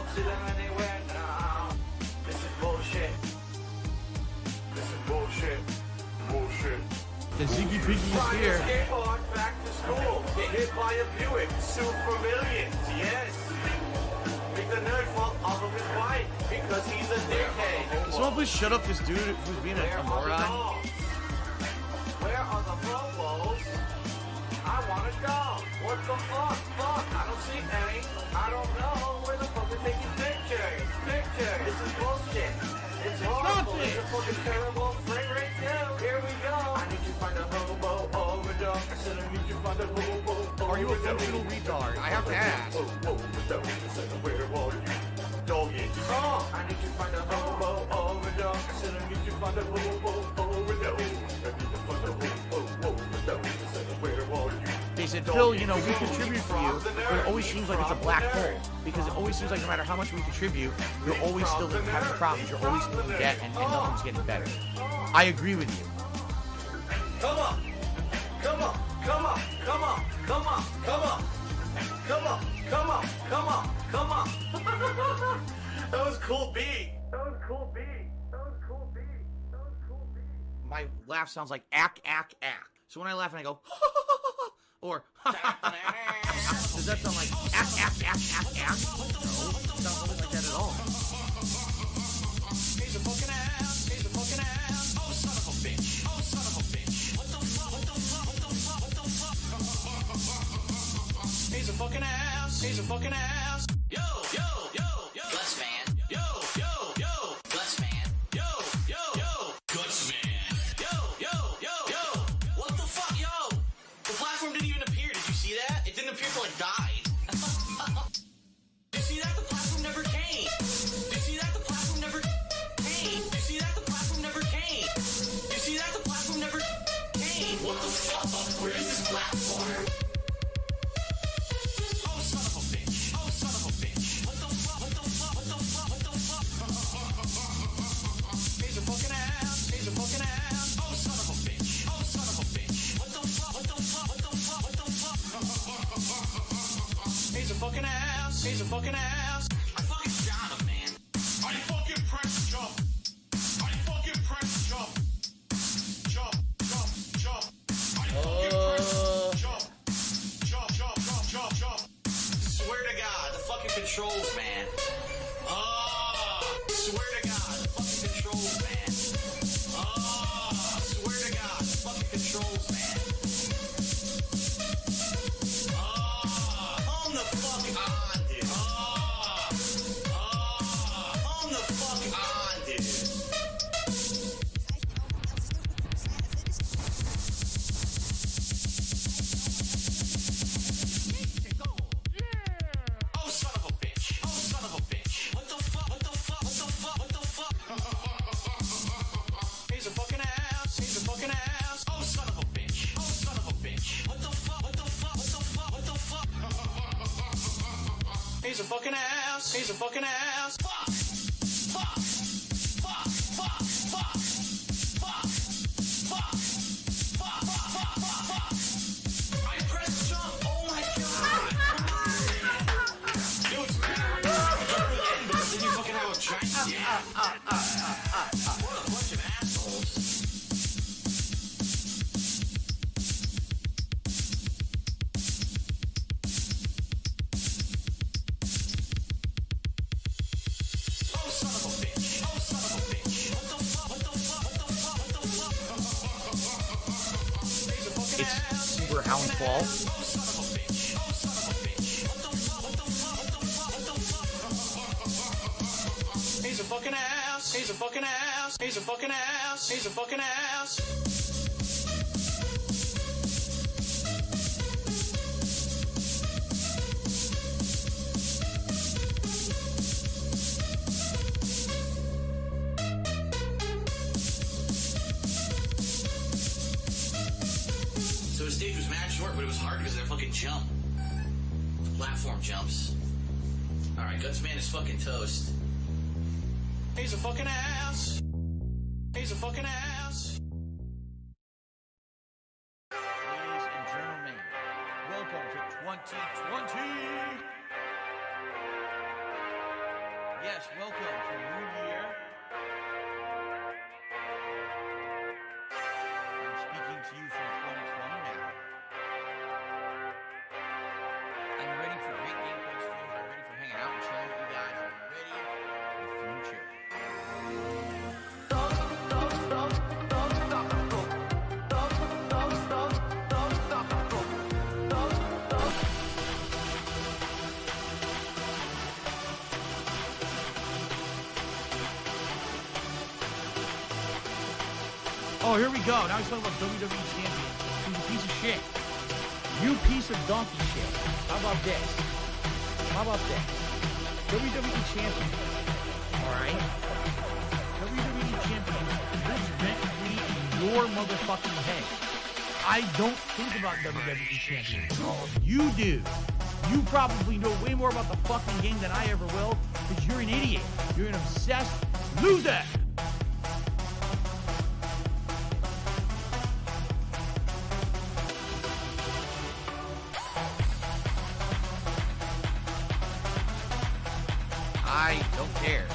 don't see them anywhere now. This is bullshit. This is bullshit. Bullshit. The Ziggy Piggy is here. Skateboard back to school. Get hit by a Buick. Sue for millions. Yes. Make the nerd fall off of his bike because he's a dickhead. Someone please shut up this dude who's being a moron. Where are the Robos? I wanna go. What the fuck? Fuck. I don't see any. I don't know. Where the fuck are taking pictures? Pictures. This is bullshit. It's horrible. It's a fucking terrible frame rate too. Here we go. I need to find a Robo overdose. I said I need to find a Robo overdose. Are you a functional retard? I have to ask. Where are you? Doggy. Oh, I need to find a Robo overdose. I said I need to find a Robo overdose. I need to find a Robo overdose. I said where are you? They said, Phil, you know, we contribute for you, but it always seems like it's a black hole. Because it always seems like no matter how much we contribute, you're always still having problems. You're always still in debt, and nothing's getting better. I agree with you. Come on! Come on! Come on! Come on! Come on! Come on! Come on! Come on! Come on! Come on! That was cool beat. That was cool beat. That was cool beat. That was cool beat. My laugh sounds like ack, ack, ack. So when I laugh and I go, or does that sound like ack, ack, ack, ack, ack? No, it sounds nothing like that at all. He's a fucking ass. He's a fucking ass. Oh, son of a bitch. Oh, son of a bitch. What the fuck? What the fuck? What the fuck? What the fuck? He's a fucking ass. He's a fucking ass. Yo, yo, yo, yo. Guts man. Yo, yo, yo. Guts man. Yo, yo, yo. Guts man. Yo, yo, yo, yo. What the fuck, yo? The platform didn't even appear. Did you see that? It didn't appear till it died. Did you see that? The platform never came. Did you see that? The platform never came. Did you see that? The platform never came. Did you see that? The platform never came. What the fuck? Where is this platform? Oh, son of a bitch. Oh, son of a bitch. What the fuck? What the fuck? What the fuck? What the fuck? He's a fucking ass. He's a fucking ass. Oh, son of a bitch. Oh, son of a bitch. What the fuck? What the fuck? What the fuck? What the fuck? He's a fucking ass. He's a fucking ass. I fucking shot him, man. I fucking press jump. I fucking press jump. Jump, jump, jump. I fucking press jump. Jump, jump, jump, jump, jump. Swear to God, the fucking controls, man. Swear to God, the fucking controls, man. Swear to God, the fucking controls, man. Calm the fuck on, dude. Calm the fuck on, dude. Oh, son of a bitch. Oh, son of a bitch. What the fuck? What the fuck? What the fuck? What the fuck? He's a fucking ass. He's a fucking ass. Oh, son of a bitch. Oh, son of a bitch. What the fuck? What the fuck? What the fuck? What the fuck? He's a fucking ass. He's a fucking ass. Fuck. Fuck. Fuck. Fuck. Fuck. Fuck. Fuck. Fuck. Fuck. Fuck. Fuck. I pressed jump. Oh my god. Dude, it's mad. Then you fucking have a giant. Yeah. What a bunch of assholes. Oh, son of a bitch. Oh, son of a bitch. What the fuck? What the fuck? What the fuck? What the fuck? He's a fucking It's ass. Super Hound Fall. Oh, son of a bitch. Oh, son of a bitch. What the fuck? What the fuck? What the fuck? What the fuck? He's a fucking ass. He's a fucking ass. He's a fucking ass. He's a fucking ass. So his stage was mad short, but it was hard because of that fucking jump. The platform jumps. Alright, Gutsman is fucking toast. He's a fucking ass. He's a fucking ass. Ladies and gentlemen, welcome to 2020. Yes, welcome to New Year. I'm speaking to you from 2020 now. I'm ready for great gameplay streams. I'm ready for hanging out and chilling with you guys. I'm ready for the future. Oh, here we go. Now he's talking about WWE Champion. He's a piece of shit. You piece of donkey shit. How about this? How about this? WWE Champion. Alright? WWE Champion lives rent-free in your motherfucking head. I don't think about WWE Champion. You do. You probably know way more about the fucking game than I ever will, because you're an idiot. You're an obsessed loser. I don't care.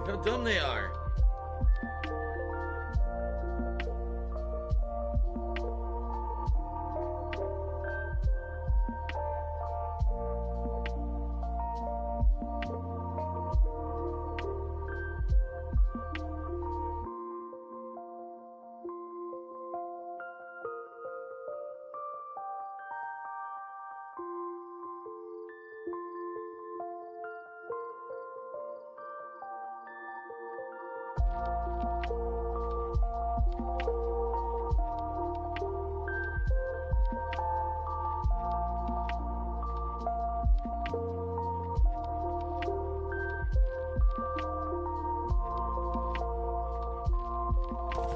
Look how dumb they are.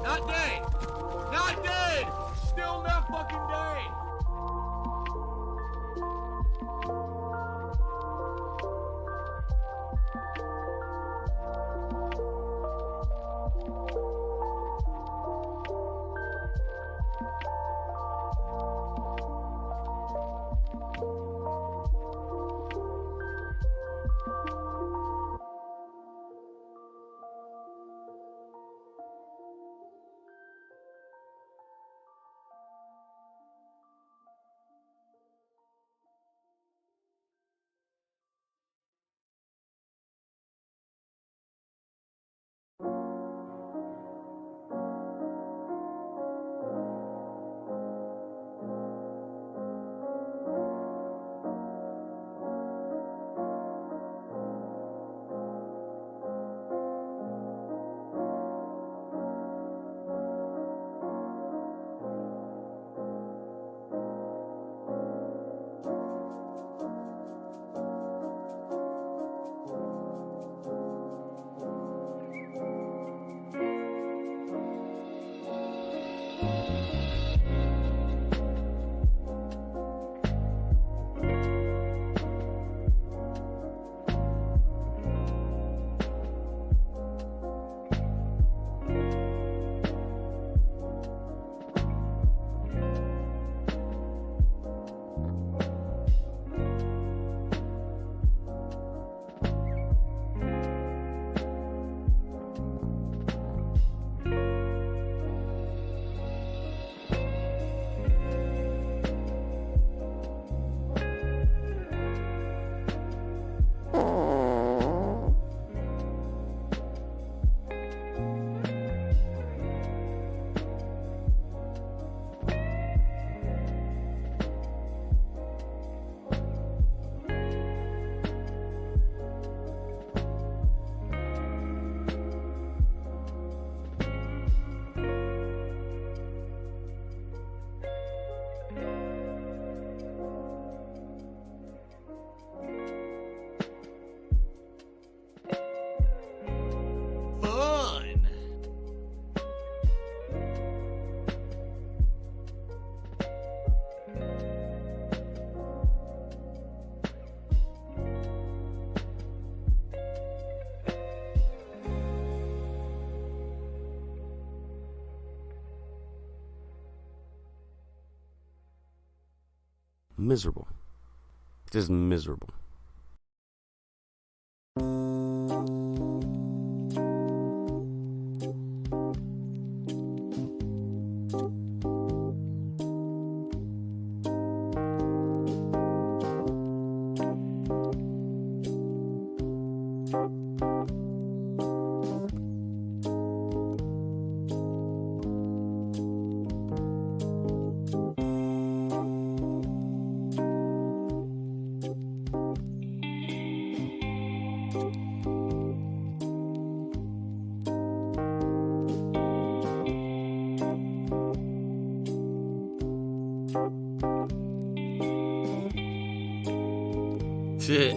Not dead! Not dead! Still not fucking dead! Miserable. Just miserable. Shit.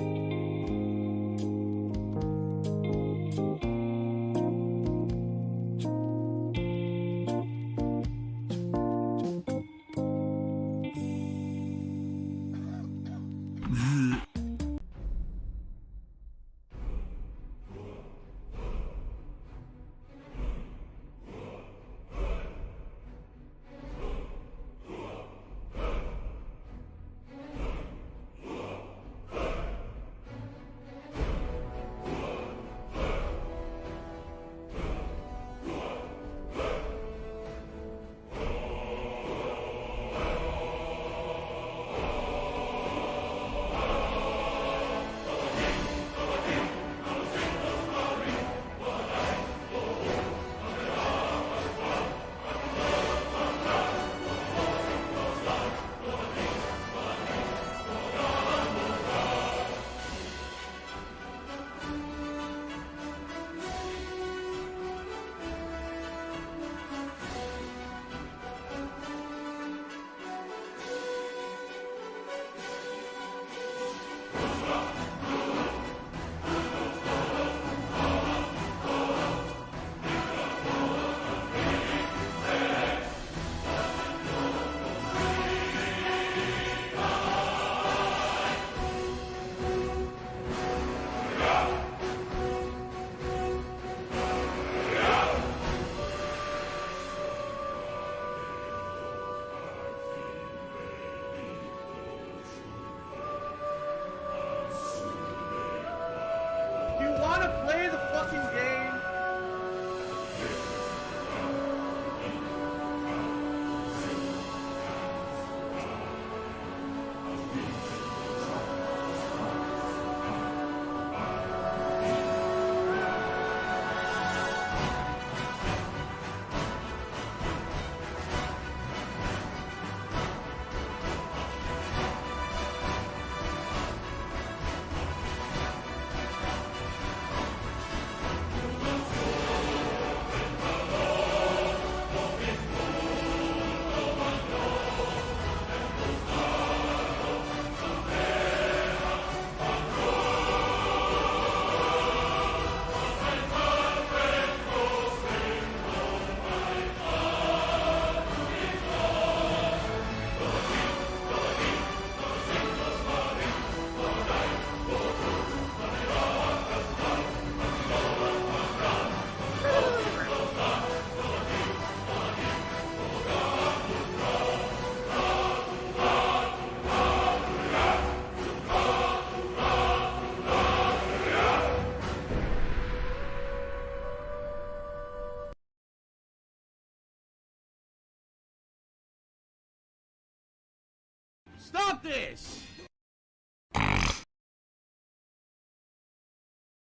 Stop this!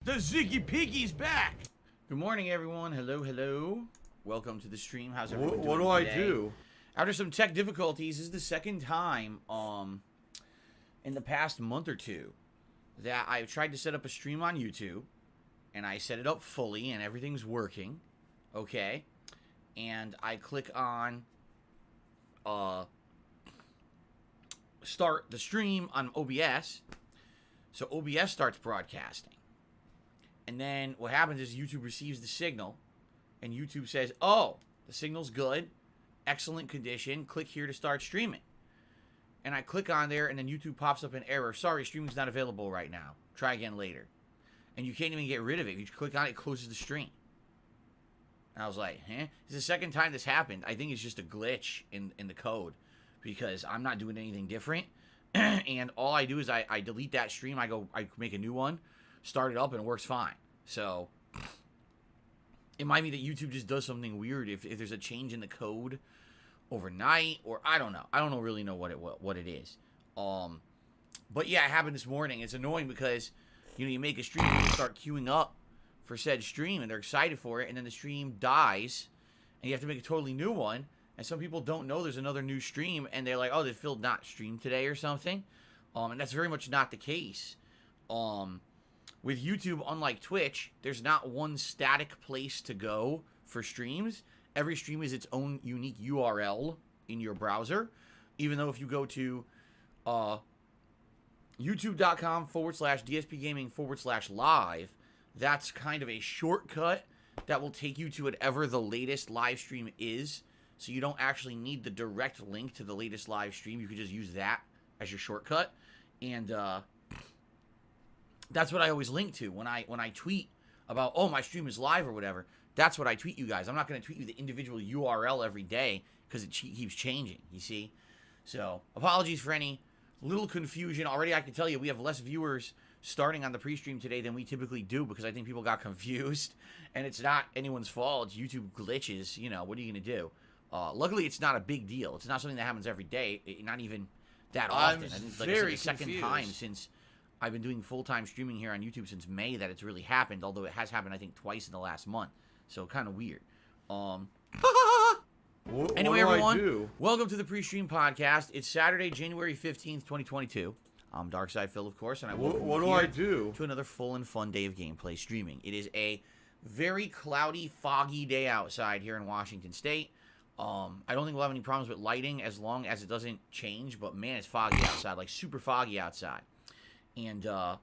The Ziggy Piggy's back! Good morning, everyone. Hello, hello. Welcome to the stream. How's everyone doing What do I today? do? After some tech difficulties, this is the second time in the past month or two that I've tried to set up a stream on YouTube, and I set it up fully, and everything's working, okay? And I click on start the stream on OBS, so OBS starts broadcasting. And then what happens is YouTube receives the signal, and YouTube says, oh, the signal's good, excellent condition, click here to start streaming. And I click on there, and then YouTube pops up an error. Sorry, streaming's not available right now. Try again later. And you can't even get rid of it. You click on it, it closes the stream. And I was like, huh? This is the second time this happened. I think it's just a glitch in the code, because I'm not doing anything different. And all I do is I delete that stream. I make a new one, start it up, and it works fine. So it might be that YouTube just does something weird if there's a change in the code overnight, or I don't know. I don't really know what it is. But yeah, it happened this morning. It's annoying because, you know, you make a stream, you start queuing up for said stream, and they're excited for it, and then the stream dies, and you have to make a totally new one. And some people don't know there's another new stream, and they're like, oh, did Phil not stream today or something? And that's very much not the case. With YouTube, unlike Twitch, there's not one static place to go for streams. Every stream is its own unique URL in your browser. Even though if you go to youtube.com/DSPgaming/live, that's kind of a shortcut that will take you to whatever the latest live stream is. So you don't actually need the direct link to the latest live stream. You could just use that as your shortcut. And that's what I always link to when I tweet about, oh, my stream is live or whatever. That's what I tweet you guys. I'm not going to tweet you the individual URL every day because it keeps changing, you see? So apologies for any little confusion. Already I can tell you we have less viewers starting on the pre-stream today than we typically do, because I think people got confused. And it's not anyone's fault. It's YouTube glitches. You know, what are you going to do? Luckily, it's not a big deal. It's not something that happens every day. Not even that often. I think, like I said, the second time since I've been doing full-time streaming here on YouTube since May that it's really happened, although it has happened, I think, twice in the last month. So, kind of weird. Anyway, everyone, welcome to the Pre-Stream Podcast. It's Saturday, January 15th, 2022. I'm Darkside Phil, of course, and I welcome you to another full and fun day of gameplay streaming. It is a very cloudy, foggy day outside here in Washington State. I don't think we'll have any problems with lighting as long as it doesn't change, but man, it's foggy outside, like super foggy outside. And hope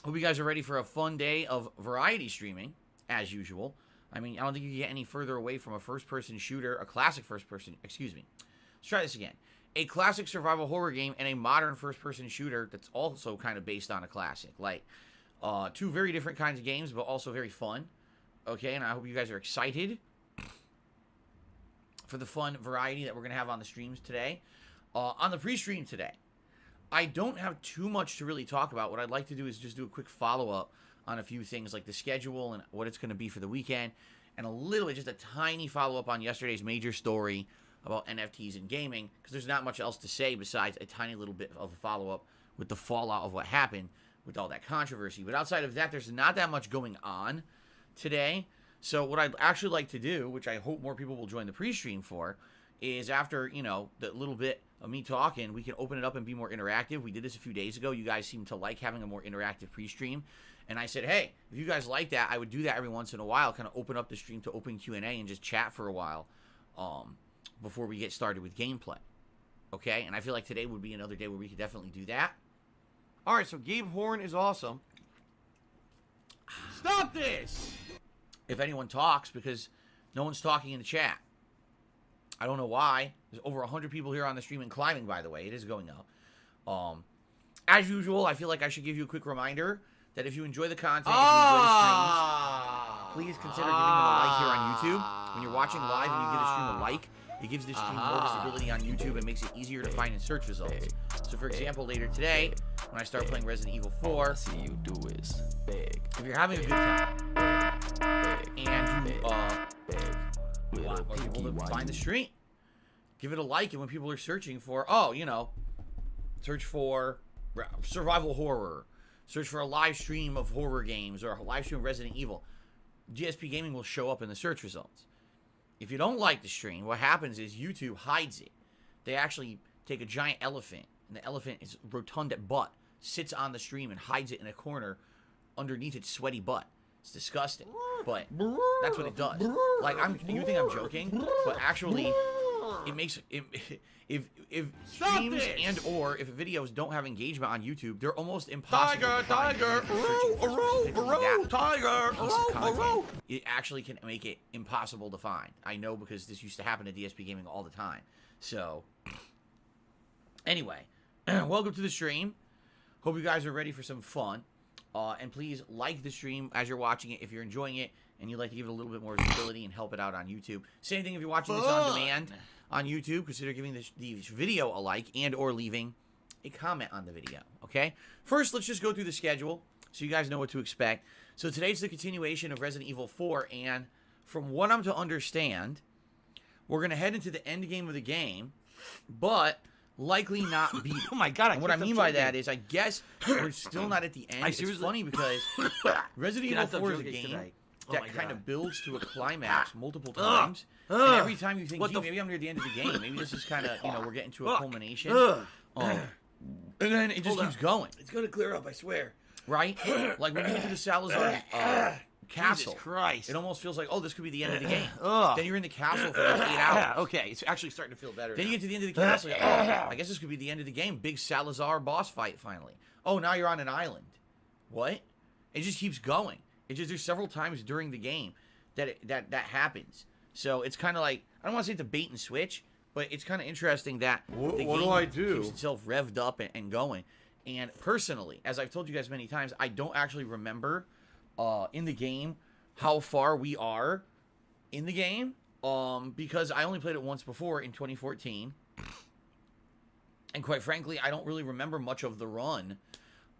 you guys are ready for a fun day of variety streaming, as usual. I mean, I don't think you can get any further away from a first-person shooter, a classic first-person, excuse me. Let's try this again. A classic survival horror game and a modern first-person shooter that's also kind of based on a classic. Like, two very different kinds of games, but also very fun. Okay, and I hope you guys are excited for the fun variety that we're going to have on the streams today. On the pre-stream today, I don't have too much to really talk about. What I'd like to do is just do a quick follow-up on a few things like the schedule and what it's going to be for the weekend, and a little bit, just a tiny follow-up on yesterday's major story about NFTs and gaming, because there's not much else to say besides a tiny little bit of a follow-up with the fallout of what happened with all that controversy. But outside of that, there's not that much going on today. So what I'd actually like to do, which I hope more people will join the pre-stream for, is after, you know, the little bit of me talking, we can open it up and be more interactive. We did this a few days ago. You guys seem to like having a more interactive pre-stream. And I said, hey, if you guys like that, I would do that every once in a while, kind of open up the stream to open Q&A and just chat for a while before we get started with gameplay. Okay? And I feel like today would be another day where we could definitely do that. All right, so Gabe Horn is awesome. Stop this! If anyone talks, because no one's talking in the chat. I don't know why. There's over 100 people here on the stream and climbing, by the way. It is going up. As usual, I feel like I should give you a quick reminder that if you enjoy the content, if you enjoy the streams, please consider giving them a like here on YouTube. When you're watching live and you give the stream a like, it gives the stream more visibility on YouTube and makes it easier to find in search results. So, for example, later today, when I start playing Resident Evil 4, See you do is beg, if you're having a good time and you want more people to find the stream, Give it a like, and when people are searching for, oh, you know, search for survival horror, search for a live stream of horror games or a live stream of Resident Evil, GSP Gaming will show up in the search results. If you don't like the stream, what happens is YouTube hides it. They actually take a giant elephant, and the elephant is rotund at butt, sits on the stream and hides it in a corner underneath its sweaty butt. It's disgusting, but that's what it does. Like, you think I'm joking, but actually, it makes it. If streams and or if videos don't have engagement on YouTube, they're almost impossible. Tiger, it actually can make it impossible to find. I know because this used to happen at DSP Gaming all the time. So, anyway, welcome to the stream. Hope you guys are ready for some fun. And please like the stream as you're watching it if you're enjoying it and you'd like to give it a little bit more visibility and help it out on YouTube. Same thing if you're watching this on demand on YouTube. Consider giving this video a like and or leaving a comment on the video, okay? First, let's just go through the schedule so you guys know what to expect. So today's the continuation of Resident Evil 4, and from what I'm to understand, we're going to head into the end game of the game, but likely not beat it. Oh my god! And what I mean by that is, I guess we're still not at the end. It's funny because Resident Evil 4 is a game that kind of builds to a climax multiple times. And every time you think, gee, maybe I'm near the end of the game. Maybe this is kind of, you know, we're getting to a culmination. And then it just keeps going. It's gonna clear up, I swear. Right? Like when you get to the Salazar castle, Jesus Christ. it almost feels like, oh, this could be the end of the game. Then you're in the castle for like 8 hours. Okay, it's actually starting to feel better. Then you get to the end of the castle. Like, oh, I guess this could be the end of the game. Big Salazar boss fight finally. Oh, now you're on an island. What? It just keeps going. It just there's several times during the game that that happens. So it's kind of like, I don't want to say it's a bait and switch, but it's kind of interesting that the game keeps itself revved up and going. And personally, as I've told you guys many times, I don't actually remember in the game how far we are in the game because I only played it once before in 2014. And quite frankly, I don't really remember much of the run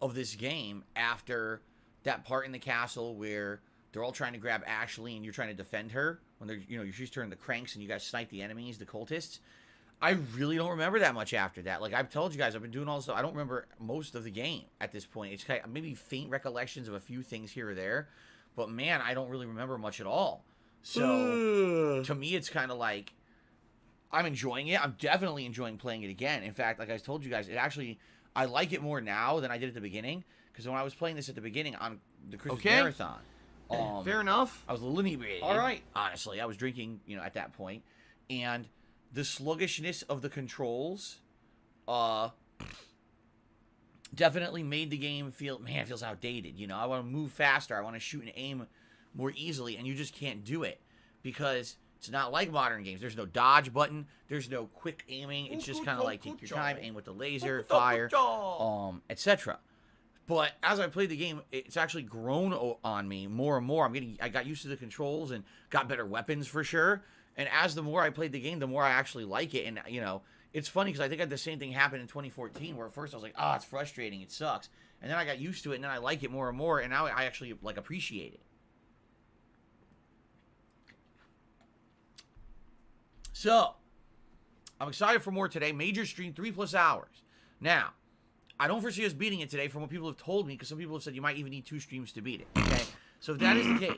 of this game after that part in the castle where they're all trying to grab Ashley and you're trying to defend her when they're, you know, she's turning the cranks and you guys snipe the enemies, the cultists. I really don't remember that much after that. Like I've told you guys, I've been doing all this stuff. I don't remember most of the game at this point. It's kind of maybe faint recollections of a few things here or there, but man, I don't really remember much at all. So to me, it's kind of like I'm enjoying it. I'm definitely enjoying playing it again. In fact, like I told you guys, it actually I like it more now than I did at the beginning because when I was playing this at the beginning on the Christmas marathon, fair enough. I was a little inebriated. All right, honestly, I was drinking, you know, at that point, and the sluggishness of the controls definitely made the game feel, man, it feels outdated. You know, I want to move faster. I want to shoot and aim more easily, and you just can't do it because it's not like modern games. There's no dodge button. There's no quick aiming. It's just kind of like take your time, aim with the laser, fire, etc. But as I played the game, it's actually grown on me more and more. I got used to the controls and got better weapons for sure. And as the more I played the game, the more I actually like it. And, you know, it's funny because I think I had the same thing happen in 2014 where at first I was like, oh, it's frustrating. It sucks. And then I got used to it and then I like it more and more. And now I actually, like, appreciate it. So, I'm excited for more today. Major stream, 3+ hours. Now, I don't foresee us beating it today from what people have told me because some people have said you might even need 2 streams to beat it. Okay? So if that is the case,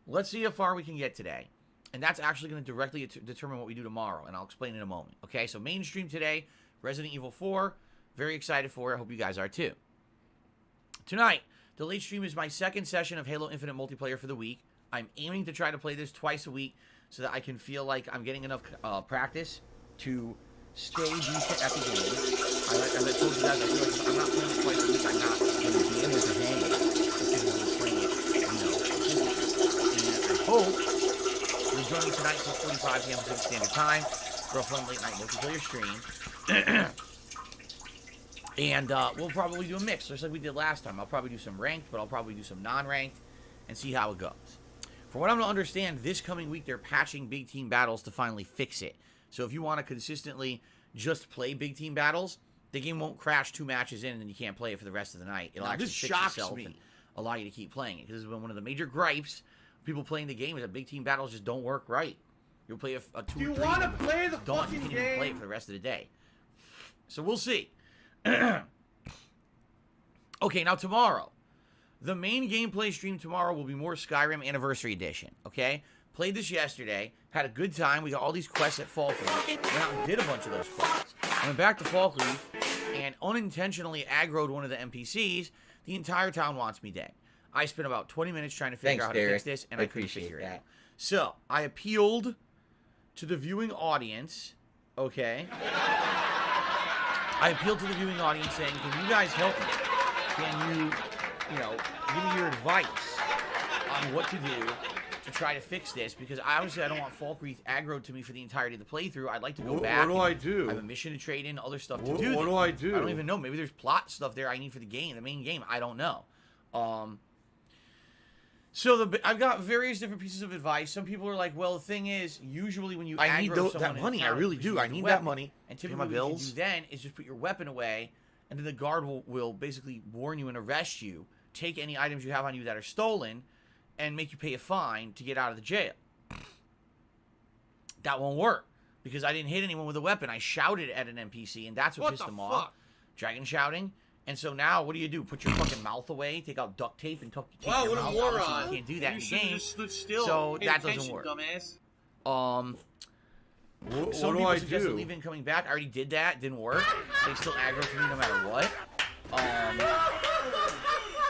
let's see how far we can get today. And that's actually going to directly determine what we do tomorrow. And I'll explain in a moment. Okay, so mainstream today, Resident Evil 4. Very excited for it. I hope you guys are too. Tonight, the late stream is my second session of Halo Infinite multiplayer for the week. I'm aiming to try to play this twice a week so that I can feel like I'm getting enough practice to stay decent at the game. As I told you guys, I feel like if I'm not playing it twice a week, I'm not going to be able to hang it. Because I'm playing it, you know, and I hope you'll join me tonight at 6:45 p.m. Pacific Standard Time for a fun late night multiplayer stream. And we'll probably do a mix, just like we did last time. I'll probably do some ranked, but I'll probably do some non-ranked and see how it goes. From what I'm to understand, this coming week they're patching big team battles to finally fix it. So if you want to consistently just play big team battles, the game won't crash 2 matches in and then you can't play it for the rest of the night. It'll actually fix itself and allow you to keep playing it. Because this has been one of the major gripes of people playing the game is that big team battles just don't work right. You'll play a 2 Do you or 3. want to play the Done. You fucking can't even play it game? for the rest of the day. So we'll see. Okay, now tomorrow. The main gameplay stream tomorrow will be more Skyrim Anniversary Edition, okay? Played this yesterday, had a good time. We got all these quests at Falkland. Went out and did a bunch of those quests. I went back to Falkland and unintentionally aggroed one of the NPCs. The entire town wants me dead. I spent about 20 minutes trying to figure out how to fix this, and I couldn't figure it out. So, I appealed to the viewing audience, okay? I appealed to the viewing audience saying, can you guys help me? Can you, give me your advice on what to do to try to fix this? Because obviously I don't want Falkreath aggroed to me for the entirety of the playthrough. I'd like to go back. What do I do? I have a mission to trade in, other stuff to do. What do I do? I don't even know. Maybe there's plot stuff there I need for the game, the main game. I don't know. So I've got various different pieces of advice. Some people are like, well, the thing is, usually when you I need aggro that someone in money. I town, really you do. use I the need weapon. that money. And Pay typically my what bills. you do then is just put your weapon away, and then the guard will basically warn you and arrest you, take any items you have on you that are stolen, and make you pay a fine to get out of the jail. That won't work, because I didn't hit anyone with a weapon. I shouted at an NPC, and that's what pissed them off. Dragon shouting. And so now, what do? Put your fucking mouth away, take out duct tape, and take Wow, your what a mouth moron. out. You can't do that in the game. Stood still. So Pay that attention, doesn't work. Dumbass. Some people suggested leaving and coming back. I already did that. Didn't work. They still aggro to me no matter what.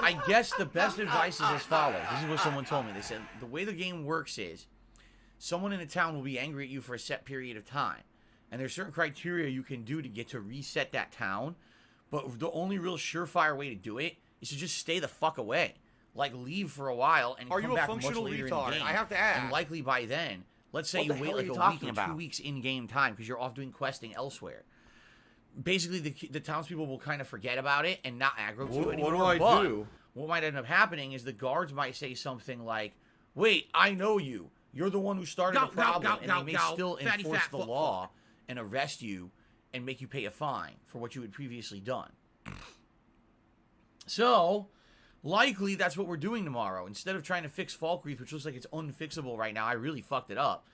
I guess the best advice is as follows. This is what someone told me. They said, the way the game works is, someone in a town will be angry at you for a set period of time. And there's certain criteria you can do to get to reset that town. But the only real surefire way to do it is to just stay the fuck away. Like, leave for a while and come back much later in the game. I have to ask. And likely by then, let's say What you the wait hell are like you a week talking or about? 2 weeks in-game time because you're off doing questing elsewhere. Basically, the townspeople will kind of forget about it and not aggro to it anymore. What do I But do? what might end up happening is the guards might say something like, wait, I know you. You're the one who started the problem. And they may still enforce the law and arrest you and make you pay a fine for what you had previously done. So, likely that's what we're doing tomorrow. Instead of trying to fix Falkreath, which looks like it's unfixable right now, I really fucked it up.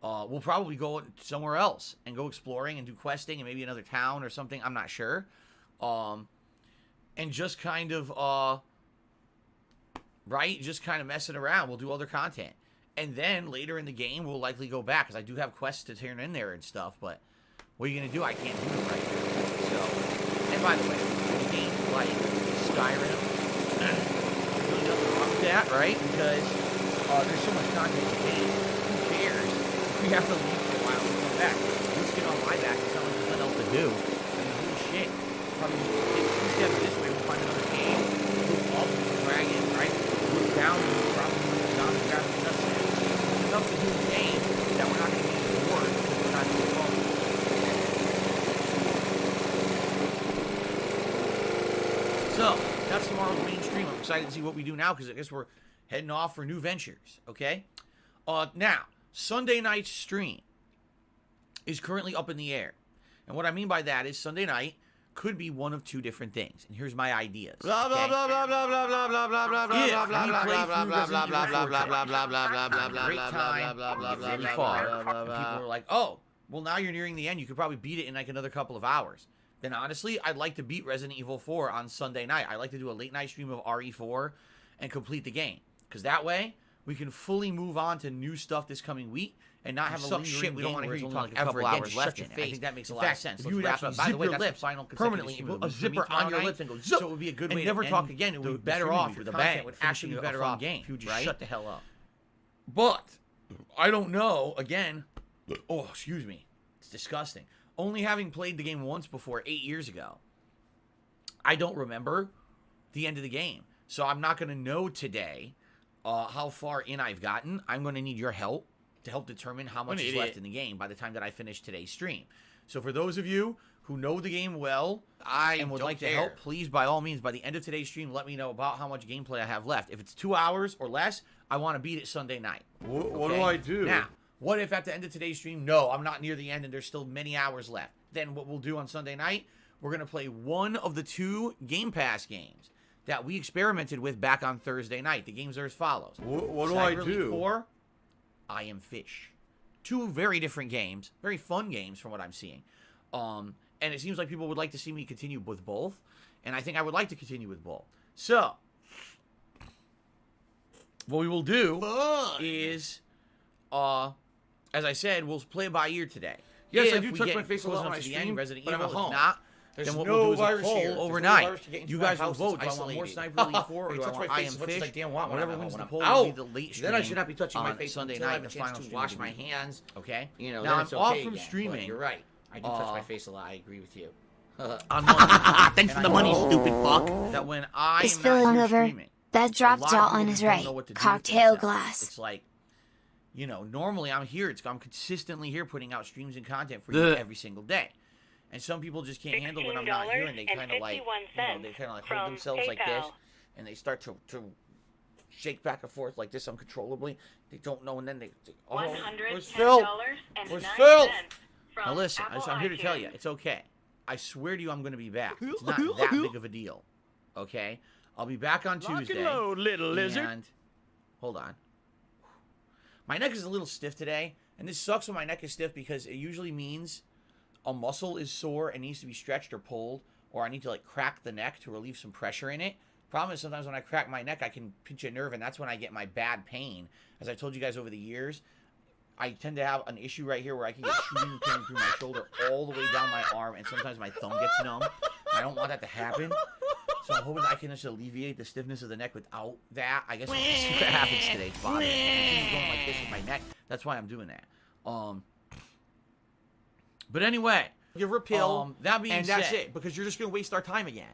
We'll probably go somewhere else and go exploring and do questing and maybe another town or something. I'm not sure. And just kind of, just kind of messing around. We'll do other content. And then later in the game, we'll likely go back because I do have quests to turn in there and stuff. But what are you going to do? I can't do it right now. So, and by the way, the game's like Skyrim. There's really nothing wrong with that, right? Because there's so much content in the game. Who cares? We have to leave for a while and come back. Let's get on my back. It's not like there's nothing else to do. I mean, holy shit. Probably take 2 steps this way, we'll find another cave. Look up with the dragon, right? Look down, we'll probably look down and grab the nuts there. There's enough to do in the game that we're not going to be bored because we're not doing fun. So, that's tomorrow's main stream. I'm excited to see what we do now because I guess we're heading off for new ventures, okay? Now, Sunday night's stream is currently up in the air. And what I mean by that is Sunday night could be one of 2 different things. And here's my ideas. Blah blah okay? blah blah blah blah blah blah blah blah blah If blah we blah play blah through blah Resident blah Evil blah 4 blah blah blah blah blah blah great time, blah blah get really blah far, blah blah and blah. people are like, oh, well, now you're nearing the end. You could probably beat it in like another couple of hours. Then honestly, I'd like to beat Resident Evil 4 on Sunday night. I'd like to do a late night stream of RE4 and complete the game. Because that way, we can fully move on to new stuff this coming week and not have a lingering shit. We don't want to where hear it's you only talk like a ever couple again. hours Just left shut your in it. I face. think that makes a In lot of fact, sense. if Let's you would wrap actually up. By the zip way, your that's the lips final permanently, consecutive put a stream zipper for me on your tomorrow lips and go night. zip. So it would be a good And way never to talk end again. It would be the better stream off with with your a content bang. with Actually, finishing be a better fun off game, if you just right? shut the hell up. But I don't know. Again, oh, excuse me. It's disgusting. Only having played the game once before 8 years ago, I don't remember the end of the game. So I'm not going to know today how far in I've gotten. I'm going to need your help to help determine how much is left in the game by the time that I finish today's stream. So for those of you who know the game well and would like to help, please, by all means, by the end of today's stream, let me know about how much gameplay I have left. If it's 2 hours or less, I want to beat it Sunday night. What do I do? Now, what if at the end of today's stream, no, I'm not near the end and there's still many hours left? Then what we'll do on Sunday night, we're going to play one of the 2 Game Pass games that we experimented with back on Thursday night. The games are as follows. What do I do? RE4, I Am Fish. two very different games, very fun games from what I'm seeing. And it seems like people would like to see me continue with both, and I think I would like to continue with both. So, what we will do is, as I said, we'll play it by ear today. Yes, I If do we touch get my face a close lot when enough I to the end, stream, Resident but I'm Evil. at If home. not, There's then what no we'll do is a virus poll here. There's no overnight. virus to get into You my guys will house. vote. It's Do I want more isolated. Sniper Elite 4 or I do I touch want my I face Am as much as Fish? I damn want when Whatever I'm wins at the home. poll Ow! will be the late stream. Then I should not be touching my on face Sunday until I night, have the a chance final to stream wash of my the week. hands. Okay? You know, Now, then I'm it's off okay from again, but streaming. You're right. I do touch my face a lot. I agree with you. On Monday. Thanks for the money, stupid fuck. That when I Is am filling not here over. streaming, That a dropped lot of out people on just his don't right. know what to do with Cocktail themselves. glass. It's like, you know, normally I'm here. I'm consistently here putting out streams and content for you every single day. And some people just can't handle when I'm not here, and they kind of like, they kind of like hold themselves like this, and they start to shake back and forth like this uncontrollably. They don't know, and then where's Phil? Where's Phil? Now listen, I'm here to tell you, it's okay. I swear to you, I'm going to be back. It's not that big of a deal. Okay? I'll be back on Tuesday. Load, little lizard. And hold on. My neck is a little stiff today, and this sucks when my neck is stiff because it usually means a muscle is sore and needs to be stretched or pulled, or I need to like crack the neck to relieve some pressure in it. Problem is sometimes when I crack my neck, I can pinch a nerve, and that's when I get my bad pain. As I told you guys over the years, I tend to have an issue right here where I can get shooting pain through my shoulder all the way down my arm, and sometimes my thumb gets numb. I don't want that to happen. So I'm hoping I can just alleviate the stiffness of the neck without that. I guess we'll see what happens today. Body. I'm going like this with my neck. That's why I'm doing that. But anyway, Give her a pill, that being and said, that's it, because you're just going to waste our time again.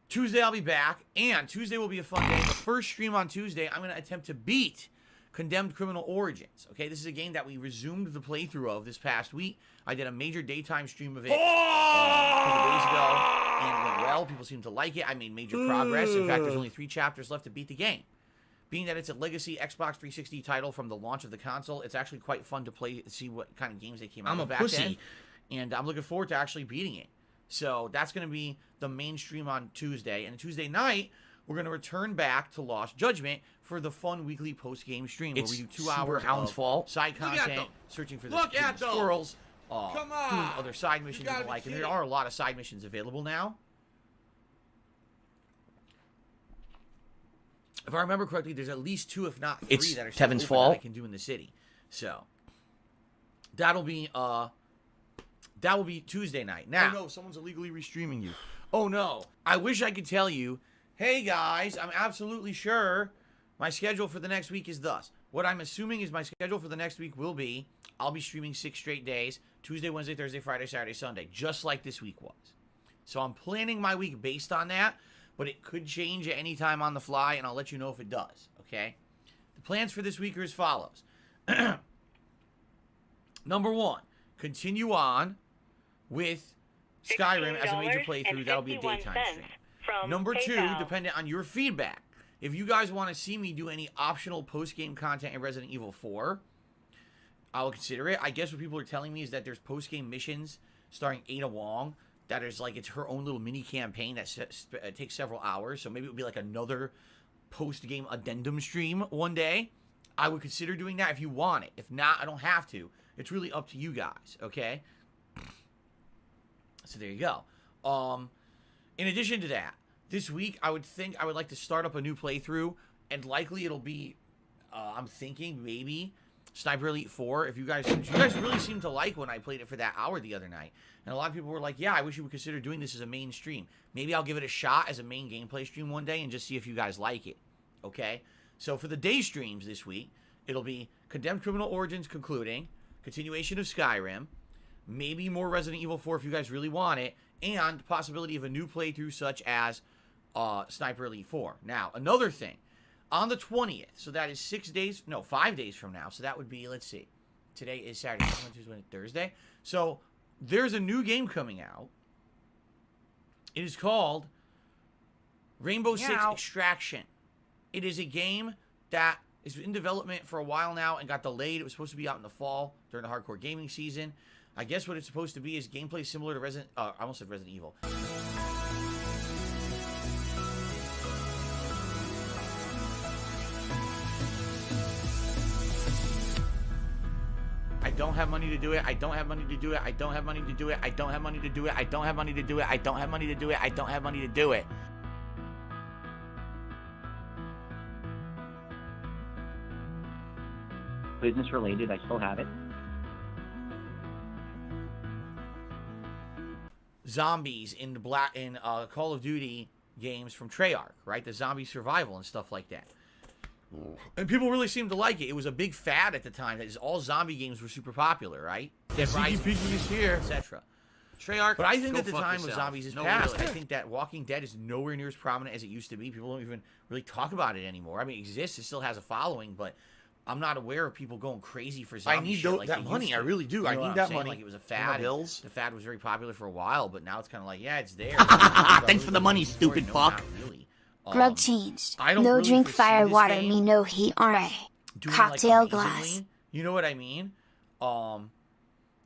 Tuesday I'll be back, and Tuesday will be a fun day. The first stream on Tuesday, I'm going to attempt to beat Condemned Criminal Origins. Okay, this is a game that we resumed the playthrough of this past week. I did a major daytime stream of it a couple days ago, and it went well. People seem to like it. I made major progress. In fact, there's only 3 chapters left to beat the game. Being that it's a legacy Xbox 360 title from the launch of the console, it's actually quite fun to play, see what kind of games they came out I'm with a back pussy. then. And I'm looking forward to actually beating it. So that's going to be the main stream on Tuesday. And Tuesday night, we're going to return back to Lost Judgment for the fun weekly post-game stream It's where we do 2 Super hours Hound's of fault. side Look at content, them. searching for Look the at them. squirrels, Come on. doing other side missions gotta and the be like. And there kidding. are a lot of side missions available now. If I remember correctly, there's at least 2, if not 3, It's that are still Tevin's open fault. that I can do in the city. So that'll be Tuesday night. Now, Oh no, someone's illegally restreaming you. oh no, I wish I could tell you, hey guys, I'm absolutely sure my schedule for the next week is thus. What I'm assuming is my schedule for the next week will be, I'll be streaming 6 straight days, Tuesday, Wednesday, Thursday, Friday, Saturday, Sunday, just like this week was. So I'm planning my week based on that, but it could change at any time on the fly, and I'll let you know if it does, okay? The plans for this week are as follows. Number 1, continue on with Skyrim as a major playthrough. That'll be a daytime stream. Number 2, dependent on your feedback. If you guys want to see me do any optional post-game content in Resident Evil 4, I'll consider it. I guess what people are telling me is that there's post-game missions starring Ada Wong. That is like, it's her own little mini campaign that takes several hours. So maybe it would be like another post-game addendum stream one day. I would consider doing that if you want it. If not, I don't have to. It's really up to you guys, okay? So there you go. In addition to that, this week I would like to start up a new playthrough, and likely it'll be, I'm thinking maybe Sniper Elite 4. If you guys really seem to like when I played it for that hour the other night, and a lot of people were like, yeah, I wish you would consider doing this as a main stream. Maybe I'll give it a shot as a main gameplay stream one day and just see if you guys like it, okay? So for the day streams this week, it'll be Condemned Criminal Origins concluding, continuation of Skyrim, maybe more Resident Evil 4 if you guys really want it, and possibility of a new playthrough such as Sniper Elite 4. Now, another thing, on the 20th, so that is 5 days from now, so that would be, let's see, today is Saturday, Tuesday, Wednesday, Thursday, so there's a new game coming out. It is called Rainbow Six Extraction. It is a game that is in development for a while now and got delayed. It was supposed to be out in the fall during the hardcore gaming season. I guess what it's supposed to be is gameplay similar to I almost said Resident Evil. I don't have money to do it. I don't have money to do it. I don't have money to do it. I don't have money to do it. I don't have money to do it. I don't have money to do it. I don't have money to do it. Business related, I still have it. Zombies in Call of Duty games from Treyarch, right? The zombie survival and stuff like that. And people really seemed to like it. It was a big fad at the time. That all zombie games were super popular, right? Dead Rising, is here. etc. Treyarch, But I think go that the fuck time of yourself. zombies is No, past. really. I think that Walking Dead is nowhere near as prominent as it used to be. People don't even really talk about it anymore. I mean, it exists. It still has a following, but I'm not aware of people going crazy for zombie I need shit like that they money. used I to. really do. You I know what need I'm that saying? money. Like it was a For my fad. bills. The fad was very popular for a while, but now it's kind of like, yeah, it's there. Thanks for the money, stupid No, fuck. not really. Grub changed. I don't No really drink, foresee fire, this water, game me no heat, RA. doing, Cocktail like, glass. amazingly. You know what I mean?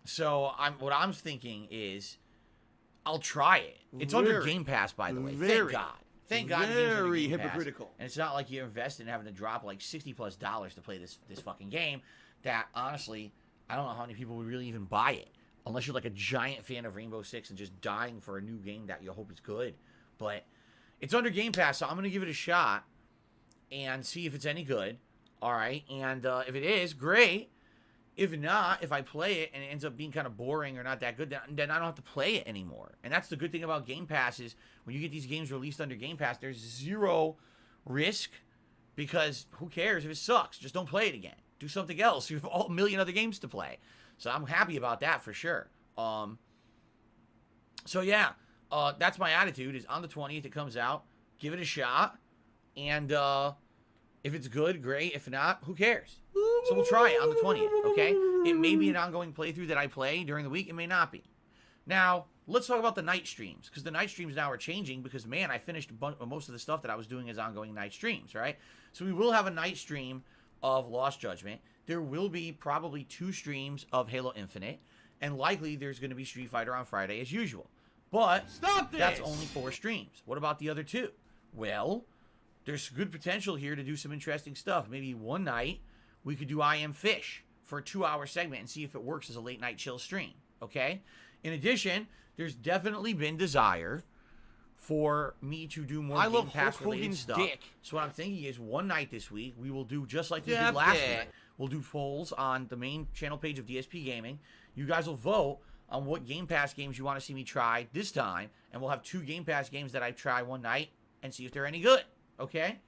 So what I'm thinking is, I'll try it. It's under Very, Game Pass, by the way. Thank very, God. Thank God. the game's under very Game Pass. hypocritical. And it's not like you invest in having to drop like $60+ to play this fucking game. That honestly, I don't know how many people would really even buy it, unless you're like a giant fan of Rainbow Six and just dying for a new game that you hope is good. But it's under Game Pass, so I'm gonna give it a shot and see if it's any good. All right, and if it is, great. If not, if I play it and it ends up being kind of boring or not that good, then I don't have to play it anymore. And that's the good thing about Game Pass is when you get these games released under Game Pass, there's zero risk because who cares if it sucks? Just don't play it again. Do something else. You have a million other games to play. So I'm happy about that for sure. So yeah, that's my attitude is on the 20th it comes out. Give it a shot. And if it's good, great. If not, who cares? So we'll try it on the 20th, okay? It may be an ongoing playthrough that I play during the week. It may not be. Now, let's talk about the night streams, because the night streams now are changing because, man, I finished most of the stuff that I was doing as ongoing night streams, right? So we will have a night stream of Lost Judgment. There will be probably 2 streams of Halo Infinite, and likely there's going to be Street Fighter on Friday as usual. But that's only 4 streams. What about the other 2? Well, there's good potential here to do some interesting stuff. Maybe one night we could do I Am Fish for a 2-hour segment and see if it works as a late night chill stream, okay? In addition, there's definitely been desire for me to do more Game Pass related stuff. Dick. So what I'm thinking is one night this week, we will do just like we did last week. We'll do polls on the main channel page of DSP Gaming. You guys will vote on what Game Pass games you want to see me try this time, and we'll have 2 Game Pass games that I try one night and see if they're any good, okay?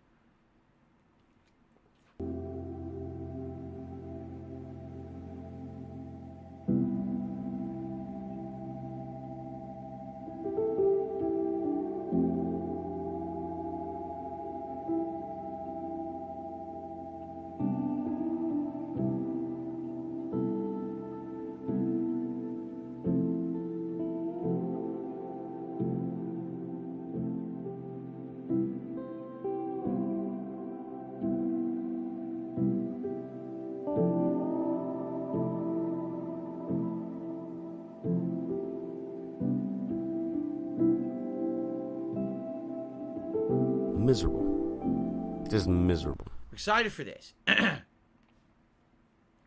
Miserable. Just miserable. Excited for this.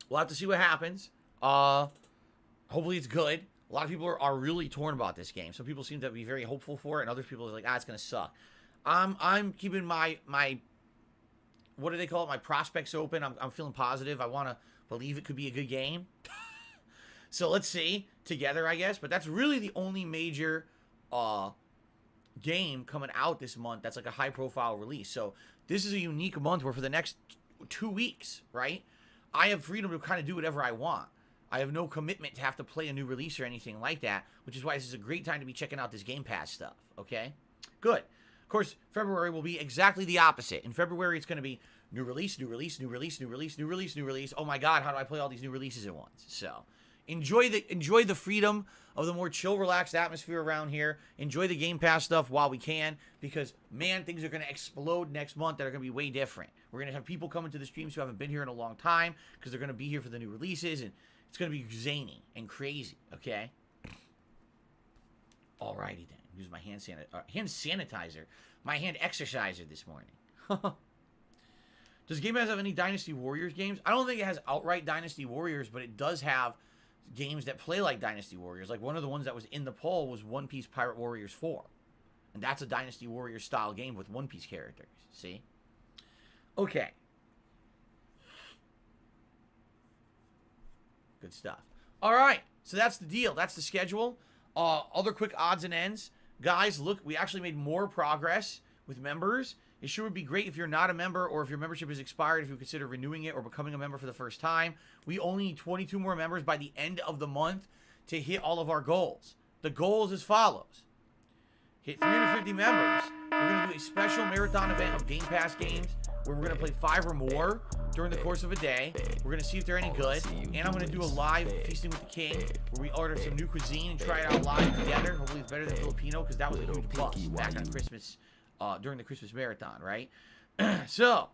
We'll have to see what happens. Hopefully it's good. A lot of people are really torn about this game. Some people seem to be very hopeful for it, and other people are like, it's gonna suck. I'm keeping my what do they call it? My prospects open. I'm feeling positive. I want to believe it could be a good game. So let's see together, I guess. But that's really the only major game coming out this month that's like a high-profile release. So this is a unique month where for the next 2 weeks, right, I have freedom to kind of do whatever I want. I have no commitment to have to play a new release or anything like that, which is why this is a great time to be checking out this Game Pass stuff, okay? Good. Of course, February will be exactly the opposite. In February, it's going to be new release, new release, new release, new release, new release, new release. Oh my God, how do I play all these new releases at once? So enjoy the freedom of the more chill, relaxed atmosphere around here. Enjoy the Game Pass stuff while we can, because, man, things are going to explode next month that are going to be way different. We're going to have people coming to the streams who haven't been here in a long time because they're going to be here for the new releases, and it's going to be zany and crazy, okay? Alrighty then. Use my hand sanitizer. My hand exerciser this morning. Does Game Pass have any Dynasty Warriors games? I don't think it has outright Dynasty Warriors, but it does have games that play like Dynasty Warriors. Like one of the ones that was in the poll was One Piece Pirate Warriors 4. And that's a Dynasty Warriors style game with One Piece characters. See? Okay. Good stuff. All right. So that's the deal. That's the schedule. Other quick odds and ends. Guys, look, we actually made more progress with members. It sure would be great if you're not a member or if your membership is expired, if you consider renewing it or becoming a member for the first time. We only need 22 more members by the end of the month to hit all of our goals. The goal is as follows. Hit 350 members. We're going to do a special marathon event of Game Pass games where we're going to play 5 or more during the course of a day. We're going to see if they're any good. And I'm going to do a live Feasting with the King where we order some new cuisine and try it out live together. Hopefully it's better than Filipino because that was a huge plus back on Christmas, during the Christmas marathon, right? So,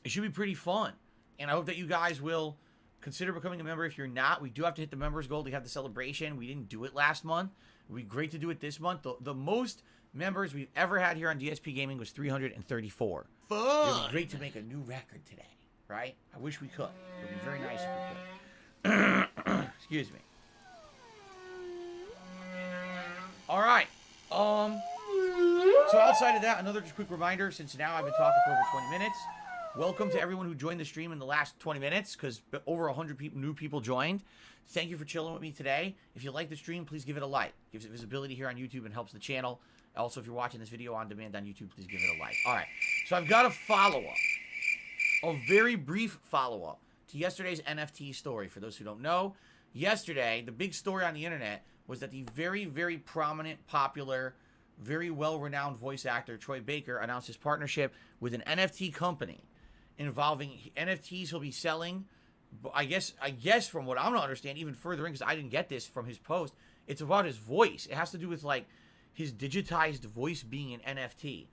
it should be pretty fun. And I hope that you guys will consider becoming a member. If you're not, we do have to hit the members goal to have the celebration. We didn't do it last month. It would be great to do it this month. The most members we've ever had here on DSP Gaming was 334. Fun! It would be great to make a new record today, right? I wish we could. It would be very nice if we could. Excuse me. All right. So outside of that, another just quick reminder, since now I've been talking for over 20 minutes, welcome to everyone who joined the stream in the last 20 minutes, because over 100 new people joined. Thank you for chilling with me today. If you like the stream, please give it a like. Gives it visibility here on YouTube and helps the channel. Also, if you're watching this video on demand on YouTube, please give it a like. All right, so I've got a follow-up, a very brief follow-up to yesterday's NFT story. For those who don't know, yesterday, the big story on the internet was that the very, very prominent, popular, very well-renowned voice actor Troy Baker announced his partnership with an NFT company involving NFTs he'll be selling. I guess from what I'm not understand, even further in, because I didn't get this from his post, it's about his voice. It has to do with like his digitized voice being an NFT.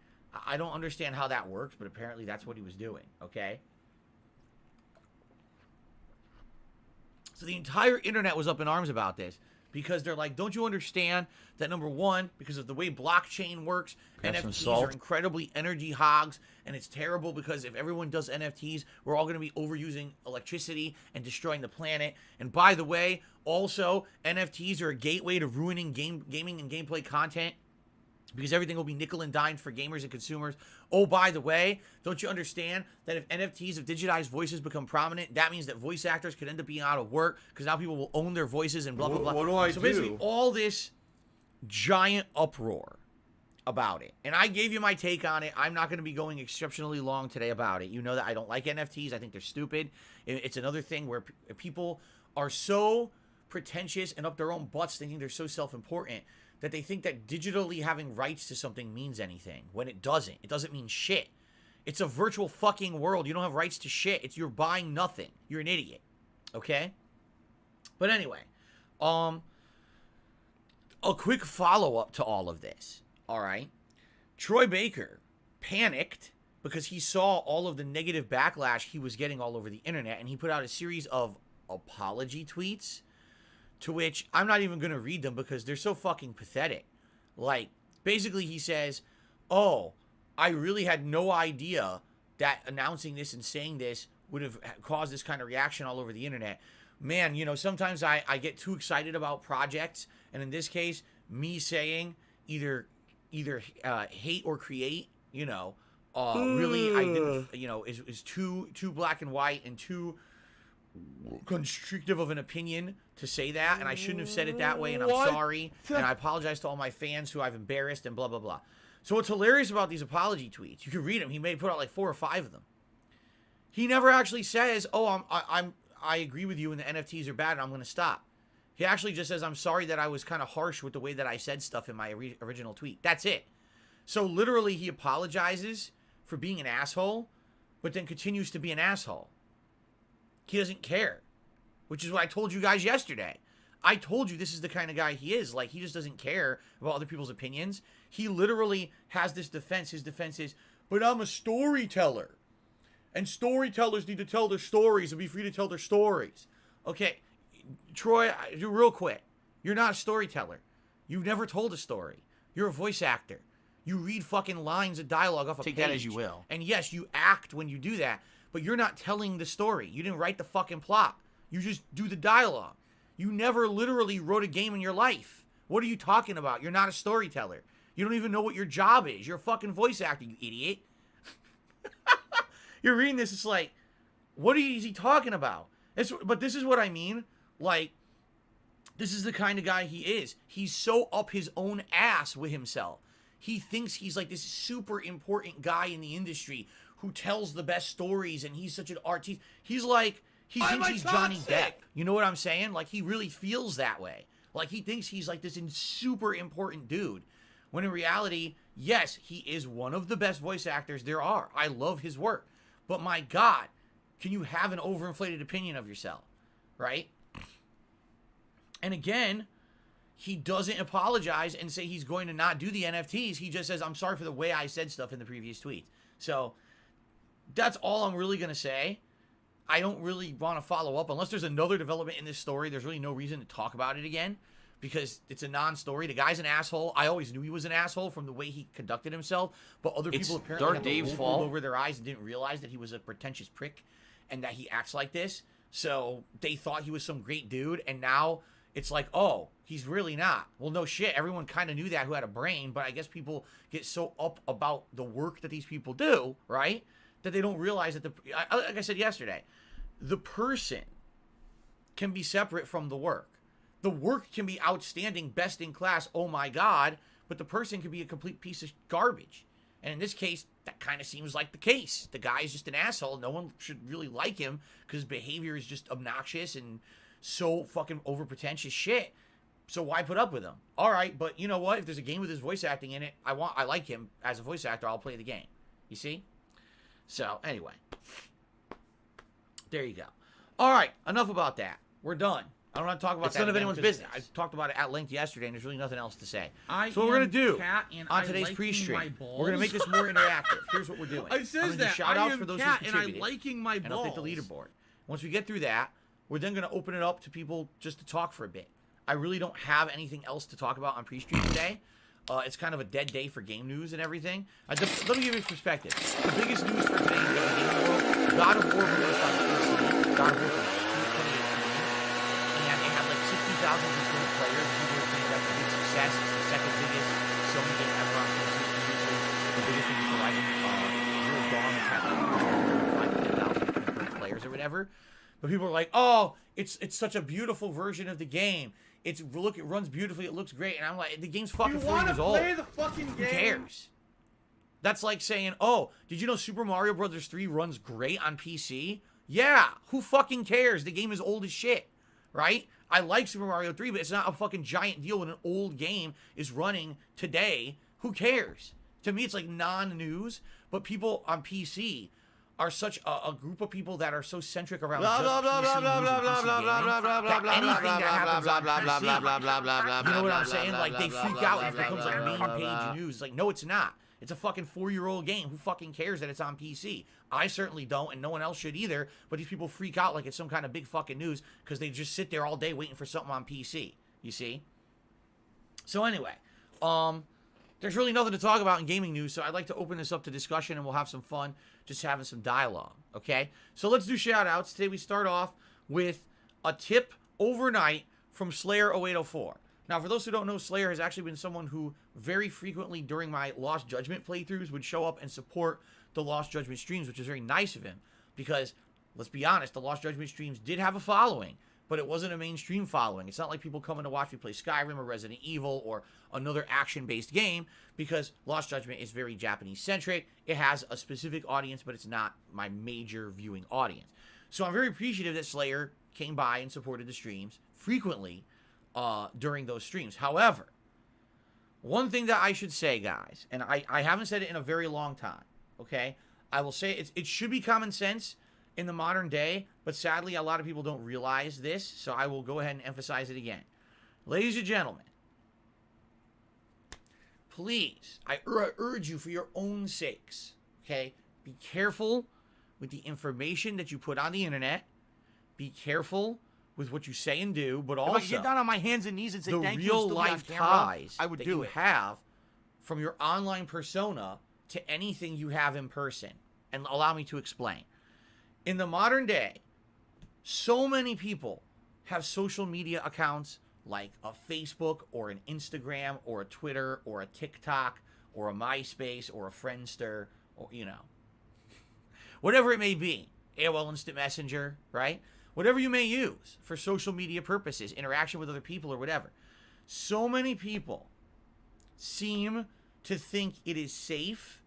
I don't understand how that works, but apparently that's what he was doing. Okay. So the entire internet was up in arms about this. Because they're like, don't you understand that, number one, because of the way blockchain works, NFTs are incredibly energy hogs, and it's terrible because if everyone does NFTs, we're all going to be overusing electricity and destroying the planet. And by the way, also, NFTs are a gateway to ruining gaming and gameplay content because everything will be nickel and dimed for gamers and consumers. Oh, by the way, don't you understand that if NFTs of digitized voices become prominent, that means that voice actors could end up being out of work because now people will own their voices and blah, blah, blah. What do I so do? basically, all this giant uproar about it. And I gave you my take on it. I'm not going to be going exceptionally long today about it. You know that I don't like NFTs. I think they're stupid. It's another thing where people are so pretentious and up their own butts thinking they're so self-important that they think that digitally having rights to something means anything, when it doesn't. It doesn't mean shit. It's a virtual fucking world. You don't have rights to shit. You're buying nothing. You're an idiot. Okay? But anyway, a quick follow-up to all of this. All right? Troy Baker panicked because he saw all of the negative backlash he was getting all over the internet, and he put out a series of apology tweets, to which I'm not even going to read them because they're so fucking pathetic. Like, basically he says, oh, I really had no idea that announcing this and saying this would have caused this kind of reaction all over the internet. Man, you know, sometimes I get too excited about projects, and in this case, me saying either hate or create, you know, really I didn't, you know, is too black and white and too constrictive of an opinion to say that, and I shouldn't have said it that way, and I'm sorry, and I apologize to all my fans who I've embarrassed and blah blah blah. So what's hilarious about these apology tweets, you can read them, he may put out like 4 or 5 of them, he never actually says, oh, I agree with you and the NFTs are bad and I'm going to stop. He actually just says, I'm sorry that I was kind of harsh with the way that I said stuff in my original tweet. That's it. So literally he apologizes for being an asshole, but then continues to be an asshole. He doesn't care, which is what I told you guys yesterday. I told you this is the kind of guy he is. Like, he just doesn't care about other people's opinions. He literally has this defense. His defense is, but I'm a storyteller. And storytellers need to tell their stories and be free to tell their stories. Okay, Troy, real quick. You're not a storyteller. You've never told a story. You're a voice actor. You read fucking lines of dialogue off a Take page. that as you will. And yes, you act when you do that, but you're not telling the story. You didn't write the fucking plot. You just do the dialogue. You never literally wrote a game in your life. What are you talking about? You're not a storyteller. You don't even know what your job is. You're a fucking voice actor, you idiot. You're reading this, it's like, what is he talking about? But this is what I mean. Like, this is the kind of guy he is. He's so up his own ass with himself. He thinks he's like this super important guy in the industry who tells the best stories, and he's such an artist. He's like, he thinks he's Johnny Depp. You know what I'm saying? Like, he really feels that way. Like, he thinks he's like this super important dude. When in reality, yes, he is one of the best voice actors there are. I love his work. But my God, can you have an overinflated opinion of yourself? Right? And again, he doesn't apologize and say he's going to not do the NFTs. He just says, I'm sorry for the way I said stuff in the previous tweet. So that's all I'm really going to say. I don't really want to follow up. Unless there's another development in this story, there's really no reason to talk about it again because it's a non-story. The guy's an asshole. I always knew he was an asshole from the way he conducted himself, but other people apparently Dark had the Dave's wool fault. pulled over their eyes and didn't realize that he was a pretentious prick and that he acts like this. So they thought he was some great dude, and now it's like, oh, he's really not. Well, no shit. Everyone kind of knew that who had a brain, but I guess people get so up about the work that these people do, right, that they don't realize that like I said yesterday, the person can be separate from the work. The work can be outstanding, best in class, oh my God, but the person can be a complete piece of garbage. And in this case, that kind of seems like the case. The guy is just an asshole. No one should really like him because his behavior is just obnoxious and so fucking over-pretentious shit. So why put up with him? All right, but you know what? If there's a game with his voice acting in it, I like him as a voice actor. I'll play the game. You see? So anyway, there you go. All right, enough about that. We're done. I don't want to talk about It's that. none of again anyone's because business. I talked about it at length yesterday, and there's really nothing else to say. I So what we're am gonna do Cat and on I today's liking pre-stream, my we're gonna make this more interactive. Here's what we're doing. I I'm says gonna do that. shout I outs am for those Cat who and I contributed, liking my and balls. update the leaderboard. Once we get through that, we're then gonna open it up to people just to talk for a bit. I really don't have anything else to talk about on pre-stream today. It's kind of a dead day for game news and everything. Let me give you perspective. The biggest news for today in the gaming world: God of War released on PC. God of War from 2018, and it had like 60,000 concurrent players. People are saying that's a big success. It's the second biggest Sony game ever on PC. Previously, the biggest thing was Horizon Zero Dawn, which had like 5,000 concurrent players or whatever. But people are like, oh, it's such a beautiful version of the game. It runs beautifully. It looks great. And I'm like, the game's fucking 4 years old. Play the fucking game? Who cares? That's like saying, oh, did you know Super Mario Brothers 3 runs great on PC? Yeah, who fucking cares? The game is old as shit, right? I like Super Mario 3, but it's not a fucking giant deal when an old game is running today. Who cares? To me, it's like non-news, but people on PC are such a group of people that are so centric around just PC news and PC gaming that anything that happens on PC, you know what I'm saying? Like, they freak out and it becomes like main page news. It's like, no, it's not. It's a fucking 4-year-old game. Who fucking cares that it's on PC? I certainly don't, and no one else should either, but these people freak out like it's some kind of big fucking news because they just sit there all day waiting for something on PC, you see? So anyway, there's really nothing to talk about in gaming news, so I'd like to open this up to discussion, and we'll have some fun just having some dialogue, okay? So let's do shout-outs. Today we start off with a tip overnight from Slayer0804. Now, for those who don't know, Slayer has actually been someone who very frequently during my Lost Judgment playthroughs would show up and support the Lost Judgment streams, which is very nice of him because, let's be honest, the Lost Judgment streams did have a following, but it wasn't a mainstream following. It's not like people coming to watch me play Skyrim or Resident Evil or another action-based game because Lost Judgment is very Japanese-centric. It has a specific audience, but it's not my major viewing audience. So I'm very appreciative that Slayer came by and supported the streams frequently during those streams. However, one thing that I should say, guys, and I haven't said it in a very long time, okay? I will say it should be common sense in the modern day, but sadly, a lot of people don't realize this, so I will go ahead and emphasize it again. Ladies and gentlemen, please, I urge you for your own sakes, okay? Be careful with the information that you put on the internet. Be careful with what you say and do, but also If I could get down on my hands and knees and say the thank you, real and still be on life camera, ties I would that do you it. have from your online persona to anything you have in person. And allow me to explain. In the modern day, so many people have social media accounts like a Facebook or an Instagram or a Twitter or a TikTok or a MySpace or a Friendster or, whatever it may be. AOL Instant Messenger, right? Whatever you may use for social media purposes, interaction with other people or whatever. So many people seem to think it is safe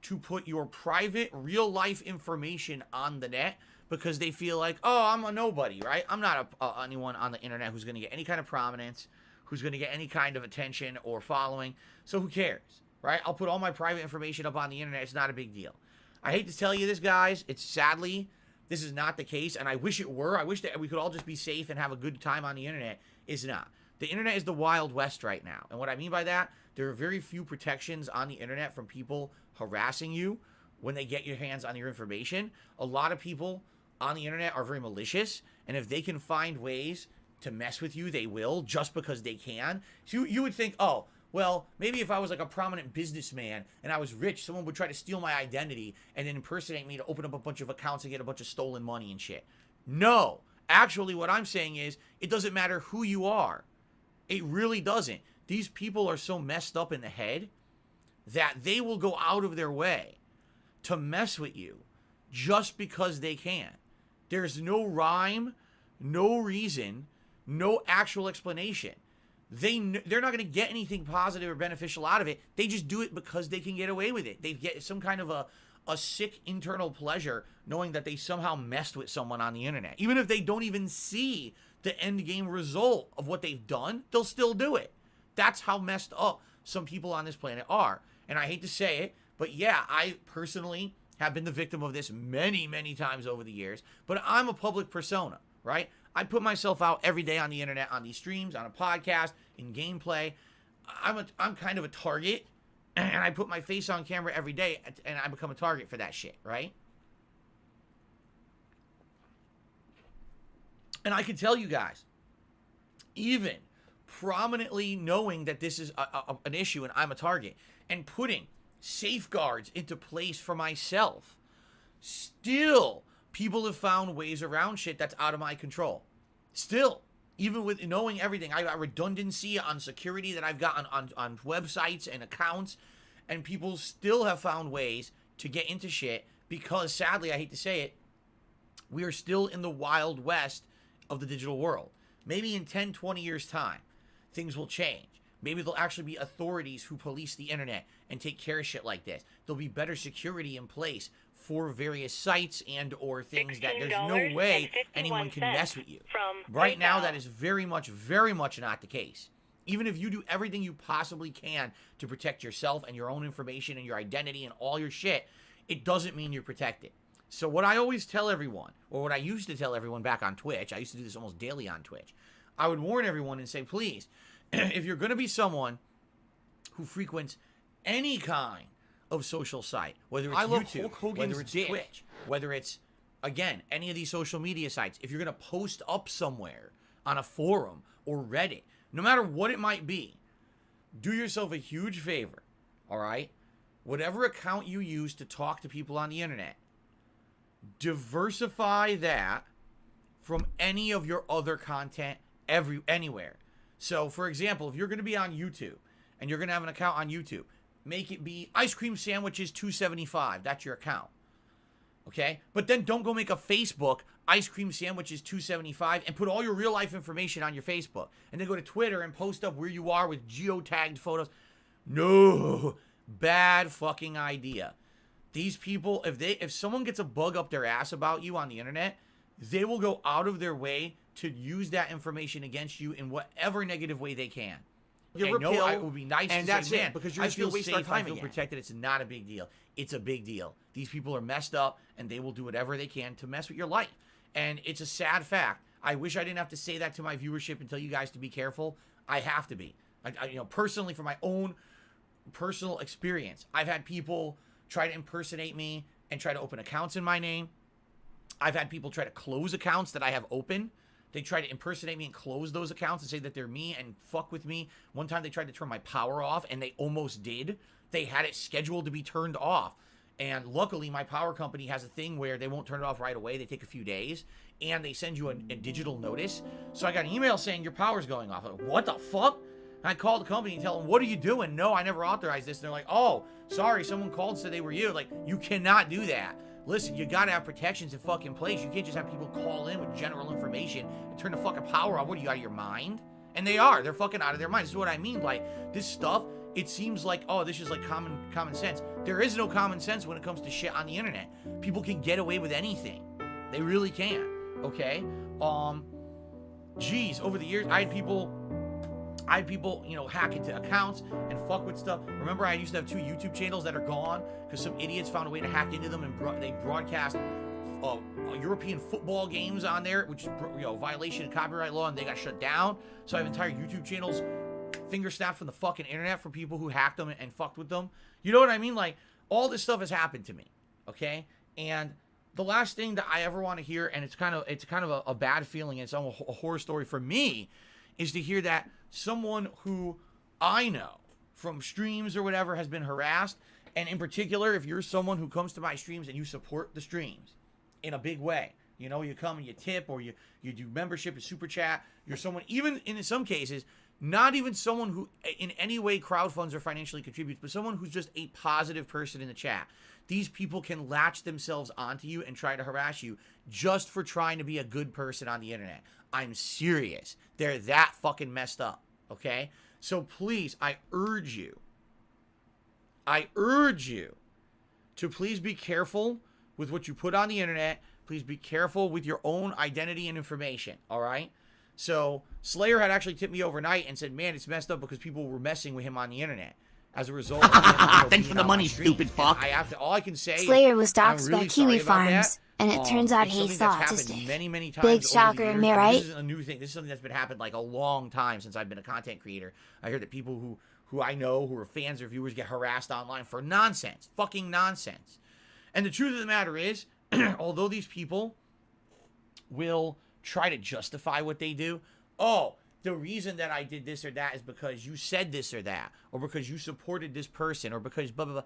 to put your private, real-life information on the net because they feel like, oh, I'm a nobody, right? I'm not anyone on the internet who's going to get any kind of prominence, who's going to get any kind of attention or following, so who cares, right? I'll put all my private information up on the internet. It's not a big deal. I hate to tell you this, guys. It's sadly, this is not the case, and I wish it were. I wish that we could all just be safe and have a good time on the internet. It's not. The internet is the Wild West right now, and what I mean by that, there are very few protections on the internet from people harassing you when they get your hands on your information. A lot of people on the internet are very malicious, and if they can find ways to mess with you, they will, just because they can. So you would think, oh, well, maybe if I was like a prominent businessman and I was rich, someone would try to steal my identity and then impersonate me to open up a bunch of accounts and get a bunch of stolen money and shit. No. Actually, what I'm saying is, it doesn't matter who you are. It really doesn't. These people are so messed up in the head that they will go out of their way to mess with you just because they can. There's no rhyme, no reason, no actual explanation. They're not going to get anything positive or beneficial out of it. They just do it because they can get away with it. They get some kind of a sick internal pleasure knowing that they somehow messed with someone on the internet. Even if they don't even see the end game result of what they've done, they'll still do it. That's how messed up some people on this planet are. And I hate to say it, but yeah, I personally have been the victim of this many, many times over the years. But I'm a public persona, right? I put myself out every day on the internet, on these streams, on a podcast, in gameplay. I'm kind of a target, and I put my face on camera every day, and I become a target for that shit, right? And I can tell you guys, even prominently knowing that this is an issue and I'm a target, and putting safeguards into place for myself, still people have found ways around shit that's out of my control. Still, even with knowing everything, I got redundancy on security that I've got on websites and accounts, and people still have found ways to get into shit because, sadly, I hate to say it, we are still in the Wild West of the digital world. Maybe in 10, 20 years' time, things will change. Maybe there'll actually be authorities who police the internet and take care of shit like this. There'll be better security in place for various sites and or things that there's no way anyone can mess with you. Right now, that is very much not the case. Even if you do everything you possibly can to protect yourself and your own information and your identity and all your shit, it doesn't mean you're protected. So what I always tell everyone, or what I used to tell everyone back on Twitch, I used to do this almost daily on Twitch, I would warn everyone and say, please, if you're going to be someone who frequents any kind of social site, whether it's YouTube, whether it's Twitch, whether it's, again, any of these social media sites, if you're going to post up somewhere on a forum or Reddit, no matter what it might be, do yourself a huge favor, all right? Whatever account you use to talk to people on the internet, diversify that from any of your other content anywhere. So, for example, if you're going to be on YouTube and you're going to have an account on YouTube, make it be Ice Cream Sandwiches 275. That's your account. Okay? But then don't go make a Facebook Ice Cream Sandwiches 275 and put all your real life information on your Facebook. And then go to Twitter and post up where you are with geotagged photos. No. Bad fucking idea. These people, if someone gets a bug up their ass about you on the internet, they will go out of their way to use that information against you in whatever negative way they can. Okay, no, it would be nice and to that's say, it, man, because you're I just gonna feel waste safe, our time I feel again. protected. It's not a big deal. It's a big deal. These people are messed up, and they will do whatever they can to mess with your life. And it's a sad fact. I wish I didn't have to say that to my viewership and tell you guys to be careful. I have to be. Personally, from my own personal experience, I've had people try to impersonate me and try to open accounts in my name. I've had people try to close accounts that I have open They try to impersonate me and close those accounts and say that they're me and fuck with me. One time they tried to turn my power off, and they almost did. They had it scheduled to be turned off. And luckily, my power company has a thing where they won't turn it off right away. They take a few days, and they send you a digital notice. So I got an email saying your power's going off. I'm like, what the fuck? And I called the company and tell them, what are you doing? No, I never authorized this. And they're like, oh, sorry, someone called and said they were you. Like, you cannot do that. Listen, you gotta have protections in fucking place. You can't just have people call in with general information and turn the fucking power on. What are you, out of your mind? And they are. They're fucking out of their mind. This is what I mean. Like, this stuff, it seems like, oh, this is like common sense. There is no common sense when it comes to shit on the internet. People can get away with anything. They really can. Okay? Geez, over the years, I had people, you know, hack into accounts and fuck with stuff. Remember, I used to have 2 YouTube channels that are gone because some idiots found a way to hack into them, and they broadcast European football games on there, which is, you know, violation of copyright law, and they got shut down. So I have entire YouTube channels finger snapped from the fucking internet for people who hacked them and fucked with them. You know what I mean? Like, all this stuff has happened to me, okay? And the last thing that I ever want to hear, and it's kind of a bad feeling, and it's almost a horror story for me, is to hear that someone who I know from streams or whatever has been harassed. And in particular, if you're someone who comes to my streams and you support the streams in a big way, you know, you come and you tip, or you do membership and super chat, you're someone, even in some cases, not even someone who in any way crowdfunds or financially contributes, but someone who's just a positive person in the chat. These people can latch themselves onto you and try to harass you just for trying to be a good person on the internet. I'm serious. They're that fucking messed up, okay? So please, I urge you to please be careful with what you put on the internet. Please be careful with your own identity and information, all right? So Slayer had actually tipped me overnight and said, man, it's messed up because people were messing with him on the internet. As a result of thanks for the money, stupid fuck. All I can say Slayer was doxxed really by Kiwi Farms, that. and it turns out It's he's something that's autistic. happened many times Big over shocker, the years. am I I mean, right? this isn't a new thing. This is something that's been happening like a long time since I've been a content creator. I hear that people who I know, who are fans or viewers, get harassed online for nonsense. Fucking nonsense. And the truth of the matter is, although these people will try to justify what they do, oh, the reason that I did this or that is because you said this or that, or because you supported this person, or because blah, blah, blah.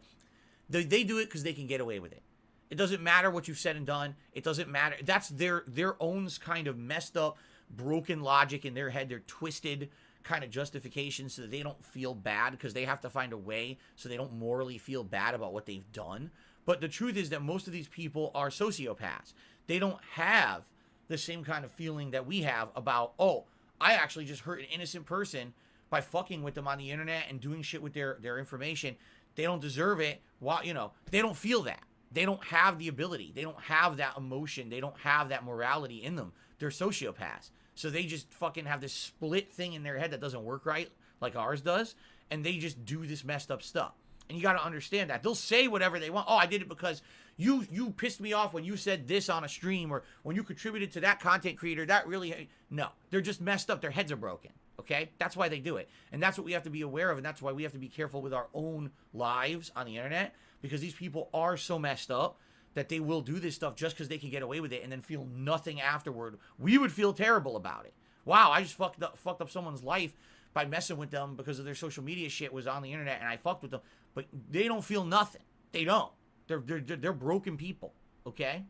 They do it because they can get away with it. It doesn't matter what you've said and done. It doesn't matter. That's their own kind of messed up, broken logic in their head. They're twisted kind of justifications so that they don't feel bad, because they have to find a way so they don't morally feel bad about what they've done. But the truth is that most of these people are sociopaths. They don't have the same kind of feeling that we have about, oh, I actually just hurt an innocent person by fucking with them on the internet and doing shit with their information. They don't deserve it. Well, you know, they don't feel that. They don't have the ability. They don't have that emotion. They don't have that morality in them. They're sociopaths. So they just fucking have this split thing in their head that doesn't work right like ours does. And they just do this messed up stuff. And you got to understand that. They'll say whatever they want. Oh, I did it because you pissed me off when you said this on a stream, or when you contributed to that content creator. That really... No. They're just messed up. Their heads are broken. Okay? That's why they do it. And that's what we have to be aware of. And that's why we have to be careful with our own lives on the internet. Because these people are so messed up that they will do this stuff just because they can get away with it and then feel nothing afterward. We would feel terrible about it. Wow, I just fucked up someone's life by messing with them because of their social media shit was on the internet, and I fucked with them. But they don't feel nothing. They don't. They're broken people. Okay?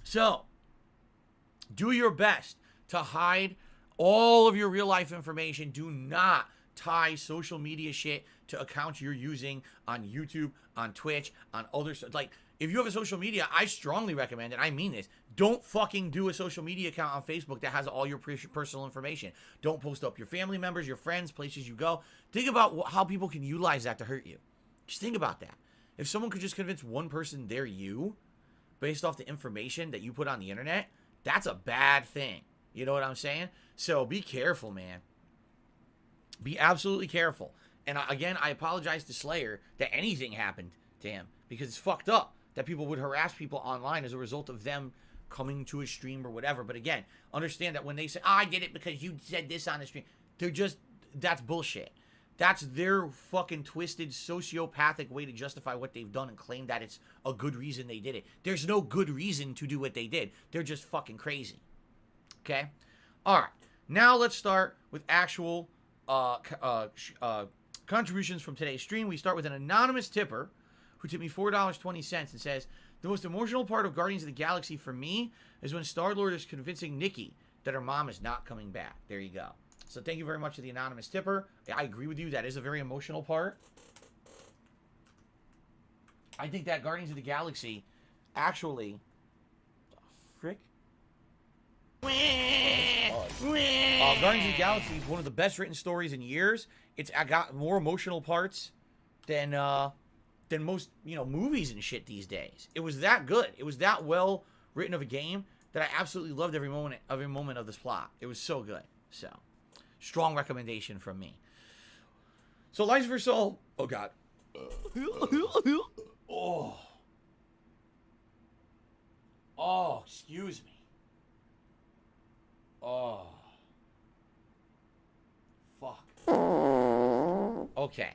So, do your best to hide all of your real life information. Do not tie social media shit to accounts you're using on YouTube, on Twitch, on other... Like, if you have a social media, I strongly recommend, and I mean this, don't fucking do a social media account on Facebook that has all your personal information. Don't post up your family members, your friends, places you go. Think about how people can utilize that to hurt you. Just think about that. If someone could just convince one person they're you based off the information that you put on the internet, that's a bad thing. You know what I'm saying? So be careful, man. Be absolutely careful. And again, I apologize to Slayer that anything happened to him, because it's fucked up that people would harass people online as a result of them coming to a stream or whatever. But again, understand that when they say, oh, I did it because you said this on the stream, they're just, that's bullshit. That's their fucking twisted sociopathic way to justify what they've done and claim that it's a good reason they did it. There's no good reason to do what they did. They're just fucking crazy. Okay? All right. Now let's start with actual contributions from today's stream. We start with an anonymous tipper who tipped me $4.20 and says, the most emotional part of Guardians of the Galaxy for me is when Star-Lord is convincing Nikki that her mom is not coming back. There you go. So thank you very much to the anonymous tipper. I agree with you. That is a very emotional part. I think that Guardians of the Galaxy actually... Frick? Guardians of the Galaxy is one of the best written stories in years. I got more emotional parts than most, movies and shit these days. It was that good. It was that well written of a game that I absolutely loved every moment of this plot. It was so good. So... strong recommendation from me. So, Lies for Soul. Oh, God. Oh, excuse me. Oh. Fuck. Okay.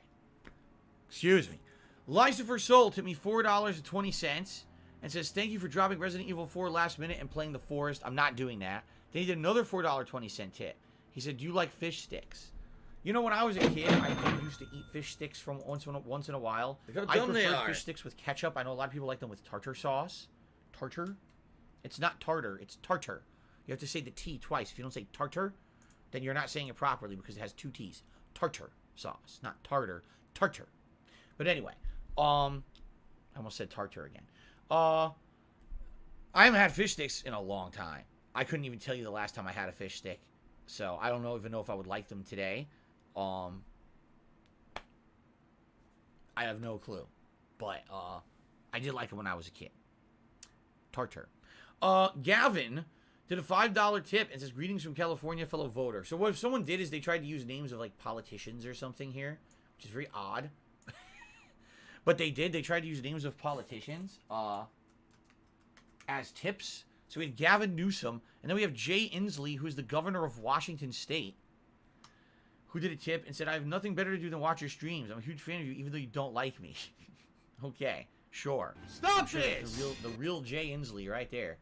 Excuse me. Lucifer Soul took me $4.20 and says, thank you for dropping Resident Evil 4 last minute and playing The Forest. I'm not doing that. Then he did another $4.20 tip. He said, do you like fish sticks? You know, when I was a kid, I did used to eat fish sticks from once in a while. I prefer fish sticks with ketchup. I know a lot of people like them with tartar sauce. Tartar? It's not tartar. It's tartar. You have to say the T twice. If you don't say tartar, then you're not saying it properly because it has two T's. Tartar sauce. Not tartar. Tartar. But anyway, I almost said tartar again. I haven't had fish sticks in a long time. I couldn't even tell you the last time I had a fish stick. So, I don't even know if I would like them today. I have no clue. But, I did like them when I was a kid. Tartar. Gavin did a $5 tip and says, greetings from California, fellow voter. So, what if someone did is they tried to use names of, like, politicians or something here, which is very odd. But they did. They tried to use names of politicians, as tips. So we had Gavin Newsom, and then we have Jay Inslee, who's the governor of Washington State, who did a tip and said, I have nothing better to do than watch your streams. I'm a huge fan of you, even though you don't like me. Okay, sure. Stop this! The real Jay Inslee right there.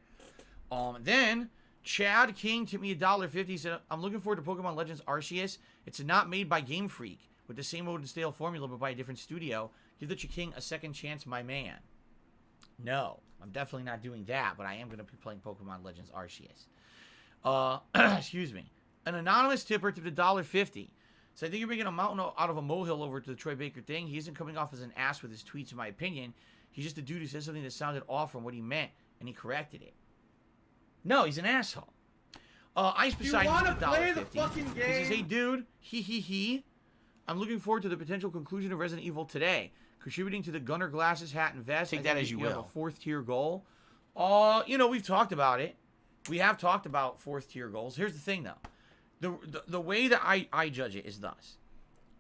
Then, Chad King tipped me $1.50. He said, I'm looking forward to Pokemon Legends Arceus. It's not made by Game Freak, with the same old and stale formula, but by a different studio. Give the King a second chance, my man. No, I'm definitely not doing that, but I am going to be playing Pokemon Legends Arceus. Excuse me. An anonymous tipper tipped $1.50. So I think you're making a mountain out of a molehill over to the Troy Baker thing. He isn't coming off as an ass with his tweets, in my opinion. He's just a dude who says something that sounded off from what he meant, and he corrected it. No, he's an asshole. Ice Poseidon want to tipped play the $1.50. fucking He says, game? hey, dude, he. I'm looking forward to the potential conclusion of Resident Evil today. Contributing to the Gunner Glasses hat and vest. Take that as you will. Have a fourth tier goal. We've talked about it. We have talked about fourth tier goals. Here's the thing, though. The way that I judge it is thus.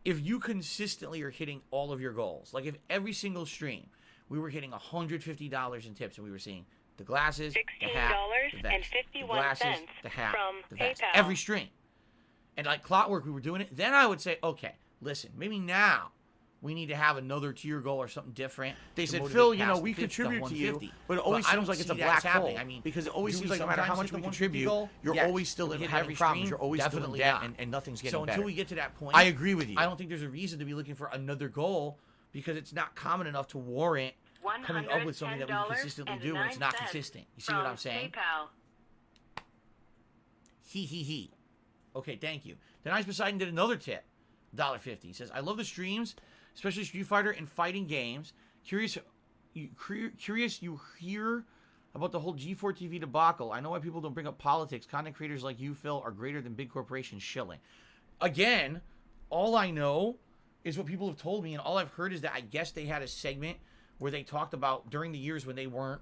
If you consistently are hitting all of your goals, like if every single stream we were hitting $150 in tips and we were seeing the glasses, the hat, the vest, the glasses, the hat, the vest, every stream, and like clockwork we were doing it, then I would say, okay, listen, maybe now we need to have another tier goal or something different. They to said, motivate Phil, past we the contribute to you, 150. but it always I seems don't like it's a see that black happening. hole. I mean, because it always do seems we like no matter how sometimes much hit we the 150 contribute, goal? you're Yes. always still Hitting having every problems. stream? You're always still in Definitely debt, not. and nothing's getting So better. until we get to that point, I agree with you. I don't think there's a reason to be looking for another goal because it's not common enough to warrant coming up with something that we consistently do when it's not consistent. You see what I'm saying? He. Okay, thank you. Then Ice Poseidon did another tip, $1.50. He says, I love the streams, especially Street Fighter and fighting games. Curious you hear about the whole G4 TV debacle. I know why people don't bring up politics. Content creators like you, Phil, are greater than big corporations shilling. Again, all I know is what people have told me, and all I've heard is that I guess they had a segment where they talked about during the years when they weren't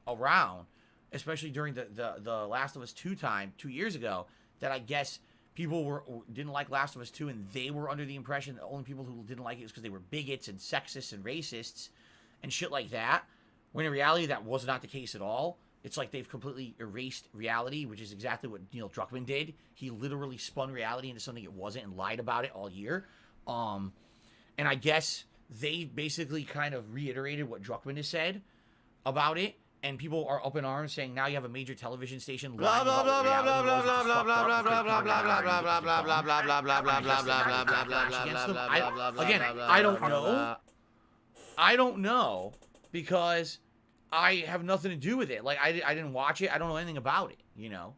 around, especially during the Last of Us 2 time 2 years ago, that I guess people didn't like Last of Us 2 and they were under the impression that the only people who didn't like it was because they were bigots and sexists and racists and shit like that, when in reality that was not the case at all. It's like they've completely erased reality, which is exactly what Neil Druckmann did. He literally spun reality into something it wasn't and lied about it all year. And I guess they basically kind of reiterated what Druckmann has said about it, and people are up in arms saying now you have a major television station lying about what reality was, which is fucked up because people are again, I don't know. I don't know because I have nothing to do with it. Like I didn't watch it. I don't know anything about it. You know.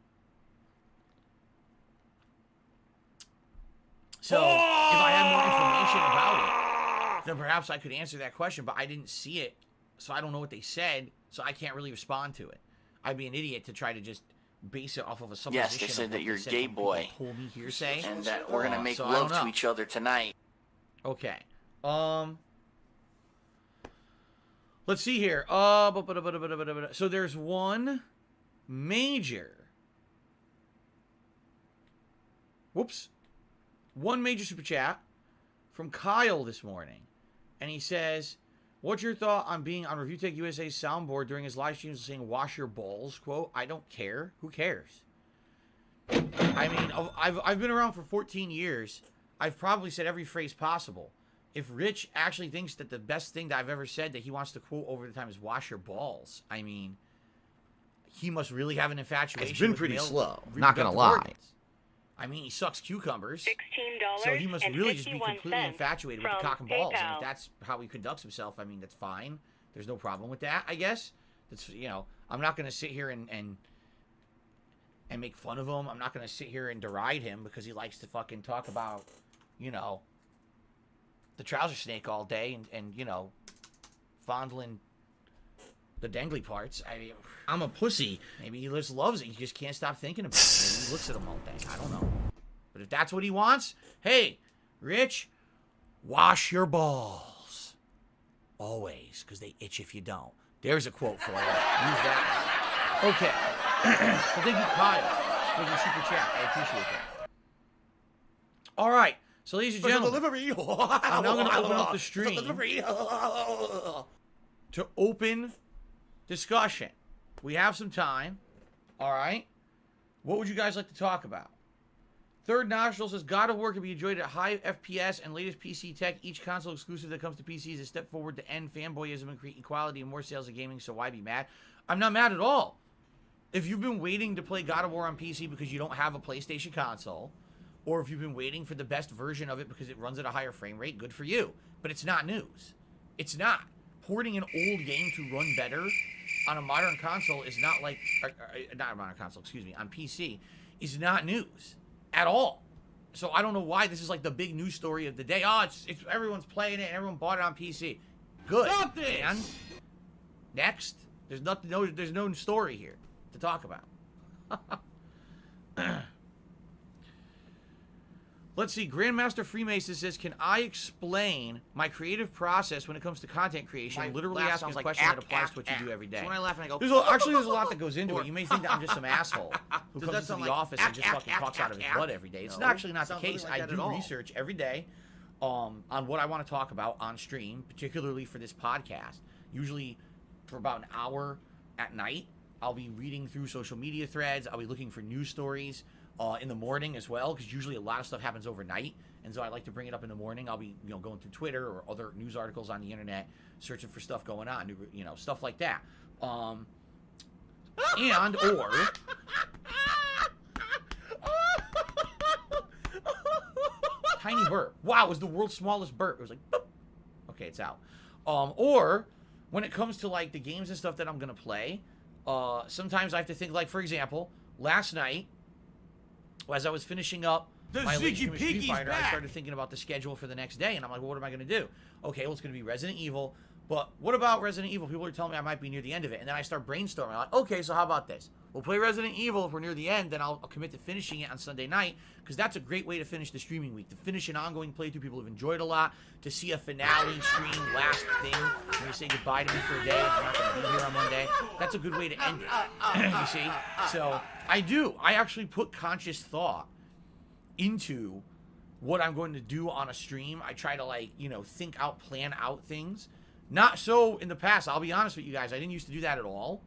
So if I had more information about it, then perhaps I could answer that question. But I didn't see it, so I don't know what they said. So I can't really respond to it. I'd be an idiot to try to just base it off of a supposition. Yes, they said that you're a gay boy. Told me hearsay, and that we're gonna make love to each other tonight. Okay. Let's see here. So there's one major. One major super chat from Kyle this morning, and he says, "What's your thought on being on Review Tech USA's soundboard during his live streams saying wash your balls? Quote, I don't care. Who cares? I mean, I've been around for 14 years. I've probably said every phrase possible. If Rich actually thinks that the best thing that I've ever said that he wants to quote over the time is wash your balls, I mean, he must really have an infatuation. It's been with pretty male slow. Not gonna lie. I mean, he sucks cucumbers. $16 so he must really just be 51 completely cents infatuated with the from cock and balls. And PayPal. if that's how he conducts himself, I mean, that's fine. There's no problem with that, I guess. That's, you know, I'm not gonna sit here and make fun of him. I'm not gonna sit here and deride him because he likes to fucking talk about, you know, the trouser snake all day and you know, fondling the dangly parts. I mean, I'm a pussy. Maybe he just loves it. He just can't stop thinking about it. Maybe he looks at them all day. I don't know. But if that's what he wants, hey, Rich, wash your balls. Always, because they itch if you don't. There's a quote for you. Use that one. Okay. So thank you, Kyle, for the super chat. I appreciate that. All right. So, ladies and gentlemen, I'm now going to open up the stream to open discussion. We have some time. All right. What would you guys like to talk about? Third Nostril says, God of War can be enjoyed at high FPS and latest PC tech. Each console exclusive that comes to PC is a step forward to end fanboyism and create equality and more sales of gaming, so why be mad? I'm not mad at all. If you've been waiting to play God of War on PC because you don't have a PlayStation console, or if you've been waiting for the best version of it because it runs at a higher frame rate, good for you. But it's not news. It's not. Porting an old game to run better on a modern console is not like... not a modern console, excuse me. On PC is not news at all. So I don't know why this is like the big news story of the day. Oh, it's everyone's playing it and everyone bought it on PC. Good. Stop this! And next. There's no story here to talk about. Let's see. Grandmaster Freemason says, can I explain my creative process when it comes to content creation? Literally asking a question that applies to what you do every day. So when I laugh and I go... There's a lot that goes into it. You may think that I'm just some asshole who comes into the office and just fucking talks out of his butt every day. It's actually not the case. I do research every day on what I want to talk about on stream, particularly for this podcast. Usually for about an hour at night, I'll be reading through social media threads. I'll be looking for news stories. In the morning as well, because usually a lot of stuff happens overnight, and so I like to bring it up in the morning. I'll be, going through Twitter or other news articles on the internet, searching for stuff going on, stuff like that. Tiny burp. Wow, it was the world's smallest burp. It was like, boop. Okay, it's out. Or when it comes to like the games and stuff that I'm gonna play, sometimes I have to think, like, for example, last night, as I was finishing up my Street Fighter, I started thinking about the schedule for the next day, and I'm like, well, what am I going to do? Okay, well, it's going to be Resident Evil, but what about Resident Evil? People are telling me I might be near the end of it, and then I start brainstorming. I'm like, okay, so how about this? We'll play Resident Evil if we're near the end, then I'll commit to finishing it on Sunday night, because that's a great way to finish the streaming week, to finish an ongoing playthrough people have enjoyed a lot, to see a finale stream, last thing, when you say goodbye to me for a day, I'm not going to be here on Monday. That's a good way to end it, you see? So, I actually put conscious thought into what I'm going to do on a stream. I try to think out, plan out things. Not so in the past. I'll be honest with you guys. I didn't used to do that at all.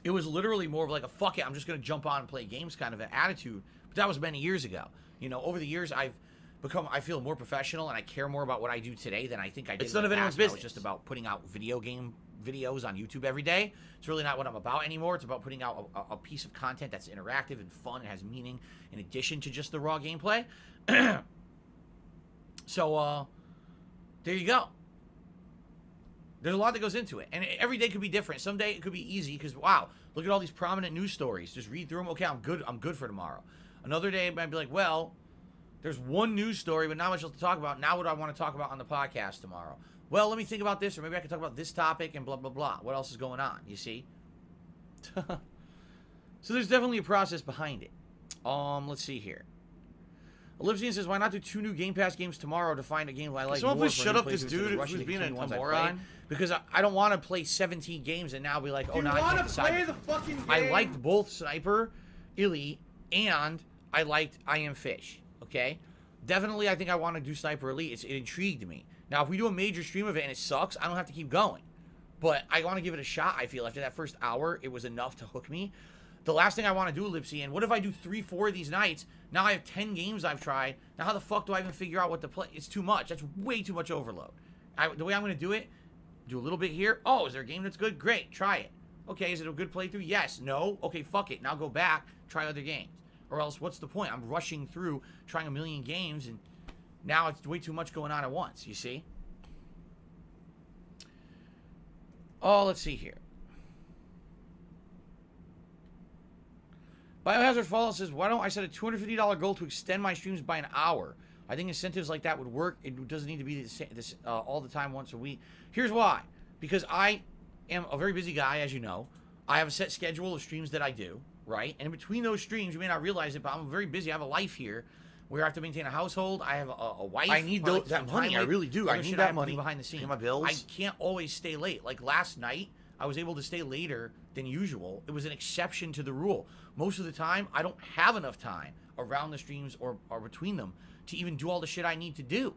It was literally more of like a fuck it, I'm just going to jump on and play games kind of an attitude. But that was many years ago. You know, over the years, I feel more professional and I care more about what I do today than I think I did. It's none of anyone's business. business. It's just about putting out video game videos on YouTube every day. It's really not what I'm about anymore. It's about putting out a piece of content that's interactive and fun and has meaning in addition to just the raw gameplay. So, there you go. There's a lot that goes into it. And every day could be different. Some day it could be easy because, wow, look at all these prominent news stories. Just read through them. Okay, I'm good for tomorrow. Another day it might be like, well, there's one news story, but not much else to talk about. Now what do I want to talk about on the podcast tomorrow? Well, let me think about this, or maybe I can talk about this topic and blah, blah, blah. What else is going on, you see? So there's definitely a process behind it. Let's see here. Ellipsian says, why not do 2 new Game Pass games tomorrow to find a game I like Someone more please for shut new up this playthroughs instead of dude rushing who's to being continue a ones I moron. played? Because I don't want to play 17 games and now be like, oh, You now I want can't to decide. play the fucking game? I liked both Sniper, Elite, and I liked I Am Fish, okay? Definitely, I think I want to do Sniper Elite. It intrigued me. Now, if we do a major stream of it and it sucks, I don't have to keep going. But I want to give it a shot, I feel. After that first hour, it was enough to hook me. The last thing I want to do, Lipsy, and what if I do 3, 4 of these nights? Now I have 10 games I've tried. Now how the fuck do I even figure out what to play? It's too much. That's way too much overload. The way I'm going to do it, do a little bit here. Oh, is there a game that's good? Great, try it. Okay, is it a good playthrough? Yes. No? Okay, fuck it. Now go back, try other games. Or else, what's the point? I'm rushing through, trying a million games, and now it's way too much going on at once, you see? Oh, let's see here. Biohazard Fallout says, why don't I set a $250 goal to extend my streams by an hour? I think incentives like that would work. It doesn't need to be this all the time, once a week. Here's why. Because I am a very busy guy, as you know. I have a set schedule of streams that I do, right? And in between those streams, you may not realize it, but I'm very busy. I have a life here where I have to maintain a household. I have a wife. I need who like to that spend money. time I with. really do. I Other need shit that have to do money. behind the scenes. Pay my bills. I can't always stay late. Like last night, I was able to stay later than usual. It was an exception to the rule. Most of the time, I don't have enough time around the streams or between them to even do all the shit I need to do.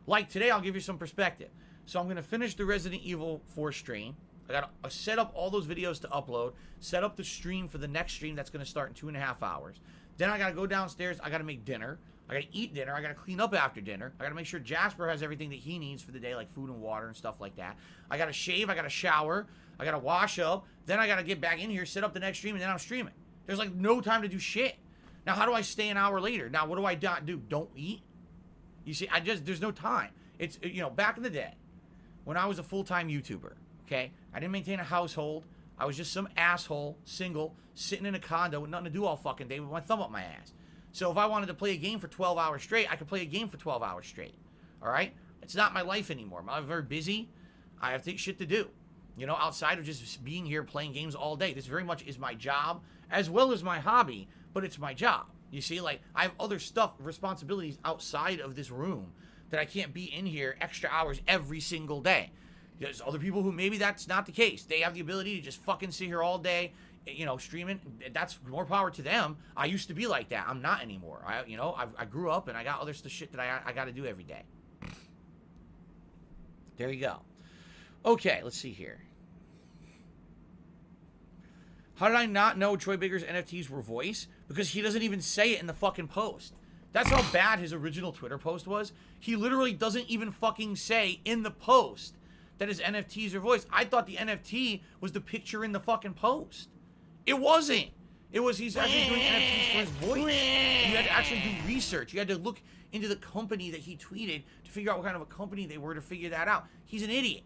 Like today, I'll give you some perspective. So I'm going to finish the Resident Evil 4 stream. I got to set up all those videos to upload, set up the stream for the next stream that's going to start in 2.5 hours. Then I got to go downstairs. I got to make dinner. I got to eat dinner. I got to clean up after dinner. I got to make sure Jasper has everything that he needs for the day, like food and water and stuff like that. I got to shave. I got to shower. I got to wash up. Then I got to get back in here, set up the next stream, and then I'm streaming. There's like no time to do shit. Now, how do I stay an hour later? Now, what do I not do? Don't eat? You see, there's no time. It's, you know, back in the day, when I was a full-time YouTuber, okay, I didn't maintain a household. I was just some asshole, single, sitting in a condo with nothing to do all fucking day with my thumb up my ass. So if I wanted to play a game for 12 hours straight, I could play a game for 12 hours straight. All right? It's not my life anymore. I'm very busy. I have shit to do. You know, outside of just being here playing games all day. This very much is my job as well as my hobby, but it's my job. You see, like, I have other stuff, responsibilities outside of this room that I can't be in here extra hours every single day. There's other people who maybe that's not the case. They have the ability to just fucking sit here all day, you know, streaming. That's more power to them. I used to be like that. I'm not anymore. I grew up and I got other shit that I got to do every day. There you go. Okay, let's see here. How did I not know Troy Baker's NFTs were voice? Because he doesn't even say it in the fucking post. That's how bad his original Twitter post was. He literally doesn't even fucking say in the post that his NFTs are voice. I thought the NFT was the picture in the fucking post. It wasn't. It was he's actually doing NFTs for his voice. You had to actually do research. You had to look into the company that he tweeted to figure out what kind of a company they were to figure that out. He's an idiot.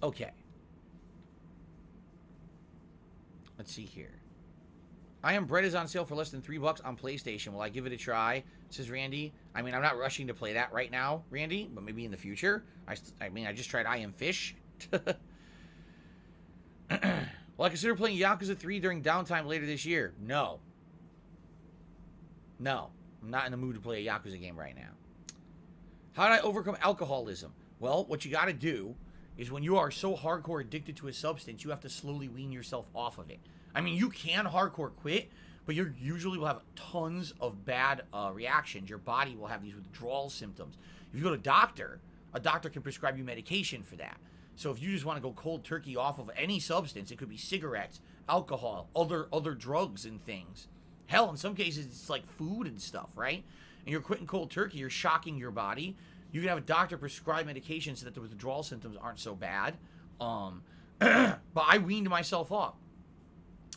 Okay. Let's see here. I Am Bread is on sale for less than $3 on PlayStation. Will I give it a try? Says Randy. I mean, I'm not rushing to play that right now, Randy, but maybe in the future. I mean, I just tried I Am Fish. Will I consider playing Yakuza 3 during downtime later this year? No. No. I'm not in the mood to play a Yakuza game right now. How did I overcome alcoholism? Well, what you got to do is when you are so hardcore addicted to a substance, you have to slowly wean yourself off of it. I mean, you can hardcore quit, but you usually will have tons of bad reactions. Your body will have these withdrawal symptoms. If you go to a doctor can prescribe you medication for that. So if you just want to go cold turkey off of any substance, it could be cigarettes, alcohol, other drugs and things. Hell, in some cases, it's like food and stuff, right? And you're quitting cold turkey, you're shocking your body. You can have a doctor prescribe medication so that the withdrawal symptoms aren't so bad. But I weaned myself off.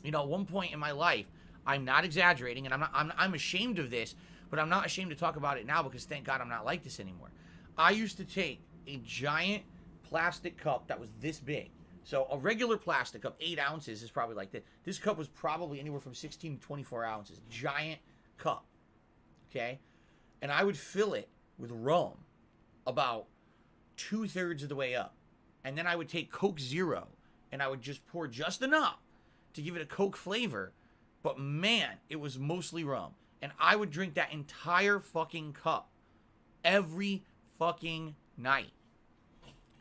You know, at one point in my life, I'm not exaggerating, and I'm ashamed of this, but I'm not ashamed to talk about it now because thank God I'm not like this anymore. I used to take a giant plastic cup that was this big. So a regular plastic cup, 8 ounces, is probably like this. This cup was probably anywhere from 16 to 24 ounces. Giant cup. Okay? And I would fill it with rum about 2/3 of the way up. And then I would take Coke Zero and I would just pour just enough to give it a Coke flavor. But man, it was mostly rum. And I would drink that entire fucking cup every fucking night.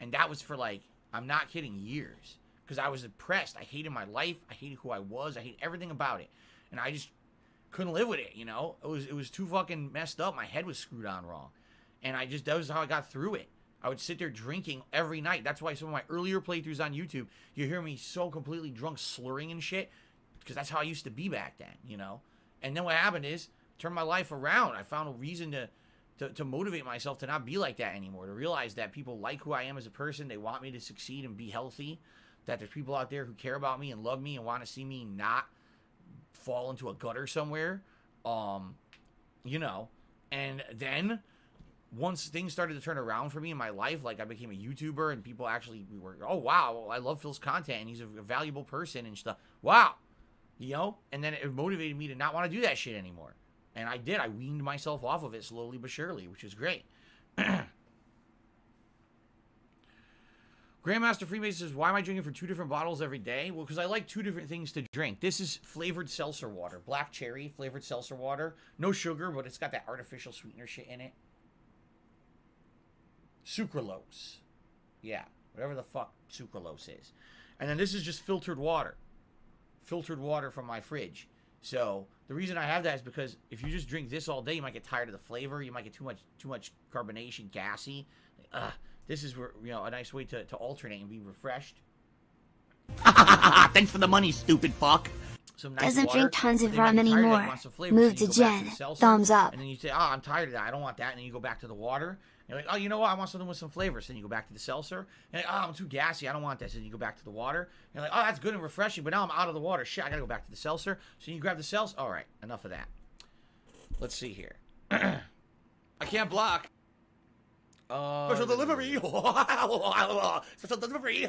And that was for like, I'm not kidding, years. Because I was depressed. I hated my life. I hated who I was. I hated everything about it. And I just couldn't live with it, you know? It was too fucking messed up. My head was screwed on wrong. And that was how I got through it. I would sit there drinking every night. That's why some of my earlier playthroughs on YouTube, you hear me so completely drunk, slurring and shit. Because that's how I used to be back then, you know? And then what happened is, turned my life around. I found a reason to motivate myself to not be like that anymore. To realize that people like who I am as a person. They want me to succeed and be healthy. That there's people out there who care about me and love me and want to see me not fall into a gutter somewhere. You know. And then, once things started to turn around for me in my life, like I became a YouTuber and people actually were, oh wow, I love Phil's content and he's a valuable person and stuff. Wow. You know? And then it motivated me to not want to do that shit anymore. And I did. I weaned myself off of it slowly but surely, which is great. Grandmaster Freemason says, why am I drinking for 2 different bottles every day? Well, because I like 2 different things to drink. This is flavored seltzer water. Black cherry flavored seltzer water. No sugar, but it's got that artificial sweetener shit in it. Sucralose. Yeah, whatever the fuck sucralose is. And then this is just filtered water. Filtered water from my fridge. So the reason I have that is because if you just drink this all day, you might get tired of the flavor. You might get too much carbonation, gassy. This is where, you know, a nice way to alternate and be refreshed. Thanks for the money, stupid fuck. Some nice Doesn't water, drink tons of and then rum you get tired of that, anymore. you want some flavor, Move so you to go back Jen. the seltzer, Thumbs up. And then you say, oh, I'm tired of that. I don't want that. And then you go back to the water. And you're like, oh, you know what? I want something with some flavor. So then you go back to the seltzer. And you're like, oh, I'm too gassy. I don't want this. And you go back to the water. And you're like, oh, that's good and refreshing. But now I'm out of the water. Shit, I got to go back to the seltzer. So you grab the seltzer. All right, enough of that. Let's see here. I can't block. Special delivery. Special delivery.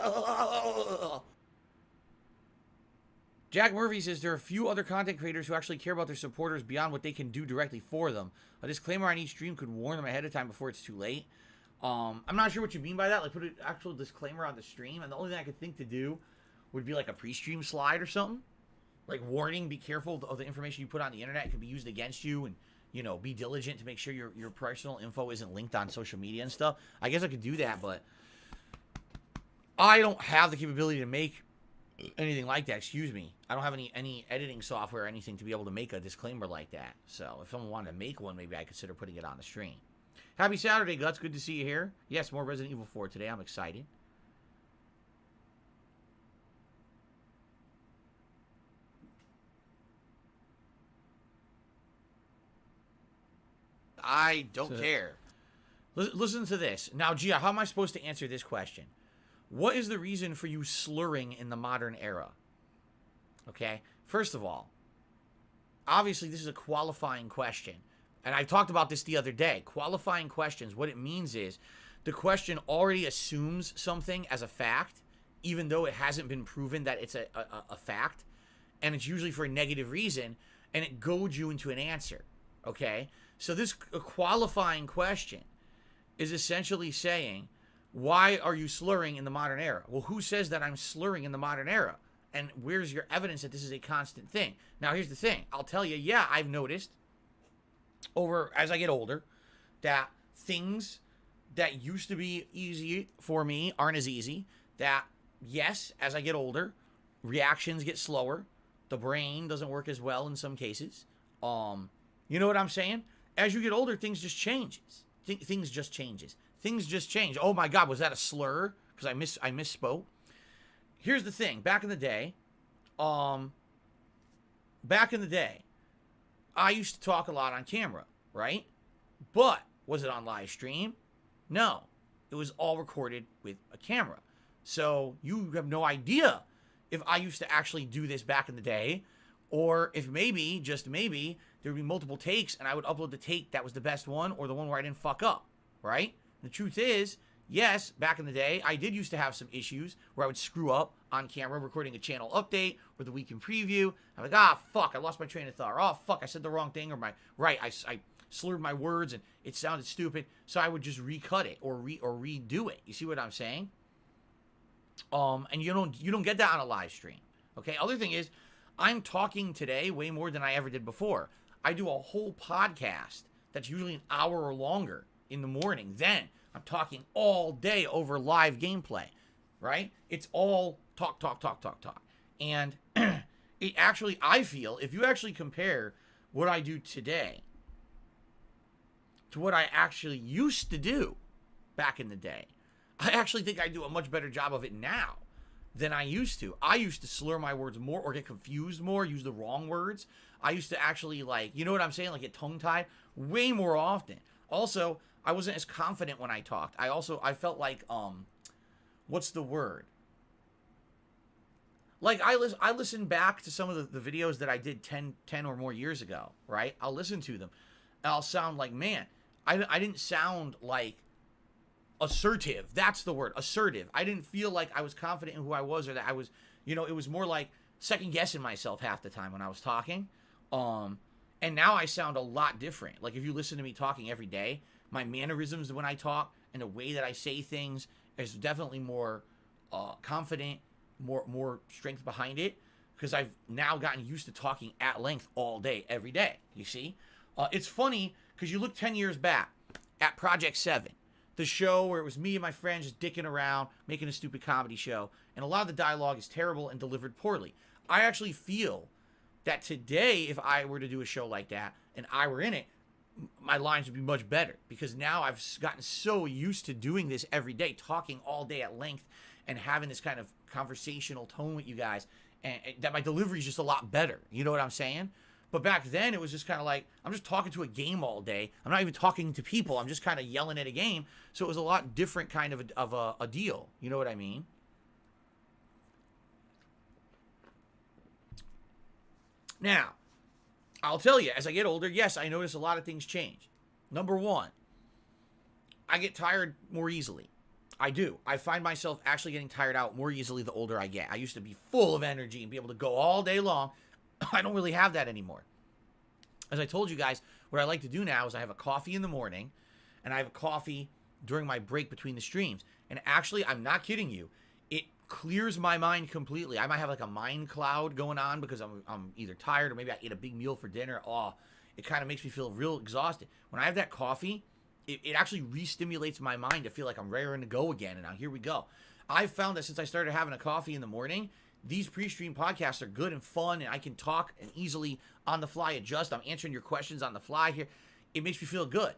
Jack Murphy says there are a few other content creators who actually care about their supporters beyond what they can do directly for them. A disclaimer on each stream could warn them ahead of time before it's too late. I'm not sure what you mean by that. Like, put an actual disclaimer on the stream. And the only thing I could think to do would be like a pre-stream slide or something. Like, warning, be careful of the information you put on the internet. It could be used against you. And, you know, be diligent to make sure your personal info isn't linked on social media and stuff. I guess I could do that, but I don't have the capability to make anything like that. Excuse me. I don't have any editing software or anything to be able to make a disclaimer like that. So if someone wanted to make one, maybe I consider putting it on the stream. Happy Saturday, Guts. Good to see you here. Yes, more Resident Evil 4 today. I'm excited. I don't care. Listen to this. Now, Gia, how am I supposed to answer this question? What is the reason for you slurring in the modern era? Okay? First of all, obviously this is a qualifying question. And I talked about this the other day. Qualifying questions, what it means is the question already assumes something as a fact, even though it hasn't been proven that it's a fact. And it's usually for a negative reason, and it goads you into an answer. Okay? So this qualifying question is essentially saying, why are you slurring in the modern era? Well, who says that I'm slurring in the modern era? And where's your evidence that this is a constant thing? Now, here's the thing. I'll tell you, yeah, I've noticed as I get older that things that used to be easy for me aren't as easy. That, yes, as I get older, reactions get slower. The brain doesn't work as well in some cases. You know what I'm saying? As you get older, things just changes. Things just changes. Things just change. Oh my God, was that a slur? because I misspoke. Here's the thing. Back in the day, I used to talk a lot on camera, right? But was it on live stream? No. It was all recorded with a camera. So you have no idea if I used to actually do this back in the day, or if maybe, just maybe, there would be multiple takes and I would upload the take that was the best one or the one where I didn't fuck up, right? The truth is, yes, back in the day, I did used to have some issues where I would screw up on camera recording a channel update or the weekend preview. I'm like, fuck, I lost my train of thought. Or, fuck, I said the wrong thing, or I slurred my words and it sounded stupid. So I would just recut it or redo it. You see what I'm saying? And you don't get that on a live stream. Okay. Other thing is, I'm talking today way more than I ever did before. I do a whole podcast that's usually an hour or longer in the morning. Then I'm talking all day over live gameplay, right? It's all talk. And it actually, I feel, if you actually compare what I do today to what I actually used to do back in the day, I actually think I do a much better job of it now than I used to. I used to slur my words more or get confused more, use the wrong words. I used to actually, like, you know what I'm saying? Like, get tongue-tied way more often. Also, I wasn't as confident when I talked. I felt like, what's the word? Like, I listen back to some of the videos that I did 10 or more years ago, right? I'll listen to them. And I'll sound like, man, I didn't sound like assertive. That's the word, assertive. I didn't feel like I was confident in who I was, or that I was, it was more like second guessing myself half the time when I was talking. And now I sound a lot different. Like, if you listen to me talking every day, my mannerisms when I talk and the way that I say things is definitely more confident, more strength behind it, because I've now gotten used to talking at length all day, every day. You see? It's funny because you look 10 years back at Project 7, the show where it was me and my friends just dicking around, making a stupid comedy show, and a lot of the dialogue is terrible and delivered poorly. I actually feel that today, if I were to do a show like that and I were in it, my lines would be much better, because now I've gotten so used to doing this every day, talking all day at length and having this kind of conversational tone with you guys, and that my delivery is just a lot better. You know what I'm saying? But back then, it was just kind of like, I'm just talking to a game all day. I'm not even talking to people. I'm just kind of yelling at a game. So it was a lot different kind of a deal. You know what I mean? Now, I'll tell you, as I get older, yes, I notice a lot of things change. Number one, I get tired more easily. I do. I find myself actually getting tired out more easily the older I get. I used to be full of energy and be able to go all day long. I don't really have that anymore. As I told you guys, what I like to do now is I have a coffee in the morning, and I have a coffee during my break between the streams. And actually, I'm not kidding you, it clears my mind completely. I might have like a mind cloud going on because I'm either tired or maybe I ate a big meal for dinner. It kind of makes me feel real exhausted. When I have that coffee, it actually re-stimulates my mind to feel like I'm raring to go again. And now here we go. I've found that since I started having a coffee in the morning, these pre-stream podcasts are good and fun, and I can talk and easily on the fly adjust. I'm answering your questions on the fly here. It makes me feel good.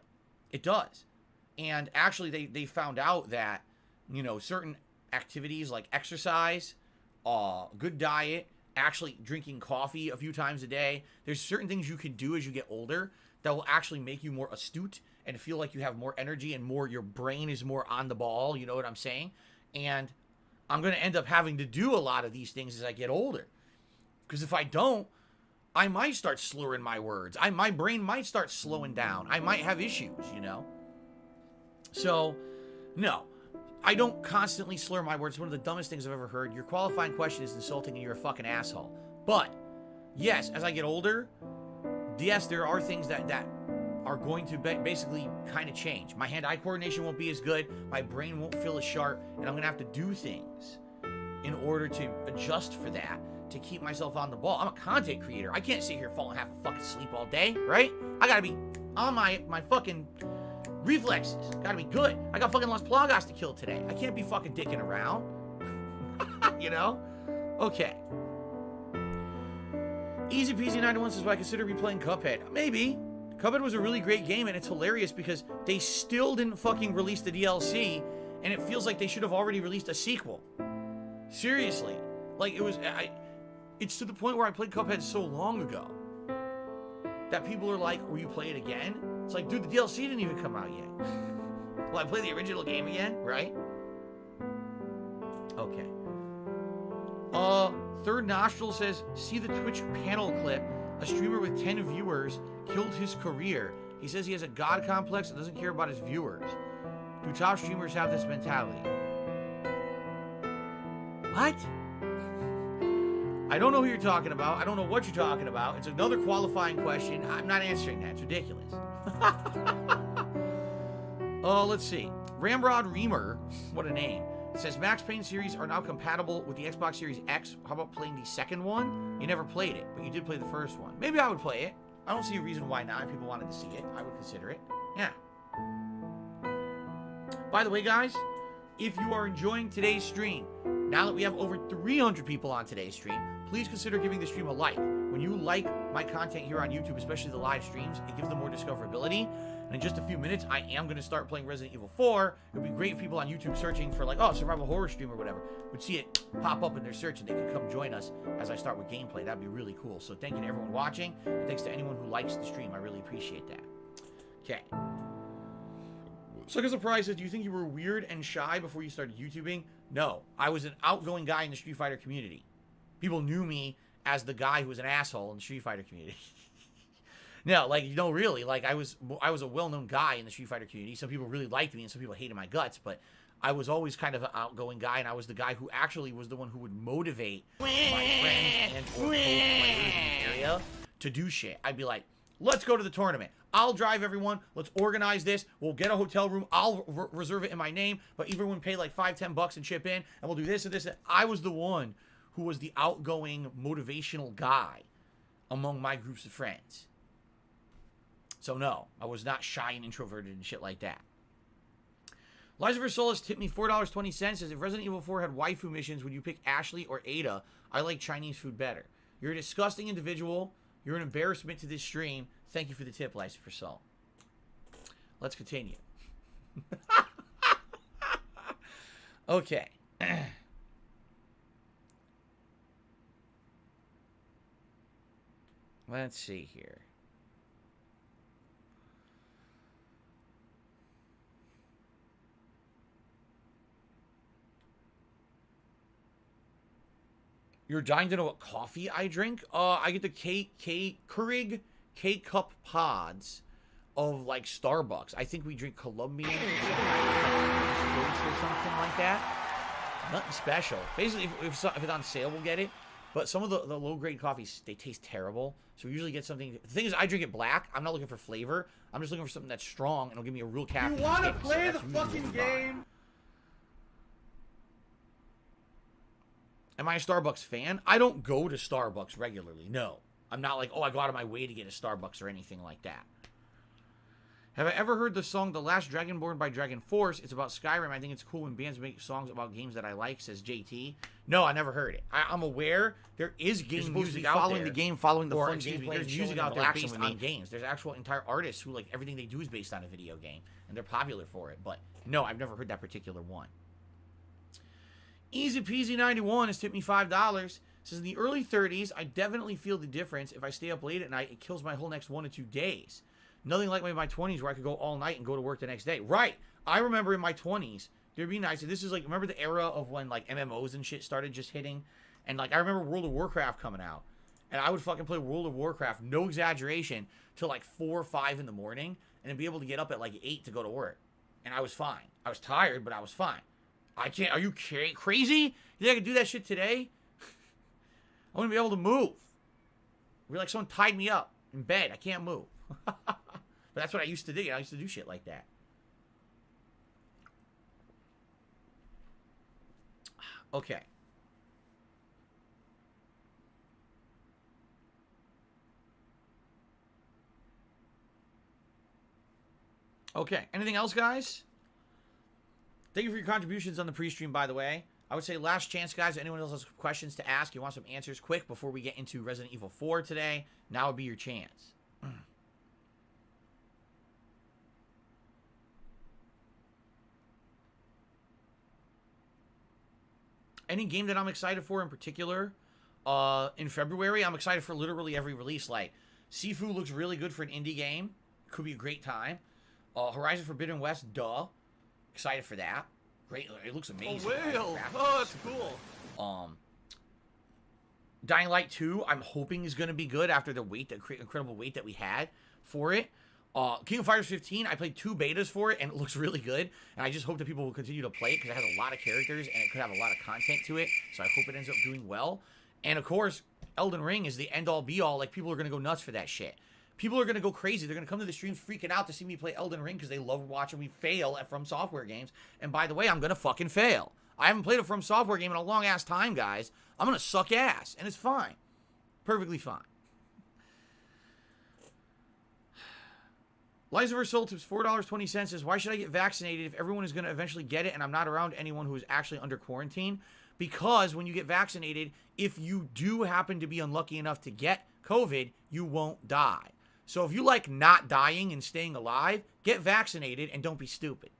It does. And actually, they found out that, certain activities like exercise, good diet, actually drinking coffee a few times a day, there's certain things you can do as you get older that will actually make you more astute and feel like you have more energy and your brain is more on the ball. You know what I'm saying? And I'm going to end up having to do a lot of these things as I get older. Because if I don't, I might start slurring my words. My brain might start slowing down. I might have issues, So, no. I don't constantly slur my words. It's one of the dumbest things I've ever heard. Your qualifying question is insulting and you're a fucking asshole. But, yes, as I get older, yes, there are things that are going to basically kind of change. My hand-eye coordination won't be as good. My brain won't feel as sharp. And I'm going to have to do things in order to adjust for that, to keep myself on the ball. I'm a content creator. I can't sit here falling half fucking asleep all day, right? I got to be on my fucking reflexes. Got to be good. I got fucking Las Plagas to kill today. I can't be fucking dicking around. Okay. Easy Peasy 91 says, "Well, I consider replaying Cuphead." Maybe. Cuphead was a really great game, and it's hilarious because they still didn't fucking release the DLC, And it feels like they should have already released a sequel. Seriously. Like, it's to the point where I played Cuphead so long ago that people are like, will you play it again? It's like, dude, the DLC didn't even come out yet. Will I play the original game again? Right? Okay. Third Nostril says, see the Twitch panel clip. A streamer with 10 viewers killed his career. He says he has a god complex and doesn't care about his viewers. Do top streamers have this mentality? What? I don't know who you're talking about. I don't know what you're talking about. It's another qualifying question. I'm not answering that. It's ridiculous. Let's see. Ramrod Reamer, what a name, says Max Payne series are now compatible with the Xbox Series X. How about playing the second one? You never played it, but you did play the first one. Maybe I would play it. I don't see a reason why not. If people wanted to see it, I would consider it. Yeah. By the way, guys, if you are enjoying today's stream, now that we have over 300 people on today's stream, please consider giving the stream a like. When you like my content here on YouTube, especially the live streams, it gives them more discoverability. And in just a few minutes, I am going to start playing Resident Evil 4. It would be great if people on YouTube searching for, like, oh, survival horror stream or whatever, would see it pop up in their search and they could come join us as I start with gameplay. That'd be really cool. So thank you to everyone watching. And thanks to anyone who likes the stream. I really appreciate that. Okay. Sucker Surprise says, do you think you were weird and shy before you started YouTubing? No. I was an outgoing guy in the Street Fighter community. People knew me as the guy who was an asshole in the Street Fighter community. No, like, you know, really, like, I was a well-known guy in the Street Fighter community. Some people really liked me and some people hated my guts, but I was always kind of an outgoing guy, and I was the guy who actually was the one who would motivate my friends and or co-players in the area to do shit. I'd be like, let's go to the tournament. I'll drive everyone. Let's organize this. We'll get a hotel room. I'll reserve it in my name, but everyone pay like $5-10 and chip in, and we'll do this and this. I was the one who was the outgoing motivational guy among my groups of friends. So no, I was not shy and introverted and shit like that. Liza Versolis tipped me $4.20. Says, if Resident Evil 4 had waifu missions, would you pick Ashley or Ada? I like Chinese food better. You're a disgusting individual. You're an embarrassment to this stream. Thank you for the tip, Liza Versolis. Let's continue. Okay. Let's see here. You're dying to know what coffee I drink? I get the Keurig K-Cup pods of, like, Starbucks. I think we drink Colombian or something like that. Nothing special. Basically, if it's on sale, we'll get it. But some of the low-grade coffees, they taste terrible. So we usually get something... The thing is, I drink it black. I'm not looking for flavor. I'm just looking for something that's strong and it'll give me a real caffeine. You want to play the fucking game? Am I a Starbucks fan? I don't go to Starbucks regularly. No. I'm not like, oh, I go out of my way to get a Starbucks or anything like that. Have I ever heard the song The Last Dragonborn by Dragon Force? It's about Skyrim. I think it's cool when bands make songs about games that I like, says JT. No, I never heard it. I'm aware there is game music out there. Following the game, following the fun gameplay. There's music out there based on games. There's actual entire artists who, like, everything they do is based on a video game. And they're popular for it. But no, I've never heard that particular one. Easy Peasy 91 has tipped me $5. Says, in the early 30s, I definitely feel the difference. If I stay up late at night, it kills my whole next 1 to 2 days. Nothing like my 20s where I could go all night and go to work the next day. Right. I remember in my 20s, there'd be nights. This is like, remember the era of when, like, MMOs and shit started just hitting? And, like, I remember World of Warcraft coming out. And I would fucking play World of Warcraft, no exaggeration, till like 4 or 5 in the morning. And then be able to get up at like 8 to go to work. And I was fine. I was tired, but I was fine. I can't. Are you crazy? You think I could do that shit today? I wouldn't be able to move. It'd be like someone tied me up in bed. I can't move. But that's what I used to do. I used to do shit like that. Okay. Okay. Anything else, guys? Thank you for your contributions on the pre-stream, by the way. I would say last chance, guys. Anyone else has questions to ask, you want some answers quick before we get into Resident Evil 4 today, now would be your chance. Any game that I'm excited for in particular, in February, I'm excited for literally every release. Like, Sifu looks really good for an indie game. Could be a great time. Horizon Forbidden West, duh. Excited for that. Great. It looks amazing. Oh, that's cool. Dying Light 2, I'm hoping is going to be good after the incredible wait that we had for it. King of Fighters 15, I played 2 betas for it, and it looks really good. And I just hope that people will continue to play it, because it has a lot of characters, and it could have a lot of content to it. So I hope it ends up doing well. And, of course, Elden Ring is the end-all, be-all. Like, people are going to go nuts for that shit. People are going to go crazy. They're going to come to the streams freaking out to see me play Elden Ring, because they love watching me fail at From Software games. And, by the way, I'm going to fucking fail. I haven't played a From Software game in a long-ass time, guys. I'm going to suck ass, and it's fine. Perfectly fine. Liza Versol tips $4.20 says, why should I get vaccinated if everyone is going to eventually get it and I'm not around anyone who is actually under quarantine? Because when you get vaccinated, if you do happen to be unlucky enough to get COVID, you won't die. So if you like not dying and staying alive, get vaccinated and don't be stupid.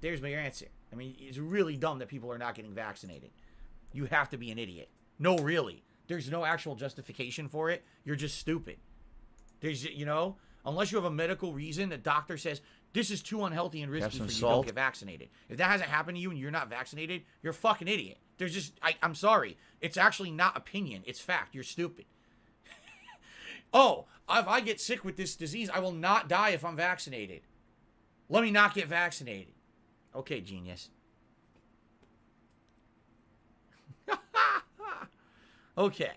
There's my answer. I mean, it's really dumb that people are not getting vaccinated. You have to be an idiot. No, really. There's no actual justification for it. You're just stupid. There's, you know, unless you have a medical reason, the doctor says, this is too unhealthy and risky for you, don't get vaccinated. If that hasn't happened to you and you're not vaccinated, you're a fucking idiot. There's just, I'm sorry. It's actually not opinion. It's fact. You're stupid. Oh, if I get sick with this disease, I will not die if I'm vaccinated. Let me not get vaccinated. Okay, genius. Okay.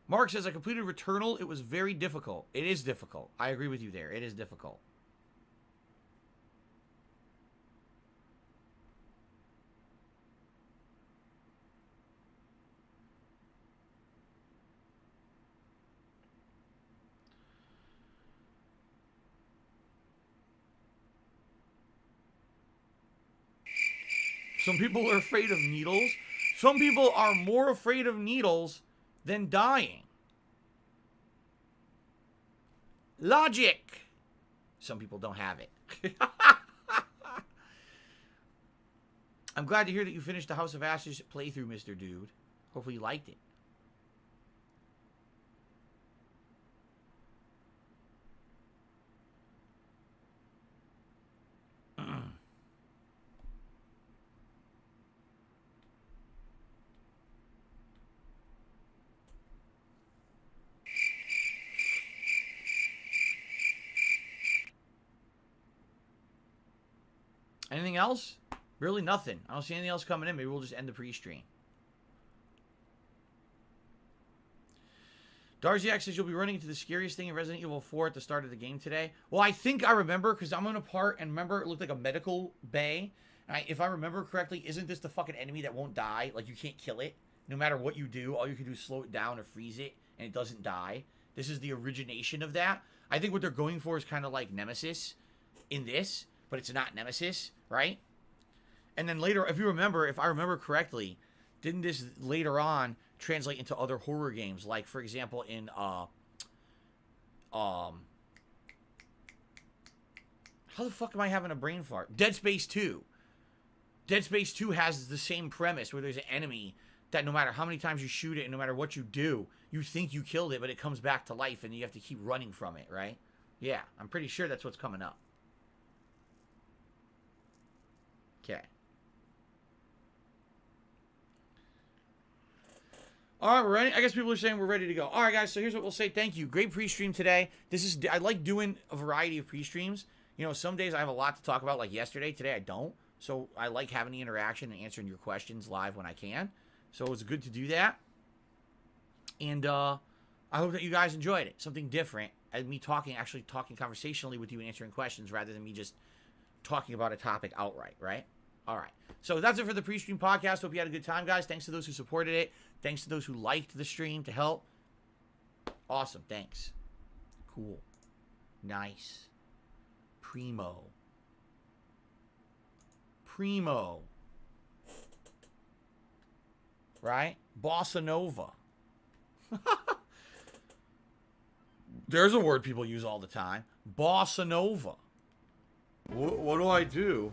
Mark says, I completed Returnal. It was very difficult. It is difficult. I agree with you there. It is difficult. Some people are afraid of needles. Some people are more afraid of needles than dying. Logic. Some people don't have it. I'm glad to hear that you finished the House of Ashes playthrough, Mr. Dude. Hopefully you liked it. Anything else? Really nothing. I don't see anything else coming in. Maybe we'll just end the pre-stream. Darziak says you'll be running into the scariest thing in Resident Evil 4 at the start of the game today. Well, I think I remember, because I'm in a part, and remember, it looked like a medical bay. And if I remember correctly, isn't this the fucking enemy that won't die? Like, you can't kill it. No matter what you do, all you can do is slow it down or freeze it, and it doesn't die. This is the origination of that. I think what they're going for is kind of like Nemesis in this, but it's not Nemesis, right? And then later, if I remember correctly, didn't this later on translate into other horror games? Like, for example, in, how the fuck am I having a brain fart? Dead Space 2. Dead Space 2 has the same premise where there's an enemy that no matter how many times you shoot it and no matter what you do, you think you killed it, but it comes back to life and you have to keep running from it, right? Yeah, I'm pretty sure that's what's coming up. Okay. All right, we're ready. I guess people are saying we're ready to go. All right, guys, so here's what we'll say. Thank you. Great pre-stream today. I like doing a variety of pre-streams. You know, some days I have a lot to talk about, like yesterday. Today I don't. So I like having the interaction and answering your questions live when I can. So it was good to do that. And I hope that you guys enjoyed it. Something different. And me actually talking conversationally with you and answering questions rather than me just talking about a topic outright, right? All right. So that's it for the pre-stream podcast. Hope you had a good time, guys. Thanks to those who supported it. Thanks to those who liked the stream to help. Awesome. Thanks. Cool. Nice. Primo. Right? Bossa Nova. There's a word people use all the time. Bossa Nova. What do I do?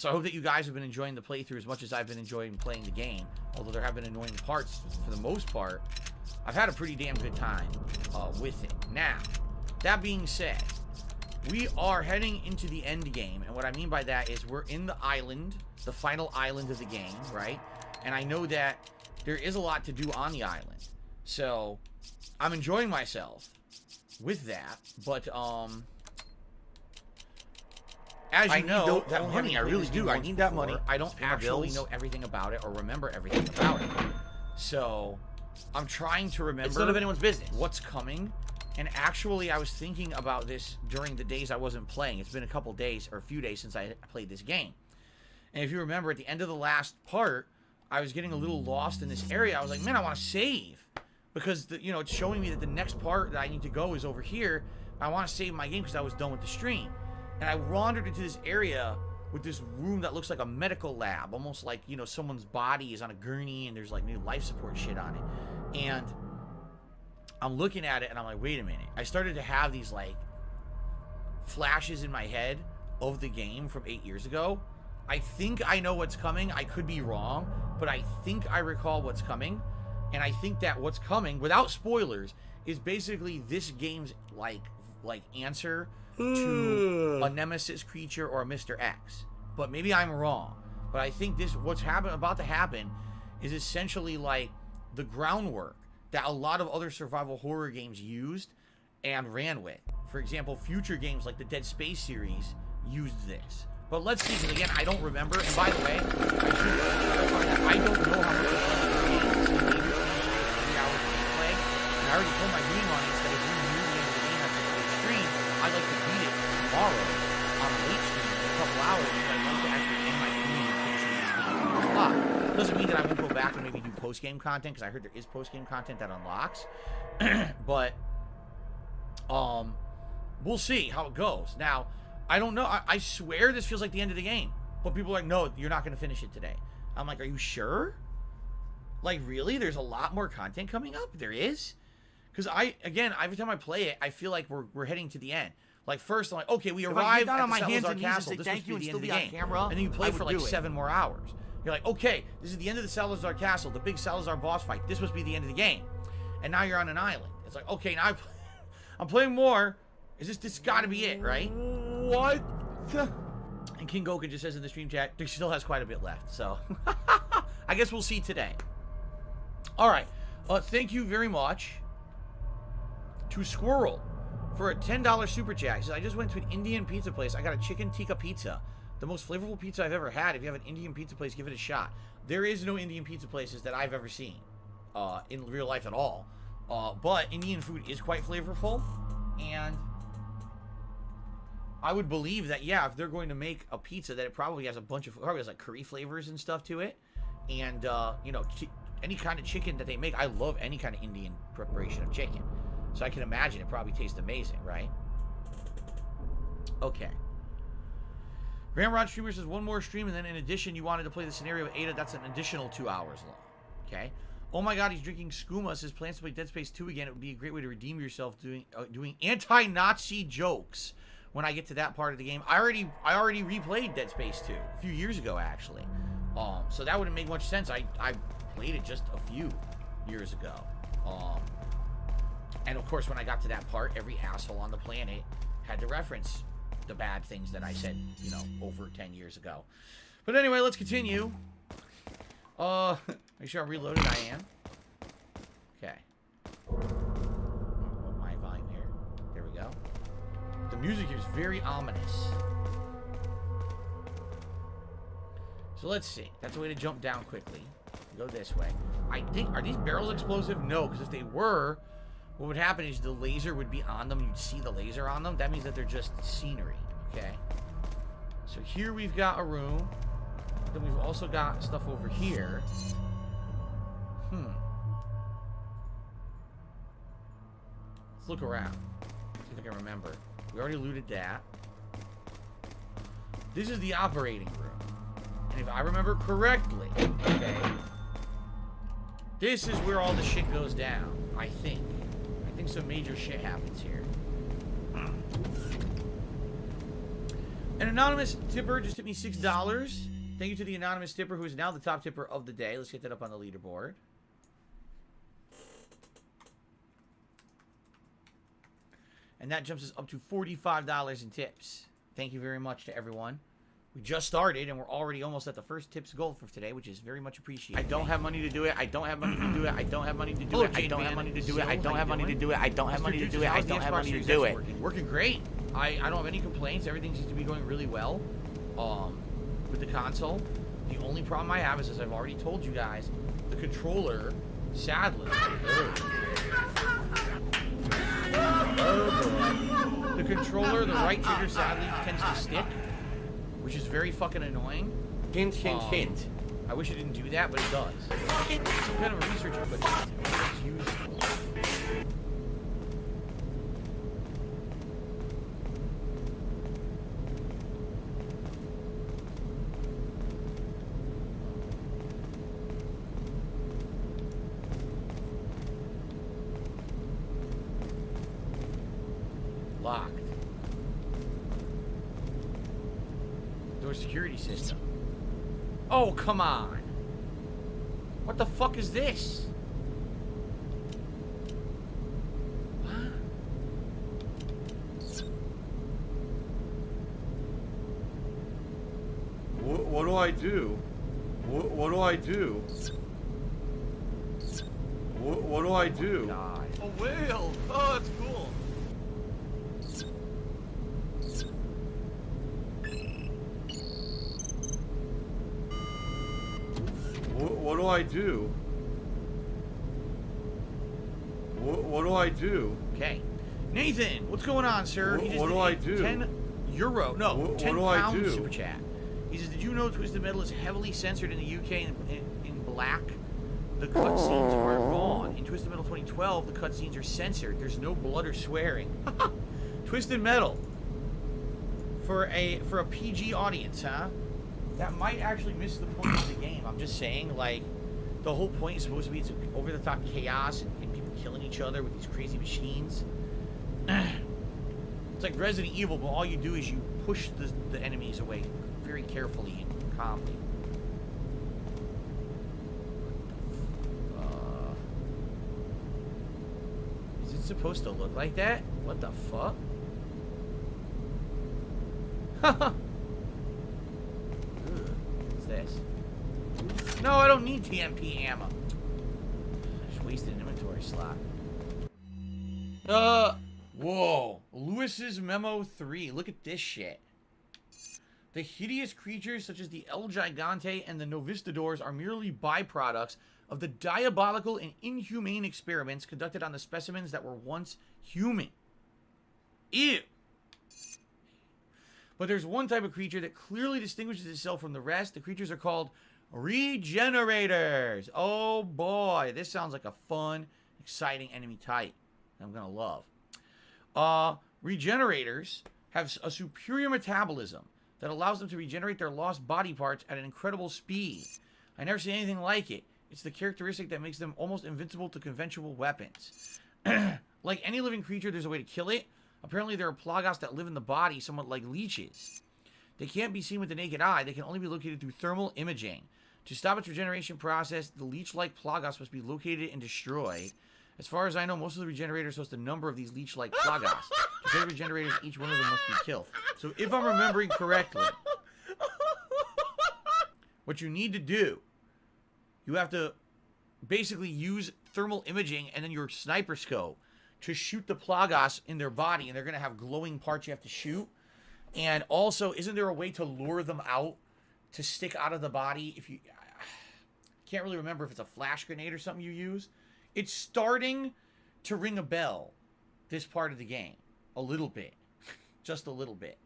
So I hope that you guys have been enjoying the playthrough as much as I've been enjoying playing the game. Although there have been annoying parts, for the most part, I've had a pretty damn good time with it. Now, that being said, we are heading into the end game. And what I mean by that is we're in the island, the final island of the game, right? And I know that there is a lot to do on the island. So, I'm enjoying myself with that. But, as you know, that money. I really do. I need that money. I don't actually know everything about it or remember everything about it. So, I'm trying to remember. It's none of anyone's business. What's coming. And actually, I was thinking about this during the days I wasn't playing. It's been a couple days or a few days since I played this game. And if you remember, at the end of the last part, I was getting a little lost in this area. I was like, man, I want to save. Because, it's showing me that the next part that I need to go is over here. I want to save my game because I was done with the stream. And I wandered into this area with this room that looks like a medical lab. Almost like, someone's body is on a gurney and there's like new life support shit on it. And I'm looking at it and I'm like, wait a minute. I started to have these like flashes in my head of the game from 8 years ago. I think I know what's coming. I could be wrong, but I think I recall what's coming. And I think that what's coming, without spoilers, is basically this game's like answer to a Nemesis creature or a Mr. X. But maybe I'm wrong. But I think what's about to happen is essentially like the groundwork that a lot of other survival horror games used and ran with. For example, future games like the Dead Space series used this. But let's see, because again, I don't remember. And by the way, I don't know how much of the game is 3 hours of gameplay. And I already told my game audience that if we're near the end of the game after the stream, I'd like to beat it tomorrow on a late stream in a couple hours because I'd like to actually end my stream and finish this game. Doesn't mean that I won't go back and maybe do post-game content, because I heard there is post-game content that unlocks. But, we'll see how it goes. Now, I don't know. I swear this feels like the end of the game. But people are like, no, you're not going to finish it today. I'm like, are you sure? Like, really? There's a lot more content coming up? There is? Because every time I play it, I feel like we're heading to the end. Like, first, I'm like, okay, we arrived at the Salazar Castle. This must be the end of the game. And then you play for like 7 more hours. You're like, okay, this is the end of the Salazar Castle, the big Salazar boss fight. This must be the end of the game. And now you're on an island. It's like, okay, now I'm playing more. This got to be it, right? What? And King Goku just says in the stream chat, there still has quite a bit left. So, I guess we'll see today. All right. Thank you very much to Squirrel for a $10 super chat. He says, I just went to an Indian pizza place. I got a chicken tikka pizza. The most flavorful pizza I've ever had. If you have an Indian pizza place, give it a shot. There is no Indian pizza places that I've ever seen in real life at all. But Indian food is quite flavorful. And I would believe that, yeah, if they're going to make a pizza, that it probably has probably has like curry flavors and stuff to it. And, any kind of chicken that they make. I love any kind of Indian preparation of chicken. So I can imagine it probably tastes amazing, right? Okay. Graham Rod Streamer says one more stream, and then in addition, you wanted to play the scenario with Ada. That's an additional 2 hours long. Okay. Oh my God, he's drinking skooma. Says plans to play Dead Space 2 again. It would be a great way to redeem yourself doing anti-Nazi jokes when I get to that part of the game. I already replayed Dead Space 2 a few years ago, actually. So that wouldn't make much sense. I played it just a few years ago. And of course, when I got to that part, every asshole on the planet had to reference the bad things that I said, over 10 years ago. But anyway, let's continue. Make sure I'm reloaded. I am. Okay. My volume here. There we go. The music here is very ominous. So let's see. That's a way to jump down quickly. Go this way. I think, are these barrels explosive? No, because if they were, what would happen is the laser would be on them. You'd see the laser on them. That means that they're just scenery. Okay. So here we've got a room. Then we've also got stuff over here. Let's look around. See if I can remember. We already looted that. This is the operating room. And if I remember correctly, okay, this is where all the shit goes down, I think. I think some major shit happens here. An anonymous tipper just tipped me $6. Thank you to the anonymous tipper, who is now the top tipper of the day. Let's get that up on the leaderboard. And that jumps us up to $45 in tips. Thank you very much to everyone. We just started, and we're already almost at the first tips goal for today, which is very much appreciated. I don't have money to do it. I don't have money to do it. I don't have money to do it. I don't have money to do it. I don't have money to do it. I don't have money to do it. I don't have money to do it. Working great. I don't have any complaints. Everything seems to be going really well. With the console. The only problem I have is, as I've already told you guys, the controller, sadly. The controller, the right trigger, sadly, tends to stick, which is very fucking annoying. Hint, hint, hint. I wish it didn't do that, but it does. It's some kind of a research equipment. It's useful. Locked. Door security system. Oh, come on. What the fuck is this? What do I do? What do I do? What do I do? God. A whale! Oh, that's cool. What do I do? What do I do? Okay. Nathan, what's going on, sir? What do I do? 10 euro. No, What 10 do I pound do? super chat. He says, did you know Twisted Metal is heavily censored in the UK in black? The cutscenes are gone. In Twisted Metal 2012, the cutscenes are censored. There's no blood or swearing. Twisted Metal. For a PG audience, huh? That might actually miss the point of the game. I'm just saying, like, the whole point is supposed to be it's over-the-top chaos and people killing each other with these crazy machines. It's like Resident Evil, but all you do is you push the enemies away very carefully and calmly. Is it supposed to look like that? What the fuck? Haha. What's this? No, I don't need TMP ammo. I just wasted an inventory slot. Whoa. Lewis's Memo 3. Look at this shit. The hideous creatures such as the El Gigante and the Novistadors are merely byproducts of the diabolical and inhumane experiments conducted on the specimens that were once human. Ew. But there's one type of creature that clearly distinguishes itself from the rest. The creatures are called regenerators. Oh boy, this sounds like a fun, exciting enemy type I'm gonna love. Regenerators have a superior metabolism that allows them to regenerate their lost body parts at an incredible speed. I never seen anything like it. It's the characteristic that makes them almost invincible to conventional weapons. Like any living creature, there's a way to kill it. Apparently, there are plagos that live in the body, somewhat like leeches. They can't be seen with the naked eye. They can only be located through thermal imaging. To stop its regeneration process, the leech-like plagos must be located and destroyed. As far as I know, most of the regenerators host a number of these leech-like plagos. To kill regenerators, each one of them must be killed. So if I'm remembering correctly, what you need to do, you have to basically use thermal imaging and then your sniper scope to shoot the plagos in their body, and they're going to have glowing parts you have to shoot. And also, isn't there a way to lure them out to stick out of the body? If you can't really remember if it's a flash grenade or something you use. It's starting to ring a bell, this part of the game. A little bit. Just a little bit.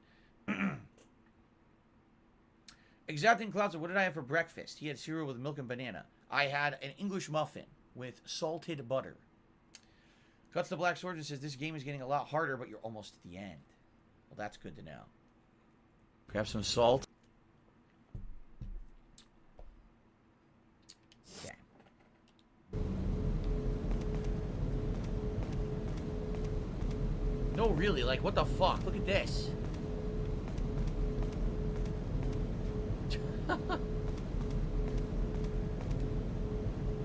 Exacting Cloud said, what did I have for breakfast? He had cereal with milk and banana. I had an English muffin with salted butter. Guts the Black Sword says, this game is getting a lot harder, but you're almost at the end. Well, that's good to know. Grab some salt. Okay. No, really, like, what the fuck? Look at this.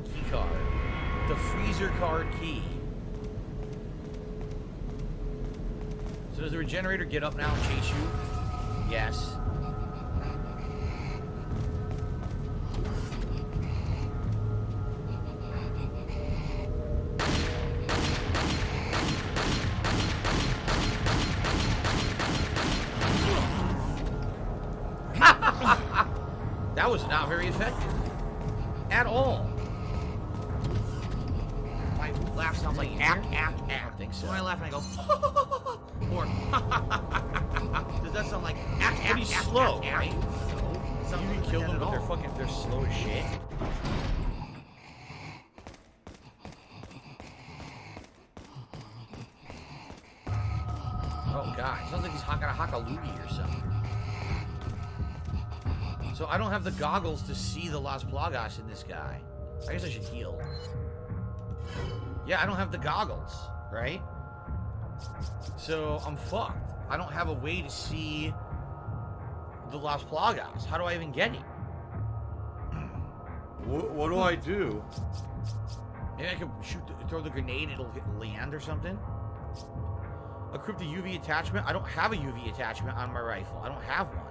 Key card. The freezer card key. So does the regenerator get up now and chase you? Yes. That was not very effective. At all. My laugh sounds like ack. I don't think so. When I laugh and I go, or does that sound like ack? Pretty slow, right? No. You can kill them, but they're slow as shit. Oh god, it sounds like he's got a haka-loogie or something. So I don't have the goggles to see the Las Plagas in this guy. I guess I should heal. Yeah, I don't have the goggles, right? So I'm fucked. I don't have a way to see the Las Plagas. How do I even get it? What do I do? Maybe I could throw the grenade, it'll land or something? Equip the UV attachment. I don't have a UV attachment on my rifle. I don't have one.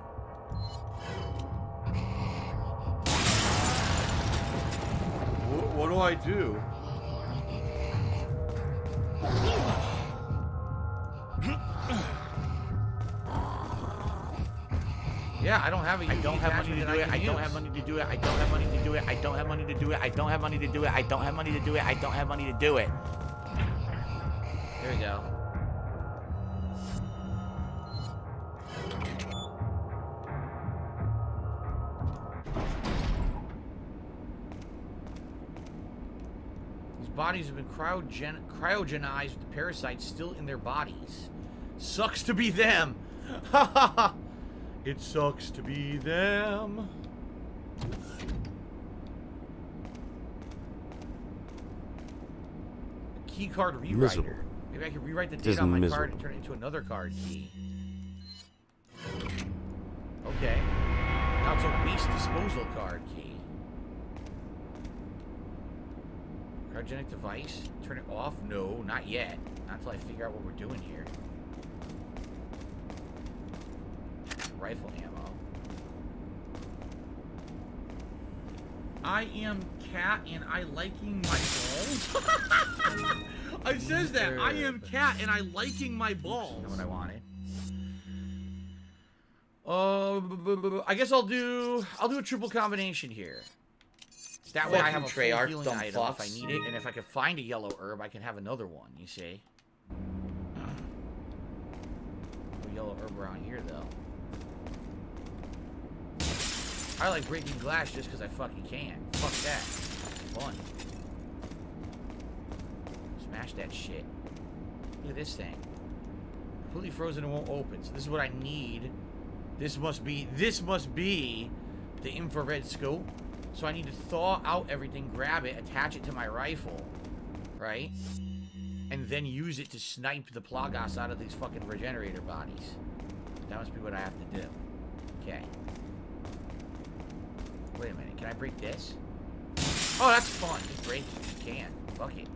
What do I do? Yeah, I don't have a UV attachment that I can use. I don't have money to do it. I don't have money to do it. I don't have money to do it. I don't have money to do it. I don't have money to do it. I don't have money to do it. There we go. Bodies have been cryogenized with the parasites still in their bodies. Sucks to be them. It sucks to be them. Key card rewriter. Miserable. Maybe I can rewrite the data on my card and turn it into another card key. Okay. Now it's a waste disposal card key. Cryogenic device. Turn it off? No, not yet. Not until I figure out what we're doing here. Rifle ammo. I am cat and I liking my balls. It says that. I am cat and I liking my balls. That's what I wanted. I guess I'll do a triple combination here. That way I have a full healing item if I need it, and if I can find a yellow herb, I can have another one, you see? No yellow herb around here, though. I like breaking glass just because I fucking can. Fuck that. It's fun. Smash that shit. Look at this thing. Completely frozen and won't open. So this is what I need. This must be the infrared scope. So I need to thaw out everything, grab it, attach it to my rifle, right? And then use it to snipe the Plagas out of these fucking regenerator bodies. That must be what I have to do. Okay. Wait a minute, can I break this? Oh, that's fun. Just break it. You can. Fuck it.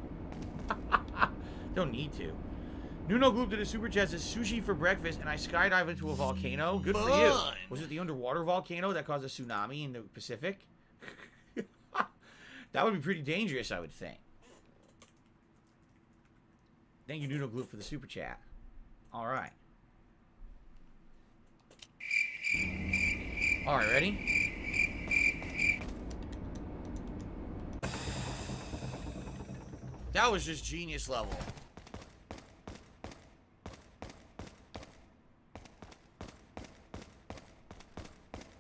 Don't need to. Nuno Gloop did a super chat, says sushi for breakfast, and I skydive into a volcano. Good for you. Was it the underwater volcano that caused a tsunami in the Pacific? That would be pretty dangerous, I would think. Thank you, Noodle Glue, for the super chat. All right. All right, ready? That was just genius level.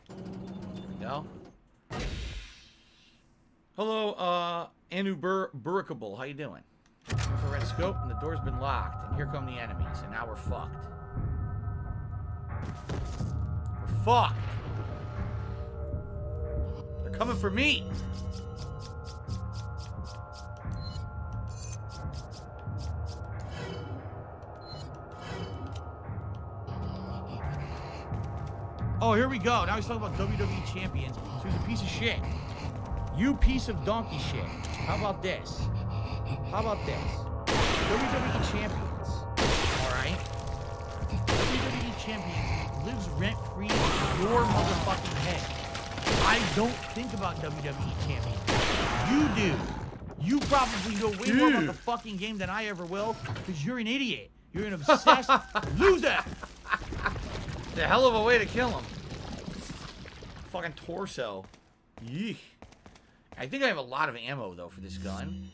There we go. Hello, Anu Burkable. How you doing? Infrared scope, and the door's been locked. And here come the enemies, and now we're fucked. We're fucked! They're coming for me! Oh, Oh, here we go. Now he's talking about WWE champions. So he's a piece of shit. You piece of donkey shit. How about this? How about this? WWE champions. Alright? WWE champions lives rent-free in your motherfucking head. I don't think about WWE champions. You do. You probably know way more about the fucking game than I ever will, because you're an idiot. You're an obsessed loser. The hell of a way to kill him. Fucking torso. Yeesh. I think I have a lot of ammo, though, for this gun.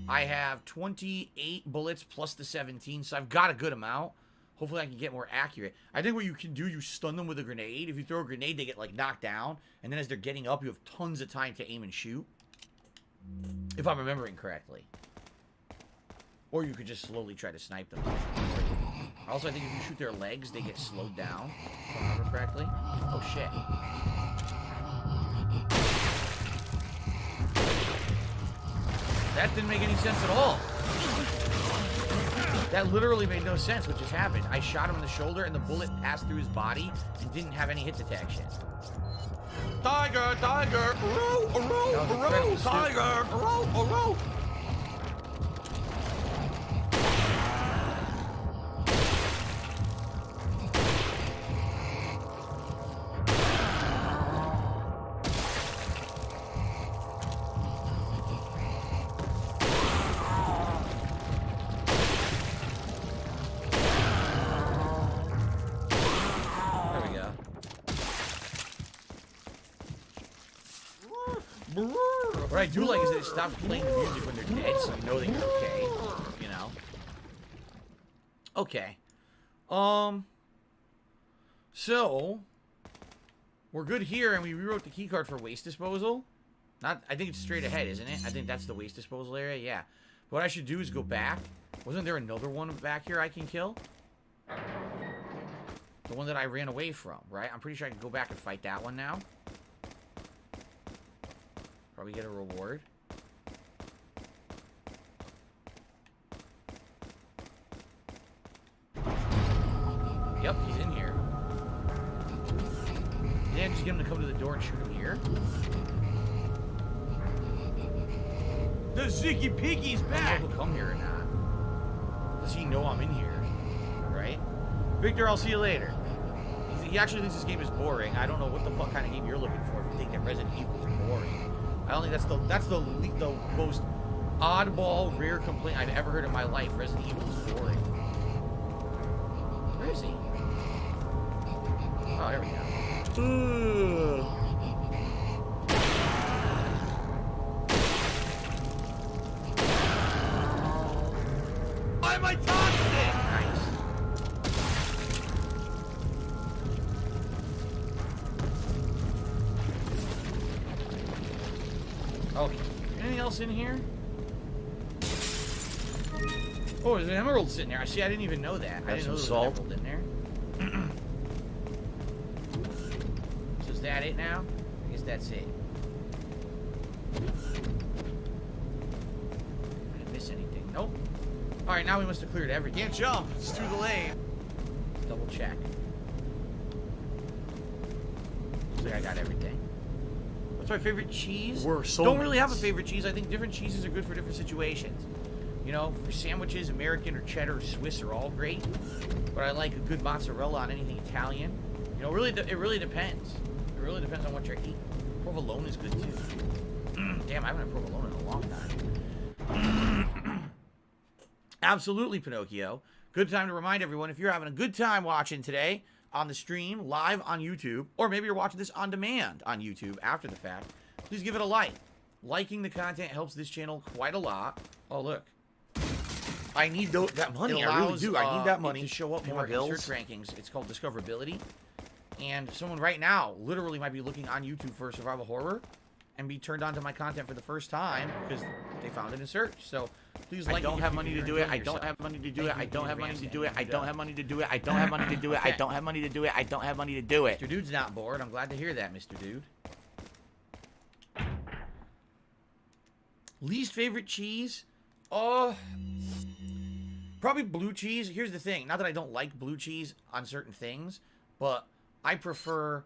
I have 28 bullets plus the 17, so I've got a good amount. Hopefully I can get more accurate. I think what you can do, you stun them with a grenade. If you throw a grenade, they get, like, knocked down. And then as they're getting up, you have tons of time to aim and shoot. If I'm remembering correctly. Or you could just slowly try to snipe them. Also, I think if you shoot their legs, they get slowed down. If I remember correctly. Oh, shit. That didn't make any sense at all. That literally made no sense what just happened. I shot him in the shoulder and the bullet passed through his body and didn't have any hit detection. Tiger, tiger, row, tiger, row. What I do like is that it stops playing the music when they're dead, so you know that you're okay. You know? Okay. So, we're good here, and we rewrote the keycard for waste disposal. I think it's straight ahead, isn't it? I think that's the waste disposal area, yeah. What I should do is go back. Wasn't there another one back here I can kill? The one that I ran away from, right? I'm pretty sure I can go back and fight that one now. Probably get a reward. Yep, he's in here. Yeah, just get him to come to the door and shoot him here. The Ziggy Piggy's back! I don't know if he'll come here or not. Does he know I'm in here? Right? Victor, I'll see you later. He actually thinks this game is boring. I don't know what the fuck kind of game you're looking for if you think that Resident Evil is boring. I don't think that's the most oddball, rare complaint I've ever heard in my life. Resident Evil is boring. Where is he? Oh, there we go. Why am I toxic? Nice. Okay. Anything else in here? Oh, there's an emerald sitting there. I see. I didn't even know that. I didn't know there was an emerald in there. So is that it now? I guess that's it. I didn't miss anything. Nope. All right, now we must have cleared everything. Can't jump. It's through the lane. Double check. Looks like I got everything. What's my favorite cheese? We're Don't really have a favorite cheese. I think different cheeses are good for different situations. You know, for sandwiches, American or cheddar or Swiss are all great. But I like a good mozzarella on anything Italian. You know, it really depends. It really depends on what you're eating. Provolone is good too. Damn, I haven't had provolone in a long time. Absolutely, Pinocchio. Good time to remind everyone, if you're having a good time watching today on the stream, live on YouTube, or maybe you're watching this on demand on YouTube after the fact, please give it a like. Liking the content helps this channel quite a lot. Oh, look. I need that money. I really do. I need that money to show up more in search rankings. It's called discoverability. And someone right now literally might be looking on YouTube for survival horror and be turned on to my content for the first time because they found it in search. So please like. I don't have money to do it. I don't have money to do it. I don't have money to do it. I don't have money to do it. I don't have money to do it. I don't have money to do it. I don't have money to do it. Mr. Dude's not bored. I'm glad to hear that, Mr. Dude. Least favorite cheese? Probably blue cheese. Here's the thing. Not that I don't like blue cheese on certain things, but I prefer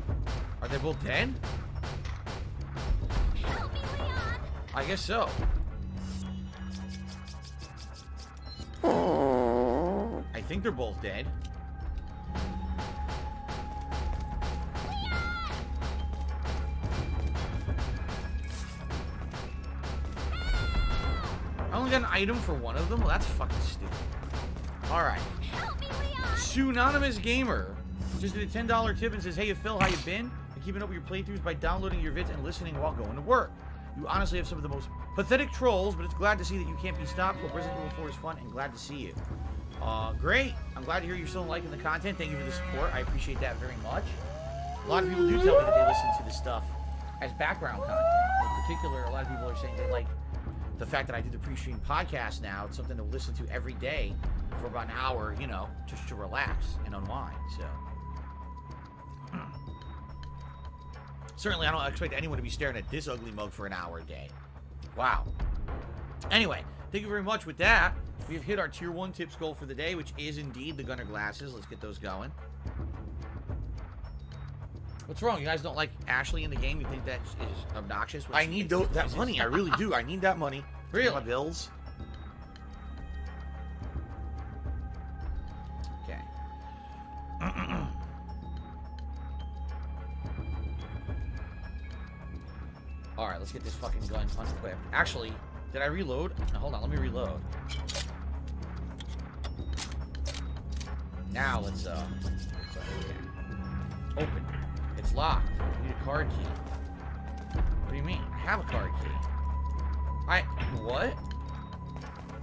both dead? I guess so. I think they're both dead. I only got an item for one of them? Well, that's fucking stupid. Alright. Pseudonymous Gamer just did a $10 tip and says, hey, Phil, how you been? I'm keeping up with your playthroughs by downloading your vids and listening while going to work. You honestly have some of the most pathetic trolls, but it's glad to see that you can't be stopped. Hope Resident Evil 4 is fun and glad to see you. Great. I'm glad to hear you're still liking the content. Thank you for the support. I appreciate that very much. A lot of people do tell me that they listen to this stuff as background content. In particular, a lot of people are saying they like the fact that I do the pre-stream podcast now. It's something to listen to every day for about an hour, you know, just to relax and unwind. So, certainly I don't expect anyone to be staring at this ugly mug for an hour a day. Wow. Anyway, thank you very much. With that, we have hit our tier 1 tips goal for the day, which is indeed the gunner glasses. Let's get those going. What's wrong? You guys don't like Ashley in the game? You think that is obnoxious? I need that money. I really do. I need that money. Really? My bills. Okay. Alright, let's get this fucking gun unequipped. Actually, did I reload? No, hold on, let me reload. Now let's open. It's locked. I need a card key. What do you mean? I have a card key. What?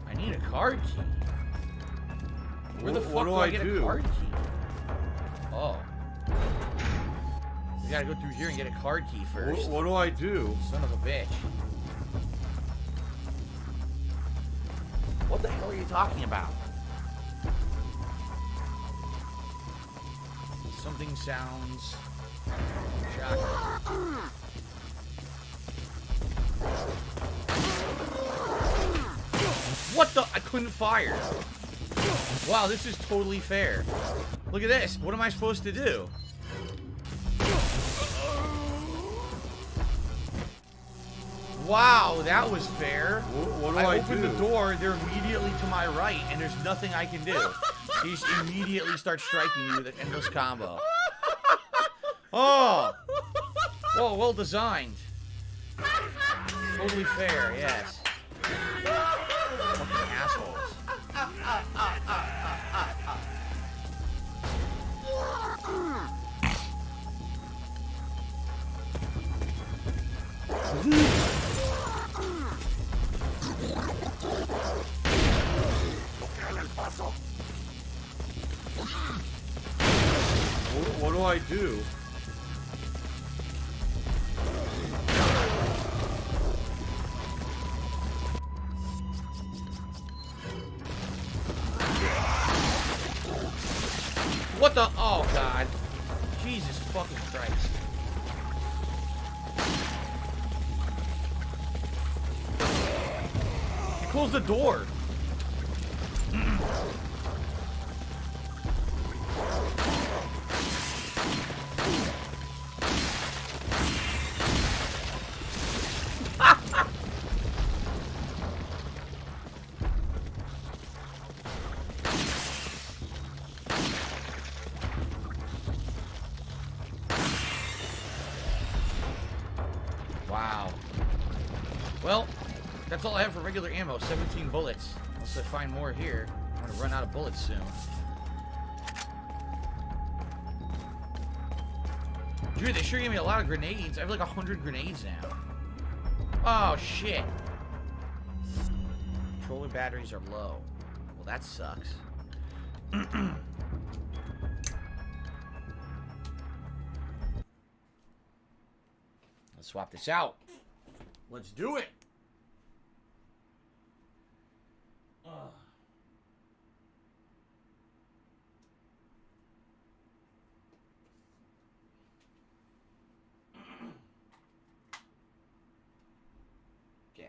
I need a card key. Where the fuck do I get a card key? Oh. We gotta go through here and get a card key first. What do I do? Son of a bitch. What the hell are you talking about? Something sounds shocking. What the? I couldn't fire. Wow, this is totally fair. Look at this. What am I supposed to do? Wow, that was fair. What do I opened do? the door, they're immediately to my right, and there's nothing I can do. He just immediately starts striking me with an endless combo. Oh! Whoa, well designed. Totally fair, yes. Fucking assholes. What do I do? What the? Oh, God. Jesus fucking Christ. Close the door. Wow. Well, that's all I have for regular ammo. 17 bullets. Unless I find more here. I'm gonna run out of bullets soon. Dude, they sure gave me a lot of grenades. I have like 100 grenades now. Oh, shit. Controller batteries are low. Well, that sucks. Let's swap this out. Let's do it. Okay.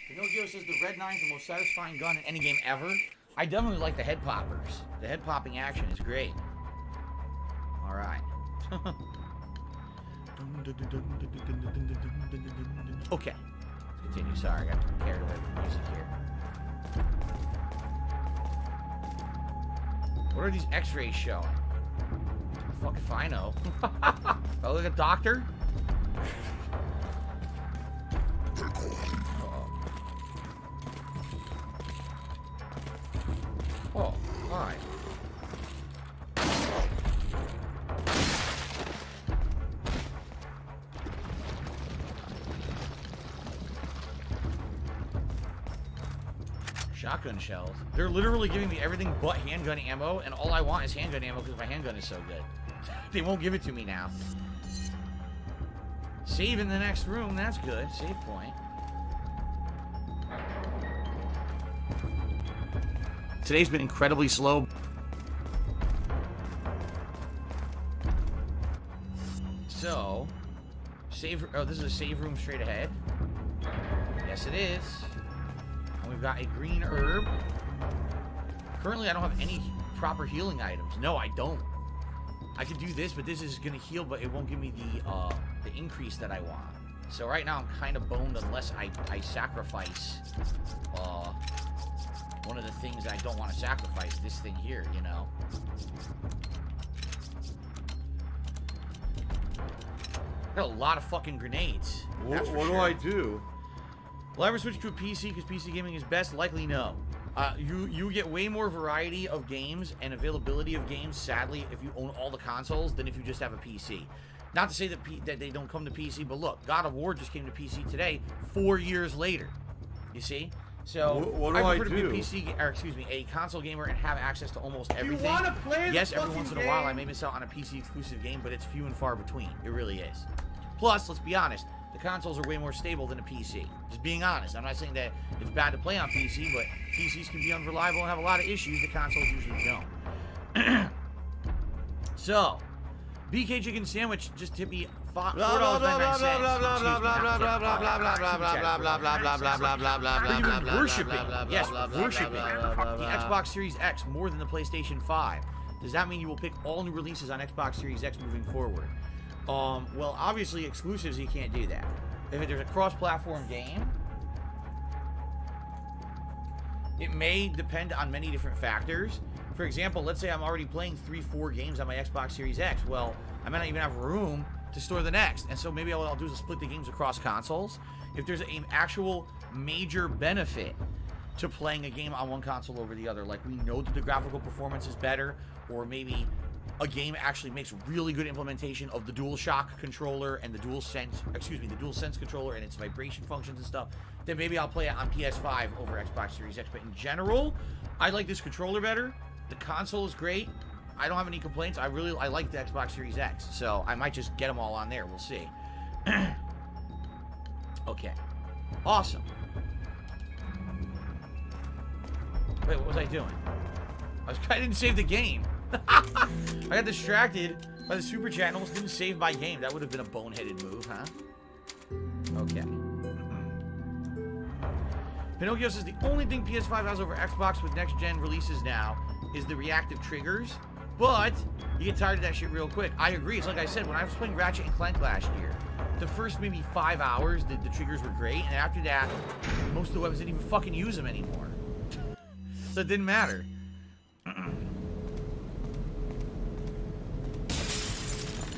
Pinocchio says the Red 9 is the most satisfying gun in any game ever. I definitely like the head poppers. The head popping action is great. All right. Okay. Let's continue. Sorry, I got carried away with the music here. What are these x-rays showing? Fuck if I know. Oh, look, a doctor? Oh, alright. Shotgun shells. They're literally giving me everything but handgun ammo, and all I want is handgun ammo because my handgun is so good. They won't give it to me now. Save in the next room, that's good. Save point. Today's been incredibly slow. So, save. Oh, this is a save room straight ahead. Yes, it is. And we've got a green herb. Currently, I don't have any proper healing items. No, I don't. I could do this, but this is gonna heal, but it won't give me the increase that I want. So right now, I'm kind of boned unless I sacrifice one of the things I don't want to sacrifice, this thing here, you know? Got a lot of fucking grenades. What do I do? Will I ever switch to a PC because PC gaming is best? Likely no. You get way more variety of games and availability of games, sadly, if you own all the consoles than if you just have a PC. Not to say that they don't come to PC, but look, God of War just came to PC today, 4 years later. You see? So what do I prefer do? to be a PC, or excuse me, a console gamer and have access to almost everything. You want to play yes, the every once in a while I may miss out on a PC exclusive game, but it's few and far between. It really is. Plus, let's be honest, the consoles are way more stable than a PC. Just being honest. I'm not saying that it's bad to play on PC, but PCs can be unreliable and have a lot of issues the consoles usually don't. So, BK Chicken Sandwich just tipped me $4.99. Worshipping. Yes, worshipping the Xbox Series X more than the PlayStation 5. Does that mean you will pick all new releases on Xbox Series X moving forward? Well, obviously exclusives, you can't do that. If there's a cross-platform game, it may depend on many different factors. For example, let's say I'm already playing 3-4 games on my Xbox Series X. Well, I might not even have room to store the next. And so maybe what I'll do is split the games across consoles. If there's an actual major benefit to playing a game on one console over the other, like we know that the graphical performance is better, or maybe a game actually makes really good implementation of the DualShock controller and the DualSense controller and its vibration functions and stuff, then maybe I'll play it on PS5 over Xbox Series X. But in general, I like this controller better. The console is great. I don't have any complaints. I like the Xbox Series X, so I might just get them all on there. We'll see. Okay. Awesome. Wait, what was I doing? I didn't save the game. I got distracted by the super chat and almost didn't save my game. That would have been a boneheaded move, huh? Okay. Pinocchio says the only thing PS5 has over Xbox with next-gen releases now is the reactive triggers, but you get tired of that shit real quick. I agree. It's like I said, when I was playing Ratchet and Clank last year, the first maybe 5 hours, the triggers were great, and after that, most of the weapons didn't even fucking use them anymore. So it didn't matter.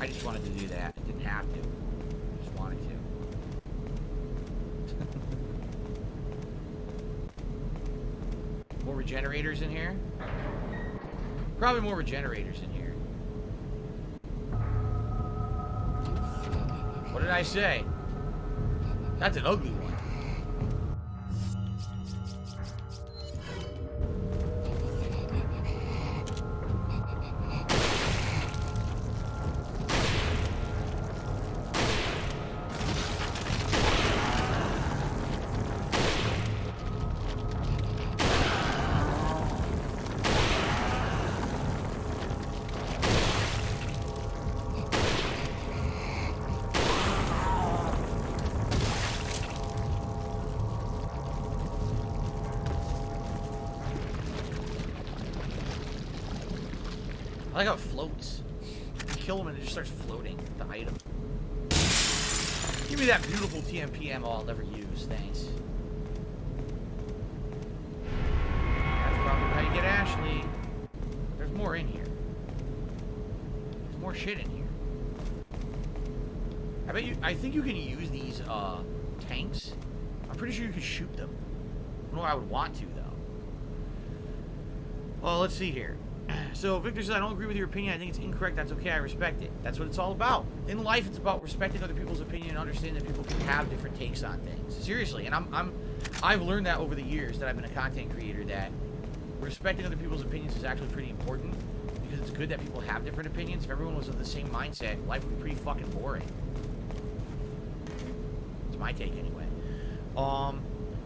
I just wanted to do that. I didn't have to. I just wanted to. More regenerators in here? Probably more regenerators in here. What did I say? That's an ugly one. like how it floats. You kill him and it just starts floating, the item. Give me that beautiful TMP ammo I'll never use, thanks. That's probably how you get Ashley. There's more in here. There's more shit in here. I think you can use these, tanks. I'm pretty sure you can shoot them. I don't know I would want to, though. Well, let's see here. So, Victor says, I don't agree with your opinion. I think it's incorrect. That's okay. I respect it. That's what it's all about. In life, it's about respecting other people's opinion and understanding that people can have different takes on things. Seriously. And I've learned that over the years that I've been a content creator, that respecting other people's opinions is actually pretty important, because it's good that people have different opinions. If everyone was of the same mindset, life would be pretty fucking boring. That's my take, anyway.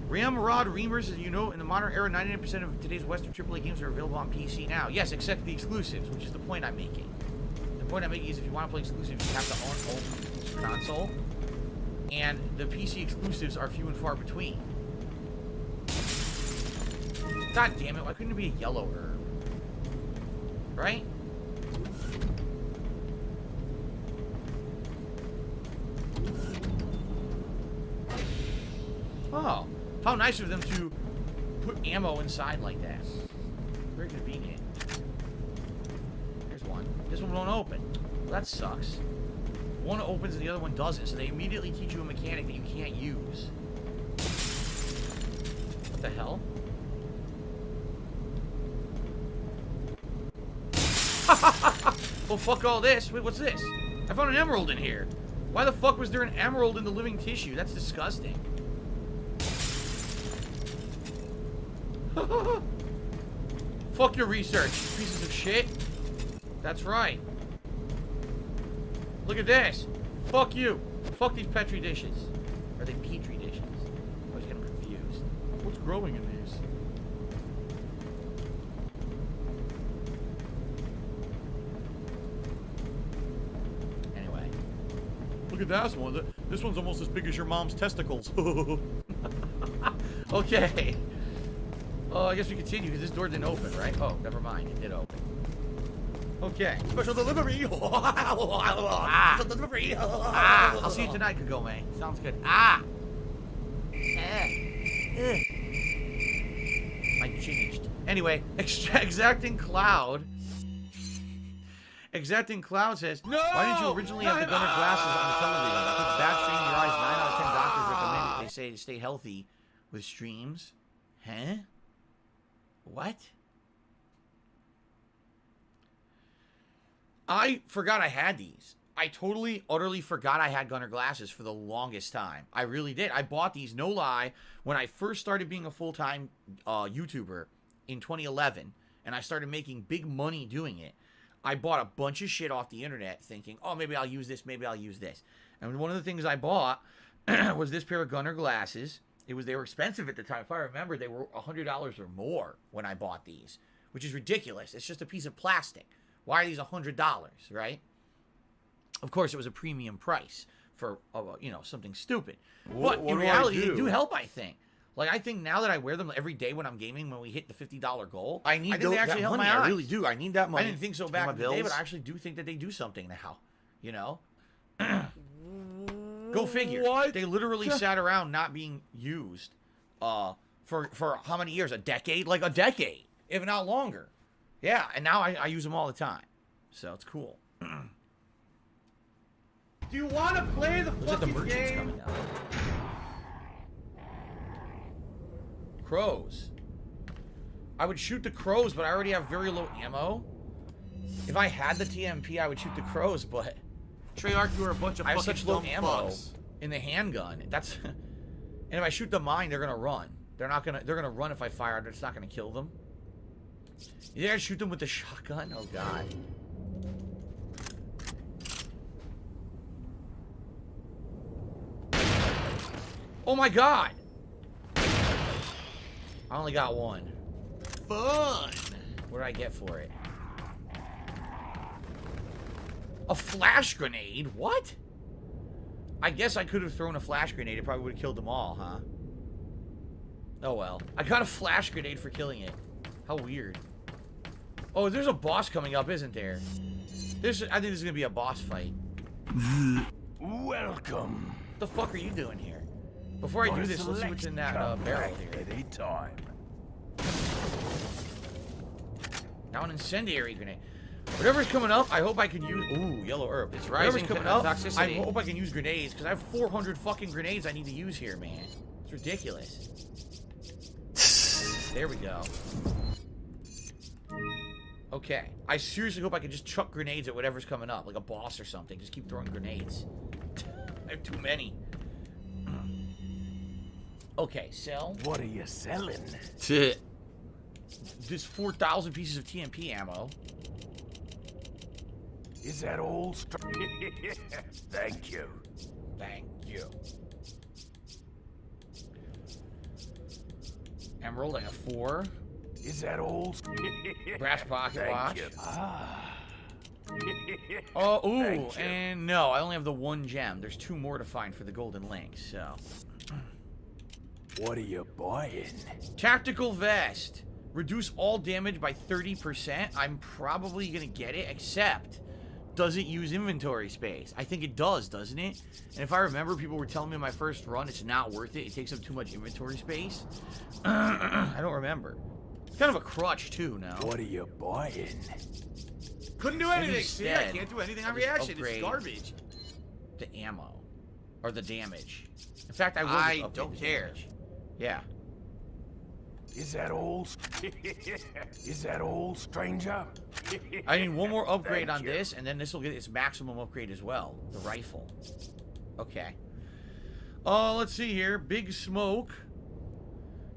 Ramrod Reamers, as you know, in the modern era, 99% of today's Western AAA games are available on PC now. Yes, except the exclusives, which is the point I'm making. The point I'm making is if you want to play exclusives, you have to own a console. And the PC exclusives are few and far between. God damn it, why couldn't it be a yellow herb? Right? Oh. How nice of them to put ammo inside like that. Very convenient. There's one. This one won't open. Well, that sucks. One opens and the other one doesn't, so they immediately teach you a mechanic that you can't use. What the hell? Well, fuck all this. Wait, what's this? I found an emerald in here. Why the fuck was there an emerald in the living tissue? That's disgusting. Fuck your research, pieces of shit. That's right. Look at this. Fuck you. Fuck these Petri dishes. Are they Petri dishes? I always get them confused. What's growing in these? Anyway. Look at that one. This one's almost as big as your mom's testicles. Okay. Oh, I guess we continue because this door didn't open, right? Oh, never mind. It did open. Okay. Special delivery. Special delivery. I'll see you tonight, Kagome. Sounds good. I changed. Anyway, Exacting Cloud. Exacting Cloud says, no! Why did you originally have the gunner glasses on the television? It puts bad strain in your eyes. 9 out of 10 doctors recommend it. They say to stay healthy with streams. Huh? What? I forgot I had these. I totally, utterly forgot I had gunner glasses for the longest time. I really did. I bought these, no lie, when I first started being a full-time YouTuber in 2011, and I started making big money doing it. I bought a bunch of shit off the internet thinking, oh, maybe I'll use this, maybe I'll use this. And one of the things I bought was this pair of gunner glasses. They were expensive at the time. If I remember, they were $100 or more when I bought these, which is ridiculous. It's just a piece of plastic. Why are these $100, right? Of course, it was a premium price for, you know, something stupid. But in reality, they do help, I think. Like, I think now that I wear them every day when I'm gaming, when we hit the $50 goal, I think they actually help my eyes. I really do. I need that money. I didn't think so back in the day, but I actually do think that they do something now. You know? Go figure. What? They literally sat around not being used for how many years? A decade? Like a decade, if not longer. Yeah, and now I use them all the time. So it's cool. Do you want to play the fucking game? Coming out. Crows. I would shoot the crows, but I already have very low ammo. If I had the TMP, I would shoot the crows, but Treyarch, you are a bunch of I have fucking such low dumb ammo fucks. in the handgun. That's and if I shoot the mine, they're gonna run. They're gonna run if I fire. It's not gonna kill them. You think I shoot them with the shotgun? Oh god. Oh my god. I only got one. Fun. What did I get for it? A flash grenade? What? I guess I could have thrown a flash grenade. It probably would have killed them all, huh? Oh well. I got a flash grenade for killing it. How weird. Oh, there's a boss coming up, isn't there? I think this is gonna be a boss fight. Welcome. What the fuck are you doing here? Before I do this, let's see what's in that barrel here. Anytime. Now an incendiary grenade. Whatever's coming up, I hope I can use. Ooh, yellow herb. It's Whatever's rising coming up, toxicity. I hope I can use grenades because I have 400 fucking grenades I need to use here, man. It's ridiculous. There we go. Okay. I seriously hope I can just chuck grenades at whatever's coming up, like a boss or something. Just keep throwing grenades. I have too many. Okay, sell. What are you selling? Shit. This 4,000 pieces of TMP ammo. Is that all? Thank you. Thank you. Emerald, I have 4. Is that all? Brass pocket Thank watch. you. Ah. Oh, ooh, Thank you. and no, I only have the 1 gem. There's 2 more to find for the golden link, so. What are you buying? Tactical vest. Reduce all damage by 30%. I'm probably gonna get it, except does it use inventory space? I think it does, doesn't it? And if I remember, people were telling me in my first run it's not worth it. It takes up too much inventory space. I don't remember. It's kind of a crutch too now. What are you buying? Couldn't do anything. See, I Instead, can't do anything I'll on just reaction. upgrade It's garbage. the ammo or the damage. In fact, I will. I just upgrade don't the care. damage. Yeah. Is that all? Is that all, stranger? I need one more upgrade Thank on you. this, and then this will get its maximum upgrade as well. The rifle. Okay. Let's see here. Big Smoke.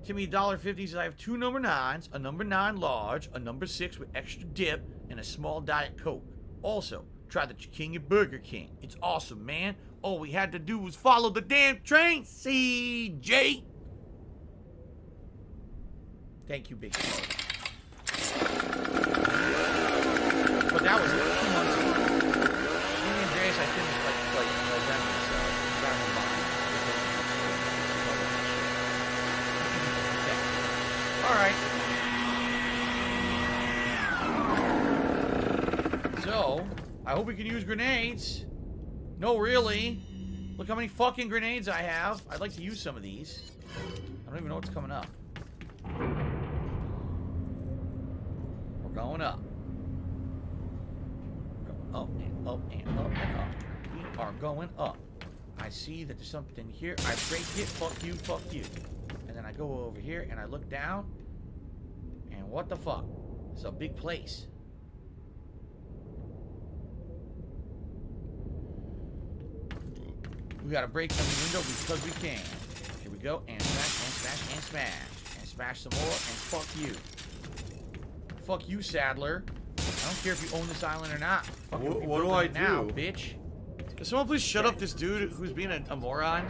Timmy $1.50 says I have 2 number 9s, a number 9 large, a number 6 with extra dip, and a small Diet Coke. Also, try the King at Burger King. It's awesome, man. All we had to do was follow the damn train. CJ. Thank you, Big Smoke. But that was 2 months ago. Jimmy and Andreas, I finished like November, so I gotta move on. Okay. Alright. So, I hope we can use grenades. No, really. Look how many fucking grenades I have. I'd like to use some of these. I don't even know what's coming up. We're going up. Going up and up and up and up. We are going up. I see that there's something here. I break it. Fuck you, fuck you. And then I go over here and I look down. And what the fuck? It's a big place. We gotta break some window because we can. Here we go. And smash, and smash, and smash. And smash some more, and fuck you. Fuck you, Sadler. I don't care if you own this island or not. Fucking What do rebuild I it now, do? bitch? Can someone please shut up this dude who's being a moron?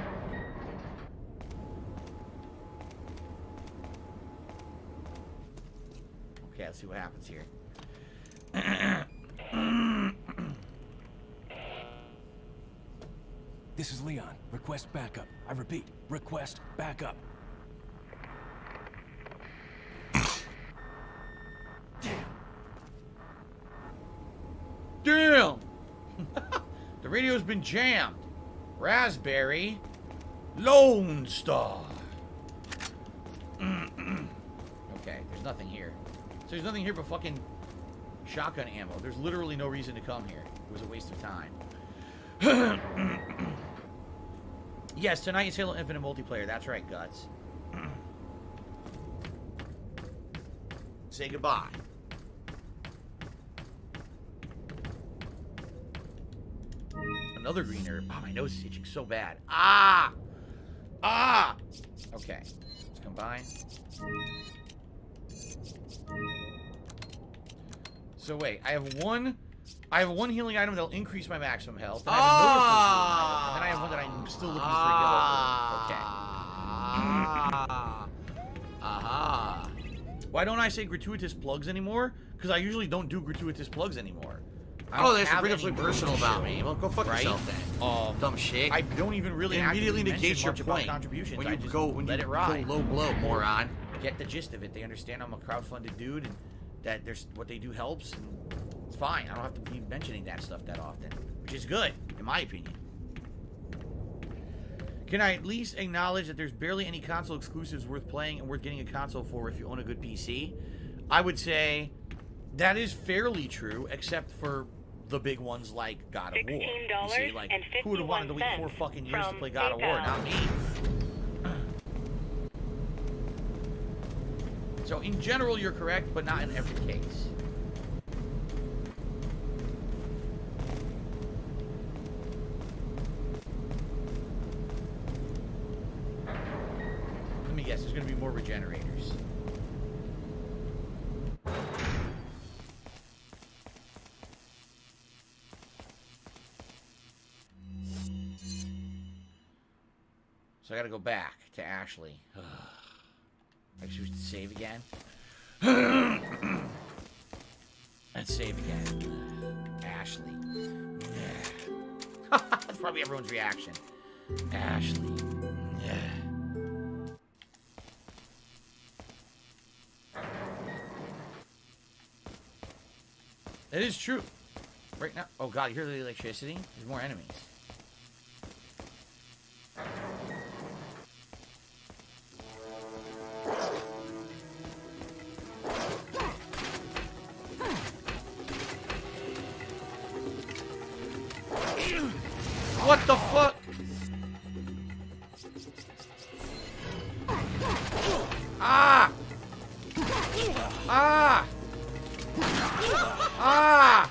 Okay, let's see what happens here. This is Leon. Request backup. I repeat, request backup. Damn! The radio's been jammed. Raspberry. Lone Star. Okay, there's nothing here. So there's nothing here but fucking shotgun ammo. There's literally no reason to come here. It was a waste of time. Yes, tonight is Halo Infinite multiplayer. That's right, Guts. Say goodbye. Another green herb. Oh, my nose is itching so bad. Ah! Ah! Okay. Let's combine. So wait, I have one healing item that'll increase my maximum health. Then I have another full healing item, and then I have one that I'm still looking for yellow herb. Okay. Aha. Why don't I say gratuitous plugs anymore? Because I usually don't do gratuitous plugs anymore. I Oh, don't they have to have bring up any something personal about me. Well, go fuck right? yourself then. Dumb shit. I don't even really It immediately actively negates mention your much about point. contributions. When Let you it go ride. low blow, moron. Get the gist of it. They understand I'm a crowdfunded dude, and that there's what they do helps, and it's fine. I don't have to be mentioning that stuff that often, which is good, in my opinion. Can I at least acknowledge that there's barely any console exclusives worth playing and worth getting a console for if you own a good PC? I would say that is fairly true, except for the big ones like God of War. You see, like, who would have wanted to wait 4 fucking years to play God of War? Not me. So, in general, you're correct, but not in every case. Let me guess, there's going to be more regenerators. So I gotta go back to Ashley. I choose to save again. Let's save again. Ashley. Yeah. That's probably everyone's reaction. Ashley. Yeah. It is true. Right now. Oh god, you hear the electricity? There's more enemies. What the fuck? Ah! Ah! Ah!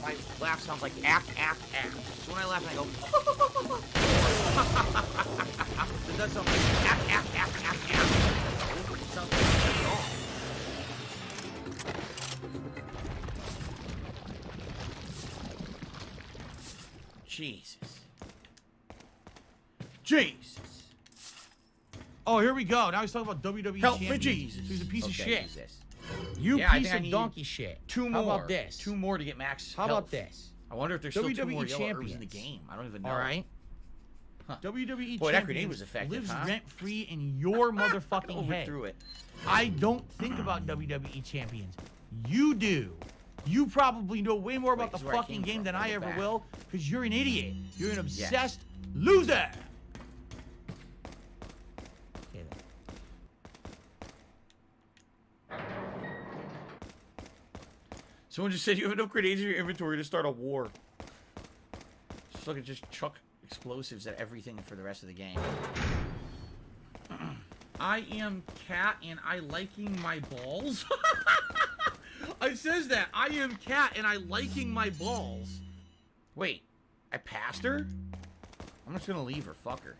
My laugh sounds like ack, ack, ack. So when I laugh, I go. Does that sound like ack, ack, ack, ack, ack? It sounds like that at all. Jesus. Jesus. Oh, here we go. Now he's talking about WWE Help me, champions. Jesus. So he's a piece of Okay, shit. who's this? You Yeah, I piece think I of need donkey shit. 2 more. How about this? 2 more to get max How health. about this? I wonder if there's still 2 more WWE yellow herbs in the champions. game. I don't even know. All right. Huh. WWE Boy, that champions grenade was effective, lives huh? rent-free in your motherfucking head. Overthrew it. I don't think about WWE champions. You do. You probably know way more about this the is where I fucking came game from. than I'll I go ever back. will, because you're an idiot. You're an obsessed loser. Okay, then. Someone just said you have enough grenades in your inventory to start a war. So I could just chuck explosives at everything for the rest of the game. I am Cat and I liking my balls. I says that. I am Cat and I liking my balls. Wait, I passed her? I'm just gonna leave her. Fuck her.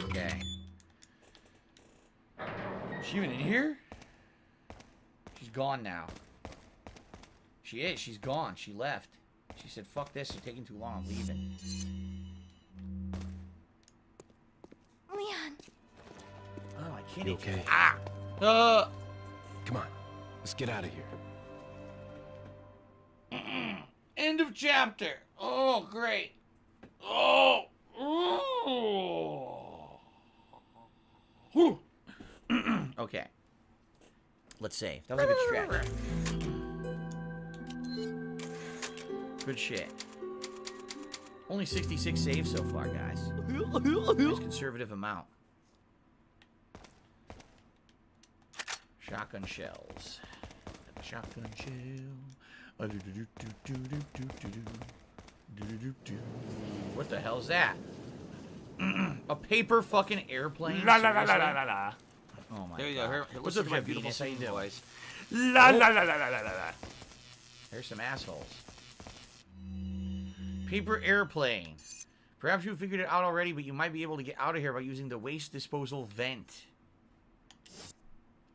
Okay. Is she even in here? She's gone now. She is. She's gone. She left. She said, fuck this. You're taking too long. I'm leaving. Leon. Oh, I can't. You okay? Ah! Come on. Let's get out of here. End of chapter. Oh, great. Oh. Oh. Whew. Okay. Let's save. That was a good stretch. Good shit. Only 66 saves so far, guys. Nice conservative amount. Shotgun shells. Shotgun shell. What the hell's that? A paper fucking airplane? La la la la la la la. Oh my There you god. go. What's Listen up, to my Jeff beautiful Venus? How you singing doing? voice. La Oh. la la la la la la. There's some assholes. Paper airplane. Perhaps you figured it out already, but you might be able to get out of here by using the waste disposal vent.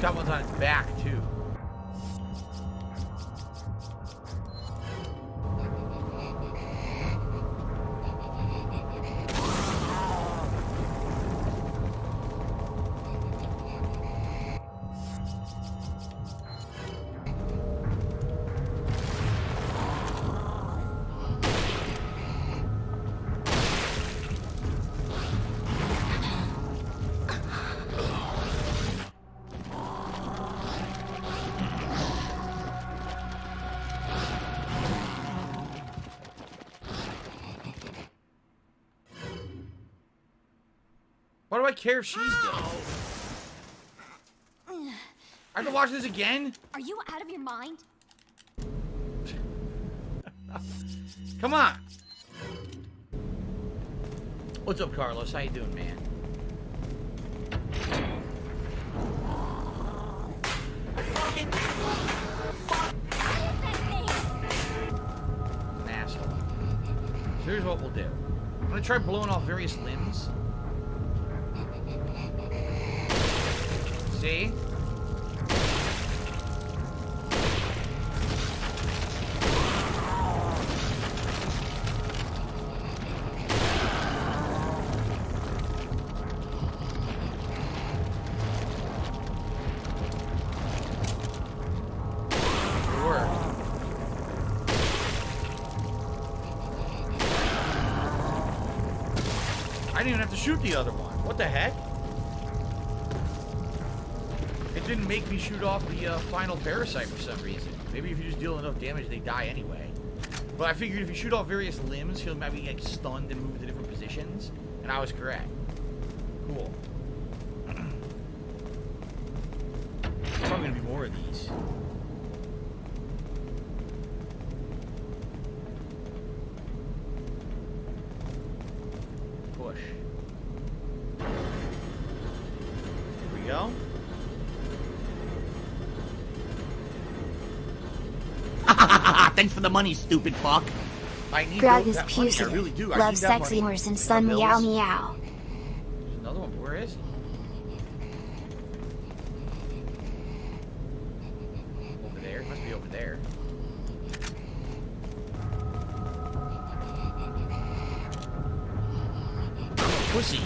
got ones on its back, too. Why do I care if she's dead? I have to watch this again? Are you out of your mind? Come on. What's up, Carlos? How you doing, man? An asshole. So here's what we'll do. I'm gonna try blowing off various limbs. See? I didn't even have to shoot the other one. What the heck? It didn't make me shoot off the final parasite for some reason. Maybe if you just deal enough damage, they die anyway. But I figured if you shoot off various limbs, he'll maybe get stunned and move to different positions. And I was correct. Cool. Probably gonna be more of these. Push. Here we go. Thanks for the money, stupid fuck. I need Grog is that money. I puking. really do. I Love need that sexy money. horse and sun Bills. meow meow. There's another one. Where is he? Over there. It must be over there. Pussy.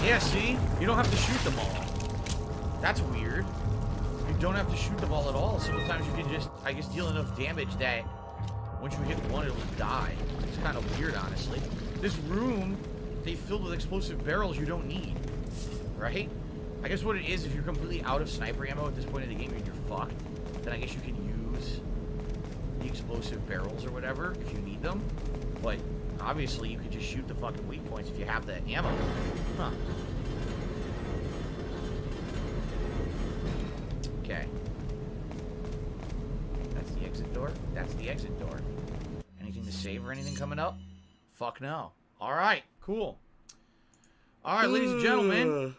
Yeah, see? You don't have to shoot them all. That's weird. You don't have to shoot them all at all. Sometimes you can just, I guess, deal enough damage that once you hit one, it'll die. It's kind of weird, honestly. This room, they filled with explosive barrels you don't need. Right? I guess what it is, if you're completely out of sniper ammo at this point in the game and you're fucked, then I guess you can use the explosive barrels or whatever if you need them. But obviously, you could just shoot the fucking weak points if you have the ammo. Huh. Okay. That's the exit door. That's the exit door. Anything to save or anything coming up? Fuck no. Alright, cool. Alright, ladies and gentlemen.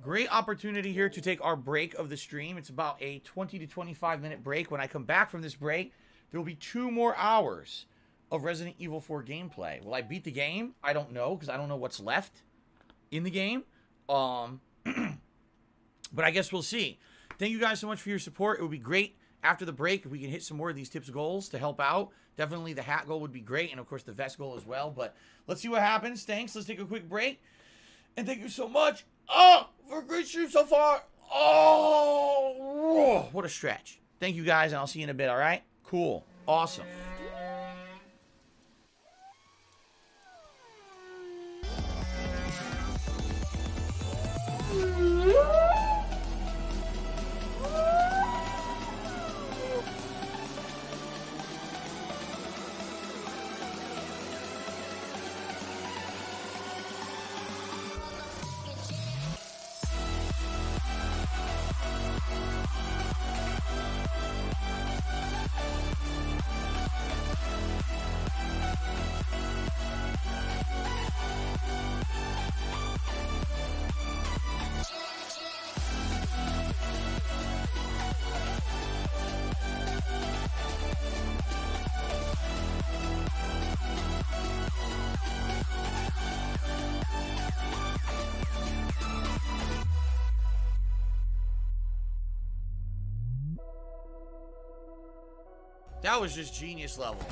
Great opportunity here to take our break of the stream. It's about a 20 to 25 minute break. When I come back from this break, there will be 2 more hours of Resident Evil 4 gameplay. Will I beat the game? I don't know, because I don't know what's left in the game. But I guess we'll see. Thank you guys so much for your support. It would be great after the break if we can hit some more of these tips goals to help out. Definitely the hat goal would be great, and of course the vest goal as well. But let's see what happens. Thanks. Let's take a quick break. And thank you so much. Oh, for a great stream so far. Oh, what a stretch. Thank you guys, and I'll see you in a bit, all right? Cool. Awesome. That was just genius level.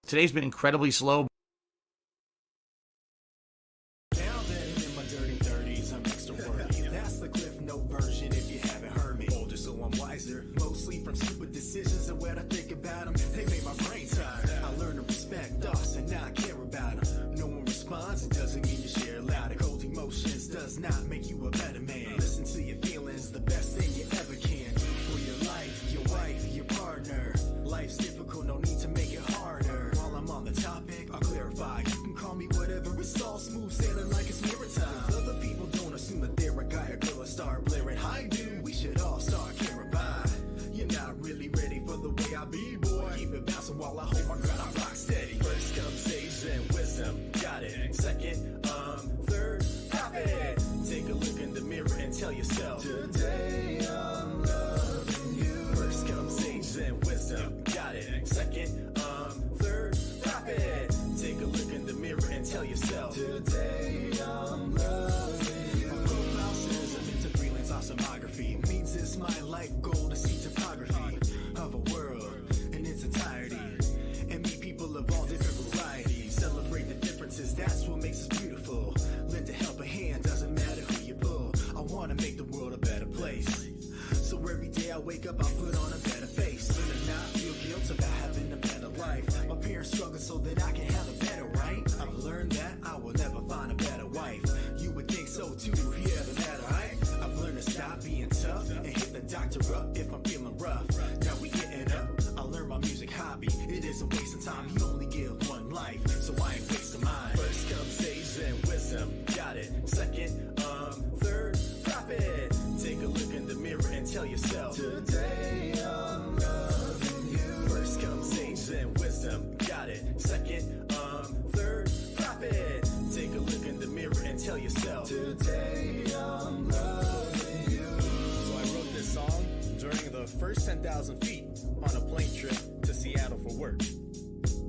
Today's been incredibly slow. Now then, in my dirty 30s, I'm extra worthy. That's the Cliff Note version if you haven't heard me. Older, so I'm wiser. Mostly from stupid decisions and what I think about them. They made my brain tired. I learned to respect us and now I care about them. No one responds, it doesn't mean you share loud. Cold emotions does not make you a better man. Listen to your feelings, the best thing you ever can. For your life, your wife, your partner. Life's difficult, no need to make it harder. While I'm on the topic, I'll clarify. You can call me whatever, it's all smooth sailing like it's mirror time. If other people don't assume that they're a guy or girl and start blaring, hi dude, we should all start caring by. You're not really ready for the way I be, boy. Keep it bouncing while I hold my ground, I rock steady. First comes sage and wisdom, got it. Second, third, profit. Take a look in the mirror and tell yourself, today I'm loving you. First comes sage and wisdom, got it. Second, third, profit. Take a look in the mirror and tell yourself, today I'm loving you. My profile says I'm into freelance oscillography. Means it's my life goal to see topography of a world in its entirety. And meet people of all different varieties. Celebrate the differences, that's what makes us beautiful. Lend a helping hand, doesn't matter who you pull. I wanna make the world a better place. So every day I wake up, I put on a better face. Learn to not feel guilt about having a better life. My parents struggle so that I can have a better right. I've learned that I will never find a better wife. You would think so too if you ever had her, right? I've learned to stop being tough and hit the doctor up if I'm feeling rough. Now we getting up, I learned my music hobby. It isn't wasting time, you only give one life, so I ain't wasting mine. First comes age and wisdom, got it. Second, third, profit. Take a look in the mirror and tell yourself, today I'm loving you. First comes age and wisdom, got it. Second, third, profit. Take a look in the mirror and tell yourself, today I'm loving you. So I wrote this song during the first 10,000 feet on a plane trip to Seattle for work.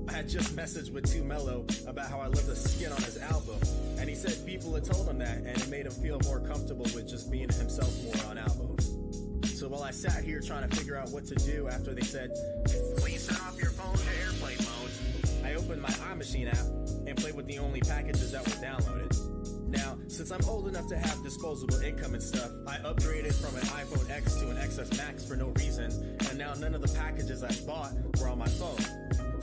I had just messaged with 2 Mello about how I love the skit on his album, and he said people had told him that and it made him feel more comfortable with just being himself more on albums. So while I sat here trying to figure out what to do after they said, please turn off your phone to airplane mode, I opened my iMachine app and played with the only packages that were downloaded. Now, since I'm old enough to have disposable income and stuff, I upgraded from an iPhone X to an XS Max for no reason, and now none of the packages I bought were on my phone.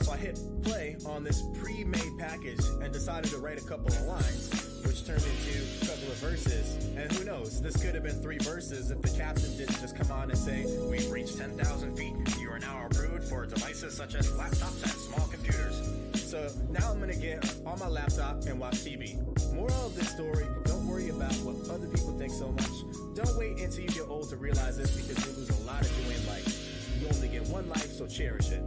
So I hit play on this pre-made package and decided to write a couple of lines, which turned into a couple of verses. And who knows, this could have been 3 verses if the captain didn't just come on and say, we've reached 10,000 feet. You are now approved for devices such as laptops and small computers. So now I'm gonna get on my laptop and watch TV. Moral of this story, don't worry about what other people think so much. Don't wait until you get old to realize this, because you lose a lot of joy in life. You only get one life, so cherish it.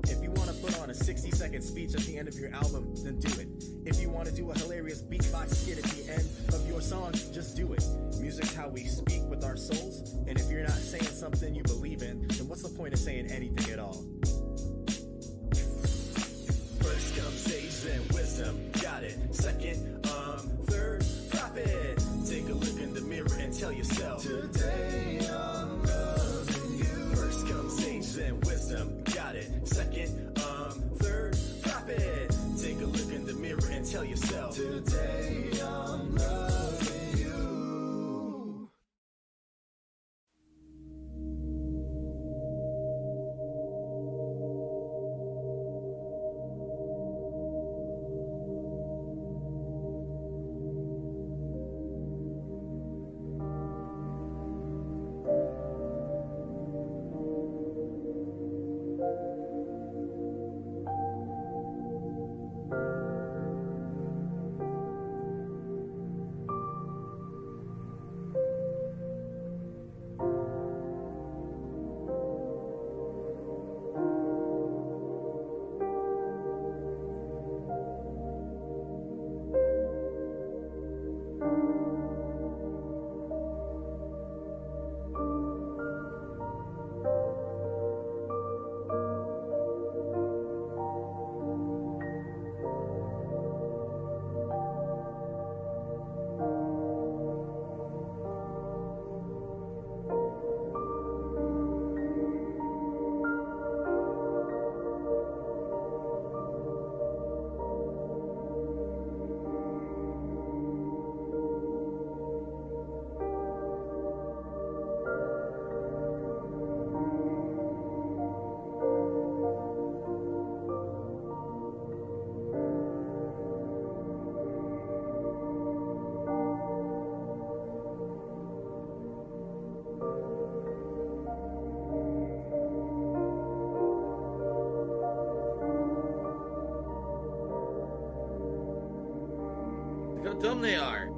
If you want to put on a 60-second speech at the end of your album, then do it. If you want to do a hilarious beatbox skit at the end of your song, just do it. Music's how we speak with our souls, and if you're not saying something you believe in, then what's the point of saying anything at all? First comes age and wisdom, got it. Second, third, profit. Take a look in the mirror and tell yourself, today I'm loving you. First comes age and wisdom, got it. Second, third, profit. Take a look in the mirror and tell yourself, today I'm loving you. Look how dumb they are.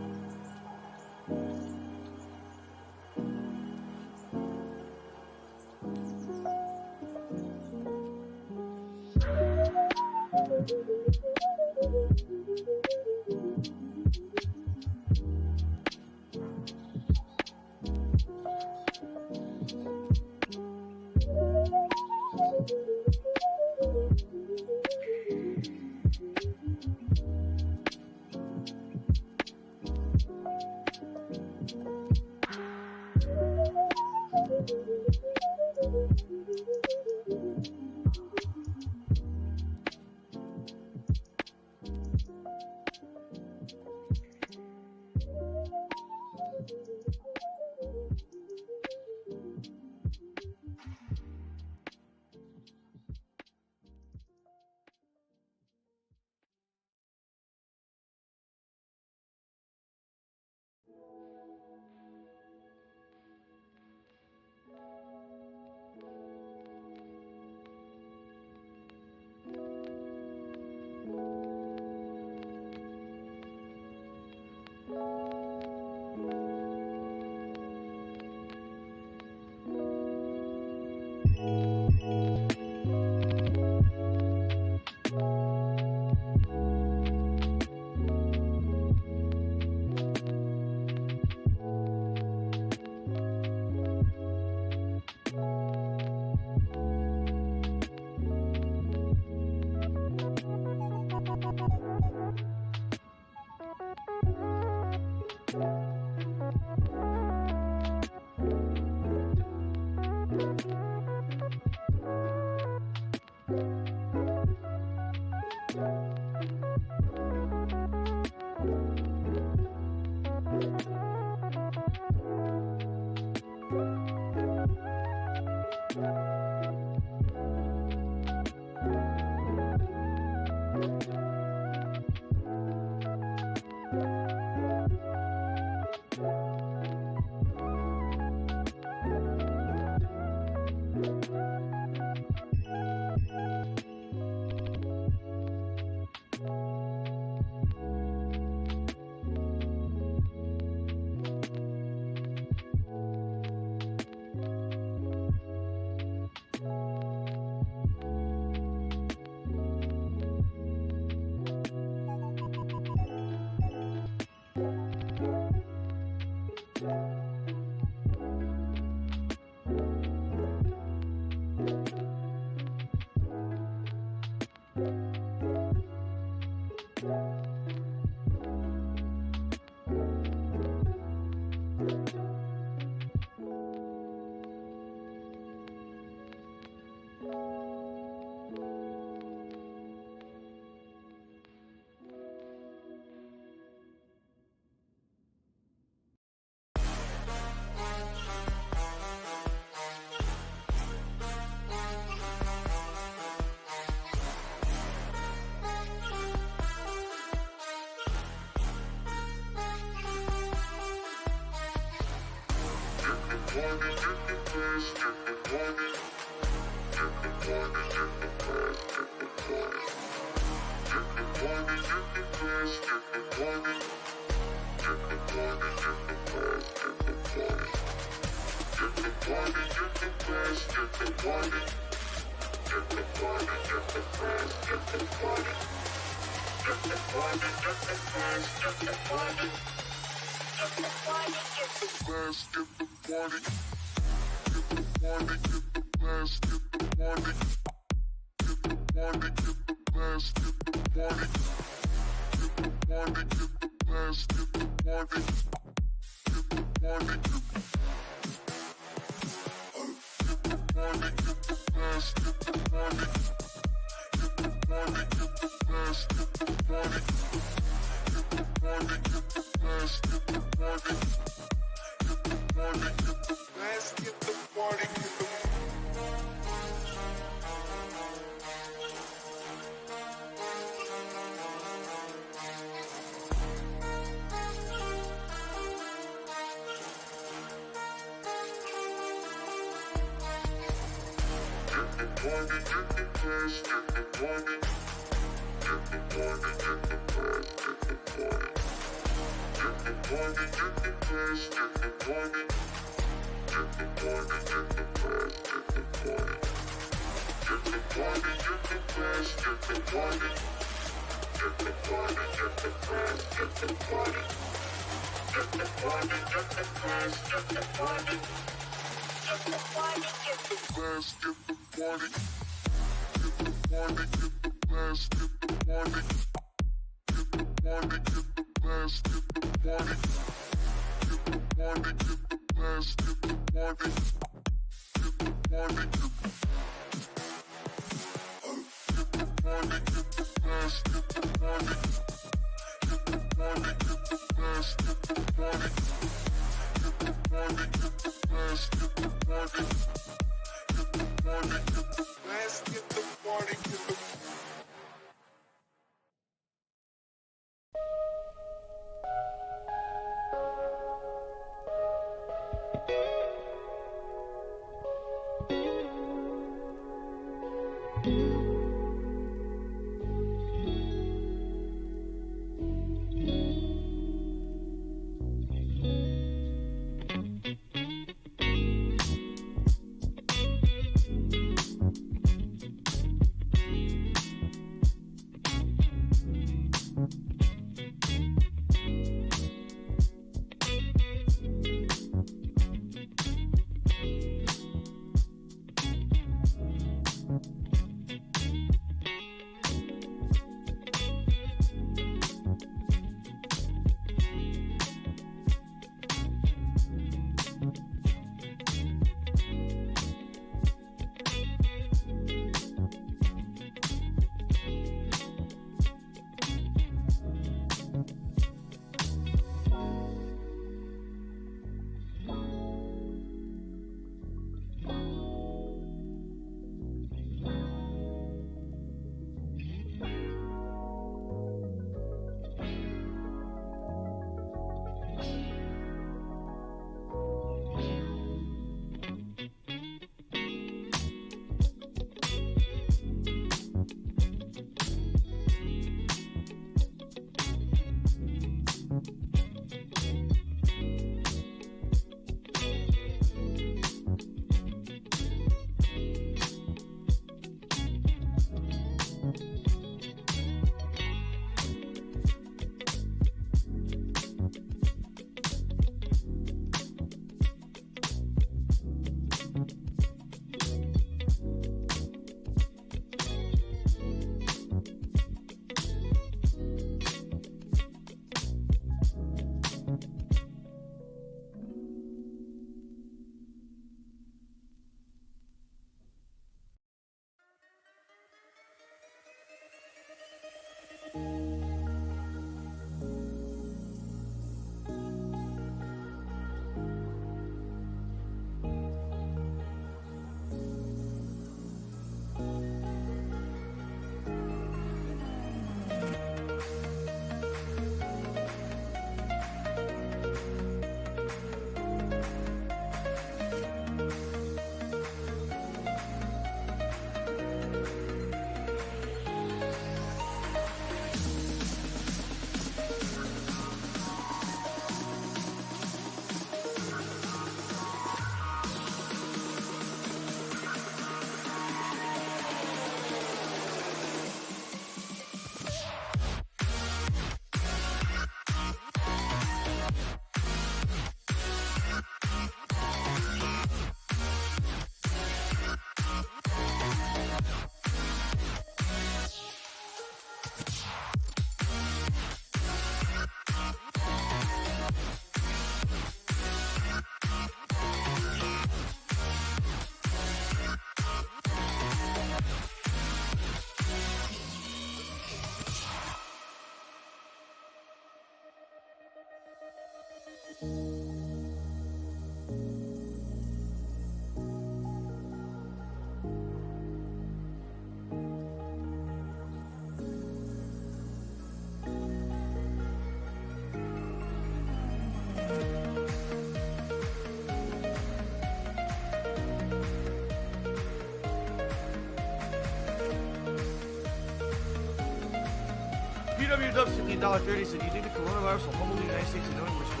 PW Dubs $30 said, do you think the coronavirus will humble the United States and knowing we're still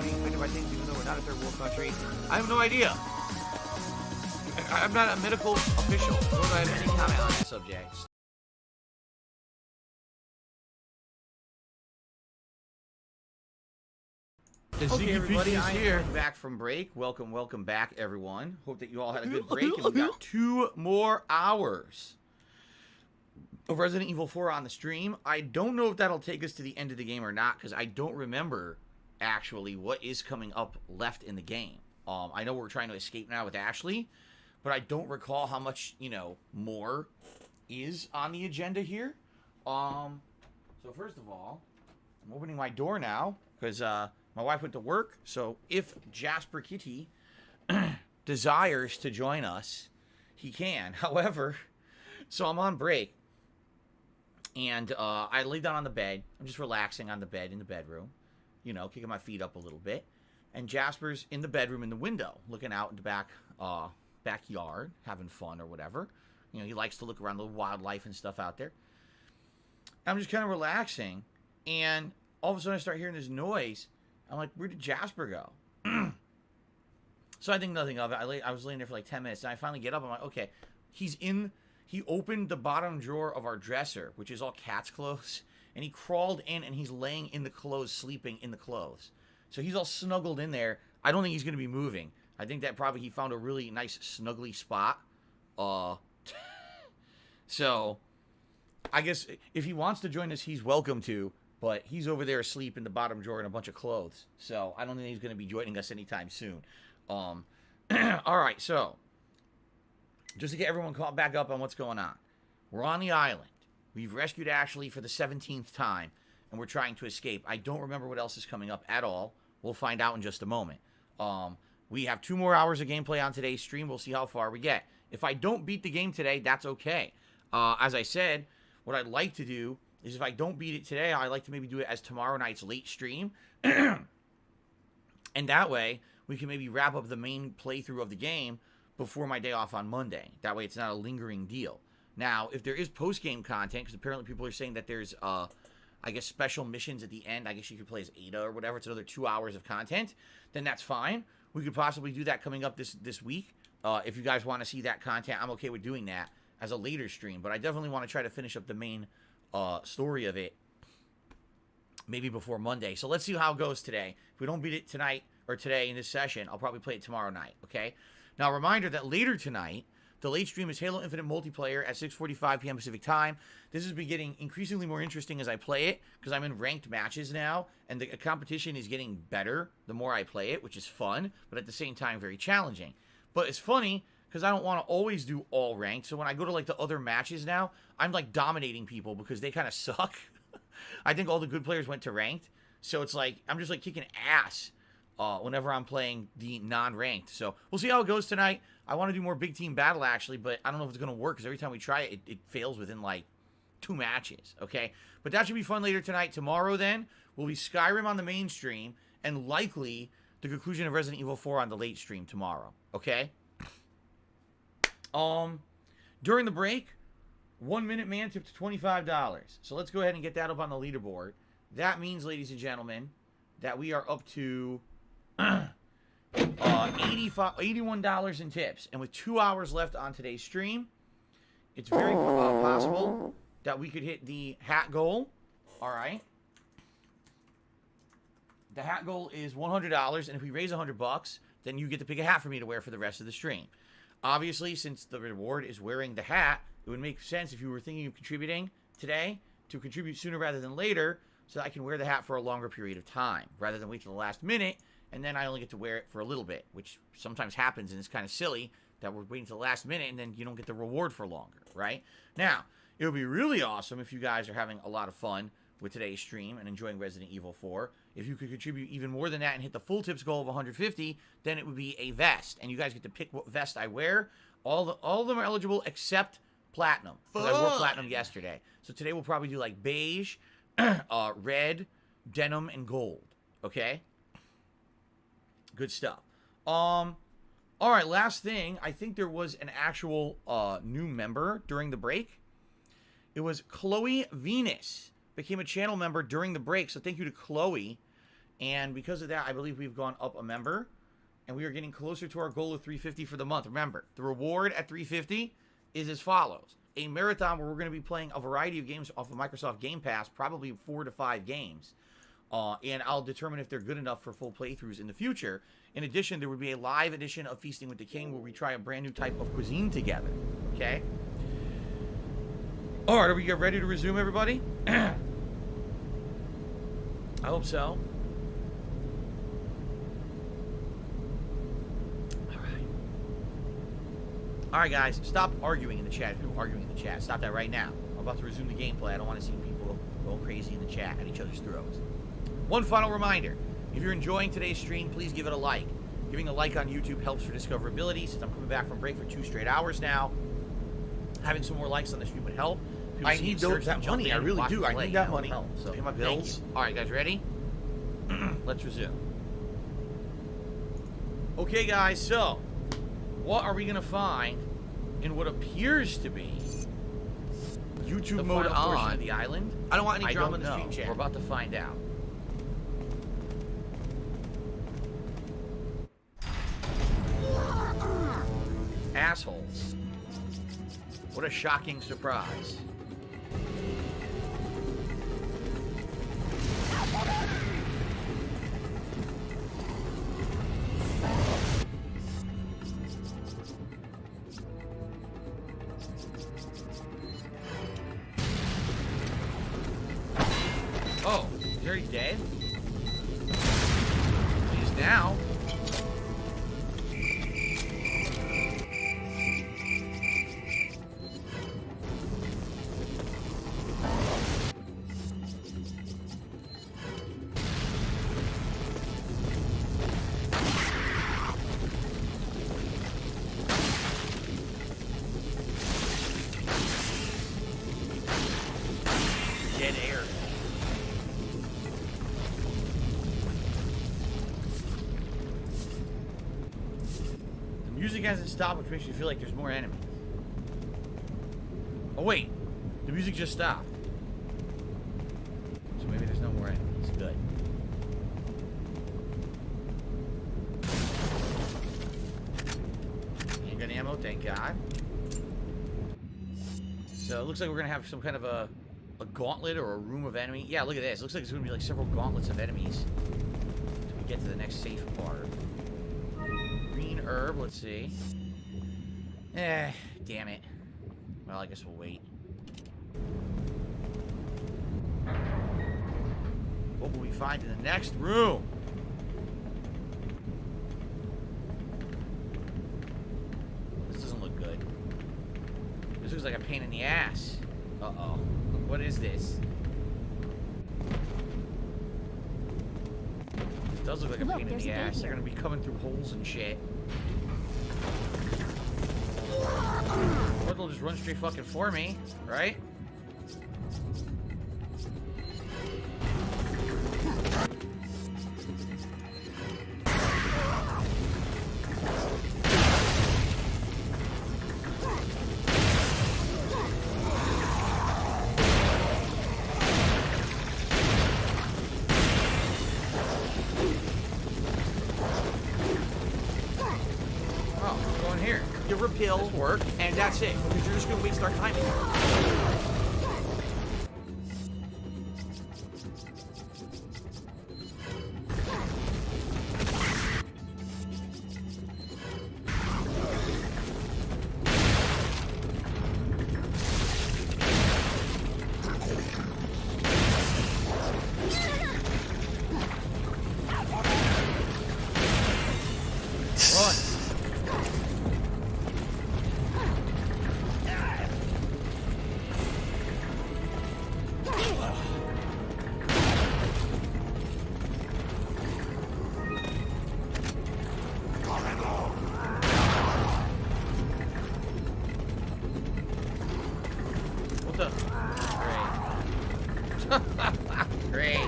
being affected by things even though we're not a third world country? I have no idea. I'm not a medical official, nor do I have any comment on that subject. Okay, everybody, I am back from break. Welcome back, everyone. Hope that you all had a good break, and we got 2 more hours of Resident Evil 4 on the stream. I don't know if that'll take us to the end of the game or not, because I don't remember, actually, what is coming up left in the game. I know we're trying to escape now with Ashley, but I don't recall how much, you know, more is on the agenda here. So first of all, I'm opening my door now, because, my wife went to work, so if Jasper Kitty desires to join us, he can. However, so I'm on break, and I lay down on the bed. I'm just relaxing on the bed in the bedroom, you know, kicking my feet up a little bit. And Jasper's in the bedroom in the window, looking out in the backyard, having fun or whatever. You know, he likes to look around the wildlife and stuff out there. I'm just kind of relaxing, and all of a sudden I start hearing this noise. I'm like, where did Jasper go? So I think nothing of it. I was laying there for like 10 minutes, and I finally get up. I'm like, okay, he opened the bottom drawer of our dresser, which is all cat's clothes, and he crawled in, and he's laying in the clothes, sleeping in the clothes. So he's all snuggled in there. I don't think he's going to be moving. I think that probably he found a really nice snuggly spot. So I guess if he wants to join us, he's welcome to. But he's over there asleep in the bottom drawer in a bunch of clothes. So I don't think he's going to be joining us anytime soon. All right, so just to get everyone caught back up on what's going on. We're on the island. We've rescued Ashley for the 17th time, and we're trying to escape. I don't remember what else is coming up at all. We'll find out in just a moment. We have 2 more hours of gameplay on today's stream. We'll see how far we get. If I don't beat the game today, that's okay. As I said, what I'd like to do is if I don't beat it today, I'd like to maybe do it as tomorrow night's late stream. And that way, we can maybe wrap up the main playthrough of the game before my day off on Monday. That way, it's not a lingering deal. Now, if there is post-game content, because apparently people are saying that there's, I guess, special missions at the end. I guess you could play as Ada or whatever. It's another 2 hours of content. Then that's fine. We could possibly do that coming up this week. If you guys want to see that content, I'm okay with doing that as a later stream. But I definitely want to try to finish up the main story of it maybe before Monday. So let's see how it goes today. If we don't beat it tonight or today in this session, I'll probably play it tomorrow night, okay? Now, a reminder that later tonight, the late stream is Halo Infinite multiplayer at 6:45 p.m. Pacific time. This has been getting increasingly more interesting as I play it because I'm in ranked matches now, and the competition is getting better the more I play it, which is fun, but at the same time very challenging. But it's funny because I don't want to always do all ranked, so when I go to like the other matches now, I'm like dominating people because they kind of suck. I think all the good players went to ranked. So it's like, I'm just like kicking ass whenever I'm playing the non-ranked. So we'll see how it goes tonight. I want to do more big team battle actually, but I don't know if it's going to work because every time we try it, it fails within like 2 matches, okay? But that should be fun later tonight. Tomorrow then will be Skyrim on the main stream and likely the conclusion of Resident Evil 4 on the late stream tomorrow, okay? During the break, 1 Minute Man tipped $25. So let's go ahead and get that up on the leaderboard. That means, ladies and gentlemen, that we are up to $81 in tips. And with 2 hours left on today's stream, it's very possible that we could hit the hat goal. All right. The hat goal is $100, and if we raise $100, then you get to pick a hat for me to wear for the rest of the stream. Obviously, since the reward is wearing the hat, it would make sense if you were thinking of contributing today to contribute sooner rather than later, so that I can wear the hat for a longer period of time, rather than wait till the last minute, and then I only get to wear it for a little bit, which sometimes happens, and it's kind of silly that we're waiting till the last minute, and then you don't get the reward for longer, right? Now, it would be really awesome if you guys are having a lot of fun with today's stream and enjoying Resident Evil 4. If you could contribute even more than that and hit the full tips goal of 150, then it would be a vest, and you guys get to pick what vest I wear. All of them are eligible except platinum, because I wore platinum yesterday. So today we'll probably do like beige, red, denim, and gold. Okay? Good stuff. All right, last thing. I think there was an actual new member during the break. It was Chloe Venus. Became a channel member during the break, so thank you to Chloe. And because of that, I believe we've gone up a member. And we are getting closer to our goal of 350 for the month. Remember, the reward at 350 is as follows. A marathon where we're going to be playing a variety of games off of Microsoft Game Pass, probably 4 to 5 games. And I'll determine if they're good enough for full playthroughs in the future. In addition, there would be a live edition of Feasting with the King where we try a brand new type of cuisine together. Okay? All right, are we ready to resume, everybody? I hope so. All right, guys, stop arguing in the chat. People arguing in the chat. Stop that right now. I'm about to resume the gameplay. I don't want to see people going crazy in the chat at each other's throats. One final reminder. If you're enjoying today's stream, please give it a like. Giving a like on YouTube helps for discoverability. Since I'm coming back from break for 2 straight hours now, having some more likes on the stream would help. I need that money. I really do. I need that money to pay my bills. All right, guys, ready? Let's resume. Okay, guys, so what are we going to find in what appears to be YouTube mode on the island? I don't want any drama in the stream chat. We're about to find out. Assholes. What a shocking surprise. Oh, he's already dead? He is now. Dead air. The music hasn't stopped, which makes me feel like there's more enemies. Oh wait, the music just stopped. So maybe there's no more enemies. Good. Handgun ammo, thank God. So it looks like we're gonna have some kind of a gauntlet or a room of enemy. Yeah, look at this. It looks like there's gonna be like several gauntlets of enemies until we get to the next safe part. Green herb, let's see. Damn it. Well, I guess we'll wait. What will we find in the next room? This doesn't look good. This looks like a pain in the ass. Uh-oh. What is this? does look like a pain in the ass. They're gonna be coming through holes and shit. Or they'll just run straight fucking for me, right? Repeal work, and that's it. Because you're just gonna waste our time. Great. I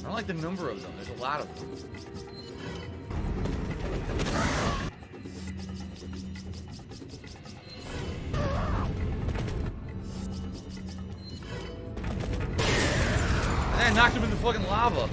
don't like the number of them. There's a lot of them. And I knocked him in the fucking lava.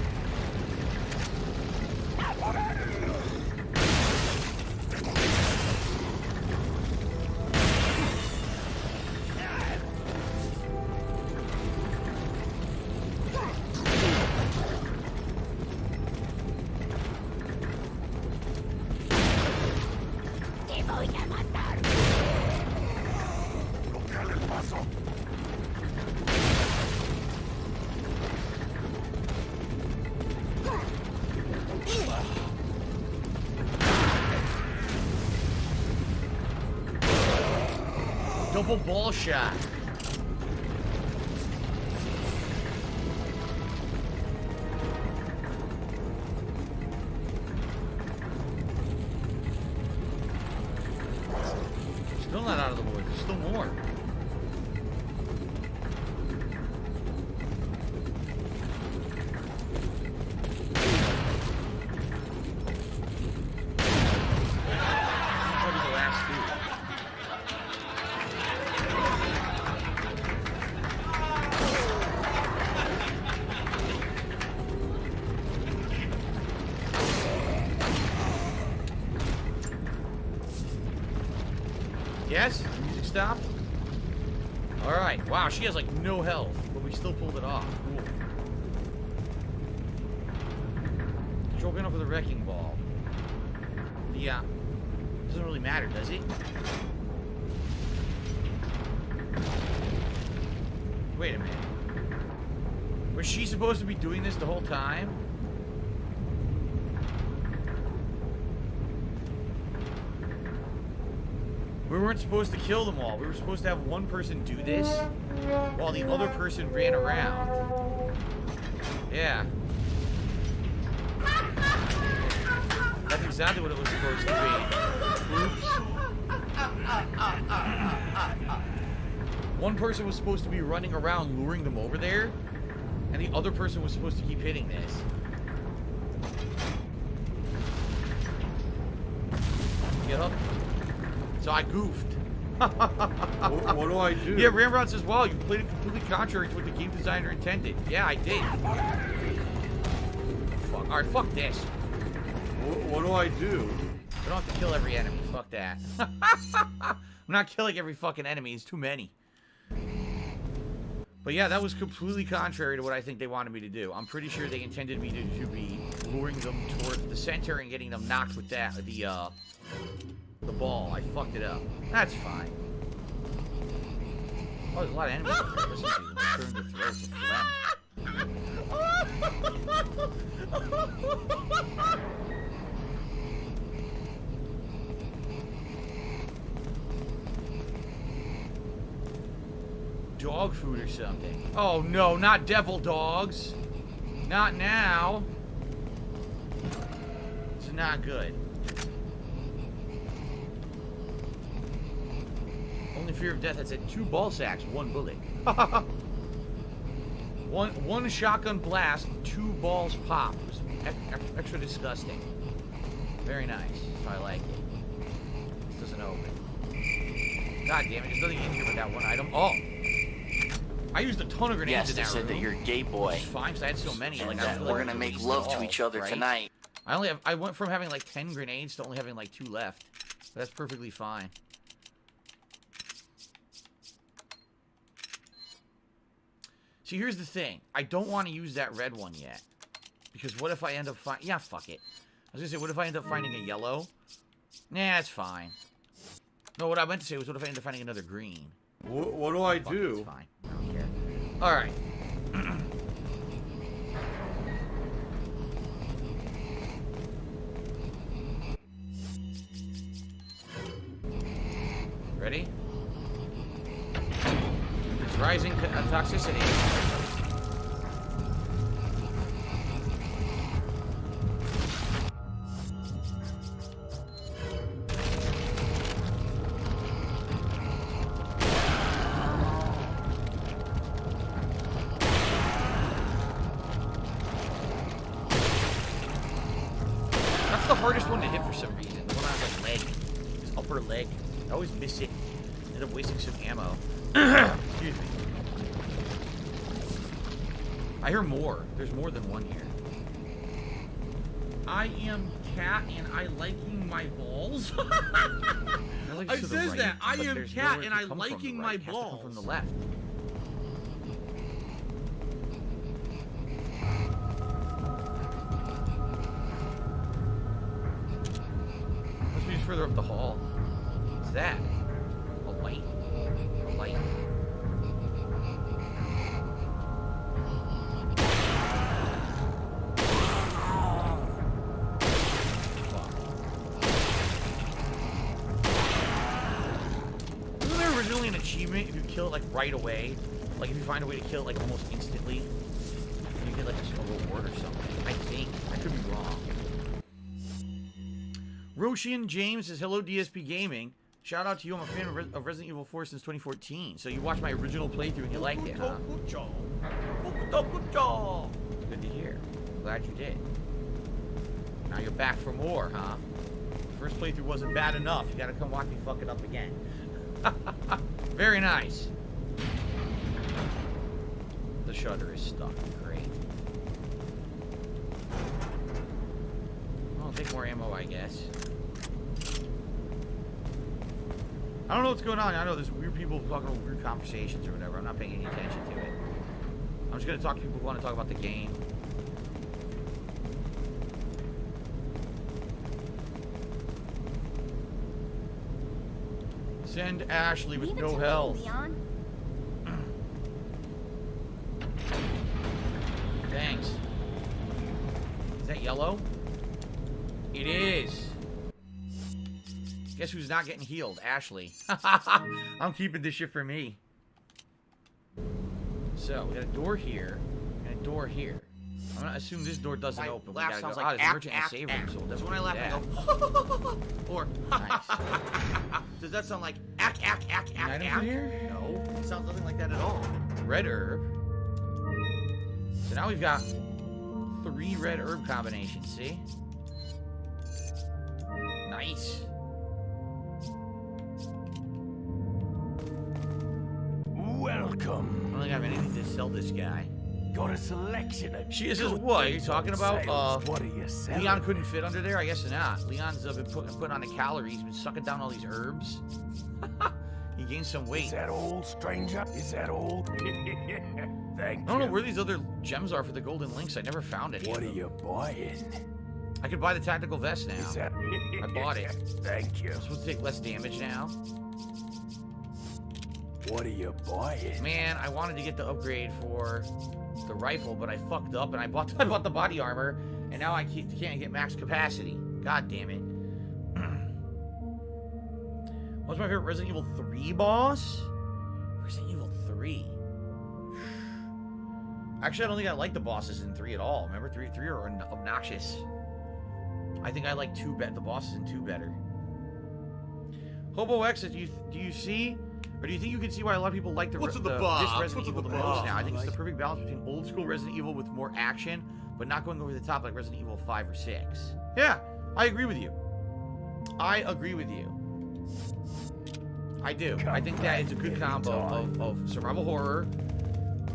Double ball shot. Still not out of the woods. There's still more. Probably the last two. Yes? The music stopped? Alright. Wow, she has like no health, but we still pulled it off. Cool. Control gun over the wrecking ball. Yeah. Doesn't really matter, does it? Wait a minute. Was she supposed to be doing this the whole time? We weren't supposed to kill them all. We were supposed to have one person do this while the other person ran around. Yeah. That's exactly what it was supposed to be. Oops. One person was supposed to be running around luring them over there, and the other person was supposed to keep hitting this. Get up. So I goofed. What do I do? Yeah, Ramrod says, wow, you played it completely contrary to what the game designer intended. Yeah, I did. Fuck. Alright, fuck this. What do I do? We don't have to kill every enemy. Fuck that. I'm not killing every fucking enemy. It's too many. But yeah, that was completely contrary to what I think they wanted me to do. I'm pretty sure they intended me to be luring them towards the center and getting them knocked with that, the ball. I fucked it up. That's fine. Oh, there's a lot of enemies up there. Listen to them. Turn the throats of phlegm. dog food or something. Oh no, not devil dogs. Not now. It's not good. Only fear of death had said 2 ball sacks, 1 bullet. one shotgun blast, 2 balls pop. It was extra disgusting. Very nice. I like it. This doesn't open. God damn it, there's nothing in here but that one item. Oh! I used a ton of grenades in that room. Yes, they said that you're a gay boy. It's fine, because I had so many. And like, that we're gonna make love to each other tonight. I went from having like 10 grenades to only having like 2 left. But that's perfectly fine. See, here's the thing. I don't want to use that red one yet. Because what if I end up finding... Yeah, fuck it. I was going to say, what if I end up finding a yellow? Nah, it's fine. No, what I meant to say was, what if I end up finding another green? What do I Fuck do? It's fine. I don't care. Alright. Ready? It's rising toxicity. That's the hardest one to hit for some reason. The one on his leg. His upper leg. I always miss it. End up wasting some ammo. Excuse me. I hear more. There's more than one here. I am cat and I liking my balls. I says right, that. I am cat and I liking my balls. From the left. Must be just further up the hall. What's that? A light? A light? Wasn't there originally an achievement if you kill it like right away? Like if you find a way to kill it like almost instantly? You get like a reward or something. I think. I could be wrong. Roshian James says, hello DSP Gaming. Shout out to you. I'm a fan of Resident Evil 4 since 2014. So you watched my original playthrough and you liked it, huh? Good job. Good to hear. Glad you did. Now you're back for more, huh? The first playthrough wasn't bad enough. You gotta come watch me fuck it up again. Very nice. The shutter is stuck. Great. I'll take more ammo, I guess. I don't know what's going on. I know there's weird people talking about weird conversations or whatever. I'm not paying any attention to it. I'm just going to talk to people who want to talk about the game. Send Ashley with no health. Thanks. Is that yellow? It is. Guess who's not getting healed? Ashley. I'm keeping this shit for me. So, we got a door here and a door here. I'm gonna assume this door doesn't open. We gotta go. Like there's emergent and save room, so it doesn't. When I laugh, I go. Or Nice. Does that sound like ack ack ack ack Item ack? from here? No, it sounds nothing like that at all. Red herb. So now we've got 3 red herb combinations. See? Nice. Welcome. I don't think I have anything to sell this guy. Got a selection of. She says, what are you talking about? What are you selling? Leon couldn't fit under there? I guess not. Leon's been putting on the calories, been sucking down all these herbs. He gained some weight. Is that all, stranger? Is that all? Thank you. I don't know where these other gems are for the golden links. I never found any. What of are them. you buying? I could buy the tactical vest now. Is that... I bought it. Thank you. I'm supposed to take less damage now. What are you buying? Man, I wanted to get the upgrade for the rifle, but I fucked up and I bought the body armor, and now I can't get max capacity. God damn it. What's my favorite Resident Evil 3 boss? Resident Evil 3. Actually, I don't think I like the bosses in 3 at all. Remember, 3 are obnoxious. I think I like the bosses in 2 better. Hobo X, do you see, or do you think you can see why a lot of people like this Resident Evil the most now? I think it's the perfect balance between old school Resident Evil with more action, but not going over the top like Resident Evil 5 or 6. Yeah, I agree with you. I agree with you. I do. I think that it's a good combo of survival horror,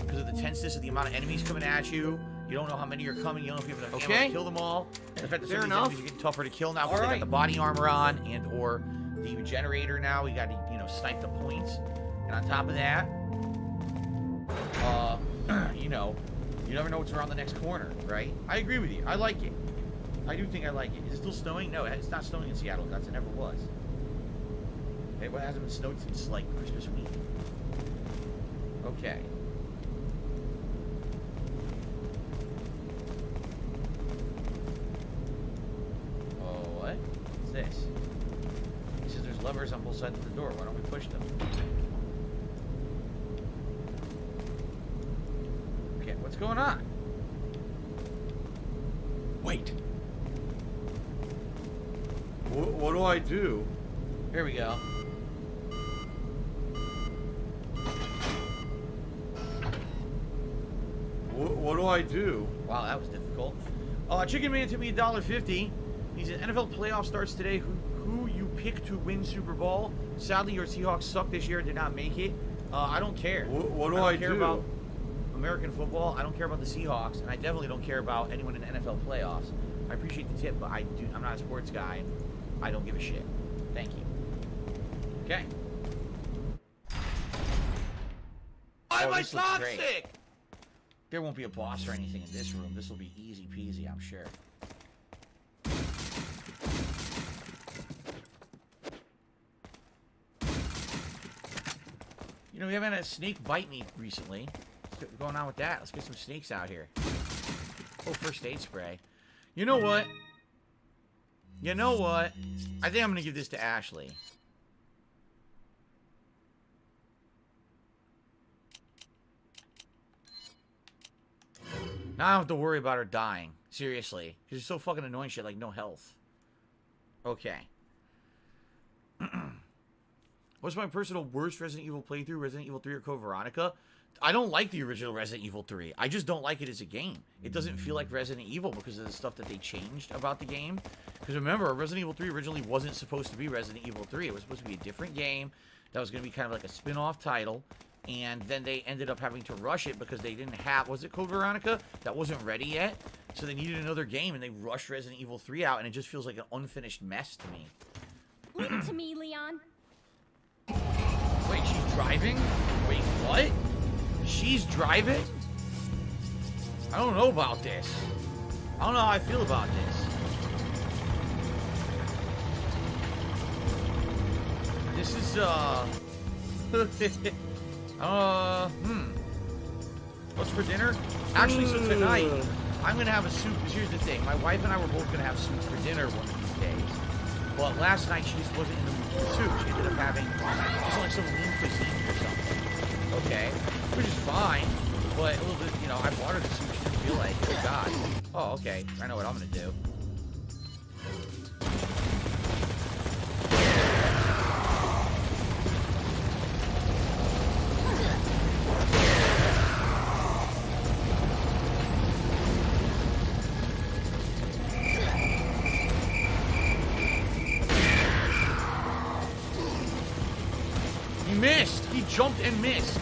because of the tenseness of the amount of enemies coming at you. You don't know how many are coming. You don't know if you have enough ammo to kill them all. And the fact that some of these enemies are getting tougher to kill now because they got the body armor on and or the generator now. We got to, you know, snipe the points. And on top of that, you know, you never know what's around the next corner, right? I agree with you. I like it. I do think I like it. Is it still snowing? No, it's not snowing in Seattle. It never was. Hey, what hasn't been snowed since, like, Christmas week? Okay. What? What's this? He says there's levers on both sides of the door. Why don't we push them? Okay, what's going on? Wait. What do I do? Here we go. What do I do? Wow, that was difficult. Chicken Man took me $1.50. He said, NFL playoff starts today. Who you pick to win Super Bowl? Sadly, your Seahawks suck this year. Did not make it. I don't care. What do I care about American football? I don't care about the Seahawks, and I definitely don't care about anyone in NFL playoffs. I appreciate the tip, but I'm not a sports guy. I don't give a shit. Thank you. Okay. Why am I toxic? There won't be a boss or anything in this room. This will be easy peasy, I'm sure. You know, we haven't had a snake bite me recently. What's going on with that? Let's get some snakes out here. Oh, first aid spray. You know what? You know what? I think I'm going to give this to Ashley. Now I don't have to worry about her dying. Seriously. Because she's so fucking annoying shit, like no health. Okay. What's my personal worst Resident Evil playthrough? Resident Evil 3 or Code Veronica? I don't like the original Resident Evil 3. I just don't like it as a game. It doesn't feel like Resident Evil because of the stuff that they changed about the game. Because remember, Resident Evil 3 originally wasn't supposed to be Resident Evil 3. It was supposed to be a different game that was going to be kind of like a spin-off title. And then they ended up having to rush it because they didn't have... Was it Code Veronica? That wasn't ready yet. So they needed another game, and they rushed Resident Evil 3 out, and it just feels like an unfinished mess to me. Leave it to me, Leon. Wait, she's driving? Wait, what? She's driving? I don't know about this. I don't know how I feel about this. This is, what's for dinner? Actually, so tonight, I'm gonna have a soup, because here's the thing. My wife and I were both gonna have soup for dinner one of these days. But last night, she just wasn't in the mood for soup. She ended up having just like some lean cuisine or something. Okay, which is fine. But a little bit, you know, I bought her the soup. She didn't feel like it. Oh, God. Oh, okay. I know what I'm gonna do. Missed! He jumped and missed.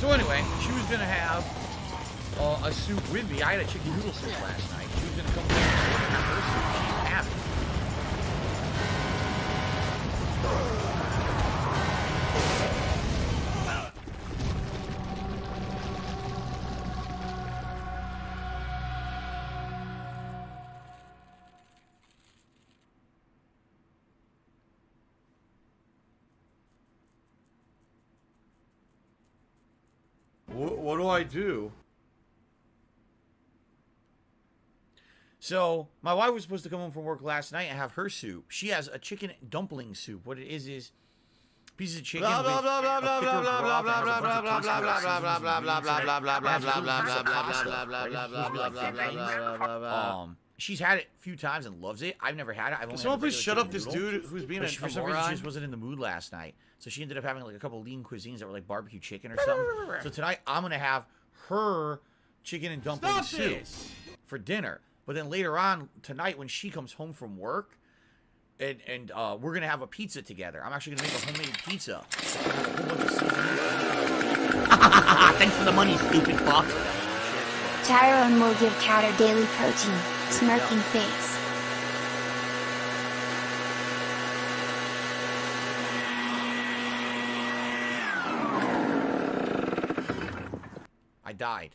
So anyway, she was gonna have a soup with me. I had a chicken noodle soup last night. She was gonna come back and have her soup. She didn't have it. What do I do? So my wife was supposed to come home from work last night and have her soup. She has a chicken dumpling soup. What it is pieces of chicken with a thicker broth and has a bunch of tasty she's had it a few times and loves it. I've never had it. I've only Someone please shut up this dude who's being for some reason she just wasn't in the mood last night. So she ended up having like a couple lean cuisines that were like barbecue chicken or something. So tonight I'm gonna have her chicken and dumpling soup for dinner. But then later on tonight when she comes home from work, and we're gonna have a pizza together. I'm actually gonna make a homemade pizza. Thanks for the money, stupid fuck. Tyrone will give Catter daily protein. Smirking face. I died.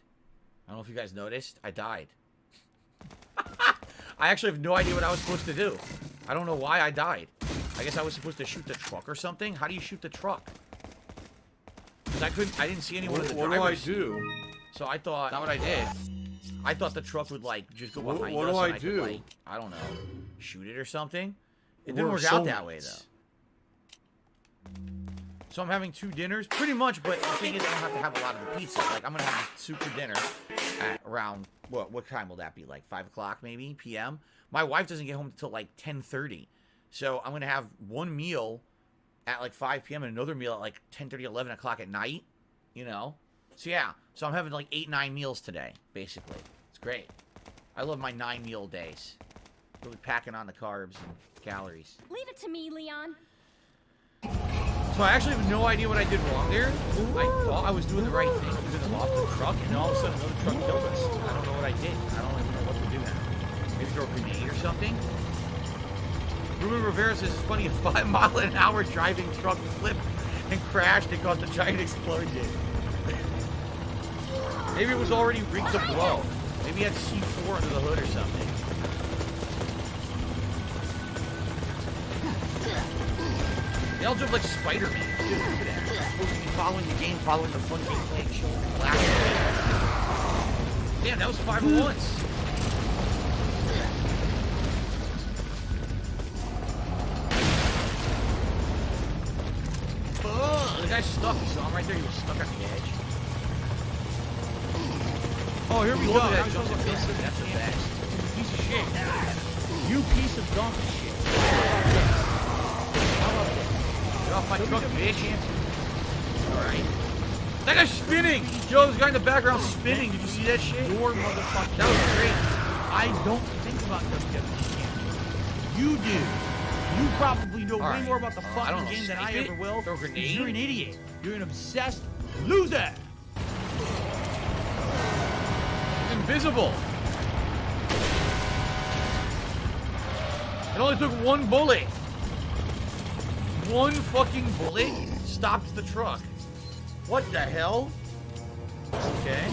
I don't know if you guys noticed. I died. I actually have no idea what I was supposed to do. I don't know why I died. I guess I was supposed to shoot the truck or something. How do you shoot the truck? Because I didn't see anyone in the driver's seat. What do I do? So I thought, not what I did. I thought the truck would like just go behind us. What do I do? Could, like, I don't know, shoot it or something. It didn't work out that way though. So I'm having 2 dinners, pretty much. But the thing is, I don't have to have a lot of the pizza. Like I'm gonna have soup for dinner at around what time will that be? Like 5 o'clock maybe p.m. My wife doesn't get home until like 10:30, so I'm gonna have one meal at like 5 p.m. and another meal at like 10:30, 11 o'clock at night. You know. So yeah, so I'm having like 8, 9 meals today, basically. It's great. I love my 9 meal days. Really packing on the carbs and calories. Leave it to me, Leon. So I actually have no idea what I did wrong there. I thought I was doing the right thing. I was gonna lost the truck, and all of a sudden another truck killed us. I don't know what I did. I don't even know what to do now. Maybe throw a grenade or something? Ruben Rivera says it's funny, a 5-mile-an-hour driving truck flipped and crashed and caused a giant explosion. Maybe it was already rigged to blow. Maybe it had C4 under the hood or something. They all jump like Spider-Man. Dude, look at that. You're supposed to be following the game, following the fun gameplay, showing the black. Damn, that was 5 at once. The guy's stuck. You saw him right there. He was stuck on the edge. Oh, here we go. That's the best. Piece of shit. You piece of dumb shit. Get off my truck, bitch. Alright. That guy's spinning! Yo, this guy in the background spinning. Did you see that shit? Your motherfucker. That was great. I don't think about WWE. You do. You probably know way more about the fucking game than I ever will. Throw a grenade. You're an idiot. You're an obsessed loser. Invisible. It only took 1 bullet. 1 fucking bullet stopped the truck. What the hell? Okay.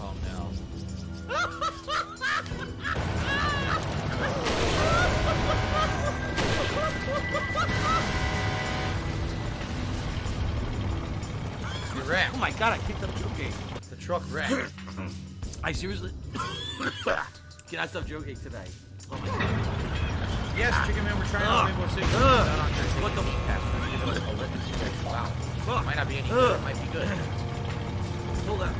Oh no. Wrecked. Oh my god, I kicked up joking. The truck wrecked. I seriously cannot stop joking today. Oh my god. Yes, Chicken Man, we're trying out Rainbow Six. What the fuck? Wow. Might not be any good. It might be good. Hold on.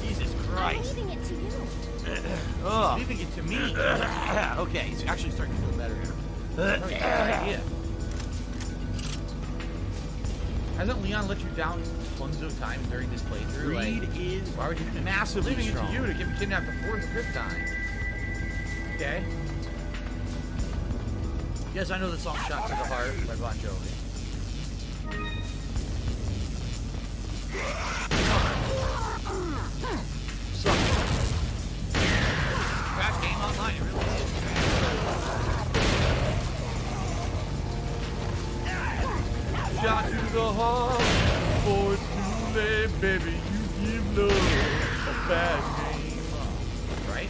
Jesus Christ. I'm leaving it to you. He's leaving it to me. Okay, he's actually starting to feel better now. Probably a good idea. Hasn't Leon let you down tons of times during this playthrough? Reed is why would you massively leaving strong. It to you to get me kidnapped the 4th or 5th time. Okay. Yes, I know the song "Shot to the Heart" by Bon Jovi. Suck. Crash game online, it really is. Shot to the heart, before it's too late, baby, you give love a bad name. Right?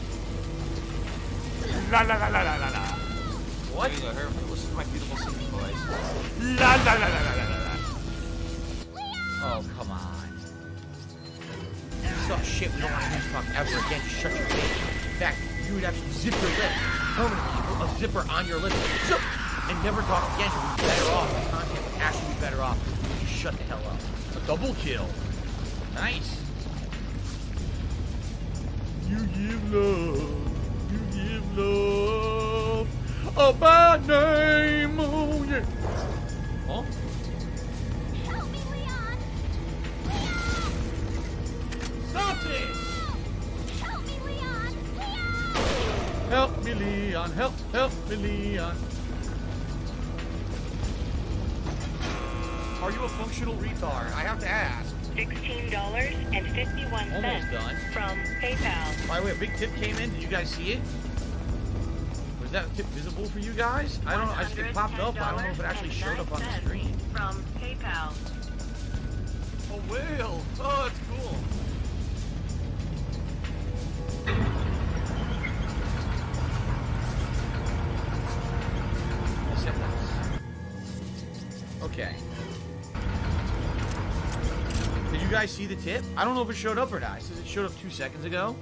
La la la la la la la. What? Listen to my beautiful singing voice. La la la la la la la. Oh, come on. So shit, we don't want to use fuck ever again. Just shut your face. In fact, you would actually zip your lip permanently, put a zipper on your lip, zip, and never talk again. You'd be better off. The content would actually be better off. Just shut the hell up. A double kill. Nice. You give love. You give love a bad name. Oh yeah. Huh? Help me, Leon! Stop this! Help me, Leon! Help me, Leon. Help me, Leon. Are you a functional retard? I have to ask. $16.51 Almost done. from PayPal. By the way, a big tip came in. Did you guys see it? Was that tip visible for you guys? I don't know. It popped up. I don't know if it actually showed up on the screen. From PayPal. A whale. Oh, that's cool. Okay. Did you guys see the tip? I don't know if it showed up or not. It says it showed up 2 seconds ago.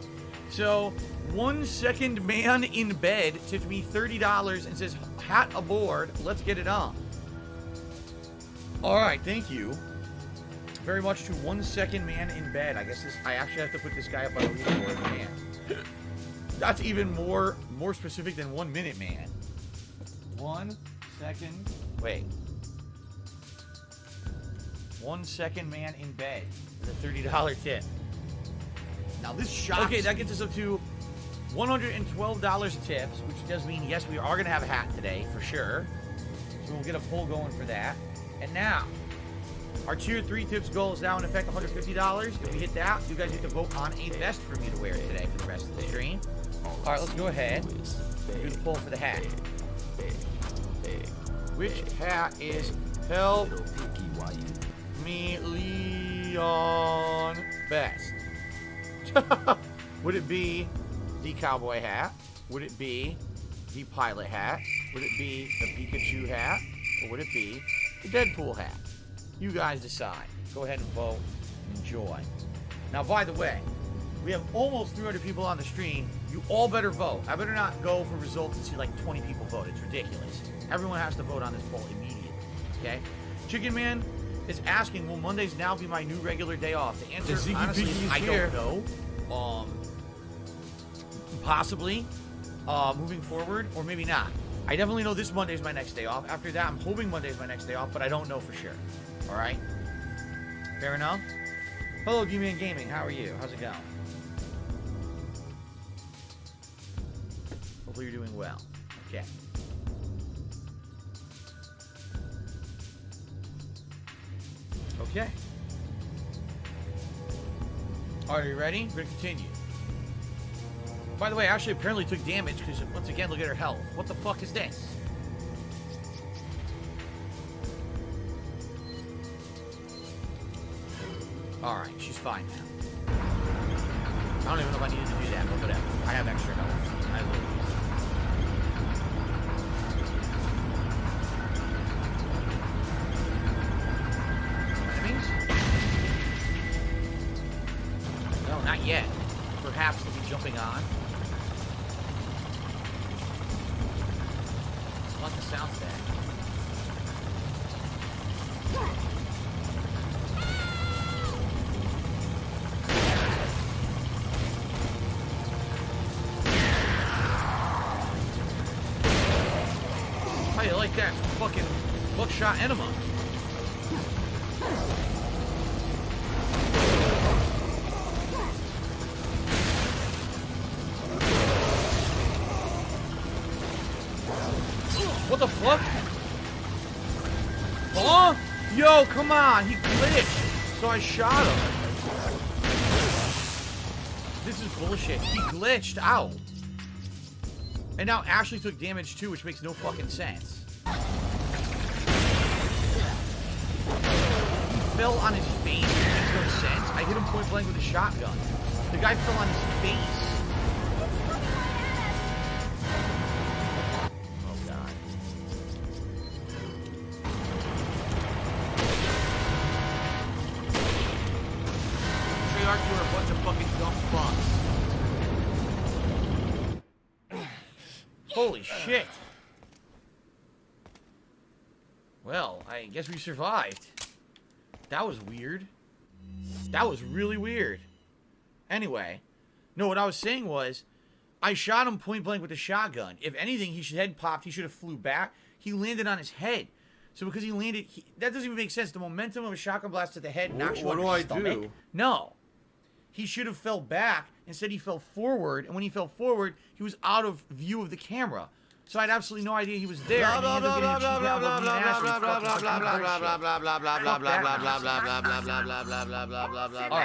So, 1 second man in bed tipped me $30 and says, hat aboard, let's get it on. Alright, thank you very much to 1 second man in bed. I guess I actually have to put this guy up on a leaderboard, man. That's even more specific than 1 minute, man. 1 second, wait. 1 second man in bed with a $30 tip. Now this shocks. Okay, that gets us up to $112 tips, which does mean, yes, we are going to have a hat today, for sure. So we'll get a poll going for that. And now, our tier 3 tips goal is now in effect $150. If we hit that, you guys get to vote on a vest for me to wear today for the rest of the stream. Alright, let's go ahead. Do the poll for the hat. Which hat is help me Leon best? Would it be the cowboy hat? Would it be the pilot hat? Would it be the Pikachu hat? Or would it be the Deadpool hat? You guys decide. Go ahead and vote. Enjoy. Now, by the way, we have almost 300 people on the stream. You all better vote. I better not go for results and see like 20 people vote. It's ridiculous. Everyone has to vote on this poll immediately. Okay? Chicken Man is asking, will Mondays now be my new regular day off? The answer, honestly, I don't know. Possibly. Moving forward, or maybe not. I definitely know this Monday is my next day off. After that, I'm hoping Monday is my next day off, but I don't know for sure. Alright? Fair enough? Hello, D-Man Gaming. How are you? How's it going? Hopefully you're doing well. Okay. Okay. Alright, are you ready? We're gonna continue. By the way, Ashley apparently took damage because, once again, look at her health. What the fuck is this? Alright, she's fine now. I don't even know if I needed to do that, but whatever. I have extra health. I will. No, not yet. Perhaps they'll be jumping on. I want the sound stack. How you like that fucking buckshot enema? What the fuck? Huh? Yo, come on. He glitched. So I shot him. This is bullshit. He glitched out. And now Ashley took damage too, which makes no fucking sense. He fell on his face. It makes no sense. I hit him point blank with a shotgun. The guy fell on his face. Oh, God. Treyarch, you are a bunch of fucking dumb fucks. Holy shit. Well, I guess we survived. That was weird. That was really weird. Anyway, no, what I was saying was, I shot him point blank with a shotgun. If anything, his head popped. He should have flew back. He landed on his head. So because he landed, that doesn't even make sense. The momentum of a shotgun blast to the head knocks you on your stomach. Do? No. He should have fell back. Instead, he fell forward. And when he fell forward, he was out of view of the camera. So I had absolutely no idea he was there. All right,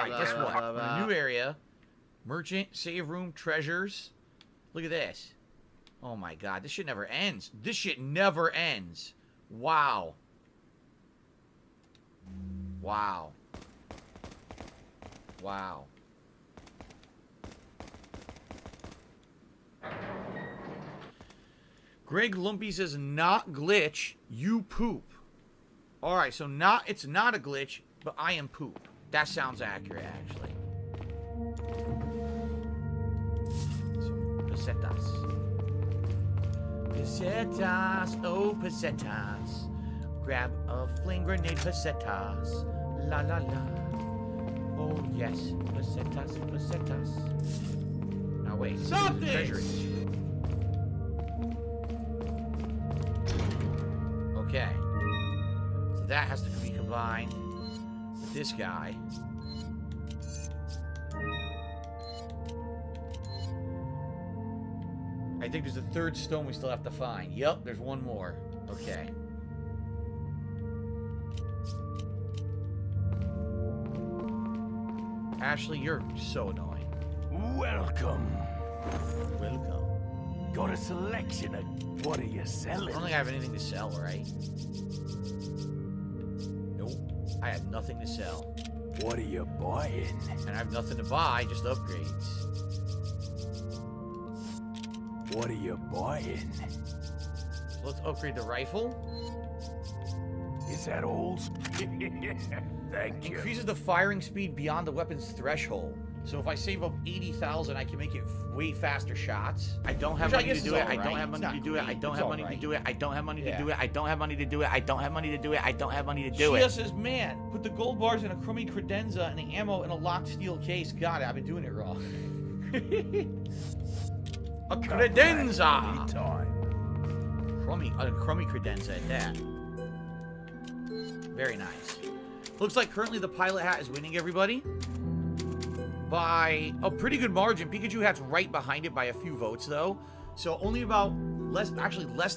guess what? In a new area, merchant, save room, treasures. Look at this. Oh my God, this shit never ends. This shit never ends. Wow. Wow. Wow. Greg Lumpy says, not glitch, you poop. Alright, so it's not a glitch, but I am poop. That sounds accurate, actually. So, pesetas. Pesetas, oh pesetas. Grab a flame grenade, pesetas. La la la. Oh yes, pesetas, pesetas. Now wait, something! Treasure is. Okay, so that has to be combined with this guy. I think there's a third stone we still have to find. Yep, there's one more. Okay. Ashley, you're so annoying. Welcome. Welcome. Got a selection of what are you selling? I don't think I have anything to sell, right? Nope. I have nothing to sell. What are you buying? And I have nothing to buy, just upgrades. What are you buying? So let's upgrade the rifle. Is that all? Thank you. Increases the firing speed beyond the weapon's threshold. So if I save up 80,000, I can make it way faster shots. I don't have money to do it. I don't have money to do it. I don't have money to do it. I don't have money to do it. I don't have money to do it. I don't have money to do it. I don't have money to do it. Shia says, man, put the gold bars in a crummy credenza and the ammo in a locked steel case. Got it. I've been doing it wrong. A credenza. A crummy credenza at that. Very nice. Looks like currently the pilot hat is winning, everybody. By a pretty good margin. Pikachu Hat's right behind it by a few votes, though. So only about less than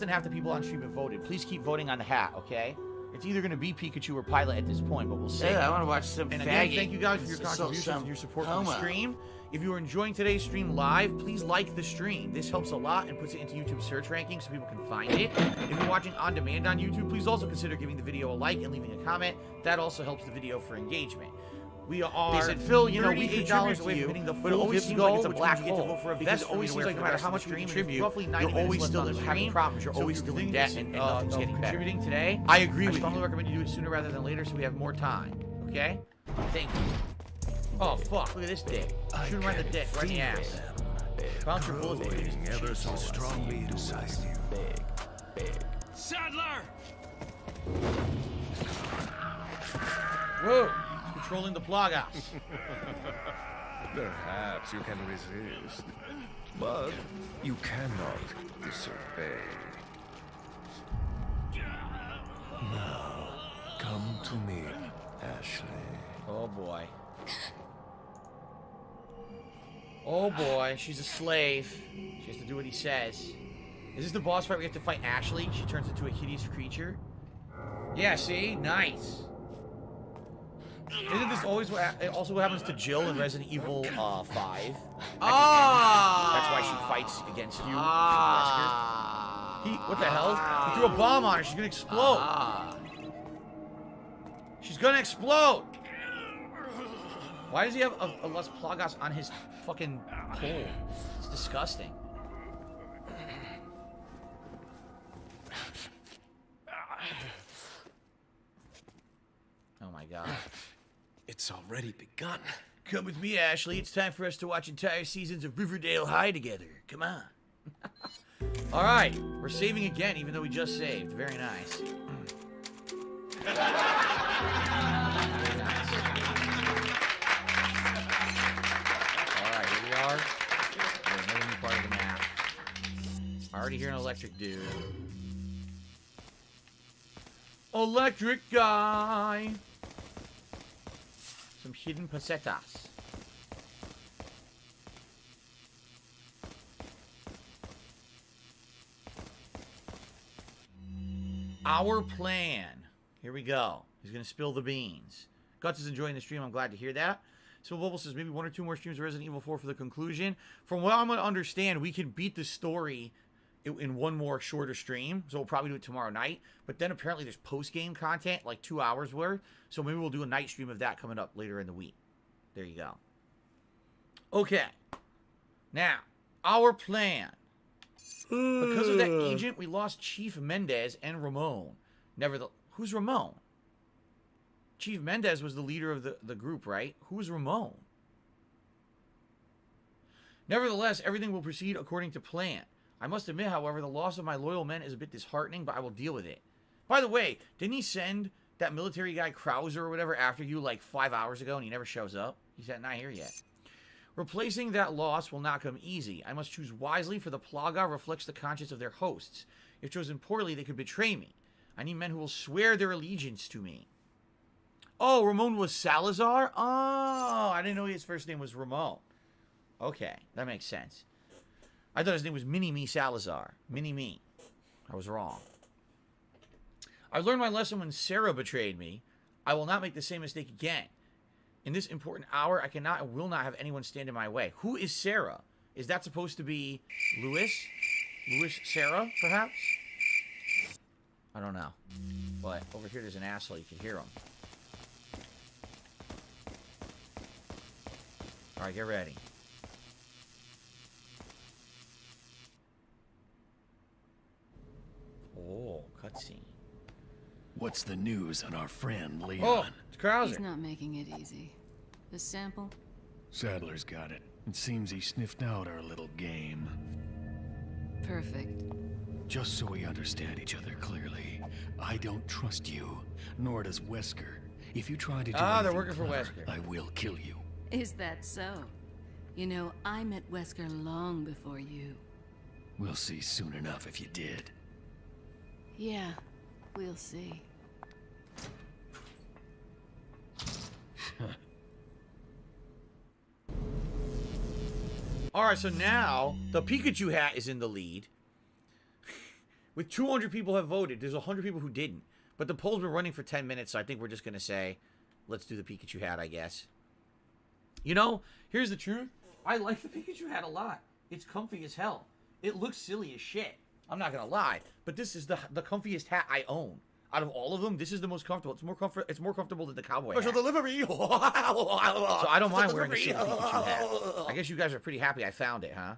half the people on stream have voted. Please keep voting on the hat, okay? It's either going to be Pikachu or Pilot at this point, but we'll see. Yeah, I want to watch some And again, thank you guys for your contributions and your support for the stream. If you are enjoying today's stream live, please like the stream. This helps a lot and puts it into YouTube search rankings so people can find it. If you're watching on demand on YouTube, please also consider giving the video a like and leaving a comment. That also helps the video for engagement. We are. They said, Phil, you know, we $8 away from hitting the full 50 goal, which means you get to vote for a vest. It always seems like no matter how much we contribute, roughly 90 you're always still having problems. You're always still in debt, and nothing's getting better. Contributing today, I agree with you. I strongly recommend you do it sooner rather than later, so we have more time. Okay? Thank you. Oh fuck! Look at this dick. Shoot him right in the dick, right in the ass. Bounce your bullets. Ever so strongly inside you. Big. Sadler! Whoa! Controlling the plug house. Perhaps you can resist, but you cannot disobey. Now, come to me, Ashley. Oh boy. Oh boy, she's a slave. She has to do what he says. Is this the boss fight we have to fight Ashley? She turns into a hideous creature? Yeah, see? Nice. Isn't this always also what happens to Jill in Resident Evil 5? That's why she fights against you. What the hell? He threw a bomb on her. She's gonna explode. She's gonna explode. Why does he have a Las Plagas on his fucking pole? It's disgusting. Oh my god. It's already begun. Come with me, Ashley. It's time for us to watch entire seasons of Riverdale High together. Come on. Alright, we're saving again, even though we just saved. Very nice. Very nice. Alright, here we are. We're another new part of the map. I already hear an electric dude. Electric guy! Some hidden pesetas. Our plan. Here we go. He's going to spill the beans. Guts is enjoying the stream. I'm glad to hear that. So Bubble says maybe 1 or 2 more streams of Resident Evil 4 for the conclusion. From what I'm going to understand, we can beat the story in one more shorter stream. So we'll probably do it tomorrow night. But then apparently there's post-game content, like 2 hours worth. So maybe we'll do a night stream of that coming up later in the week. There you go. Okay. Now, our plan. Because of that agent, we lost Chief Mendez and Ramon. Who's Ramon? Chief Mendez was the leader of the group, right? Who's Ramon? Nevertheless, everything will proceed according to plan. I must admit, however, the loss of my loyal men is a bit disheartening, but I will deal with it. By the way, didn't he send that military guy Krauser or whatever after you like 5 hours ago and he never shows up? He's not here yet. Replacing that loss will not come easy. I must choose wisely, for the Plaga reflects the conscience of their hosts. If chosen poorly, they could betray me. I need men who will swear their allegiance to me. Oh, Ramon was Salazar? Oh, I didn't know his first name was Ramon. Okay, that makes sense. I thought his name was Mini-Me Salazar. Mini-Me. I was wrong. I learned my lesson when Sarah betrayed me. I will not make the same mistake again. In this important hour, I cannot and will not have anyone stand in my way. Who is Sarah? Is that supposed to be Louis? Louis Sarah, perhaps? I don't know. But over here there's an asshole. You can hear him. Alright, get ready. Oh, cutscene. What's the news on our friend Leon? Oh, it's Krauser. He's not making it easy. The sample? Sadler's got it. It seems he sniffed out our little game. Perfect. Just so we understand each other clearly, I don't trust you, nor does Wesker. If you try to do they're anything working for clever, Wesker. I will kill you. Is that so? You know, I met Wesker long before you. We'll see soon enough if you did. Yeah, we'll see. Alright, so now the Pikachu hat is in the lead. With 200 people have voted. There's 100 people who didn't. But the poll's been running for 10 minutes, so I think we're just going to say, let's do the Pikachu hat, I guess. You know, here's the truth. I like the Pikachu hat a lot. It's comfy as hell. It looks silly as shit. I'm not going to lie. But this is the comfiest hat I own. Out of all of them, this is the most comfortable. It's more comfortable than the cowboy hat. Delivery. So I don't mind wearing a silly Pikachu hat. I guess you guys are pretty happy I found it, huh?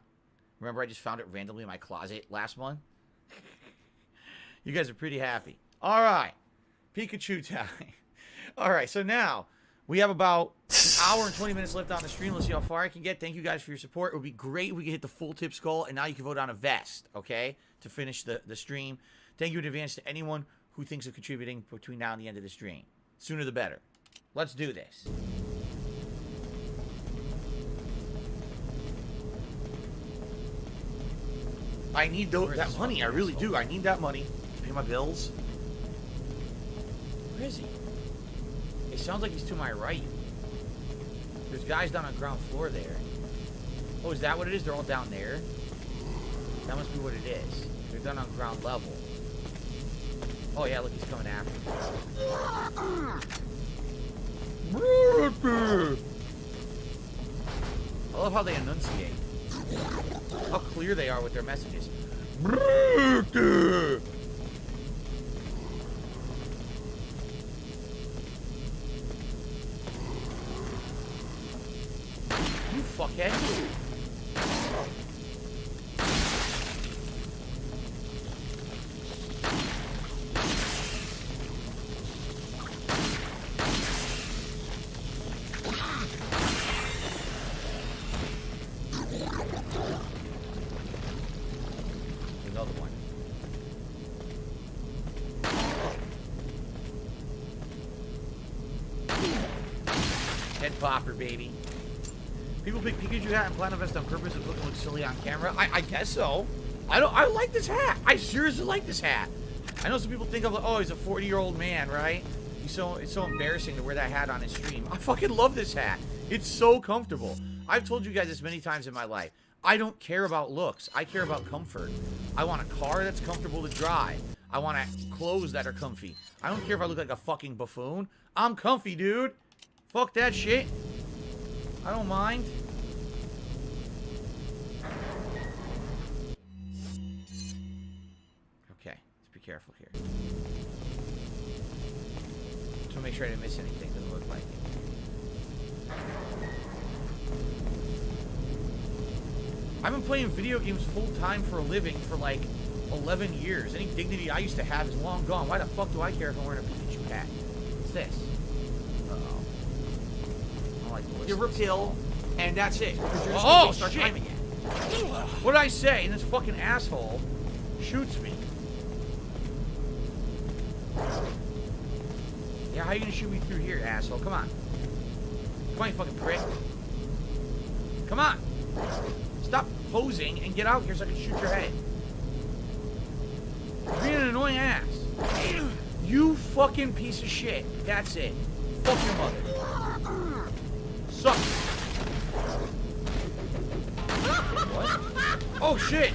Remember I just found it randomly in my closet last month? You guys are pretty happy. All right. Pikachu time. All right, so now we have about an hour and 20 minutes left on the stream. Let's see how far I can get. Thank you guys for your support. It would be great if we could hit the full tip skull, and now you can vote on a vest, okay, to finish the stream. Thank you in advance to anyone who thinks of contributing between now and the end of the stream. Sooner the better. Let's do this. I need that money. I really do. I need that money to pay my bills. Where is he? It sounds like he's to my right. There's guys down on ground floor there. Oh, is that what it is? They're all down there? That must be what it is. They're down on ground level. Oh yeah, look, he's coming after me. I love how they enunciate. How clear they are with their messages. popper, baby. People pick Pikachu hat and platinum vest on purpose to look silly on camera. I guess so. I like this hat. I seriously like this hat. I know some people think of like, oh, he's a 40-year-old man, right? It's so embarrassing to wear that hat on his stream. I fucking love this hat. It's so comfortable. I've told you guys this many times in my life. I don't care about looks. I care about comfort. I want a car that's comfortable to drive. I want clothes that are comfy. I don't care if I look like a fucking buffoon. I'm comfy, dude. Fuck that shit. I don't mind. Okay, let's be careful here. Just want to make sure I didn't miss anything. Doesn't look like it. I've been playing video games full time for a living for like 11 years. Any dignity I used to have is long gone. Why the fuck do I care if I'm wearing a Pikachu hat? What's this? Uh-oh. I don't like the You repeal, and that's it. Oh, start timing it. What did I say? And this fucking asshole shoots me. Yeah, how you gonna shoot me through here, asshole? Come on. Come on, you fucking prick. Come on. Stop posing and get out here so I can shoot your head. You're being an annoying ass. You fucking piece of shit. That's it. Fuck your mother. Suck. What? Oh shit.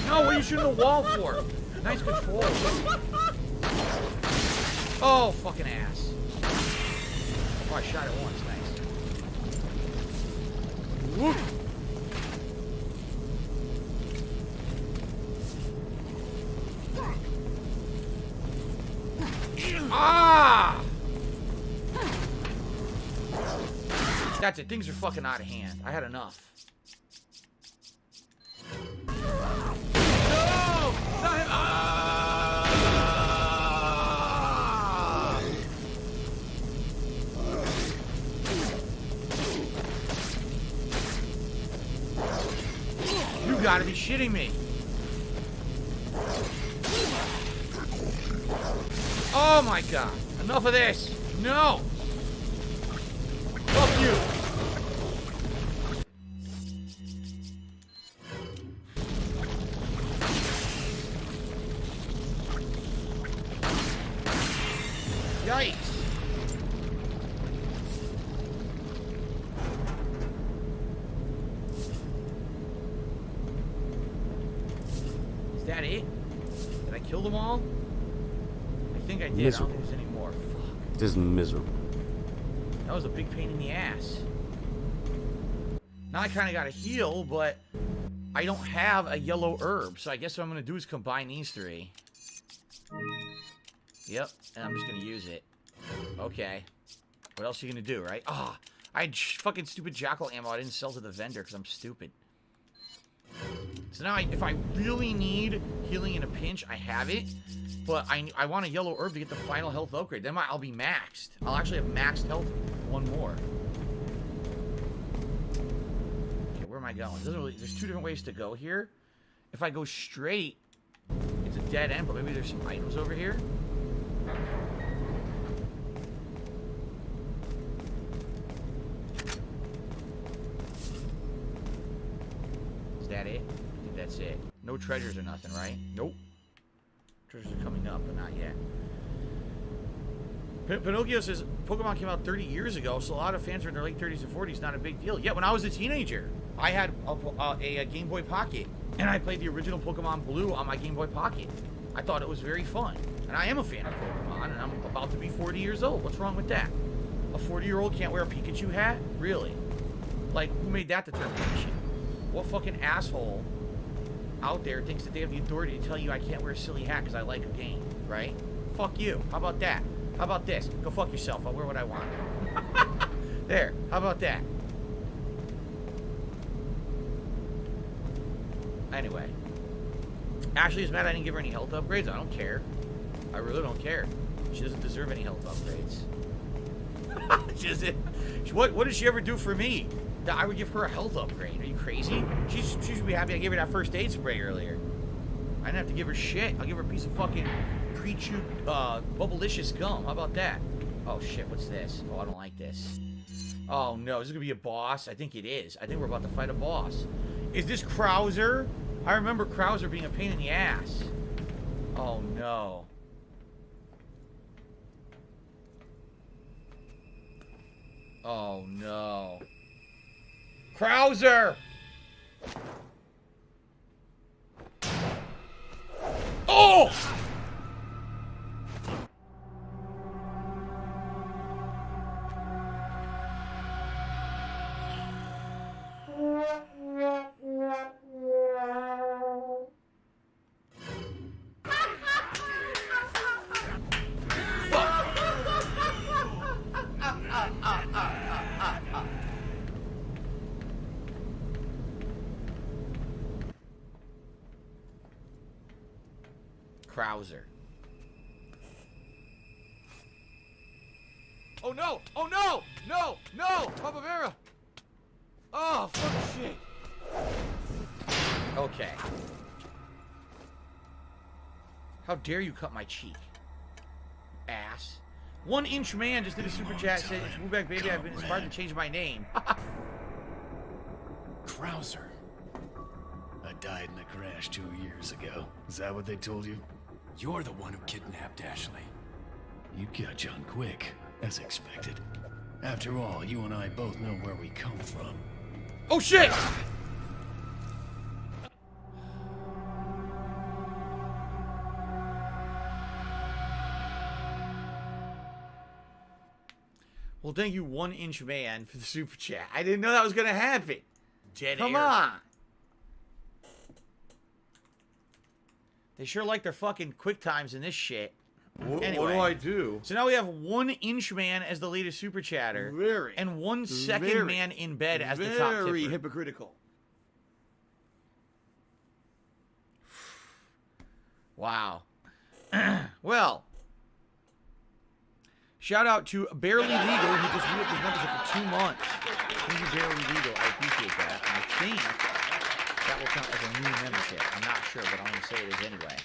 No, what are you shooting the wall for? Nice control. Oh, fucking ass. Oh, I shot it once. Nice. Whoop. Ah! That's it. Things are fucking out of hand. I had enough. No! Not him! Ah! You gotta be shitting me. Oh my god. Enough of this. No. Fuck you. Yikes. Is that it? Did I kill them all? I think I did. Miserable. I don't think there's any more. Fuck. Just miserable. That was a big pain in the ass. Now I kind of got to heal, but I don't have a yellow herb. So I guess what I'm going to do is combine these three. Yep. And I'm just going to use it. Okay. What else are you going to do, right? Ah, I had fucking stupid jackal ammo I didn't sell to the vendor because I'm stupid. So now if I really need healing in a pinch, I have it. But I want a yellow herb to get the final health upgrade. Then I'll be maxed. I'll actually have maxed health. One more. Okay, where am I going? There's two different ways to go here. If I go straight, it's a dead end, but maybe there's some items over here. Is that it? I think that's it. No treasures or nothing, right? Nope. Treasures are coming up, but not yet. Pinocchio says, Pokemon came out 30 years ago, so a lot of fans are in their late 30s and 40s. Not a big deal. Yeah, when I was a teenager, I had a Game Boy Pocket, and I played the original Pokemon Blue on my Game Boy Pocket. I thought it was very fun. And I am a fan of Pokemon, and I'm about to be 40 years old. What's wrong with that? A 40-year-old can't wear a Pikachu hat? Really? Like, who made that determination? What fucking asshole out there thinks that they have the authority to tell you I can't wear a silly hat because I like a game, right? Fuck you. How about that? How about this? Go fuck yourself. I'll wear what I want. There. How about that? Anyway. Ashley is mad I didn't give her any health upgrades. I don't care. I really don't care. She doesn't deserve any health upgrades. What did she ever do for me that I would give her a health upgrade? Are you crazy? She should be happy I gave her that first aid spray earlier. I didn't have to give her shit. I'll give her a piece of fucking pre-chewed Bubblicious gum. How about that? Oh shit, what's this? Oh, I don't like this. Oh no, is this gonna be a boss? I think it is. I think we're about to fight a boss. Is this Krauser? I remember Krauser being a pain in the ass. Oh no. Oh no. Krauser! Oh! Krauser. Oh no! Oh no! No! No! Papa Vera! Oh, fuck shit. Okay. How dare you cut my cheek? Ass. 1 Inch Man just did a super chat saying, "Move back, baby. I've been inspired to change my name." Krauser. I died in a crash 2 years ago. Is that what they told you? You're the one who kidnapped Ashley. You catch on quick, as expected. After all, you and I both know where we come from. Oh shit! Well, thank you, 1 Inch Man, for the super chat. I didn't know that was gonna happen. Come on. They sure like their fucking quick times in this shit. Anyway, what do I do? So now we have 1 Inch Man as the latest super chatter. Very. And 1 Second Man in Bed as the top tipper. Very hypocritical. Wow. Well, shout out to Barely Legal, who just re-upped his membership for 2 months. Thank you, Barely Legal. I appreciate that. And I think that will count as a new membership. I'm not sure, but I'm going to say it is anyway,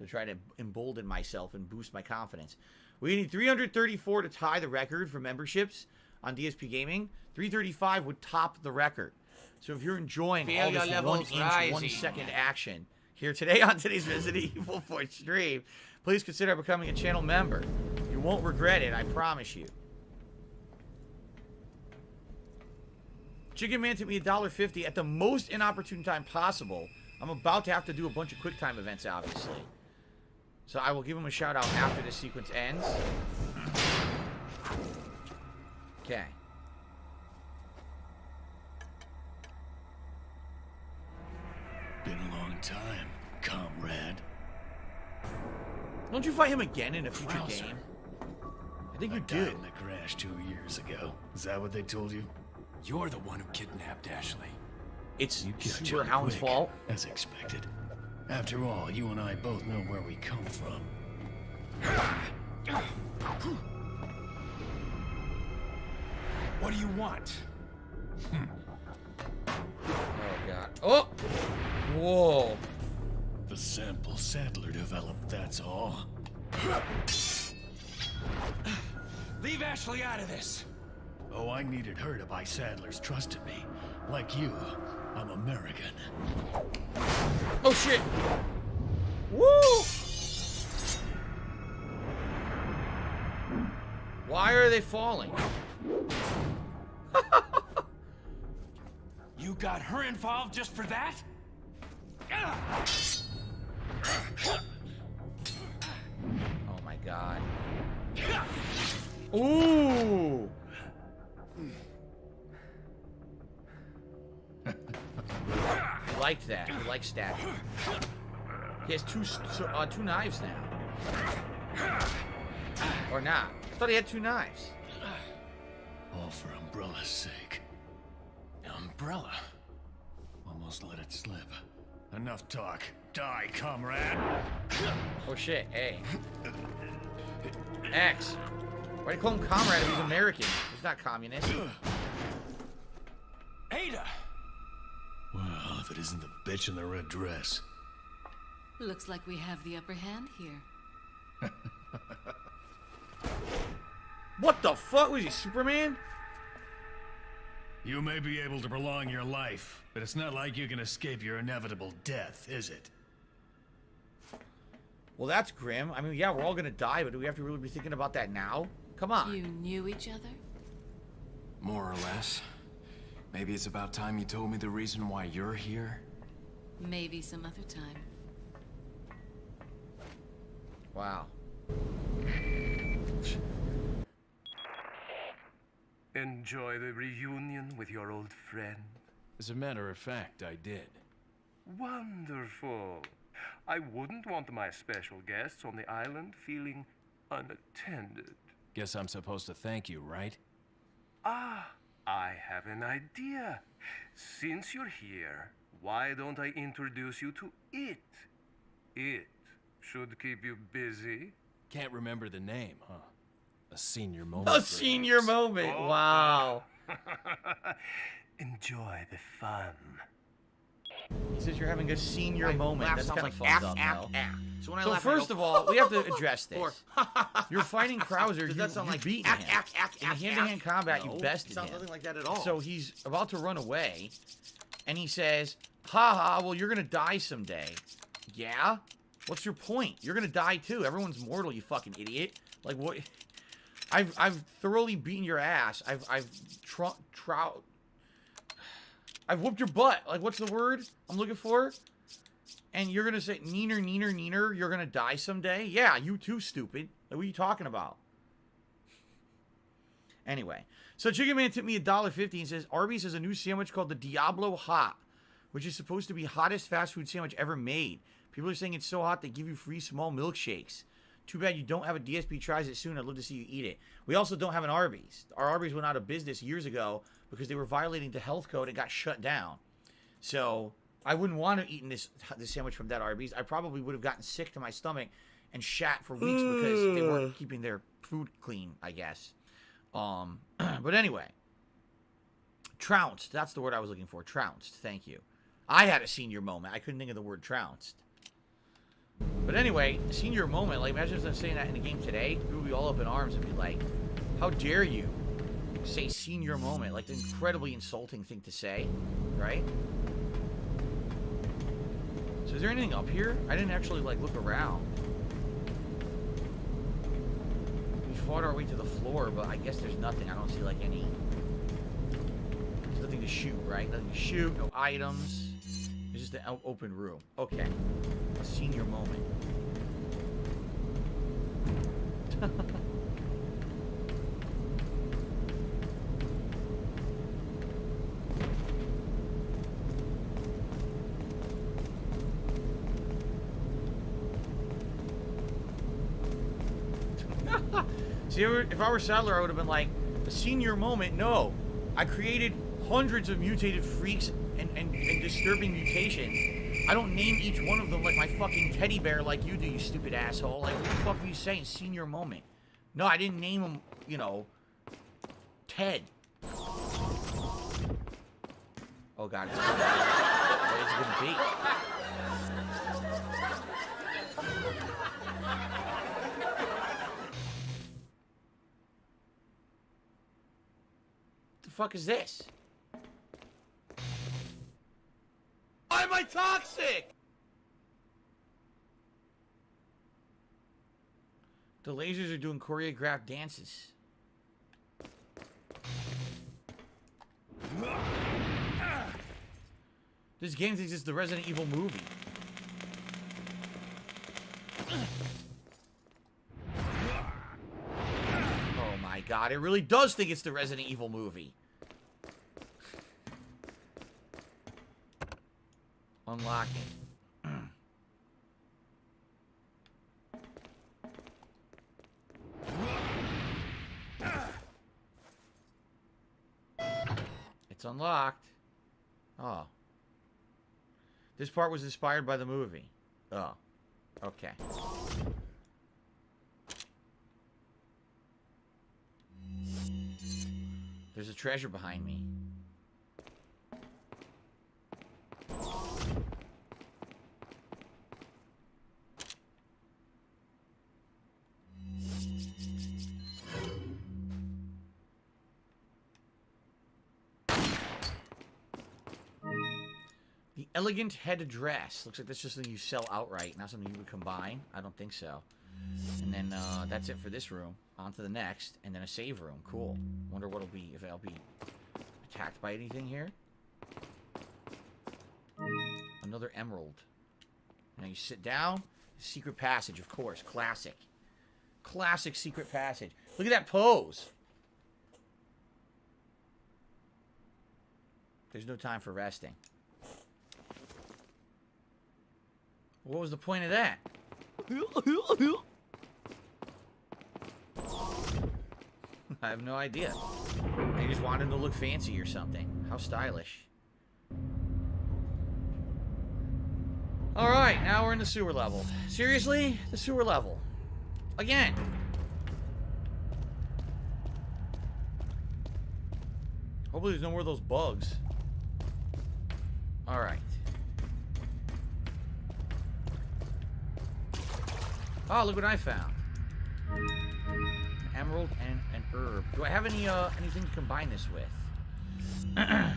to try to embolden myself and boost my confidence. We need 334 to tie the record for memberships on DSP Gaming. 335 would top the record. So if you're enjoying all this 1 inch, 1 second action here today on today's Resident Evil 4 stream, please consider becoming a channel member. You won't regret it, I promise you. Chicken Man took me $1.50 at the most inopportune time possible. I'm about to have to do a bunch of quick time events, obviously. So I will give him a shout out after this sequence ends. Okay. Been a long time, comrade. Don't you fight him again in a future Krauser. game? I think you died do. in a crash 2 years ago. Is that what they told you? You're the one who kidnapped Ashley. It's You catch Super on Hound's quick, fault. as expected. After all, you and I both know where we come from. What do you want? Oh, God. Oh! Whoa. The sample Sadler developed, that's all. Leave Ashley out of this. Oh, I needed her to buy Sadler's trust in me. Like you, I'm American. Oh, shit. Woo! Why are they falling? You got her involved just for that? Oh, my God. Ooh! He liked that. He liked stabbing. He has two knives now. Or not. I thought he had 2 knives. All for Umbrella's sake. Umbrella? Almost let it slip. Enough talk. Die, comrade! Oh shit, hey. X. Why do you call him comrade if he's American? He's not communist. Ada! Well, if it isn't the bitch in the red dress. Looks like we have the upper hand here. What the fuck? Was he Superman? You may be able to prolong your life, but it's not like you can escape your inevitable death, is it? Well, that's grim. I mean, yeah, we're all gonna die, but do we have to really be thinking about that now? Come on. You knew each other? More or less. Maybe it's about time you told me the reason why you're here. Maybe some other time. Wow. Enjoy the reunion with your old friend? As a matter of fact, I did. Wonderful. I wouldn't want my special guests on the island feeling unattended. Guess I'm supposed to thank you, right? Ah, I have an idea. Since you're here, why don't I introduce you to it? It should keep you busy. Can't remember the name, huh? A senior moment. A senior moment. Oh. Wow. Enjoy the fun. He says you're having a senior moment. That sounds like fun, though. So when I So laugh, first of all, we have to address this. You're fighting Krauser. Does that sound like beating him. In hand-to-hand combat, you bested sounds him. nothing like that at all. So he's about to run away, and he says, "Ha, well, you're gonna die someday." Yeah? What's your point? You're gonna die too. Everyone's mortal, you fucking idiot. Like what? I've thoroughly beaten your ass. I've whooped your butt. Like, what's the word I'm looking for? And you're gonna say, neener, neener, neener, you're gonna die someday? Yeah, you too, stupid. Like, what are you talking about? Anyway, so Chicken Man tipped me $1.50 and says, Arby's has a new sandwich called the Diablo Hot, which is supposed to be hottest fast food sandwich ever made. People are saying it's so hot they give you free small milkshakes. Too bad you don't have a DSP tries it soon. I'd love to see you eat it. We also don't have an Arby's. Our Arby's went out of business years ago because they were violating the health code and got shut down. So I wouldn't want to eat this sandwich from that Arby's. I probably would have gotten sick to my stomach and shat for weeks because they weren't keeping their food clean, I guess. But anyway. Trounced. That's the word I was looking for. Trounced. Thank you. I had a senior moment. I couldn't think of the word trounced. But anyway, senior moment, like, imagine if I'm saying that in a game today, people would be all up in arms and be like, how dare you say senior moment? Like, the incredibly insulting thing to say, right? So is there anything up here? I didn't actually, like, look around. We fought our way to the floor, but I guess there's nothing. I don't see, like, any... There's nothing to shoot, right? Nothing to shoot, no items. It's just an open room. Okay. A senior moment. See, if I were Sadler, I would have been like, a senior moment? No. I created hundreds of mutated freaks and disturbing mutations. I don't name each one of them like my fucking teddy bear like you do, you stupid asshole. Like, what the fuck are you saying? Senior moment. No, I didn't name him, you know, Ted. Oh, God. It's gonna be. What is it gonna be? What the fuck is this? Why am I toxic? The lasers are doing choreographed dances. This game thinks it's the Resident Evil movie. Oh my God, it really does think it's the Resident Evil movie. Unlocking. It's unlocked. Oh. This part was inspired by the movie. Oh. Okay. There's a treasure behind me. Elegant head dress. Looks like that's just something you sell outright, not something you would combine. I don't think so. And then that's it for this room. On to the next, and then a save room. Cool. Wonder what'll be, if I'll be attacked by anything here. Another emerald. Now you sit down. Secret passage, of course. Classic. Classic secret passage. Look at that pose. There's no time for resting. What was the point of that? I have no idea. I just wanted to look fancy or something. How stylish. Alright, now we're in the sewer level. Seriously? The sewer level. Again. Hopefully there's no more of those bugs. Alright. Oh, look what I found. An emerald and an herb. Do I have any anything to combine this with?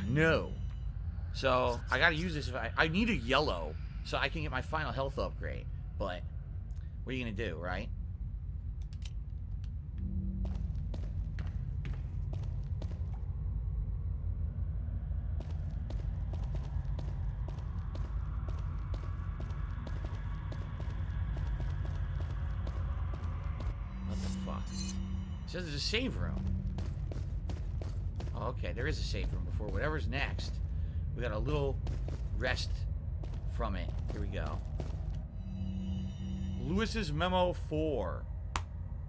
No. So, I gotta use this if I need a yellow so I can get my final health upgrade. But, what are you gonna do, right? What the fuck? It says there's a save room. Oh, okay, there is a save room before whatever's next. We got a little rest from it. Here we go. Lewis's Memo 4.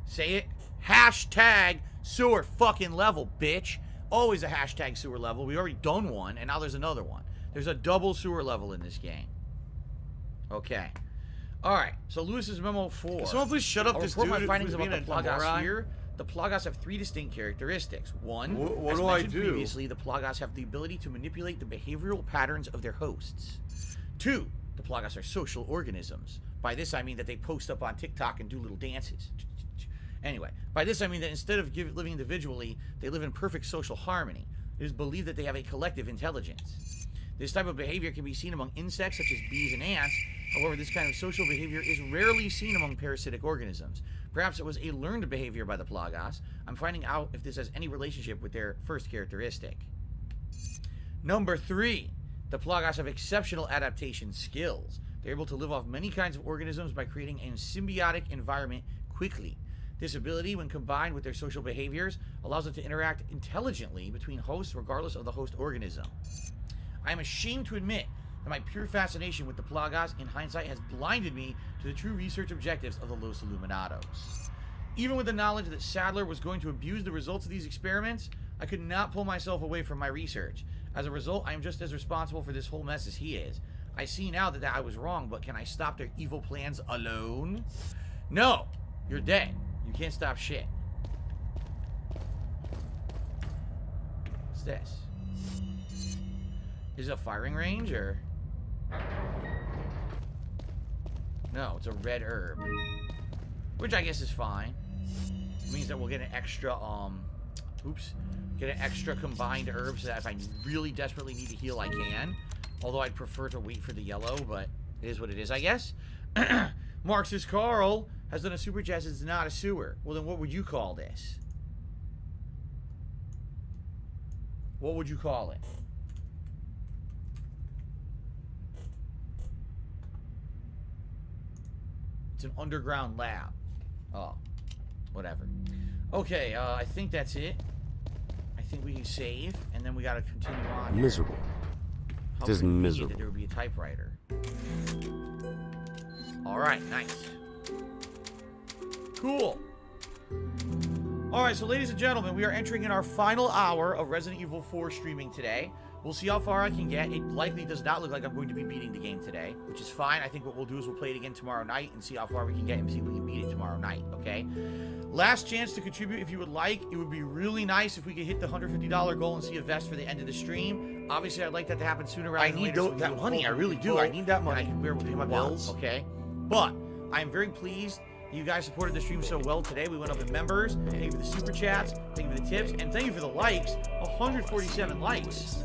Say it. Hashtag sewer fucking level, bitch. Always a hashtag sewer level. We already done one, and now there's another one. There's a double sewer level in this game. Okay. Alright, so Lewis's Memo 4. Can someone please shut up this dude? My findings about the being a Plagas moron? here. The Plagas have 3 distinct characteristics. One, What as do I mentioned do? previously, the Plagas have the ability to manipulate the behavioral patterns of their hosts. 2, the Plagas are social organisms. By this I mean that they post up on TikTok and do little dances. Anyway, by this I mean that instead of living individually, they live in perfect social harmony. It is believed that they have a collective intelligence. This type of behavior can be seen among insects such as bees and ants. However, this kind of social behavior is rarely seen among parasitic organisms. Perhaps it was a learned behavior by the Plagas. I'm finding out if this has any relationship with their first characteristic. Number 3. The Plagas have exceptional adaptation skills. They're able to live off many kinds of organisms by creating a symbiotic environment quickly. This ability, when combined with their social behaviors, allows them to interact intelligently between hosts regardless of the host organism. I am ashamed to admit that my pure fascination with the Plagas in hindsight has blinded me to the true research objectives of the Los Illuminados. Even with the knowledge that Sadler was going to abuse the results of these experiments, I could not pull myself away from my research. As a result, I am just as responsible for this whole mess as he is. I see now that I was wrong, but can I stop their evil plans alone? No! You're dead. You can't stop shit. What's this? Is it a firing range, or? No, it's a red herb. Which I guess is fine. It means that we'll get an extra, get an extra combined herb so that if I really desperately need to heal, I can. Although I'd prefer to wait for the yellow, but it is what it is, I guess. Marxist Carl has done a super chat. It's not a sewer. Well, then what would you call this? What would you call it? It's an underground lab. Oh, whatever. Okay, I think that's it. I think we can save, and then we gotta continue on here. Miserable. It is miserable. That there would be a typewriter. Alright, nice. Cool. Alright, so ladies and gentlemen, we are entering in our final hour of Resident Evil 4 streaming today. We'll see how far I can get. It likely does not look like I'm going to be beating the game today, which is fine. I think what we'll do is we'll play it again tomorrow night and see how far we can get and see if we can beat it tomorrow night, okay? Last chance to contribute if you would like. It would be really nice if we could hit the $150 goal and see a vest for the end of the stream. Obviously, I'd like that to happen sooner rather than later. I need that money. I really do. I need that money. And I can be able to pay my bills, okay? But I am very pleased you guys supported the stream so well today. We went up in members. Thank you for the super chats. Thank you for the tips. And thank you for the likes. 147 likes.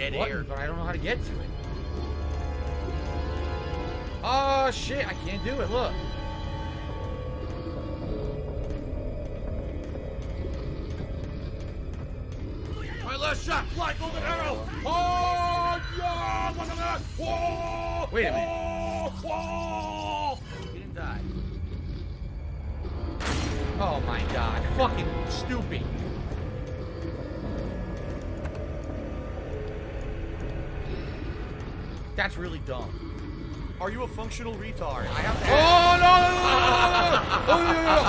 dead button, air. but I don't know how to get to it. Oh shit, I can't do it, look. My left shot, fly, golden arrow! Oh, yeah! Look at that! Whoa! Wait a minute. Whoa! He didn't die. Oh my god, fucking stupid. That's really dumb. Are you a functional retard? I have to Oh, no, no, no, no, no, no, no, no.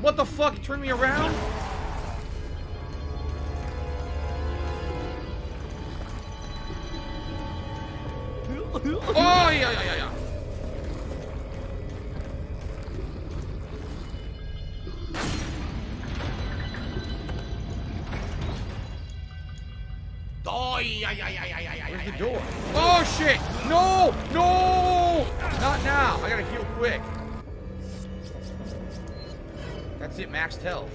What the fuck? Turn me around? Oh, yeah, yeah, yeah, yeah. Oh, yeah, yeah, yeah, yeah, yeah, Where's the door? Oh, shit! No! No! Not now. I gotta heal quick. That's it, maxed health.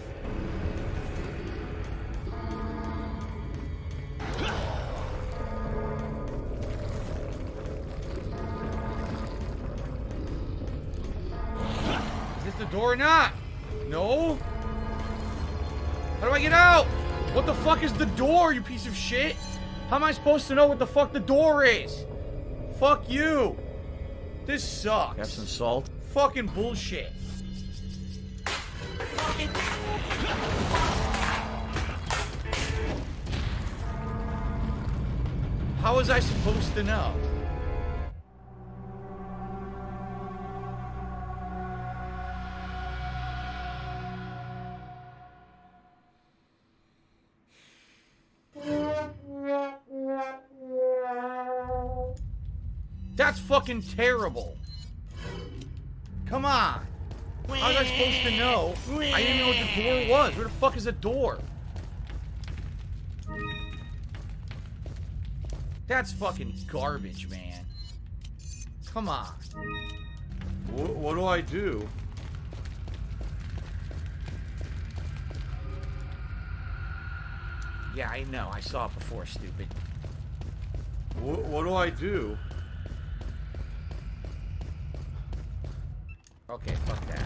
Is this the door or not? No? How do I get out? What the fuck is the door, you piece of shit? How am I supposed to know what the fuck the door is? Fuck you. This sucks. Have some salt? Fucking bullshit. How was I supposed to know? That's fucking terrible. Come on. How was I supposed to know? I didn't know what the door was. Where the fuck is the door? That's fucking garbage, man. Come on. What do I do? Yeah, I know. I saw it before, stupid. What do I do? Okay, fuck that.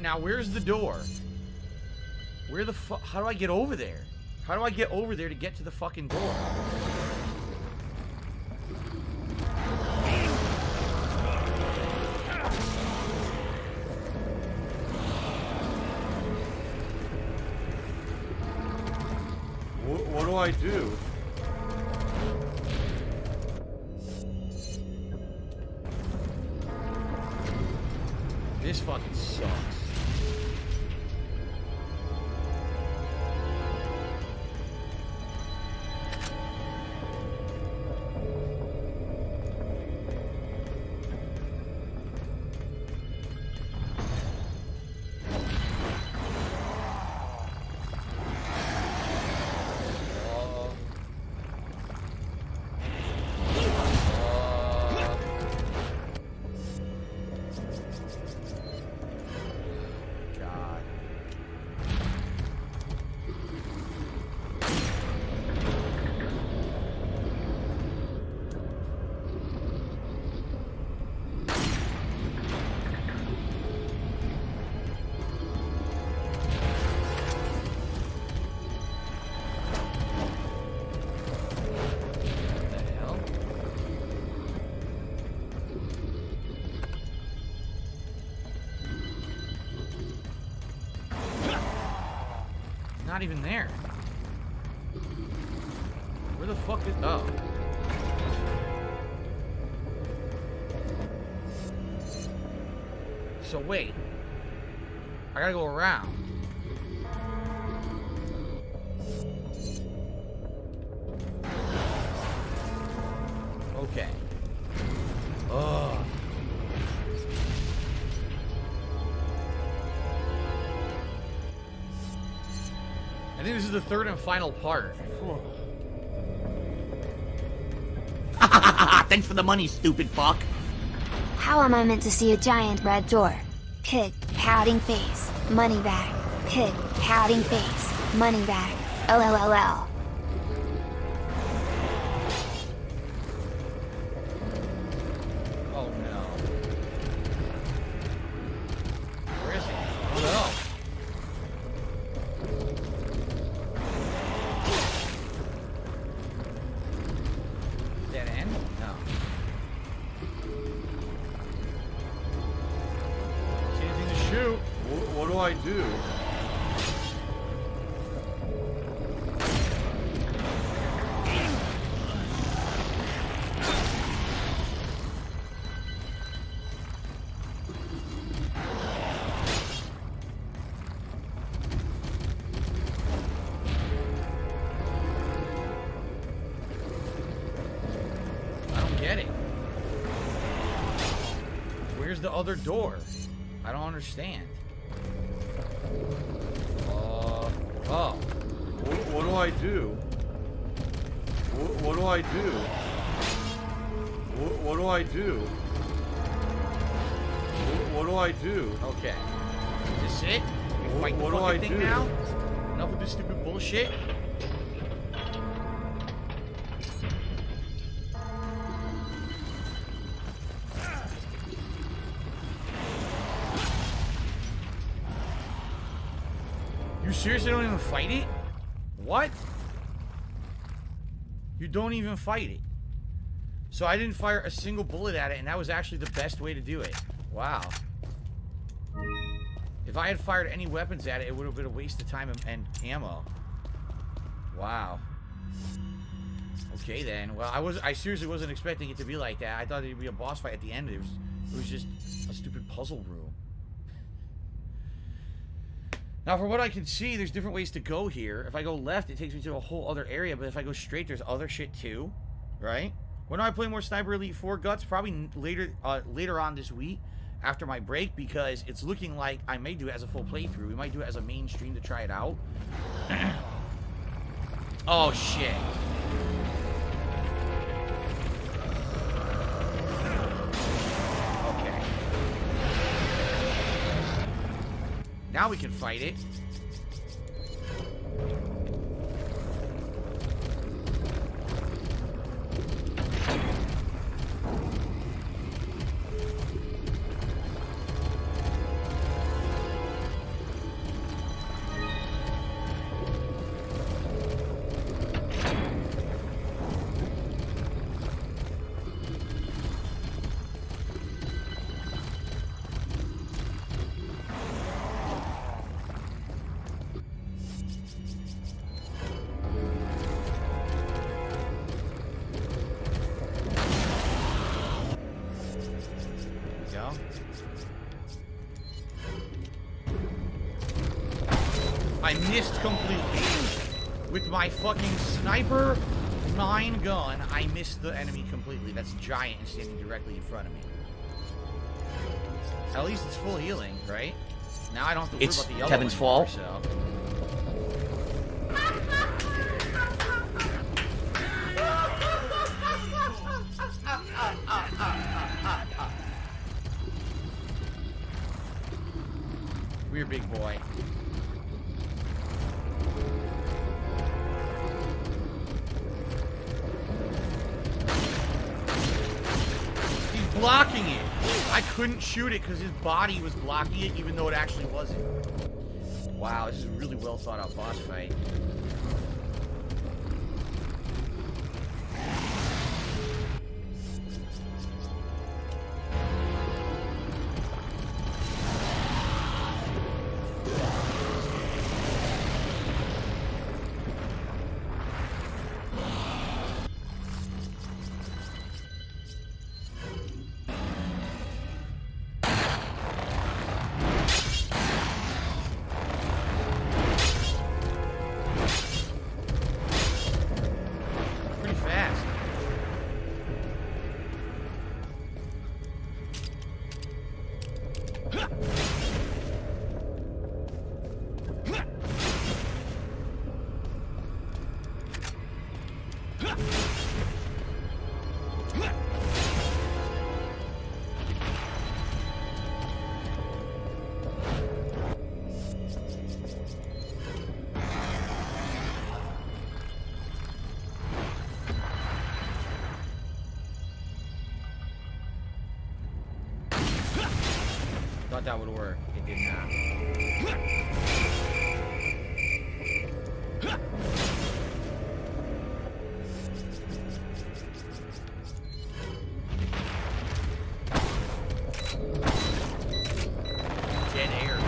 Now, where's the door? Where the fuck? How do I get over there? How do I get over there to get to the fucking door? What do I do? This fucking sucks. Not even there. Where the fuck is... Oh. So wait. I gotta go around. Okay. Ugh. I think this is the third and final part. Thanks for the money, stupid fuck. How am I meant to see a giant red door? Pig, pouting face, money bag. Pig, pouting face, money bag. LLLL. Oh no. Where is he? Oh no. Dead end? No. See anything to shoot? What do I do? I don't get it. Where's the other door? I don't understand. Oh. What do I do? What do I do? What do I do? What do I do? Okay. Is this it? We fight the What do fucking I thing do? now? Enough with this stupid bullshit? You seriously don't even fight it? What? You don't even fight it. So I didn't fire a single bullet at it, and that was actually the best way to do it. Wow. If I had fired any weapons at it, it would have been a waste of time and ammo. Wow. Okay then. Well, I seriously wasn't expecting it to be like that. I thought it'd be a boss fight at the end. It was just a stupid puzzle room. Now, from what I can see, there's different ways to go here. If I go left, it takes me to a whole other area, but if I go straight, there's other shit too, right? When do I play more Sniper Elite 4 Guts? Probably later on this week, after my break, because it's looking like I may do it as a full playthrough. We might do it as a main stream to try it out. Oh, shit. Okay. Now we can fight it. I missed completely. With my fucking sniper 9 gun, I missed the enemy completely. That's giant and standing directly in front of me. At least it's full healing, right? Now I don't have to worry It's about the yellow Kevin's anymore, fault. so. Come here, big boy. He's blocking it. I couldn't shoot it because his body was blocking it, even though it actually wasn't. Wow, this is a really well thought out boss fight. thought that would work. It did not. Dead air.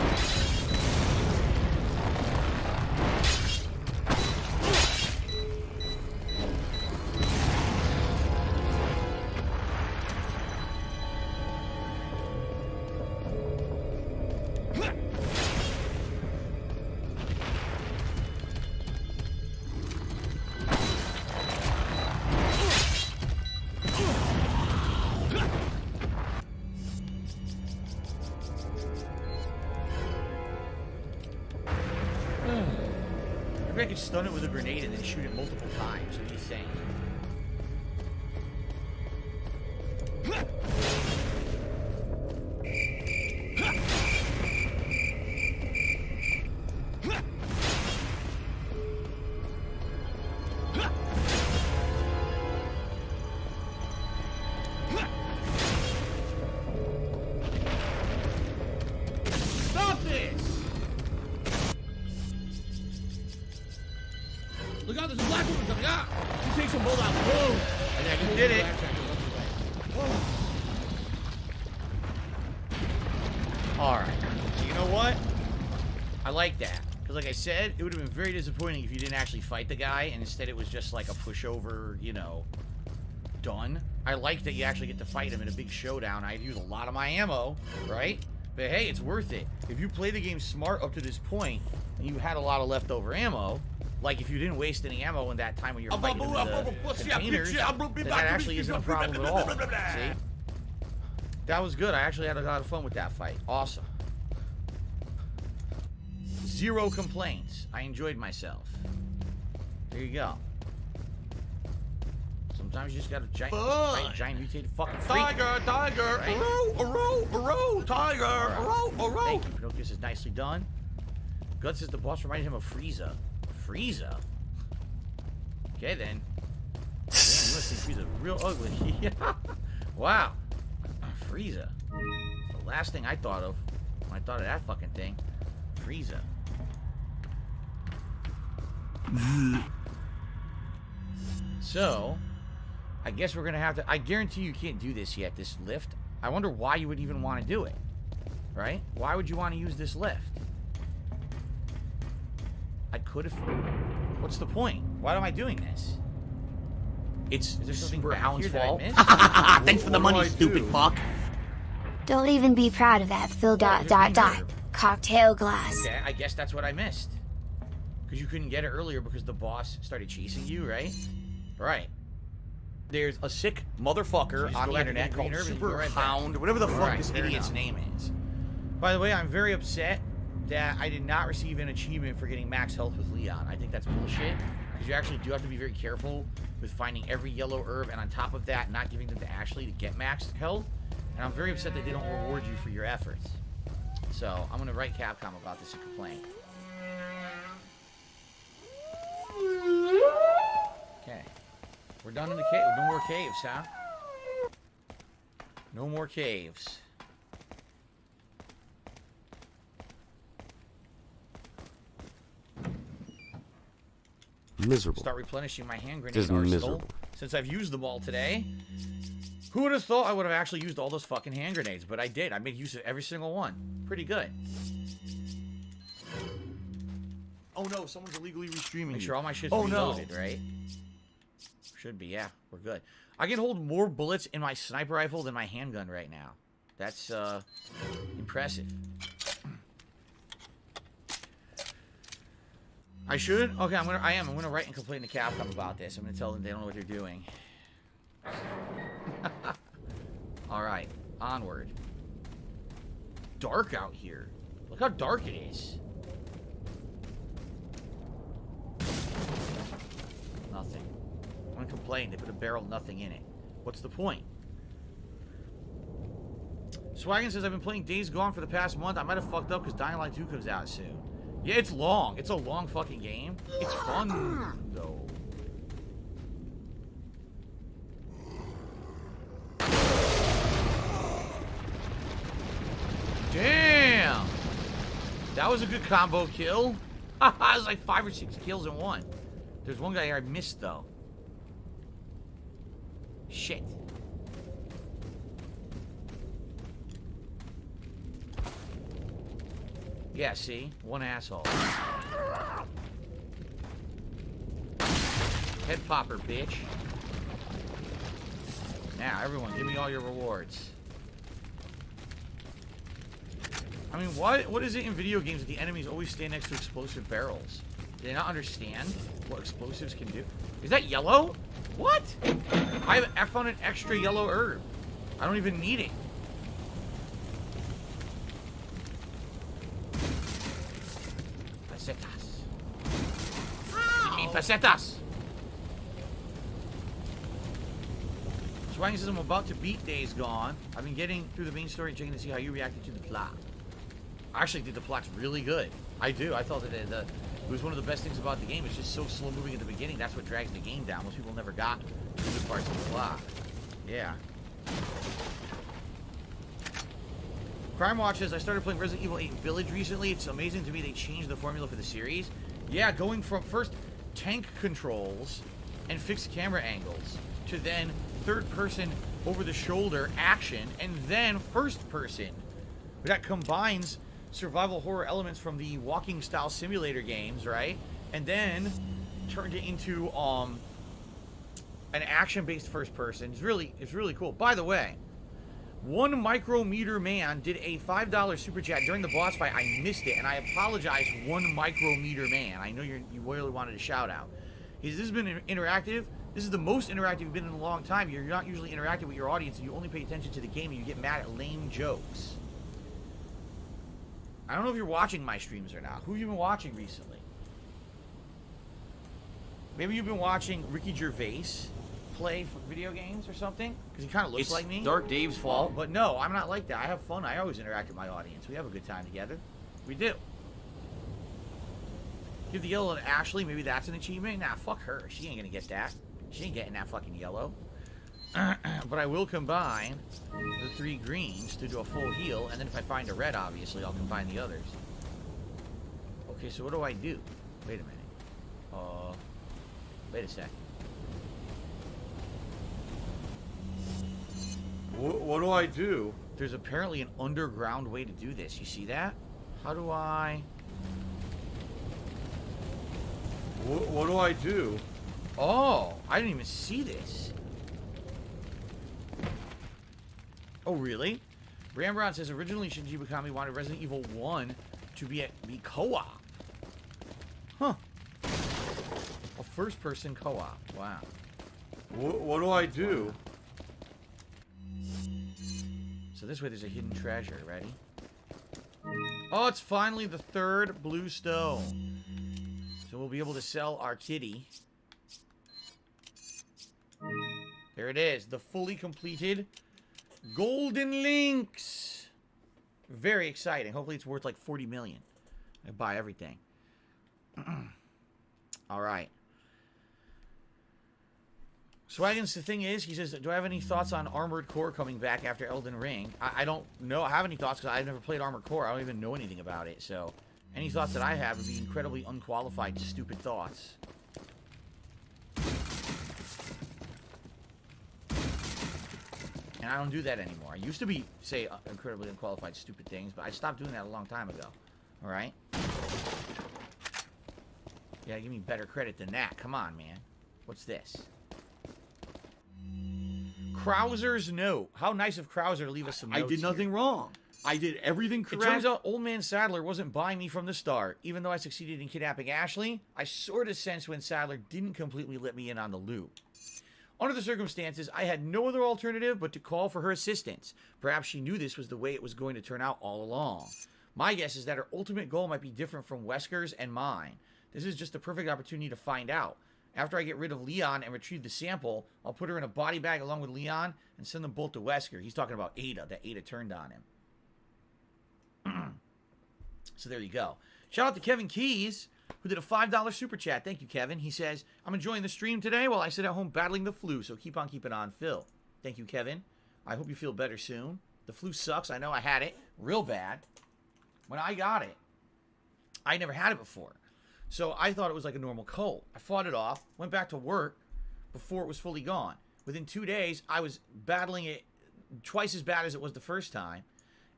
Maybe I could stun it with a grenade and then shoot it multiple times. What do you think? Stop this! Look out, there's a black woman coming out! He takes a bolt out. Boom! And then you did it. Alright. So you know what? I like that. Because like I said, it would have been very disappointing if you didn't actually fight the guy, and instead it was just like a pushover, you know, done. I like that you actually get to fight him in a big showdown. I'd use a lot of my ammo, right? But hey, it's worth it. If you play the game smart up to this point, and you had a lot of leftover ammo, like if you didn't waste any ammo in that time when you're fighting in the containers, then that actually isn't a problem at all. See? That was good. I actually had a lot of fun with that fight. Awesome. 0 complaints. I enjoyed myself. There you go. Sometimes you just got a giant mutated fucking freak. Tiger, tiger, right? tiger, Thank you. Pinocchio says nicely done. Guts says the boss reminded him of Frieza. Frieza? Okay then. Damn, you must think Frieza real ugly. Yeah. Wow. Frieza. The last thing I thought of when I thought of that fucking thing. Frieza. So, I guess we're gonna have to. I guarantee you can't do this yet, this lift. I wonder why you would even want to do it. Right? Why would you want to use this lift? I could have. What's the point? Why am I doing this? Is there something back here that I missed? Thanks for the money, stupid fuck. Don't even be proud of that, Phil. ... Cocktail glass. Okay, I guess that's what I missed. Because you couldn't get it earlier because the boss started chasing you, right? Right. There's a sick motherfucker on the internet called Super Hound, whatever the fuck this idiot's name is. By the way, I'm very upset that I did not receive an achievement for getting max health with Leon. I think that's bullshit. Because you actually do have to be very careful with finding every yellow herb, and on top of that, not giving them to Ashley to get max health. And I'm very upset that they don't reward you for your efforts. So, I'm going to write Capcom about this and complain. Okay. We're done in the cave. No more caves, huh? No more caves. Miserable. Start replenishing my hand grenade Just arsenal. miserable. Since I've used them all today. Who would have thought I would have actually used all those fucking hand grenades? But I did. I made use of every single one. Pretty good. Oh no, someone's illegally restreaming. Make sure all my shit's reloaded, right? Should be, yeah. We're good. I can hold more bullets in my sniper rifle than my handgun right now. That's, impressive. I should? Okay, I'm gonna write and complain to Capcom about this. I'm gonna tell them they don't know what they're doing. Alright, onward. Dark out here. Look how dark it is. Nothing. I'm gonna complain. They put a barrel of nothing in it. What's the point? Swaggin says, I've been playing Days Gone for the past month. I might have fucked up because Dying Light 2 comes out soon. Yeah, it's long. It's a long fucking game. It's fun, though. Damn! That was a good combo kill. It was like 5 or 6 kills in one. There's one guy here I missed, though. Shit. Yeah, see? One asshole. Head popper, bitch. Now, everyone, give me all your rewards. I mean, what is it in video games that the enemies always stand next to explosive barrels? Do they not understand what explosives can do? Is that yellow? What? I found an extra yellow herb. I don't even need it. Pesetas. Give me pesetas. Swang says I'm about to beat Days Gone. I've been getting through the main story and checking to see how you reacted to the plot. I actually think the plot's really good. I do. I thought that it was one of the best things about the game. It's just so slow moving at the beginning. That's what drags the game down. Most people never got to the good parts of the plot. Yeah. Crime Watch says, I started playing Resident Evil 8 Village recently. It's amazing to me they changed the formula for the series. Yeah, going from first tank controls and fixed camera angles to then third-person over-the-shoulder action and then first-person. That combines survival horror elements from the walking style simulator games, right? And then turned it into an action-based first person. It's really cool. By the way, 1 Micrometer Man did a $5 super chat during the boss fight. I missed it, and I apologize, 1 Micrometer Man. I know you really wanted a shout out. This has been interactive. This is the most interactive you've been in a long time. You're not usually interactive with your audience, and you only pay attention to the game, and you get mad at lame jokes. I don't know if you're watching my streams or not. Who have you been watching recently? Maybe you've been watching Ricky Gervais play for video games or something? Because he kind of looks like me. Dark Dave's fault. But no, I'm not like that. I have fun. I always interact with my audience. We have a good time together. We do. Give the yellow to Ashley. Maybe that's an achievement. Nah, fuck her. She ain't gonna get that. She ain't getting that fucking yellow. But I will combine the 3 greens to do a full heal, and then if I find a red, obviously, I'll combine the others. Okay, so what do I do? Wait a minute. Wait a sec. What do I do? There's apparently an underground way to do this. You see that? How do I... What do I do? Oh, I didn't even see this. Oh, really? Ramrod says, originally Shinji Mikami wanted Resident Evil 1 to be co-op. Huh. A first-person co-op. Wow. What do I do? So this way there's a hidden treasure. Ready? Oh, it's finally the 3rd blue stone. So we'll be able to sell our kitty. There it is. The fully completed Golden Links. Very exciting. Hopefully it's worth like 40 million. I buy everything. Alright. Swaggins, the thing is, he says, do I have any thoughts on Armored Core coming back after Elden Ring? I don't know. I have any thoughts because I've never played Armored Core. I don't even know anything about it. So any thoughts that I have would be incredibly unqualified, stupid thoughts. And I don't do that anymore. I used to say incredibly unqualified, stupid things, but I stopped doing that a long time ago. Alright? Yeah, give me better credit than that. Come on, man. What's this? Krauser's note. How nice of Krauser to leave us some notes. I did nothing wrong. I did everything correct. It turns out Old Man Sadler wasn't buying me from the start. Even though I succeeded in kidnapping Ashley, I sort of sensed when Sadler didn't completely let me in on the loop. Under the circumstances, I had no other alternative but to call for her assistance. Perhaps she knew this was the way it was going to turn out all along. My guess is that her ultimate goal might be different from Wesker's and mine. This is just the perfect opportunity to find out. After I get rid of Leon and retrieve the sample, I'll put her in a body bag along with Leon and send them both to Wesker. He's talking about Ada, that Ada turned on him. So there you go. Shout out to Kevin Keys, who did a $5 super chat. Thank you, Kevin. He says, I'm enjoying the stream today while I sit at home battling the flu, so keep on keeping on, Phil. Thank you, Kevin. I hope you feel better soon. The flu sucks. I know I had it real bad when I got it. I never had it before. So I thought it was like a normal cold. I fought it off, went back to work before it was fully gone. Within 2 days, I was battling it twice as bad as it was the first time.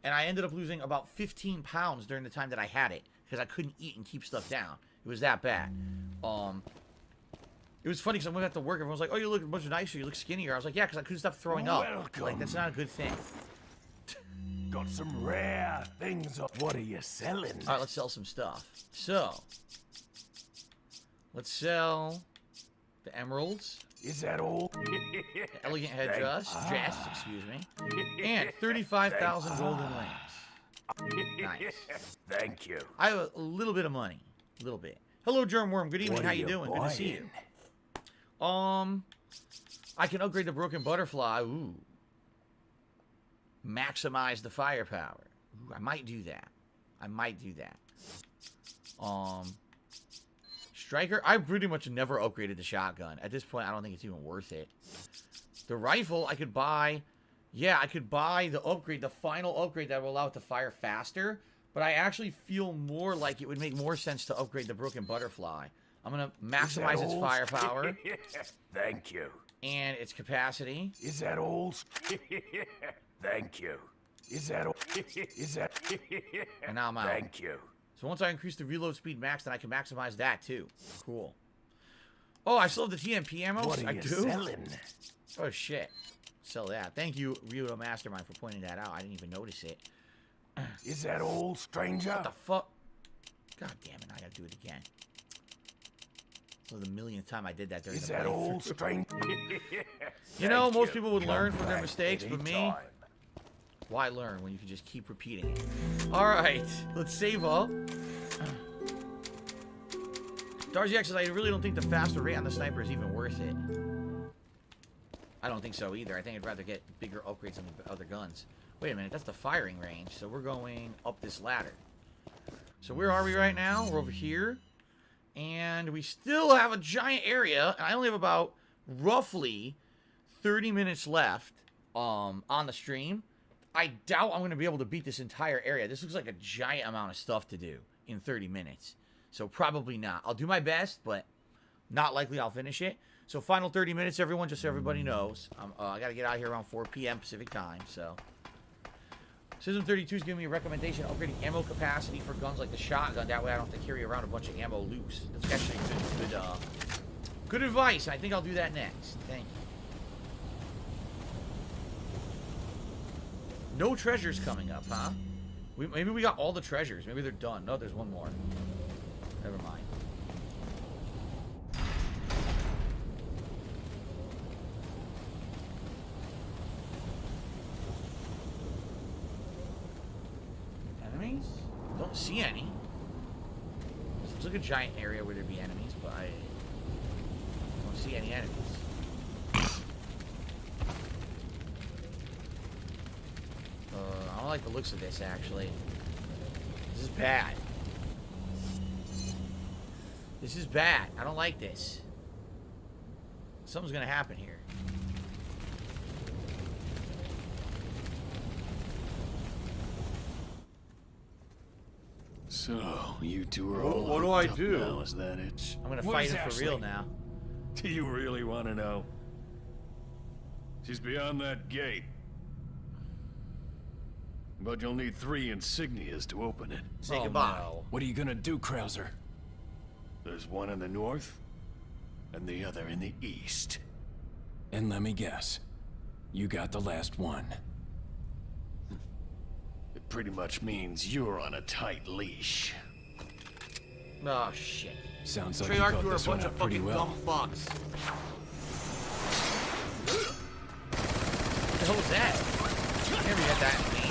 And I ended up losing about 15 pounds during the time that I had it. Because I couldn't eat and keep stuff down. It was that bad. It was funny because I went back to work. Everyone was like, oh, you look much nicer. You look skinnier. I was like, yeah, because I couldn't stop throwing up. Like, that's not a good thing. Got some rare things up. What are you selling? All right, let's sell some stuff. So, let's sell the emeralds. Is that all? The elegant headdress, excuse me, and 35,000 golden rings. Nice. Thank you. I have a little bit of money, a little bit. Hello, Germworm. Good evening. How you doing? Good to see you. I can upgrade the broken butterfly. Ooh. Maximize the firepower. Ooh, I might do that. Striker. I pretty much never upgraded the shotgun. At this point, I don't think it's even worth it. The rifle, I could buy. Yeah, I could buy the upgrade, the final upgrade that will allow it to fire faster. But I actually feel more like it would make more sense to upgrade the broken butterfly. I'm going to maximize its firepower. Thank you. And its capacity. Is that all? Thank you. Is that all? And now I'm out. Thank you. So once I increase the reload speed max, then I can maximize that too. Cool. Oh, I still have the TMP ammo? What are you selling? Oh, shit. Sell that. Thank you, Ryudo Mastermind, for pointing that out. I didn't even notice it. Is that all, stranger? What the fuck? God damn it, I gotta do it again. This was the millionth time I did that during the playthrough. Is that all, stranger? You know, most people would learn from their mistakes, but me... Why learn when you can just keep repeating it? Alright, let's save up. Darcy X says, I really don't think the faster rate on the sniper is even worth it. I don't think so either. I think I'd rather get bigger upgrades on the other guns. Wait a minute, that's the firing range. So we're going up this ladder. So where are we right now? We're over here. And we still have a giant area. And I only have about roughly 30 minutes left on the stream. I doubt I'm going to be able to beat this entire area. This looks like a giant amount of stuff to do in 30 minutes. So probably not. I'll do my best, but not likely I'll finish it. So final 30 minutes, everyone, just so everybody knows. I got to get out of here around 4 p.m. Pacific time, so. System 32 is giving me a recommendation of upgrading ammo capacity for guns like the shotgun. That way I don't have to carry around a bunch of ammo loose. That's actually good advice, and I think I'll do that next. Thank you. No treasures coming up, huh? Maybe we got all the treasures. Maybe they're done. No, there's one more. Never mind. Enemies? Don't see any. It's like a giant area where there'd be enemies, but I don't see any enemies. I don't like the looks of this, actually. This is bad. This is bad. I don't like this. Something's gonna happen here. So, you two are all what do I do? Now, is that it? I'm gonna fight him for real now. Do you really want to know? She's beyond that gate. But you'll need 3 insignias to open it. Say goodbye. No. What are you gonna do, Krauser? There's one in the north, and the other in the east. And let me guess. You got the last one. It pretty much means you're on a tight leash. Oh, shit. Sounds like you got this one up pretty well. Dumb fucks. What the hell was that? I never had that in me.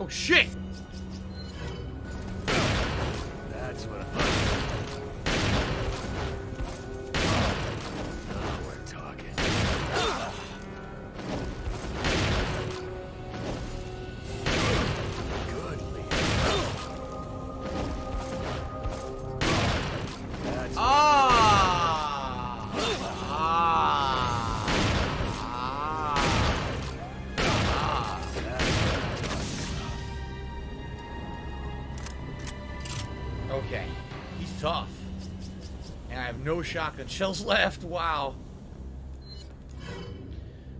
Oh shit! That's what now we're talking. No shotgun shells left. Wow.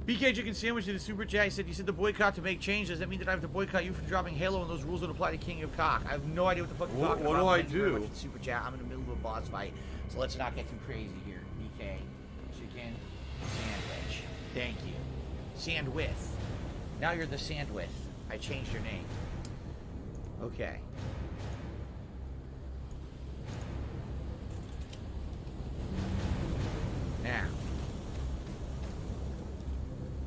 BK Chicken Sandwich did a super chat. He said, you said the boycott to make change. Does that mean that I have to boycott you for dropping Halo and those rules don't apply to King of Cock? I have no idea what the fuck you're talking about. What do I Thank you very do? much for the super chat. I'm in the middle of a boss fight, so let's not get too crazy here. BK Chicken Sandwich. Thank you. Sandwith. Now you're the Sandwith. I changed your name. Okay. Now.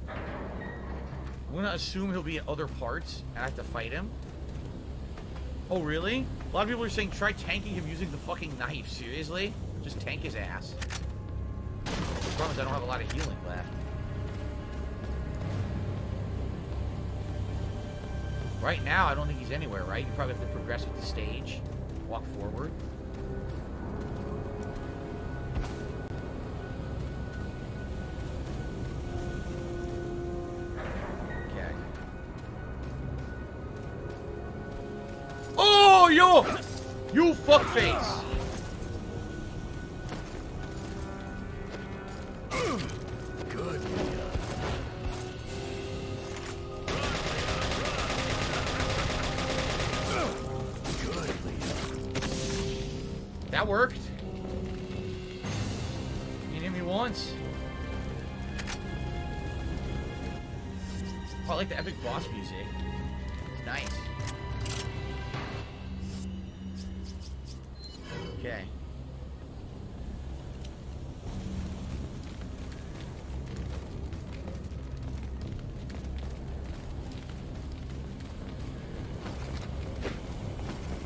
I'm gonna assume he'll be at other parts, and I have to fight him. Oh, really? A lot of people are saying try tanking him using the fucking knife. Seriously? Just tank his ass. The problem is I don't have a lot of healing left. Right now, I don't think he's anywhere, right? You probably have to progress with the stage. Walk forward. Oh, you fuckface! Good. That worked. You hit me once. Oh, I like the epic boss music. It's nice. Okay.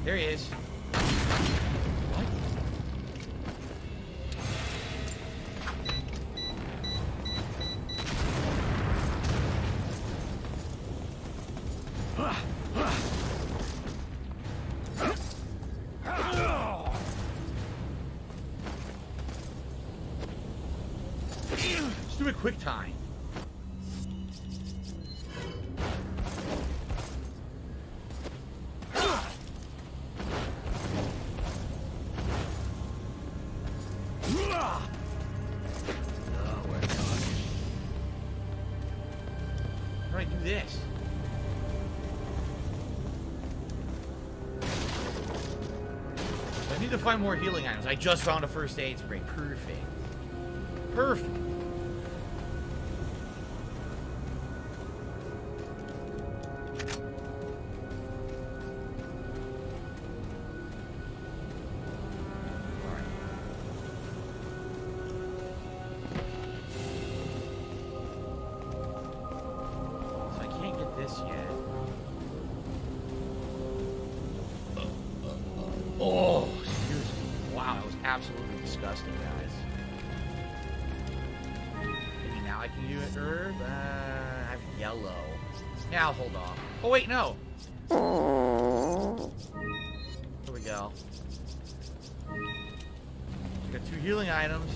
There he is. What? Let's do a quick time. How do I do this? I need to find more healing items. I just found a first aid spray. Perfect. Perfect. So I can't get this yet. Oh, seriously. Wow, that was absolutely disgusting, guys. Maybe now I can do it. Herb? I have yellow. Yeah, I'll hold off. Oh, wait, no. Here we go. Got 2 healing items.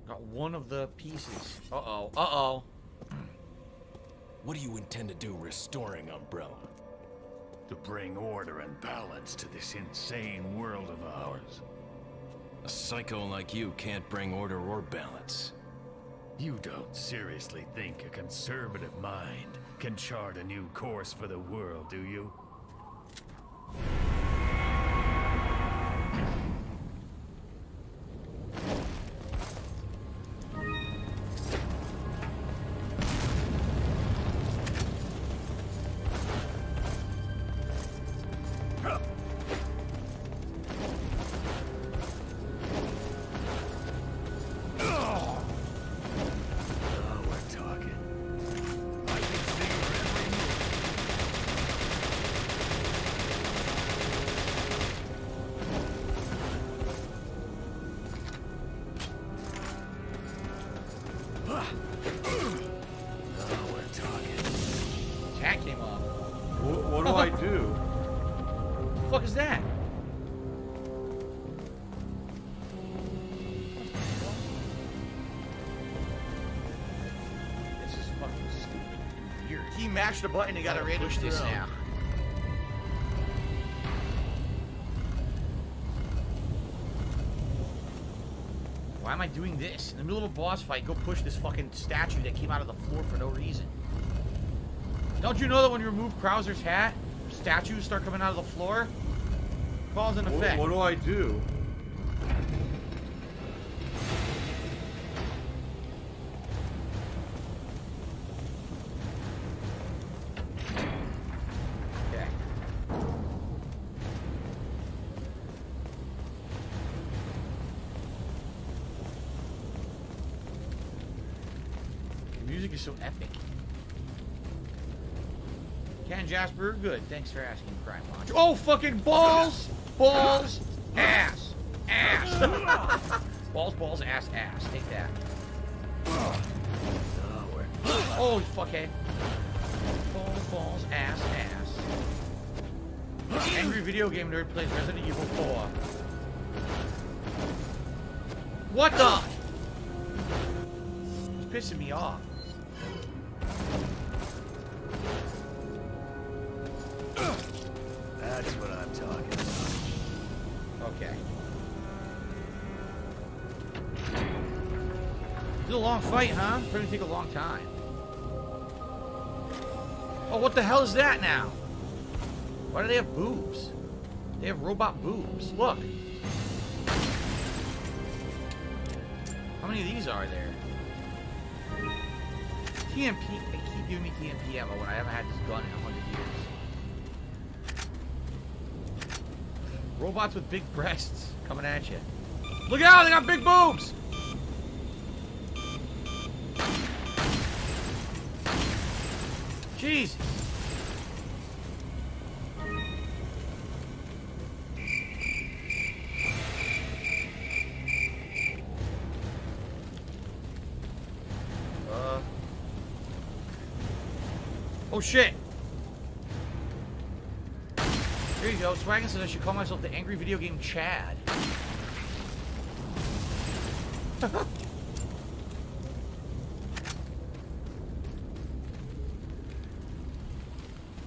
Got one of the pieces. Uh-oh. Uh-oh. What do you intend to do restoring Umbrella? To bring order and balance to this insane world of ours. A psycho like you can't bring order or balance. You don't seriously think a conservative mind can chart a new course for the world, do you? Cat came up. What do I do? What the fuck is that? This is fucking stupid and weird. He mashed a button and got a random push this now. Why am I doing this? In the middle of a boss fight, go push this fucking statue that came out of the floor for no reason. Don't you know that when you remove Krauser's hat, statues start coming out of the floor? Cause and effect. What do I do? Okay. The music is so epic. Ken Jasper, good. Thanks for asking, Crime Watch. Oh, fucking balls! Balls! Ass! Ass! Balls, ass, ass. Take that. Oh, fuckhead. Balls, ass, ass. Angry video game nerd plays Resident Evil 4. What the? It's pissing me off. That's what I'm talking about. Okay. It's a long fight, huh? It's gonna take a long time. Oh, what the hell is that now? Why do they have boobs? They have robot boobs. Look. How many of these are there? TMP. They keep giving me TMP ammo when I haven't had this gun in 100 years. Robots with big breasts coming at you. Look out! They got big boobs! Jesus. Oh shit! Here you go. Swaggin says I should call myself the Angry Video Game Chad.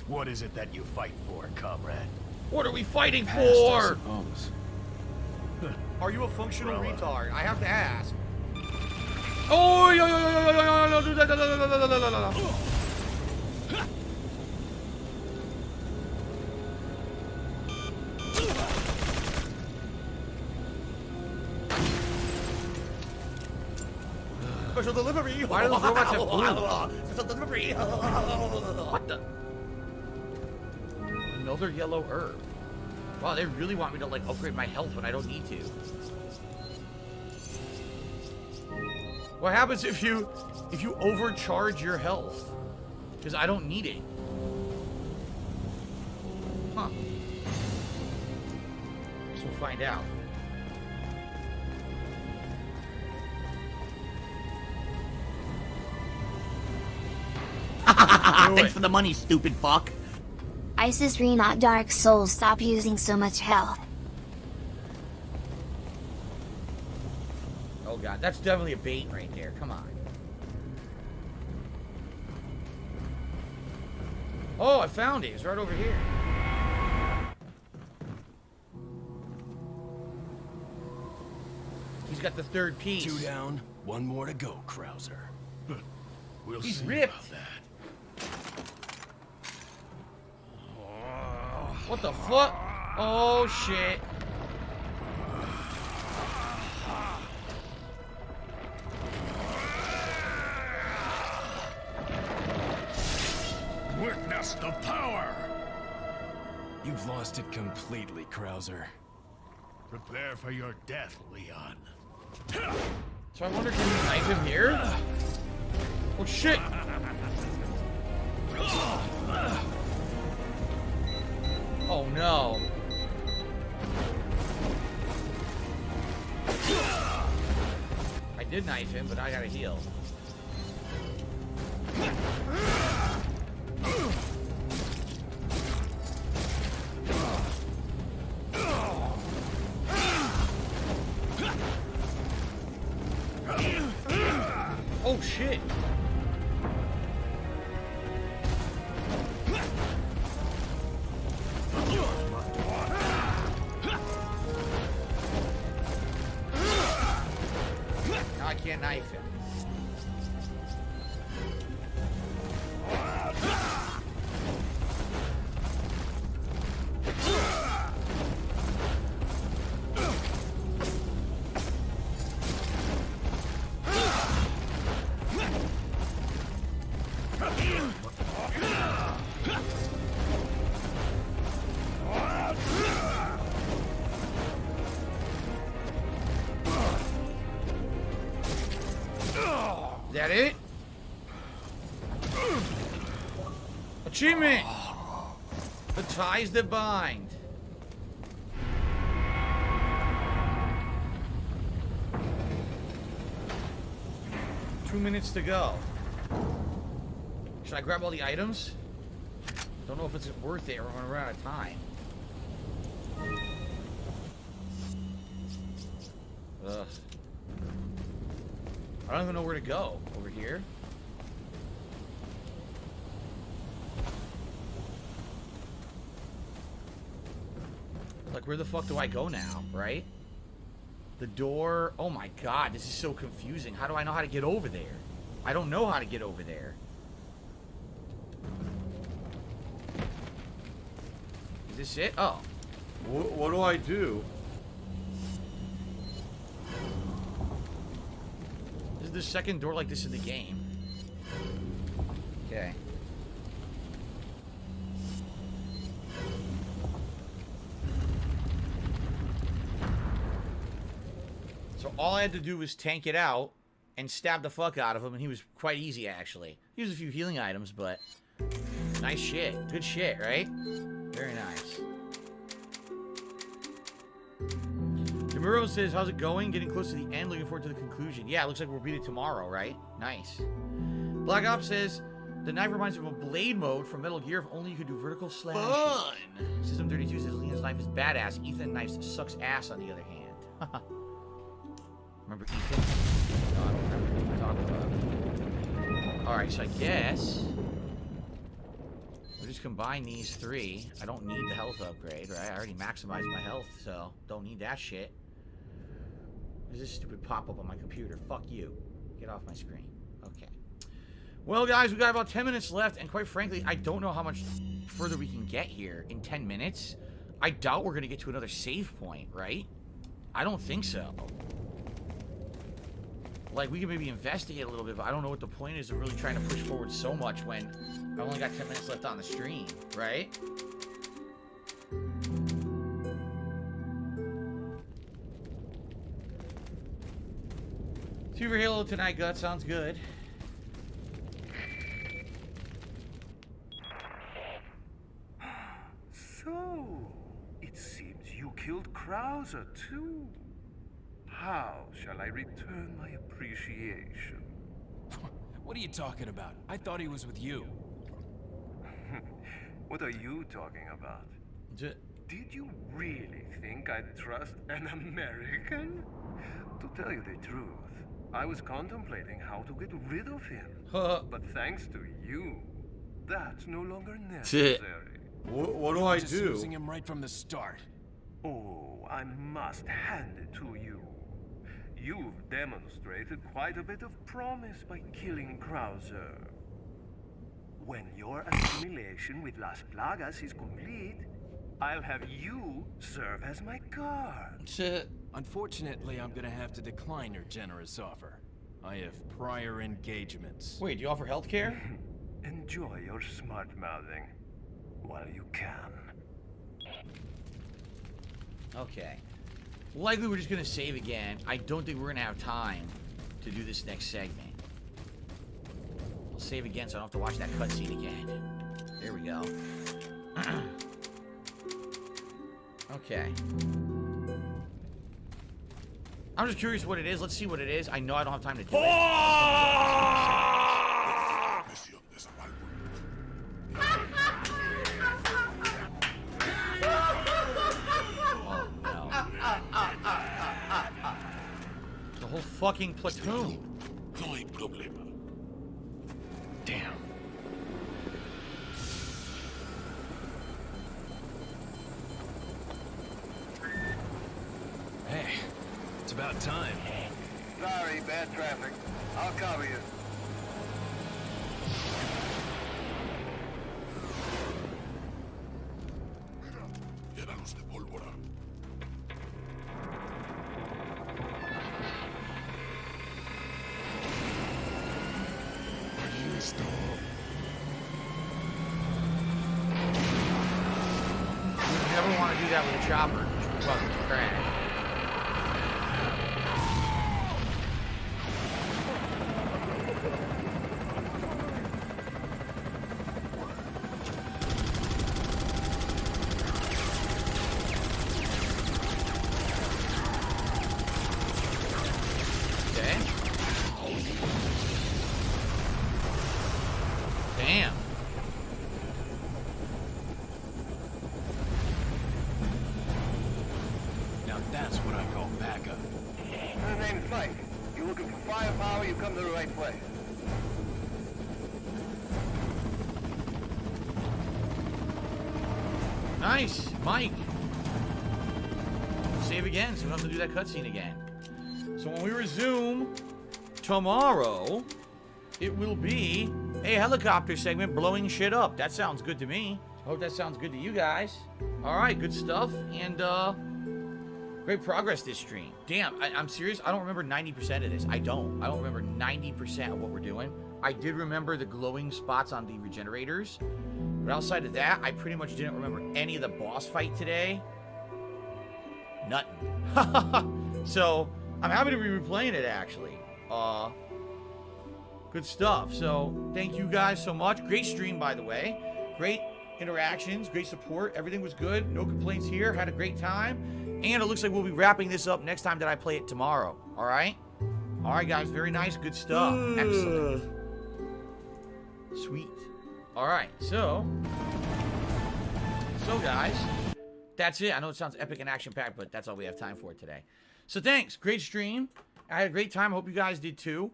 What is it that you fight for, comrade? What are we fighting Past, I for? suppose. Are you a functional retard? I have to ask. Oh, yo, yo, yo, yo, yo, yo, yo, do that, no, no, no, no, no, no, no, no. Special delivery. Why do those robots have boobs? Special delivery. What the? Another yellow herb. Wow, they really want me to like upgrade my health when I don't need to. What happens if you overcharge your health? Because I don't need it. Huh. Guess we'll find out. Thanks for the money, stupid fuck. Isis Re not Dark Souls, stop using so much health. Oh god, that's definitely a bait right there. Come on. Oh, I found it. It's right over here. He's got the third piece. 2 down, 1 more to go, Krauser. We'll He's see ripped. about that. What the fuck? Oh shit. Witness the power! You've lost it completely, Krauser. Prepare for your death, Leon. So I wonder, can we knife him here? Oh shit! Oh no. I did knife him, but I gotta heal. Oh shit! can't knife him. Is that it? Achievement! The ties that bind. Two minutes to go. Should I grab all the items? Don't know if it's worth it or I'm gonna run out of time. Ugh. I don't even know where to go. Over here? Like, where the fuck do I go now, right? The door... Oh my god, this is so confusing. How do I know how to get over there? I don't know how to get over there. Is this it? Oh. What do I do? This is the second door like this in the game. Okay. So all I had to do was tank it out and stab the fuck out of him, and he was quite easy, actually. He used a few healing items, but nice shit. Good shit, right? Very nice. Demuro says, how's it going? Getting close to the end, looking forward to the conclusion. Yeah, it looks like we'll beat it tomorrow, right? Nice. Black Ops says, the knife reminds me of a blade mode from Metal Gear if only you could do vertical slash. Fun! System 32 says, Lena's knife is badass. Ethan knife sucks ass on the other hand. Remember Ethan? No, I don't remember what you're talking about. Alright, so I guess we'll just combine these three. I don't need the health upgrade, right? I already maximized my health, so don't need that shit. What is this stupid pop-up on my computer? Fuck you. Get off my screen. Okay. Well, guys, we got about 10 minutes left, and quite frankly, I don't know how much further we can get here in 10 minutes. I doubt we're going to get to another save point, right? I don't think so. Like, we can maybe investigate a little bit, but I don't know what the point is of really trying to push forward so much when I only got 10 minutes left on the stream, right? Super Halo tonight, Gut. Sounds good. So, it seems you killed Krauser too. How shall I return my appreciation? What are you talking about? I thought he was with you. What are you talking about? Did you really think I'd trust an American? To tell you the truth, I was contemplating how to get rid of him. But thanks to you, that's no longer necessary. What do I just do? Using him right from the start. Oh, I must hand it to you. You've demonstrated quite a bit of promise by killing Krauser. When your assimilation with Las Plagas is complete, I'll have you serve as my guard. Unfortunately, I'm gonna have to decline your generous offer. I have prior engagements. Wait, do you offer healthcare? Enjoy your smart-mouthing while you can. Okay. Likely we're just going to save again. I don't think we're going to have time to do this next segment. I'll save again so I don't have to watch that cutscene again. There we go. Okay. I'm just curious what it is. Let's see what it is. I know I don't have time to do it. The whole fucking platoon. No hay problema. Damn. Hey, it's about time. Sorry, bad traffic. I'll cover you. Llénalos de pólvora. Ahí está. You never want to do that with a chopper. You fucking crash. Okay. Damn. Now that's what I call backup. My name's Mike. You looking for firepower, you come to the right place. Nice, Mike. Save again, so we don't have to do that cutscene again. So when we resume tomorrow, it will be a helicopter segment blowing shit up. That sounds good to me. I hope that sounds good to you guys. All right, good stuff, and great progress this stream. Damn, I'm serious. I don't remember 90% of this. I don't remember 90% of what we're doing. I did remember the glowing spots on the regenerators, but outside of that, I pretty much didn't remember any of the boss fight today. Nothing. So I'm happy to be replaying it, actually. Good stuff. So thank you guys so much. Great stream, by the way. Great interactions, great support. Everything was good. No complaints here. Had a great time. And it looks like we'll be wrapping this up next time that I play it tomorrow. All right? All right, guys. Very nice. Good stuff. Excellent. Sweet. All right. So guys, that's it. I know it sounds epic and action-packed, but that's all we have time for today. So thanks. Great stream. I had a great time. I hope you guys did too.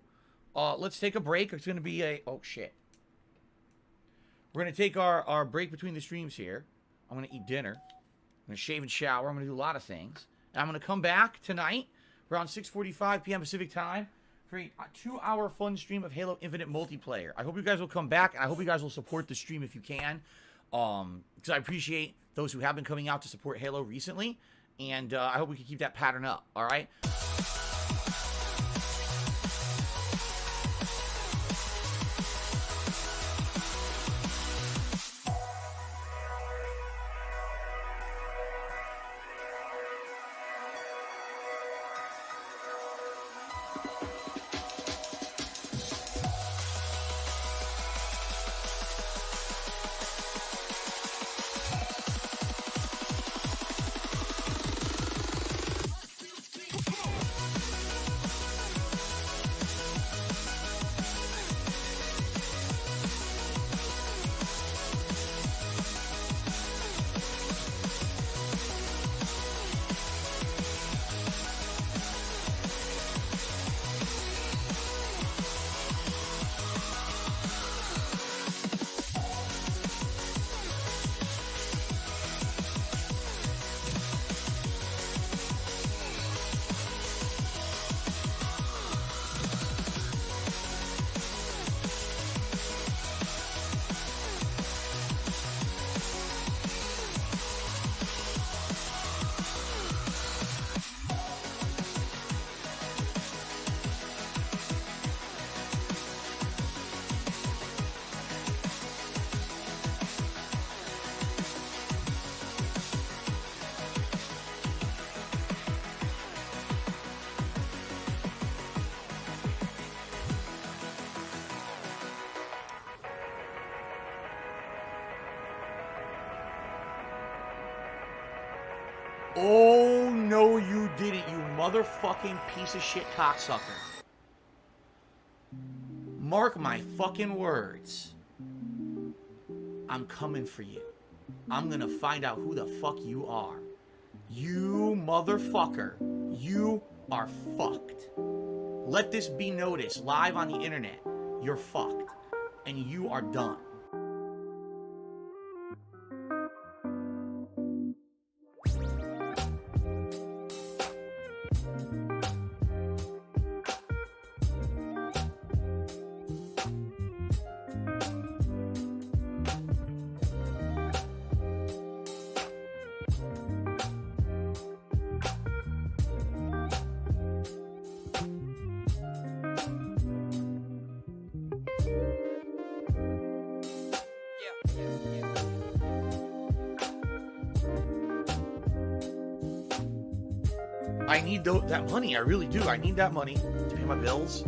Let's take a break. It's going to be a... Oh, shit. We're going to take our break between the streams here. I'm going to eat dinner. I'm going to shave and shower. I'm going to do a lot of things. And I'm going to come back tonight around 6:45 p.m. Pacific time for a 2-hour fun stream of Halo Infinite multiplayer. I hope you guys will come back, and I hope you guys will support the stream if you can. Because I appreciate those who have been coming out to support Halo recently. And I hope we can keep that pattern up. All right? Oh, no, you didn't, you motherfucking piece of shit cocksucker. Mark my fucking words. I'm coming for you. I'm gonna find out who the fuck you are. You motherfucker. You are fucked. Let this be noticed live on the internet. You're fucked. And you are done. I need that money. I really do. I need that money to pay my bills.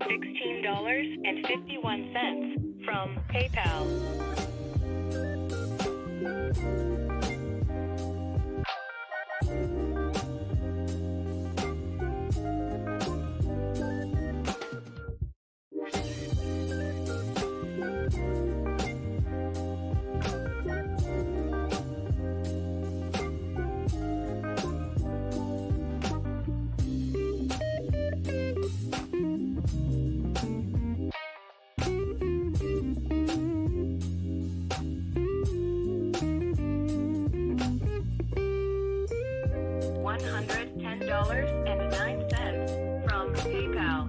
$16.51 from PayPal. $110.09 from PayPal.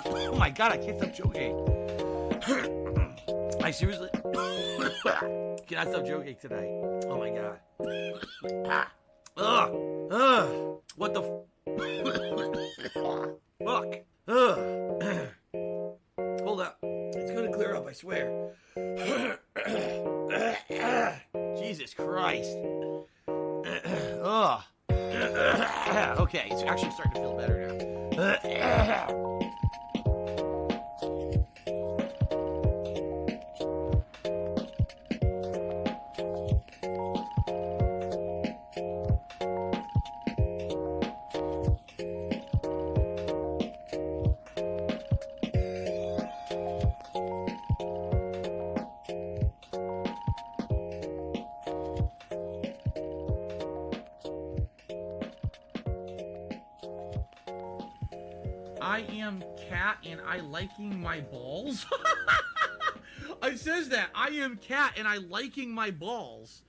Oh my god, I can't stop joking. I seriously cannot stop joking tonight. Oh my god. What the fuck? Hold up. It's gonna clear up, I swear. Jesus Christ. Okay, it's actually starting to feel better now. I am cat and I liking my balls. It says that. I am cat and I liking my balls.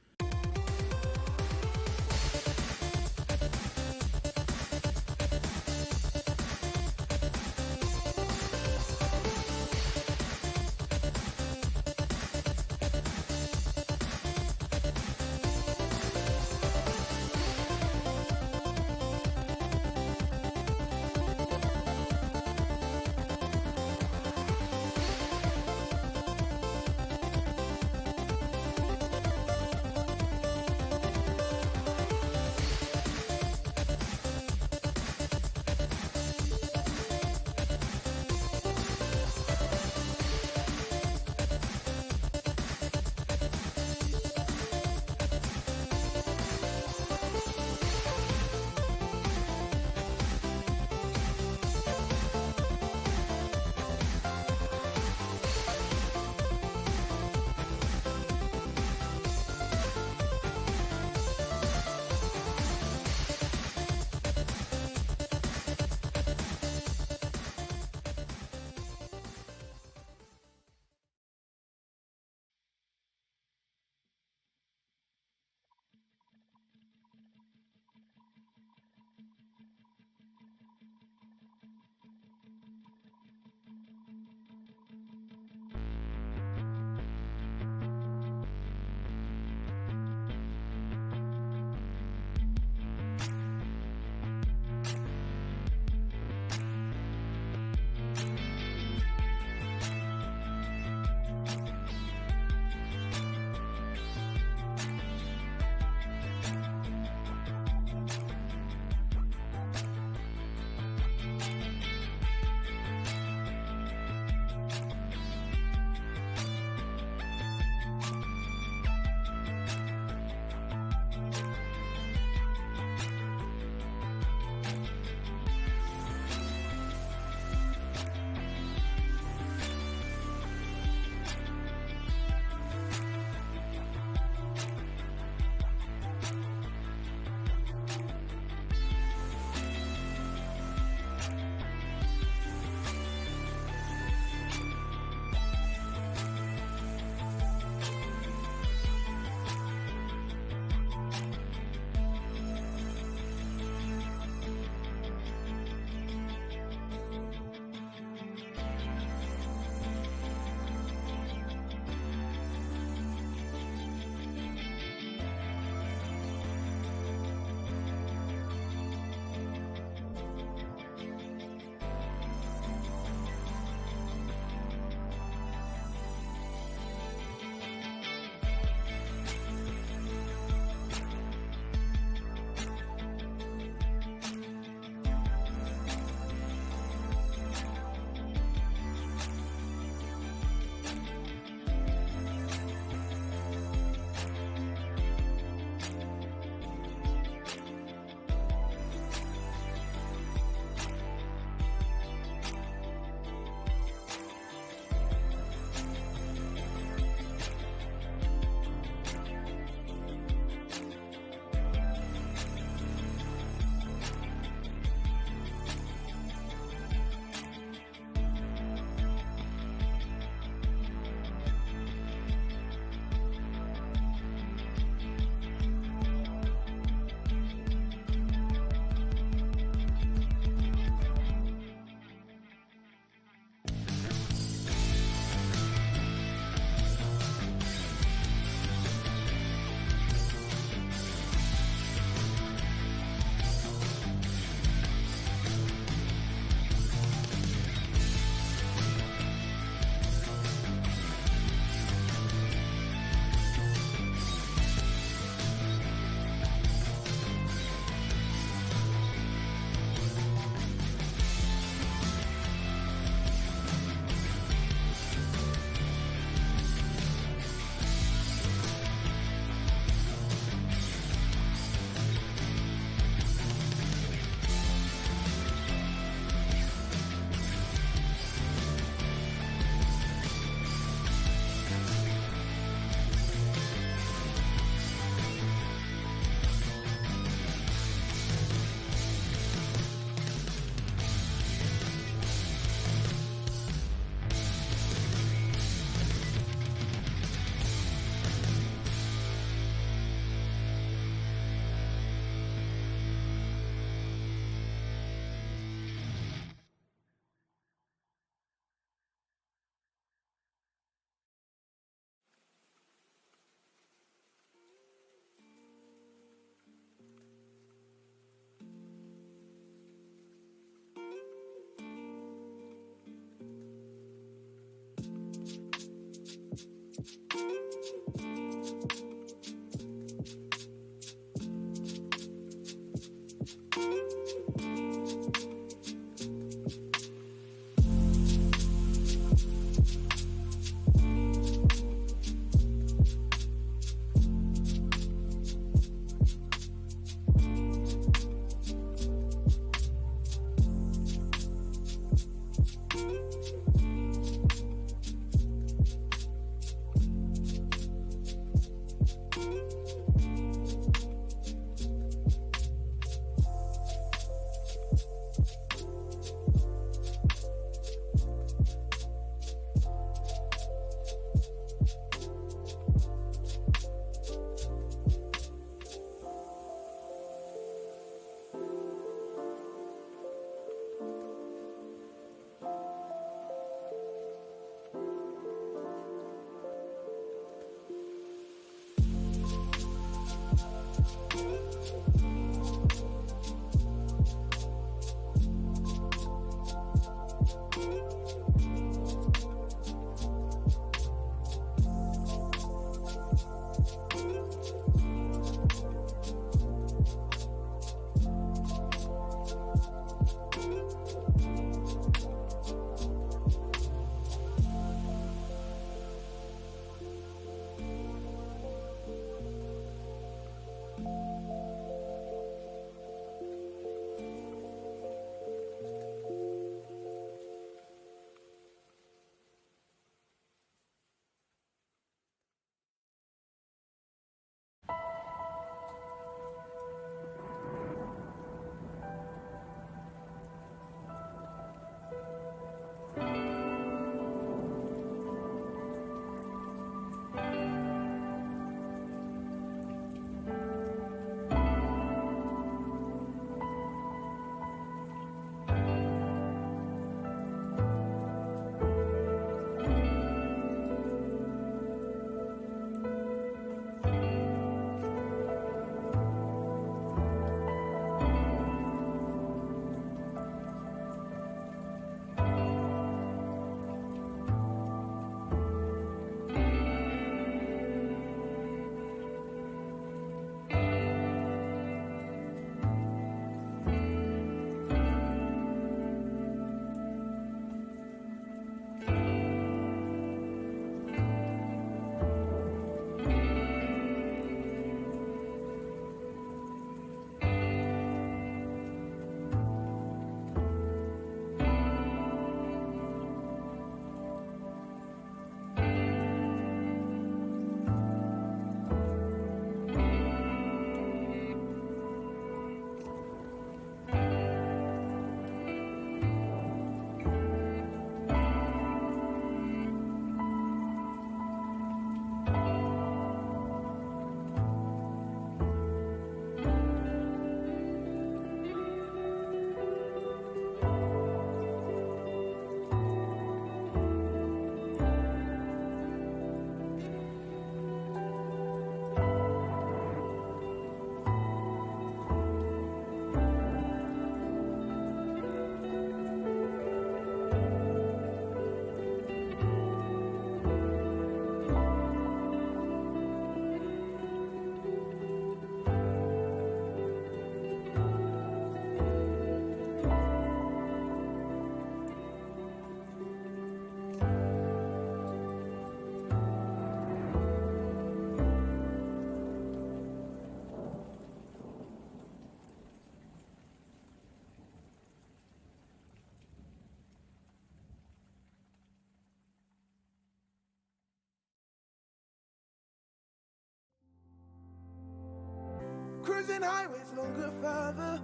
Cruising highways longer, further.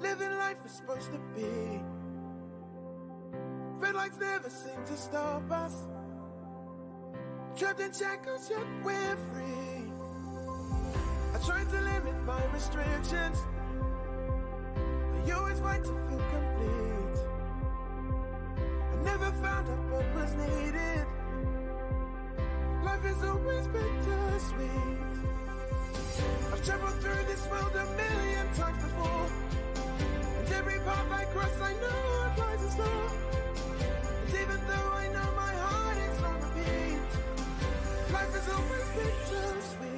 Living life is supposed to be. Red lights never seem to stop us. Trapped in shackles, yet we're free. I tried to limit my restrictions, but you always fight to feel complete. I never found out what was needed. Life is always bittersweet. I've traveled through this world a million times before, and every path I cross I know what lies in store. And even though I know my heart is on repeat, life is always bittersweet.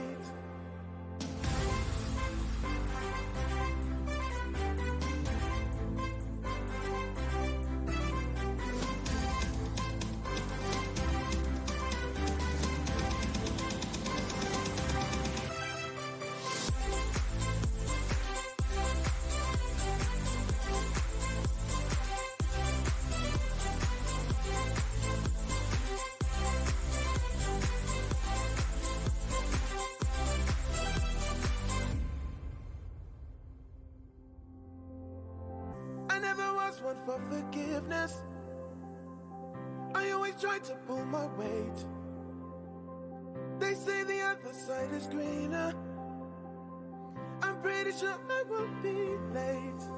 I never was one for forgiveness. I always tried to pull my weight. They say the other side is greener. I'm pretty sure I won't be late.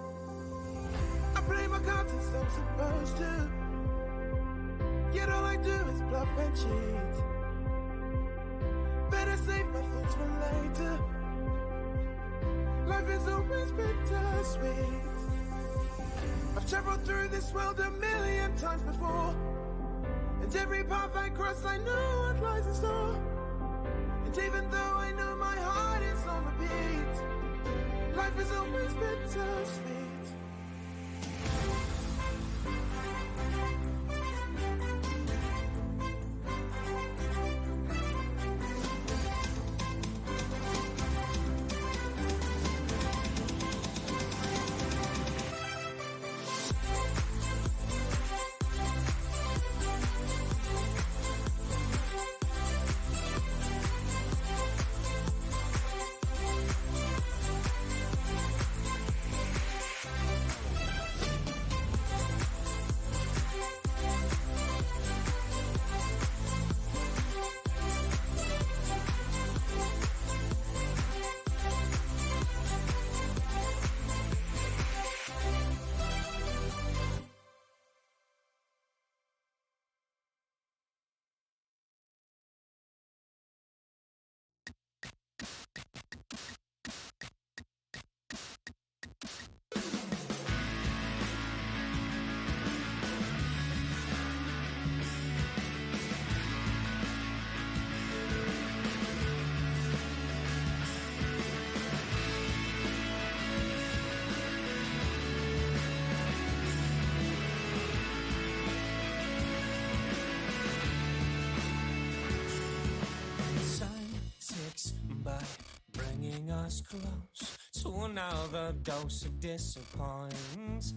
I play my cards as I'm supposed to, yet all I do is bluff and cheat. Better save my thoughts for later. Life is always bittersweet. I've traveled through this world a million times before, and every path I cross I know what lies in store. And even though I know my heart is on repeat, life is always bittersweet. By bringing us close to another dose of disappointment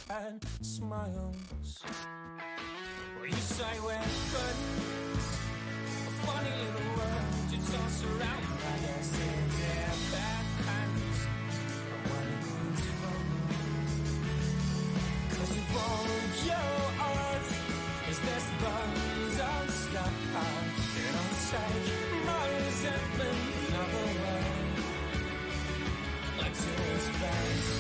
and smiles. Well, you say we're friends, a funny little word you toss around. I guess it depends on what it means from you. 'Cause if all yours is this burns don't stop, you don't take my resentment another way, like to his face.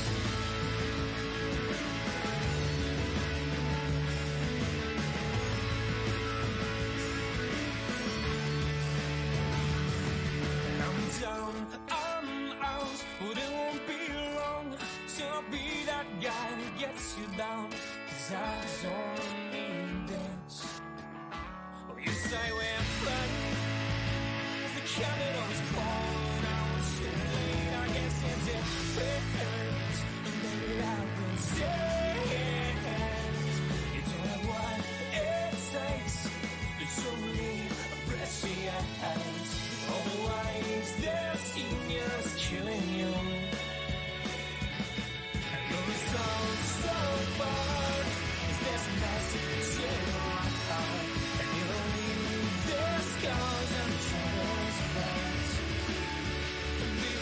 I'm down, I'm out, but it won't be long till I'll be that guy that gets you down. 'Cause I don't need this. Oh, you say we're friends, the capital is calling out too late. I guess it depends, and maybe I will say you don't have what it takes. It's only appreciate. Otherwise, this genius killing you. And the result so far is this message in my heart. And you don't need this cause and troubles fast. And be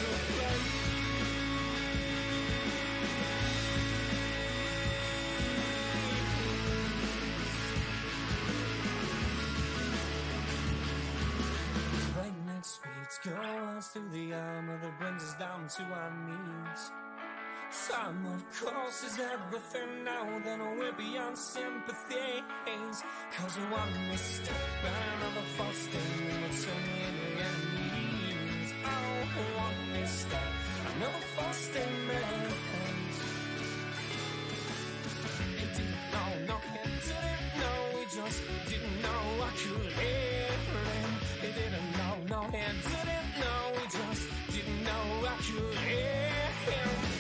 Let's go us through the armor that brings us down to our knees. Time, of course, is everything now. Then we're beyond sympathy. Cause one misstep and another false step and we're turning enemies. Oh, one misstep, another false statement. He didn't know, no, he didn't know. He just didn't know I could hear him. He didn't know, no, he didn't know. He just didn't know I could hear him.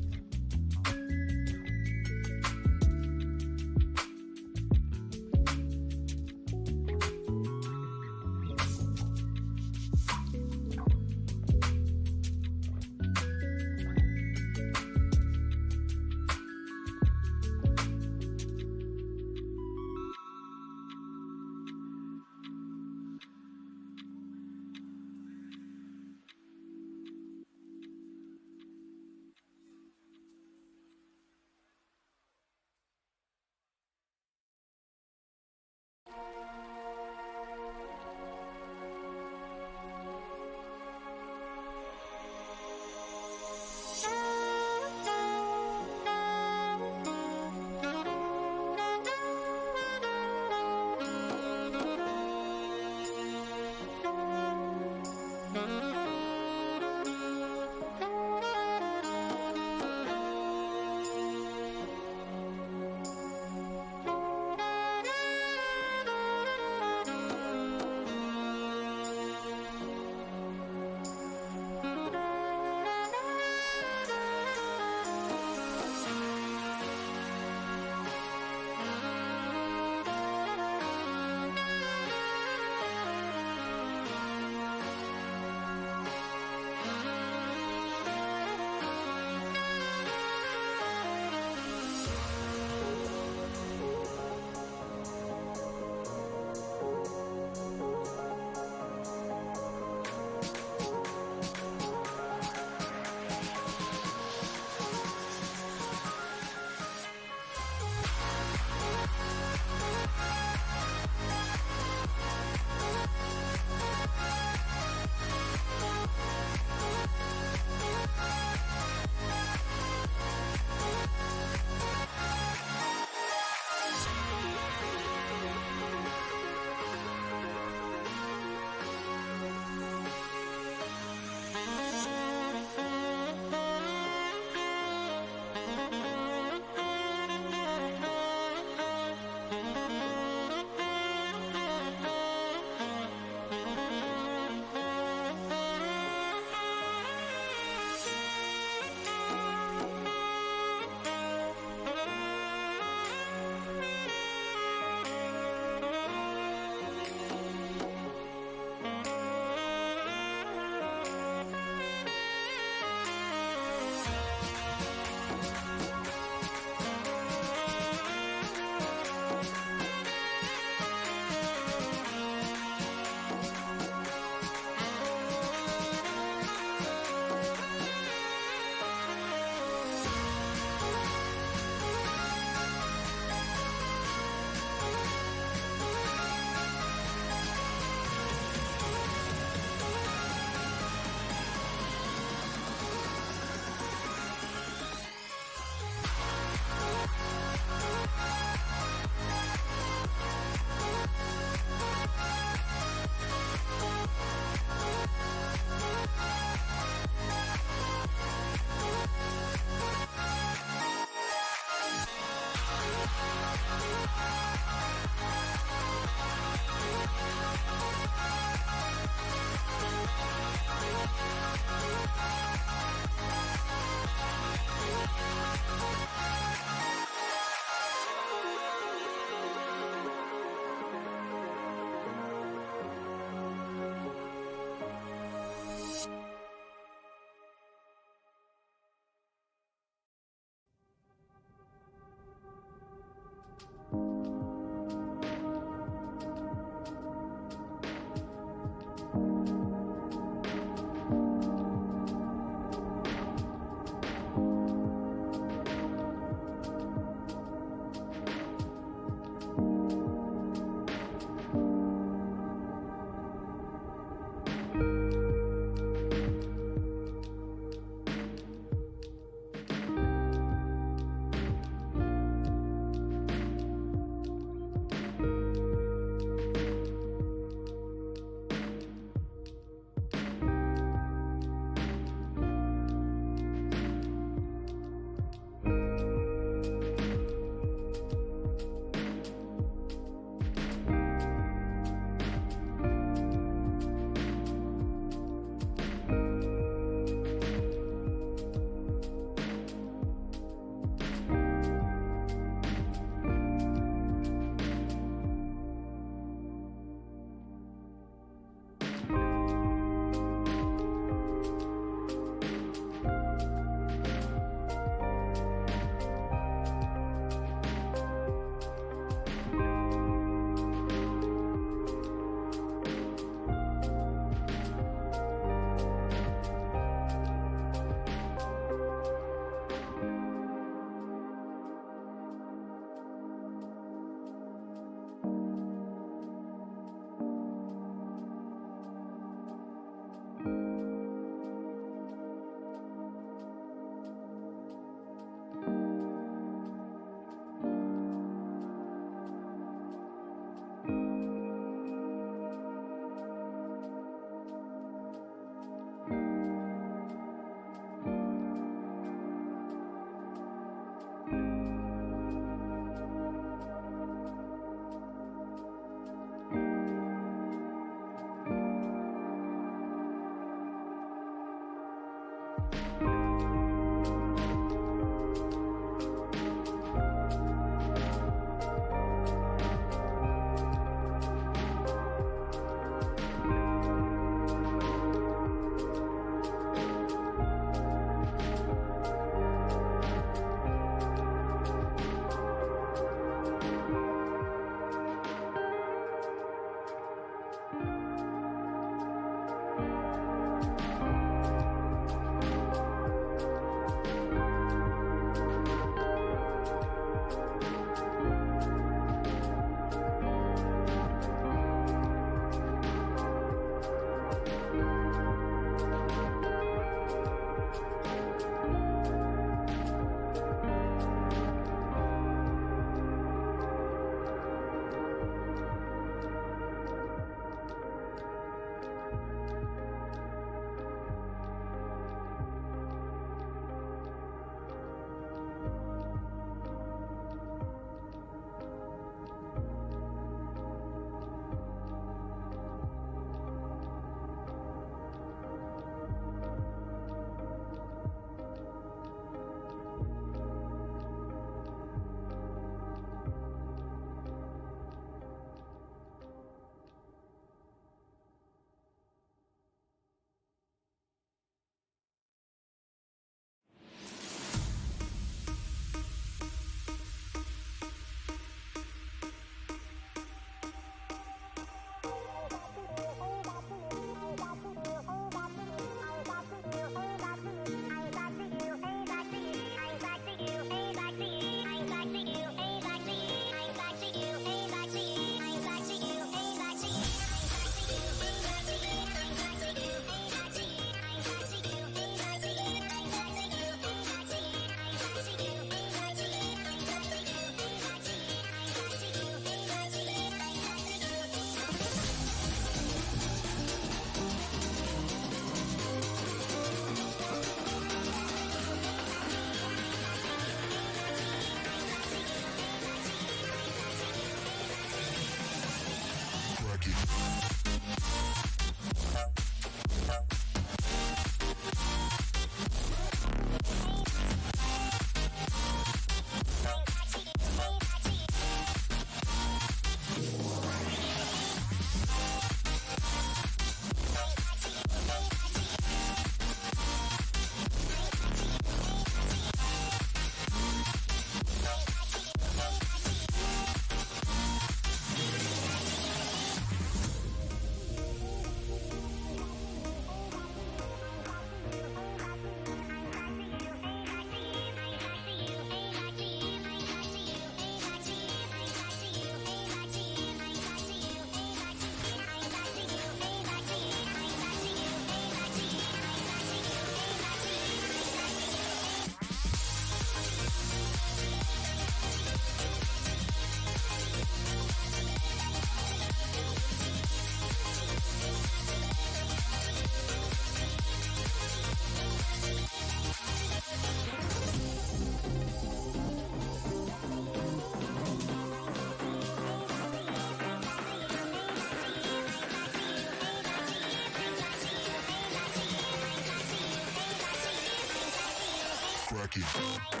Cracky.